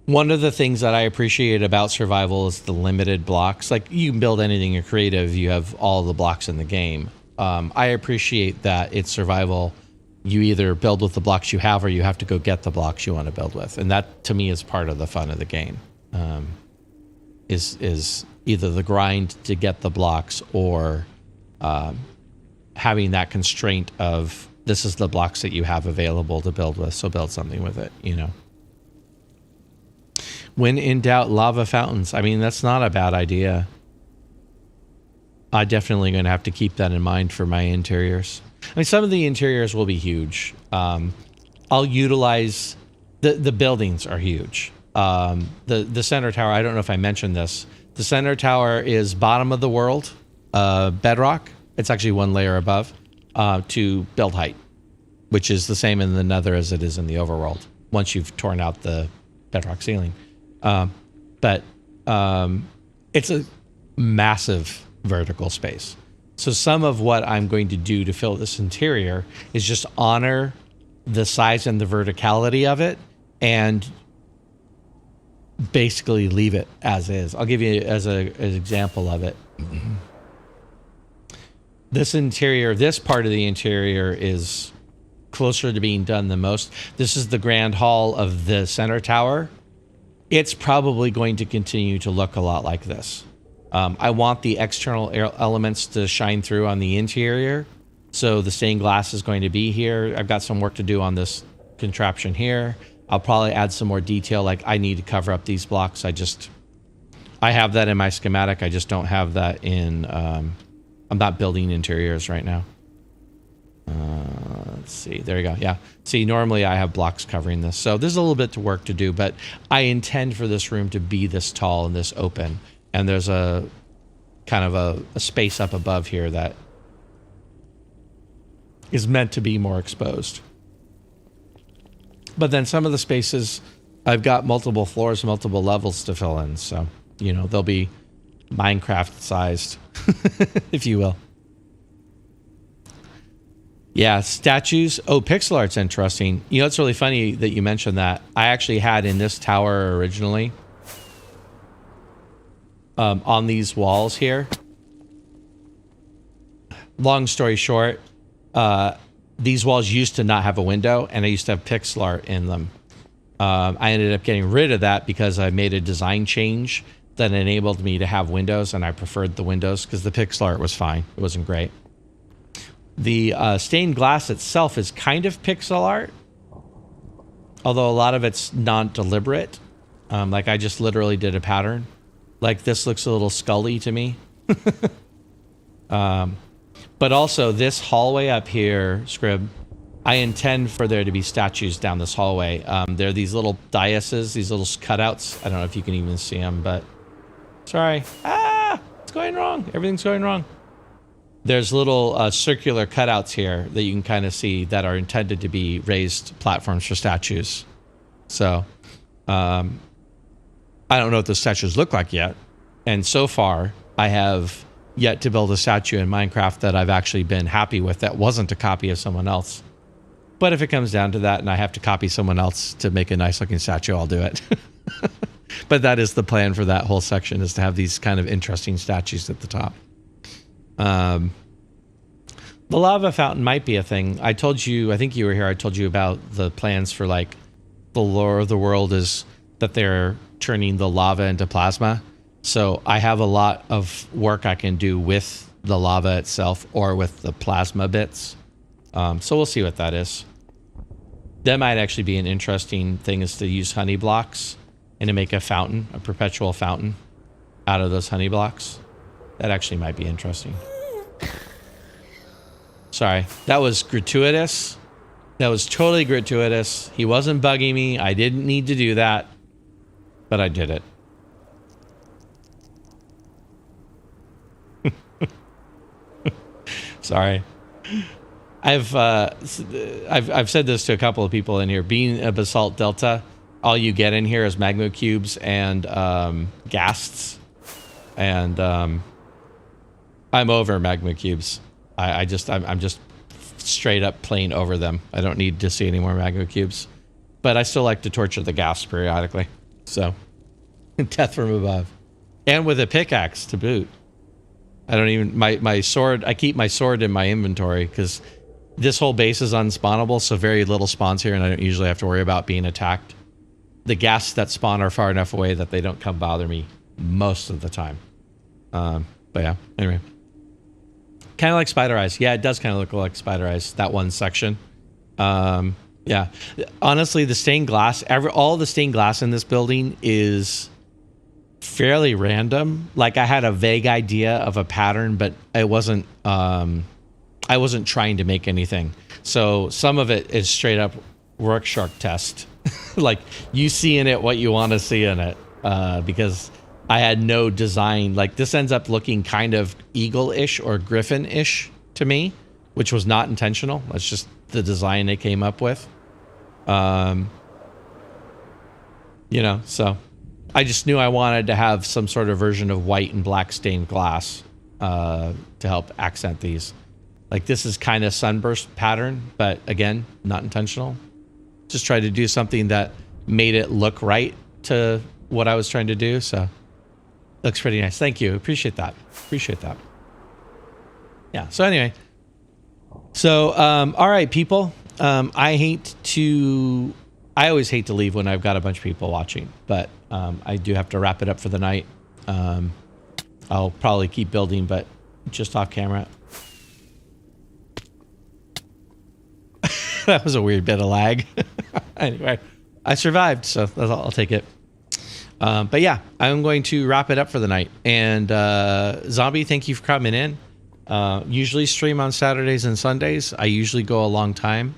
one of the things that I appreciate about survival is the limited blocks. Like, you can build anything in creative, you have all the blocks in the game. I appreciate that it's survival. You either build with the blocks you have or you have to go get the blocks you want to build with. And that, to me, is part of the fun of the game. Is either the grind to get the blocks or having that constraint of this is the blocks that you have available to build with, so build something with it, you know. When in doubt, lava fountains. I mean, that's not a bad idea. I'm definitely going to have to keep that in mind for my interiors. I mean, some of the interiors will be huge. I'll utilize the buildings are huge. The center tower, I don't know if I mentioned this. The center tower is bottom of the world, bedrock. It's actually one layer above to build height, which is the same in the Nether as it is in the overworld once you've torn out the bedrock ceiling. But it's a massive vertical space. So some of what I'm going to do to fill this interior is just honor the size and the verticality of it and basically leave it as is. I'll give you as an example of it. This interior, this part of the interior is closer to being done than most. This is the grand hall of the center tower. It's probably going to continue to look a lot like this. I want the external elements to shine through on the interior. So the stained glass is going to be here. I've got some work to do on this contraption here. I'll probably add some more detail, like I need to cover up these blocks. I have that in my schematic. I just don't have that in, I'm not building interiors right now. Let's see, there you go. Yeah, see, normally I have blocks covering this. So there's a little bit to work to do, but I intend for this room to be this tall and this open. And there's a kind of a space up above here that is meant to be more exposed. But then some of the spaces, I've got multiple floors, multiple levels to fill in. So, you know, they'll be Minecraft sized, if you will. Yeah, statues. Oh, pixel art's interesting. You know, it's really funny that you mentioned that. I actually had in this tower originally, on these walls here. Long story short, these walls used to not have a window, and I used to have pixel art in them. I ended up getting rid of that because I made a design change that enabled me to have windows, and I preferred the windows because the pixel art was fine. It wasn't great. The stained glass itself is kind of pixel art, although a lot of it's non-deliberate. Like I just literally did a pattern. Like this looks a little scully to me. But also this hallway up here, Scrib, I intend for there to be statues down this hallway. There are these little daises, these little cutouts. I don't know if you can even see them, but sorry. Ah, it's going wrong. Everything's going wrong. There's little circular cutouts here that you can kind of see that are intended to be raised platforms for statues. So, I don't know what the statues look like yet. And so far, I have yet to build a statue in Minecraft that I've actually been happy with that wasn't a copy of someone else. But if it comes down to that and I have to copy someone else to make a nice looking statue, I'll do it. But that is the plan for that whole section, is to have these kind of interesting statues at the top. The lava fountain might be a thing. I told you, I think you were here, I told you about the plans for like the lore of the world is that they're turning the lava into plasma. So I have a lot of work I can do with the lava itself or with the plasma bits. So we'll see what that is. That might actually be an interesting thing, is to use honey blocks and to make a fountain, a perpetual fountain out of those honey blocks. That actually might be interesting. Sorry, that was gratuitous. That was totally gratuitous. He wasn't bugging me. I didn't need to do that, but I did it. Sorry. I've said this to a couple of people in here. Being a basalt delta, all you get in here is magma cubes and ghasts, and I'm over magma cubes. I'm just straight up playing over them. I don't need to see any more magma cubes, but I still like to torture the ghasts periodically. So, death from above, and with a pickaxe to boot. I don't even, my sword, I keep my sword in my inventory because this whole base is unspawnable, so very little spawns here, and I don't usually have to worry about being attacked. The ghasts that spawn are far enough away that they don't come bother me most of the time. But yeah, anyway. Kind of like spider eyes. Yeah, it does kind of look like spider eyes, that one section. Yeah. Honestly, the stained glass, all the stained glass in this building is fairly random. Like, I had a vague idea of a pattern, but it wasn't, I wasn't trying to make anything. So some of it is straight up Rorschach test. Like, you see in it what you want to see in it, because I had no design. Like, this ends up looking kind of eagle-ish or griffin-ish to me, which was not intentional. That's just the design they came up with. You know, so I just knew I wanted to have some sort of version of white and black stained glass to help accent these. Like, this is kind of sunburst pattern, but again, not intentional. Just tried to do something that made it look right to what I was trying to do. So looks pretty nice. Thank you. Appreciate that. Appreciate that. Yeah. So anyway, so, all right, people, I always hate to leave when I've got a bunch of people watching, but, I do have to wrap it up for the night. I'll probably keep building, but just off camera. That was a weird bit of lag. Anyway, I survived, so I'll take it. But yeah, I'm going to wrap it up for the night. And Zombie, thank you for coming in. Usually stream on Saturdays and Sundays. I usually go a long time.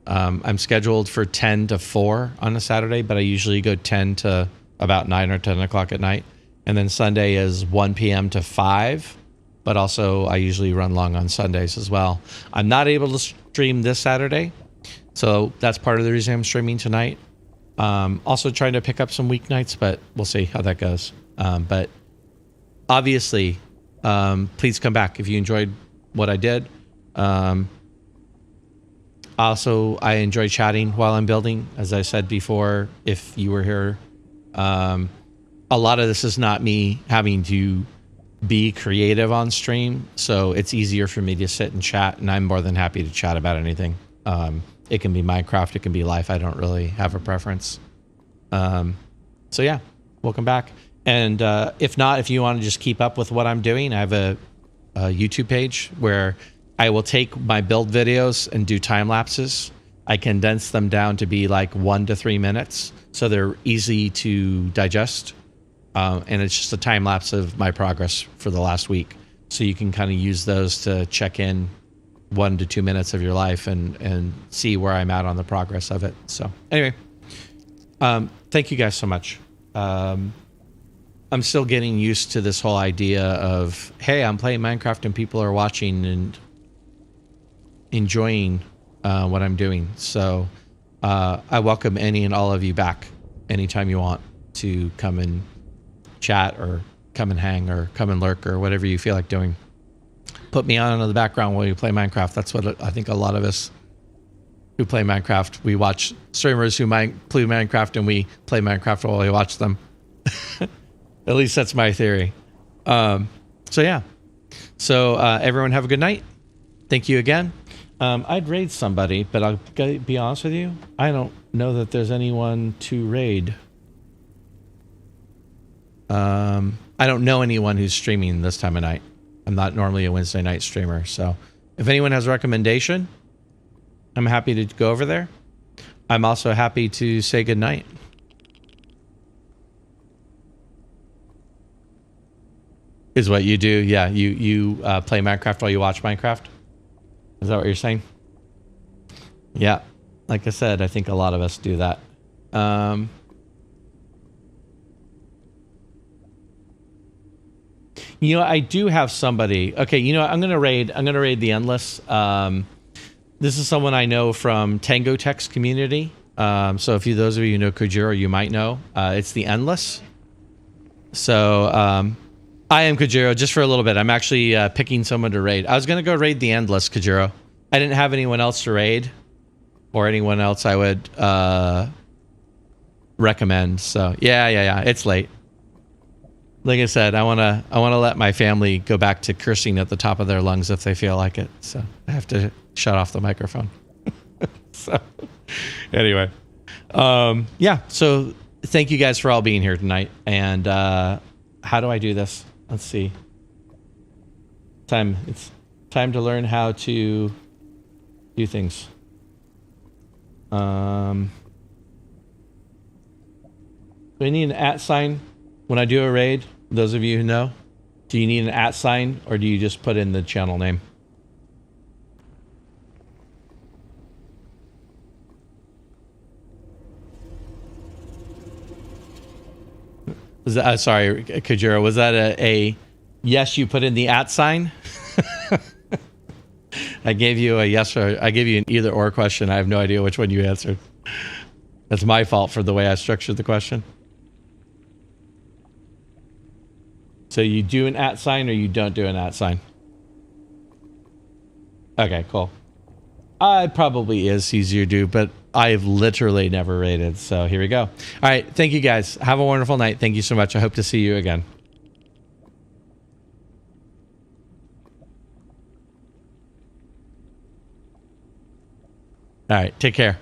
I'm scheduled for 10 to 4 on a Saturday, but I usually go 10 to about 9 or 10 o'clock at night. And then Sunday is 1 p.m. to 5. But also I usually run long on Sundays as well. I'm not able to stream this Saturday, so that's part of the reason I'm streaming tonight. Also trying to pick up some weeknights, but we'll see how that goes. But obviously, please come back if you enjoyed what I did. Also, I enjoy chatting while I'm building. As I said before, if you were here, a lot of this is not me having to be creative on stream, so it's easier for me to sit and chat, and I'm more than happy to chat about anything. It can be Minecraft, it can be life. I don't really have a preference. So yeah, welcome back. And if not, if you want to just keep up with what I'm doing, I have a YouTube page where I will take my build videos and do time lapses. I condense them down to be like 1 to 3 minutes, so they're easy to digest. And it's just a time lapse of my progress for the last week. So you can kind of use those to check in 1 to 2 minutes of your life and see where I'm at on the progress of it. So anyway, thank you guys so much. I'm still getting used to this whole idea of, hey, I'm playing Minecraft and people are watching and enjoying what I'm doing. So I welcome any and all of you back anytime you want to come and chat or come and hang or come and lurk or whatever you feel like doing. Put me on in the background while you play Minecraft. That's what I think a lot of us who play Minecraft, we watch streamers who play Minecraft and we play Minecraft while we watch them. At least that's my theory. So yeah. So everyone have a good night. Thank you again. I'd raid somebody, but I'll be honest with you. I don't know that there's anyone to raid. I don't know anyone who's streaming this time of night. I'm not normally a Wednesday night streamer, so if anyone has a recommendation, I'm happy to go over there. I'm also happy to say goodnight. Is what you do? Yeah, you play Minecraft while you watch Minecraft? Is that what you're saying? Yeah, like I said, I think a lot of us do that. You know, I do have somebody. Okay, you know what? I'm gonna raid the Endless. This is someone I know from Tango Tech's community. So if those of you who know Kujiro, you might know. It's the Endless. So I am Kujiro just for a little bit. I'm actually picking someone to raid. I was gonna go raid the Endless, Kujiro. I didn't have anyone else to raid, or anyone else I would recommend. So yeah. It's late. Like I said, I wanna let my family go back to cursing at the top of their lungs if they feel like it. So I have to shut off the microphone. So anyway, yeah. So thank you guys for all being here tonight. And how do I do this? Let's see. It's time to learn how to do things. Do I need an @ sign when I do a raid? Those of you who know, do you need an @ sign or do you just put in the channel name? Was that, sorry, Kujiro, was that a yes, you put in the @ sign? I gave you a yes or I gave you an either or question. I have no idea which one you answered. That's my fault for the way I structured the question. So you do an @ sign or you don't do an @ sign? Okay, cool. It probably is easier to do, but I've literally never rated. So here we go. All right. Thank you guys. Have a wonderful night. Thank you so much. I hope to see you again. All right. Take care.